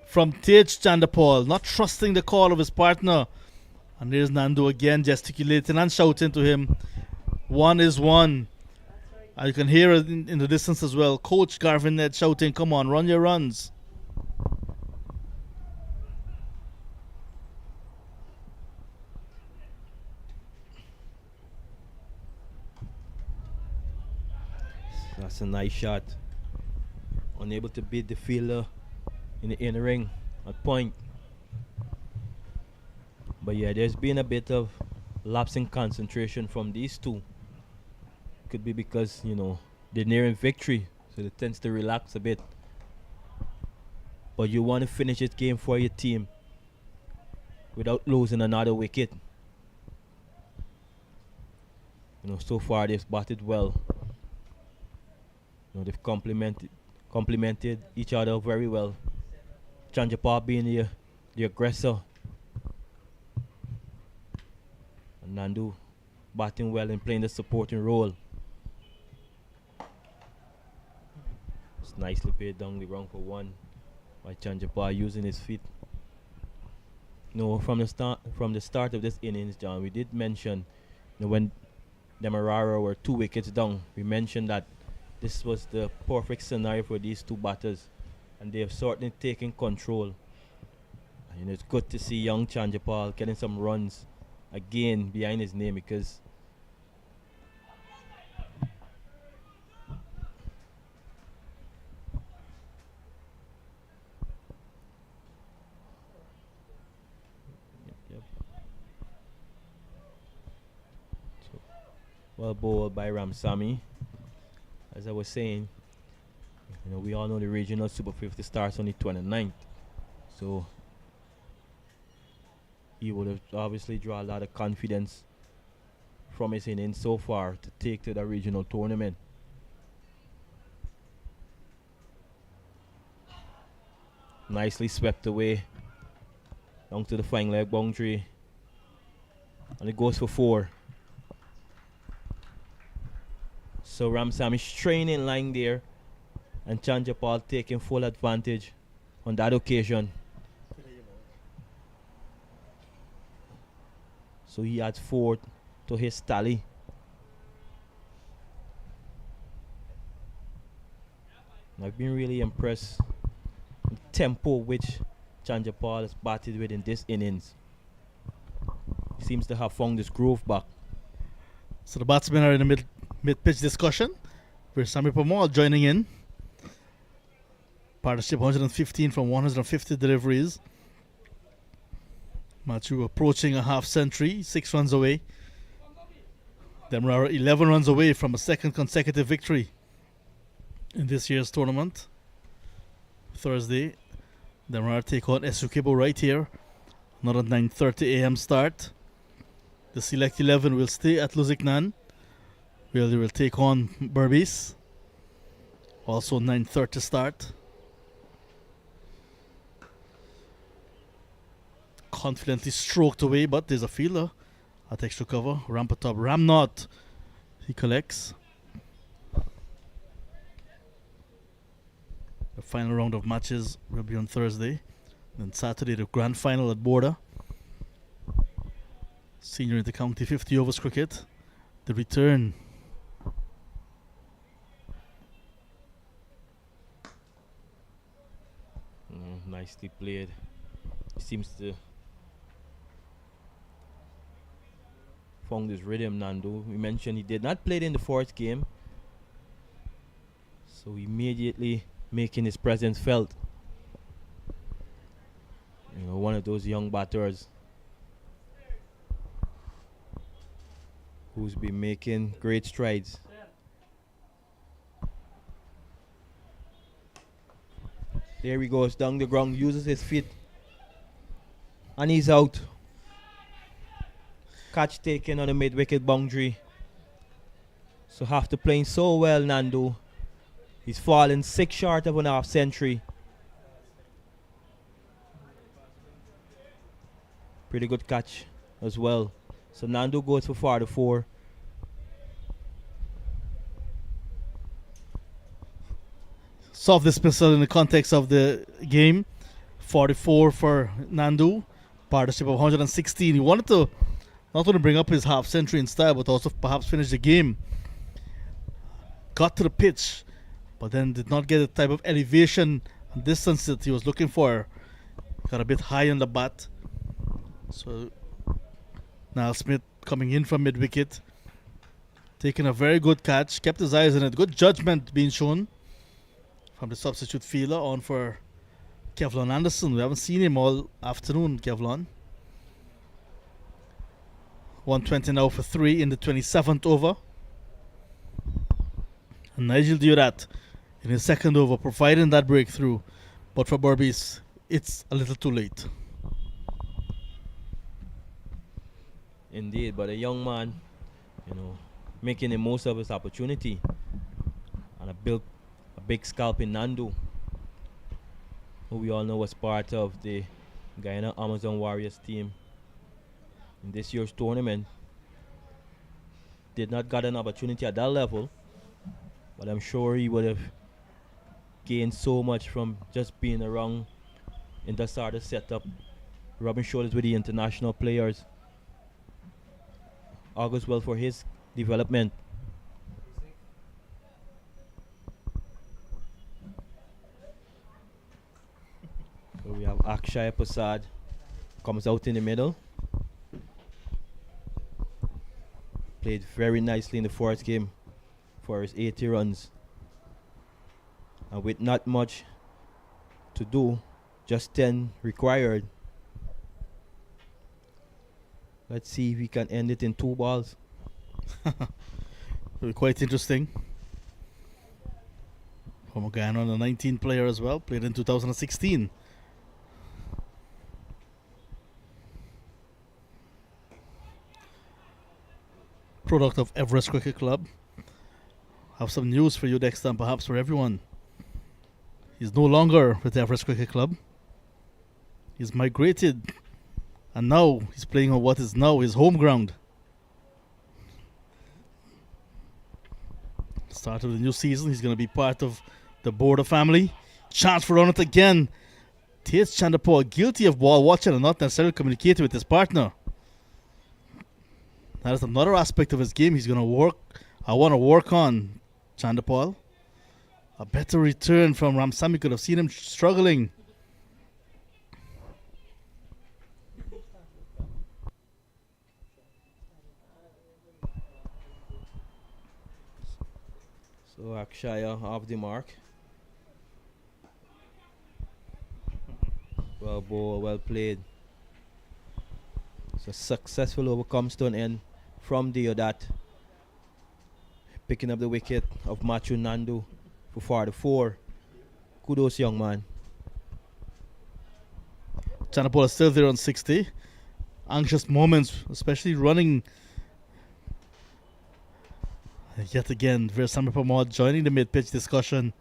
from Tej Chanderpaul, not trusting the call of his partner. And there's Nandu again gesticulating and shouting to him. 1 is 1. And you can hear it in the distance as well. Coach Garvin Ned shouting, come on, run your runs. That's a nice shot. Unable to beat the fielder in the inner ring at point. But yeah, there's been a bit of lapse in concentration from these two. Could be because, they're nearing victory, so they tends to relax a bit. But you want to finish this game for your team without losing another wicket. So far they've batted well. They've complemented each other very well. Chanderpaul being the aggressor, and Nandu batting well and playing the supporting role. It's nicely played down the ground for one by Chanderpaul using his feet. From the start of this innings, John, we did mention when Demerara were 2 wickets down, we mentioned that this was the perfect scenario for these two batters, and they have certainly taken control. And it's good to see young Chanderpaul getting some runs again behind his name, because well bowled by Ramsamy. As I was saying, we all know the regional Super 50 starts on the 29th. So he would have obviously drawn a lot of confidence from his innings so far to take to the regional tournament. Nicely swept away down to the fine leg boundary, and it goes for 4. So Ramsamy straining line there, and Chanderpaul taking full advantage on that occasion. So he adds 4 to his tally. And I've been really impressed with the tempo which Chanderpaul has batted with in this innings. He seems to have found his groove back. So the batsmen are in the mid-pitch discussion, with Sami Pamal joining in. Partnership 115 from 150 deliveries. Matthew approaching a half century, 6 runs away. Demerara 11 runs away from a second consecutive victory in this year's tournament. Thursday, Demerara take on Essequibo right here. Another 9:30 a.m. start. The select 11 will stay at Lusignan, where they will take on Berbice. Also 9:30 start. Confidently stroked away, but there's a fielder at extra cover. Ramp atop Ramnot. He collects. The final round of matches will be on Thursday. Then Saturday, the grand final at Bourda. Senior Inter-County 50 overs cricket. The return. Nicely played. He seems to found his rhythm, Nandu. We mentioned he did not play in the 4th game, so immediately making his presence felt. One of those young batters who's been making great strides. There he goes down the ground, uses his feet, and he's out. Catch taken on the mid-wicket boundary. So after playing so well, Nandu, he's fallen 6 short of an half century. Pretty good catch as well. So Nandu goes for 44. Soft dismissal in the context of the game. 44 for Nandu. Partnership of 116. He wanted to not only bring up his half century in style, but also perhaps finish the game. Got to the pitch, but then did not get the type of elevation and distance that he was looking for. Got a bit high on the bat. So Niall Smith coming in from mid-wicket, taking a very good catch, kept his eyes on it. Good judgment being shown from the substitute fielder on for Kevlon Anderson. We haven't seen him all afternoon, Kevlon. 120 now for 3 in the 27th over. And Nigel Diorat in his second over, providing that breakthrough. But for Berbice, it's a little too late. Indeed, but a young man, making the most of his opportunity. And a big scalp in Nandu, who we all know was part of the Guyana Amazon Warriors team in this year's tournament. Did not get an opportunity at that level, but I'm sure he would have gained so much from just being around in the starter setup, rubbing shoulders with the international players. Augurs well for his development. So we have Akshay Prasad comes out in the middle. Played very nicely in the first game for his 80 runs. And with not much to do, just 10 required. Let's see if we can end it in 2 balls. It'll be quite interesting. From Guyana on a 19 player as well, played in 2016. Product of Everest Cricket Club. Have some news for you, Dexter, and perhaps for everyone. He's no longer with Everest Cricket Club. He's migrated, and now he's playing on what is now his home ground. Start of the new season, he's going to be part of the Bourda family. Chance for run it again. Tates Chanderpaul guilty of ball watching and not necessarily communicating with his partner. That is another aspect of his game he's going to work. I want to work on Chanderpaul. A better return from Ramsamy. Could have seen him struggling. So Akshaya off the mark. Well ball, well played. So successful over comes to an end from Diodat. Picking up the wicket of Machu Nandu for 44. Kudos, young man. Chanderpaul is still there on 60. Anxious moments, especially running. Yet again, Versamy Pramod joining the mid-pitch discussion.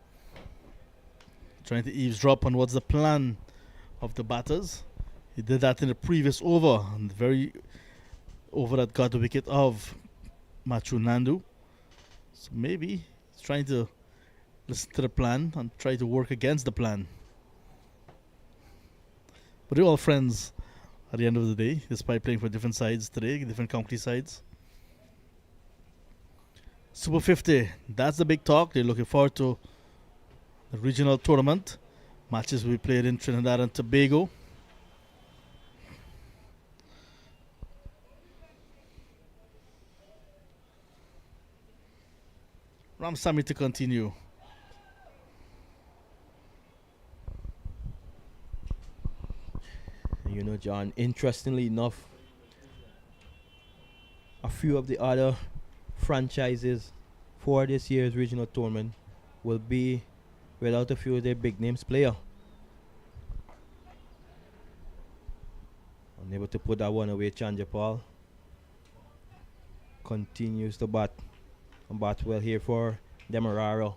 Trying to eavesdrop on what's the plan of the batters. He did that in the previous over, and the very over that got the wicket of Machu Nandu. So maybe he's trying to listen to the plan and try to work against the plan. But they're all friends at the end of the day, despite playing for different sides today, different county sides. Super 50, that's the big talk. They're looking forward to the regional tournament. Matches will be played in Trinidad and Tobago. Ramsamy to continue. John, interestingly enough, a few of the other franchises for this year's regional tournament will be without a few of their big names player. Unable to put that one away. Chanderpaul continues to bat and bat well here for Demerara.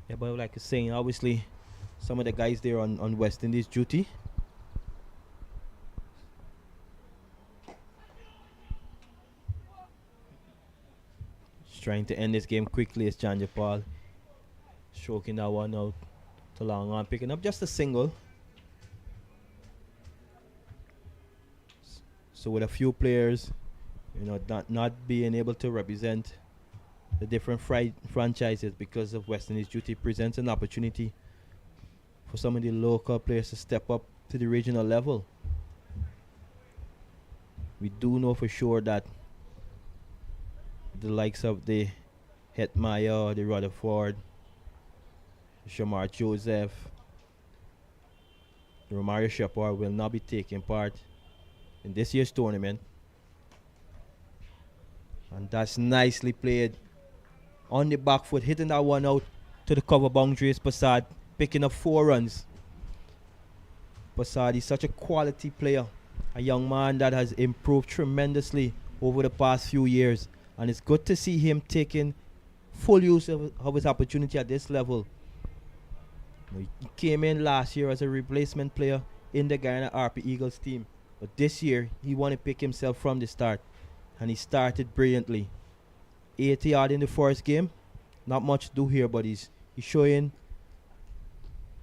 Yeah, but like I was saying, obviously some of the guys there on West Indies duty. Trying to end this game quickly as Chanderpaul stroking that one out to long on, picking up just a single. So with a few players, not being able to represent the different franchises because of West Indies duty presents an opportunity for some of the local players to step up to the regional level. We do know for sure that the likes of the Hetmeyer, the Rutherford, Shamar Joseph, Romario Shepard will not be taking part in this year's tournament. And that's nicely played on the back foot, hitting that one out to the cover boundaries. Passad picking up 4 runs. Passad is such a quality player, a young man that has improved tremendously over the past few years, and it's good to see him taking full use of his opportunity at this level. He came in last year as a replacement player in the Guyana RP Eagles team, but this year he wanted to pick himself from the start, and he started brilliantly. 80 odd in the first game, not much to do here, but he's showing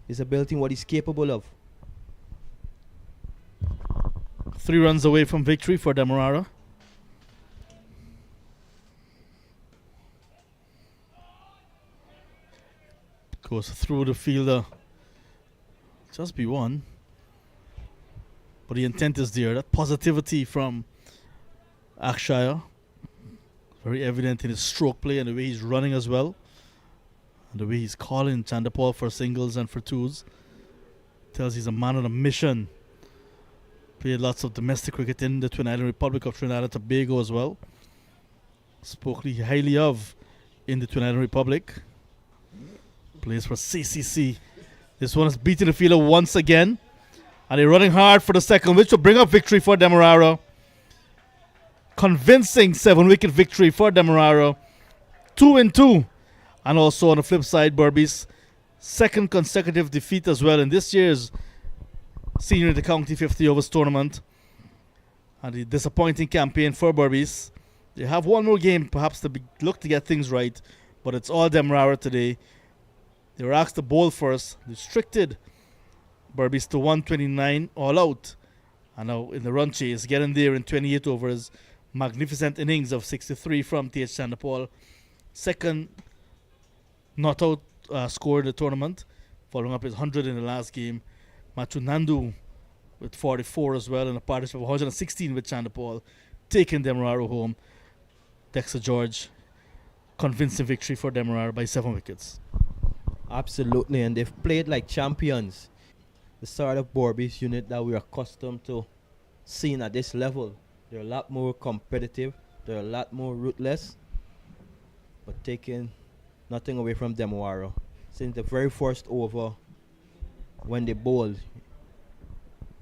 his ability and what he's capable of. 3 runs away from victory for Demerara. Goes through the fielder. Just be one. But the intent is there. That positivity from Akshaya. Very evident in his stroke play and the way he's running as well. And the way he's calling Chanderpaul for singles and for twos. Tells he's a man on a mission. Played lots of domestic cricket in the Twin Island Republic of Trinidad and Tobago as well. Spoke highly of in the Twin Island Republic. Plays for CCC. This one is beating the fielder once again. And they're running hard for the second, which will bring up victory for Demerara. Convincing 7-wicket victory for Demerara. 2-2. And also on the flip side, Berbice, second consecutive defeat as well in this year's Senior in the County 50 overs tournament. And the disappointing campaign for Berbice. They have one more game perhaps to look to get things right, but it's all Demerara today. They were asked to bowl first, restricted Berbice to 129 all out. And now in the run chase, getting there in 28 overs. Magnificent innings of 63 from T.H. Chanderpaul. Second not out score in the tournament, following up his 100 in the last game. Nandu with 44 as well, and a partnership of 116 with Chanderpaul, taking Demerara home. Dexter George, convincing victory for Demerara by 7 wickets. Absolutely, and they've played like champions. The sort of Berbice unit that we're accustomed to seeing at this level. They're a lot more competitive, they're a lot more ruthless, but taking nothing away from Demerara. Since the very first over, when they bowled,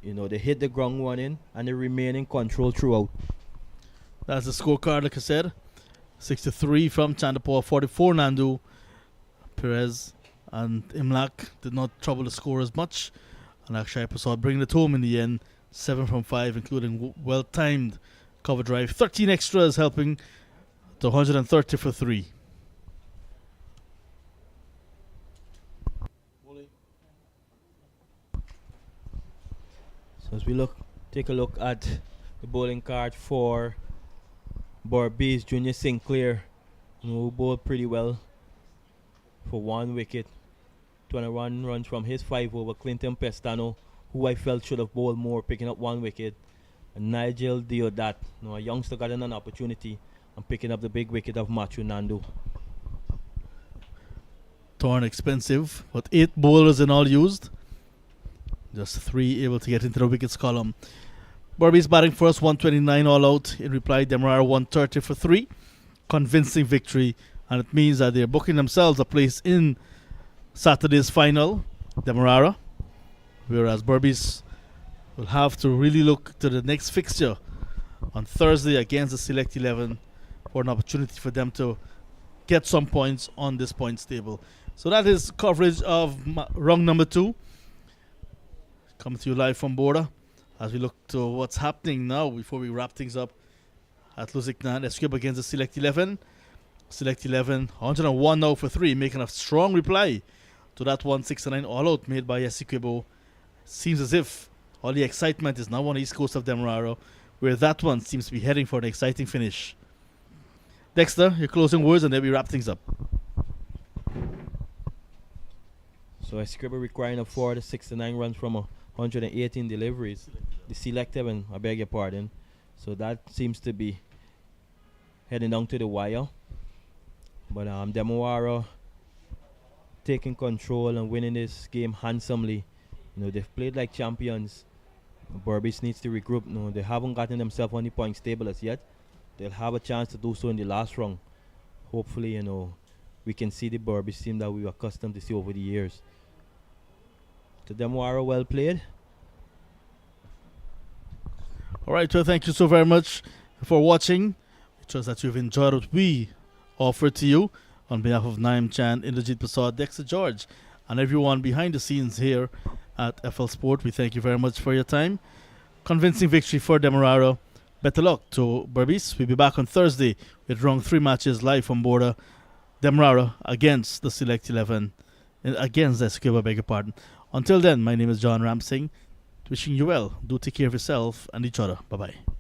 they hit the ground running and they remain in control throughout. That's the scorecard, like I said. 63 from Chanderpaul, 44 Nandu. Perez and Imlak did not trouble the score as much. And Akshay Prasad bringing it home in the end. 7 from 5, including well-timed cover drive. 13 extras helping to 130 for 3. So as we take a look at the bowling card for Berbice, Junior Sinclair, who bowled pretty well for 1 wicket. 21 runs from his 5 over. Clinton Pestano, who I felt should have bowled more, picking up 1 wicket. And Nigel Deodat, a youngster, got an opportunity and picking up the big wicket of Matthew Nandu. Torn expensive, but 8 bowlers in all used. Just 3 able to get into the wickets column. Berbice batting first, 129 all out. In reply, Demerara 130 for 3. Convincing victory, and it means that they're booking themselves a place in Saturday's final, Demerara. Whereas Berbice will have to really look to the next fixture on Thursday against the Select 11 for an opportunity for them to get some points on this points table. So that is coverage of round number 2. Coming to you live from Bourda as we look to what's happening now before we wrap things up at Lusignan. Escape against the Select 11. Select 11, 101 now for 3, making a strong reply to that 169 all out made by Esiquibo. Seems as if all the excitement is now on the east coast of Demerara, where that one seems to be heading for an exciting finish. Dexter, your closing words, and then we wrap things up. So Esiquibo requiring a 69 runs from 118 deliveries. The Select 11, I beg your pardon. So that seems to be heading down to the wire. But Demerara taking control and winning this game handsomely. They've played like champions. Berbice needs to regroup. They haven't gotten themselves on the points table as yet. They'll have a chance to do so in the last round. Hopefully, we can see the Berbice team that we were accustomed to see over the years. To Demerara, well played. All right, well, thank you so very much for watching. We trust that you've enjoyed what we offered to you. On behalf of Naim Chan, Indrajit Prasad, Dexter George, and everyone behind the scenes here at FL Sport, we thank you very much for your time. Convincing victory for Demerara. Better luck to Berbice. We'll be back on Thursday with round 3 matches live from Bourda. Demerara against the Select 11. Against the SQ, I beg your pardon. Until then, my name is John Ramsing. Wishing you well. Do take care of yourself and each other. Bye-bye.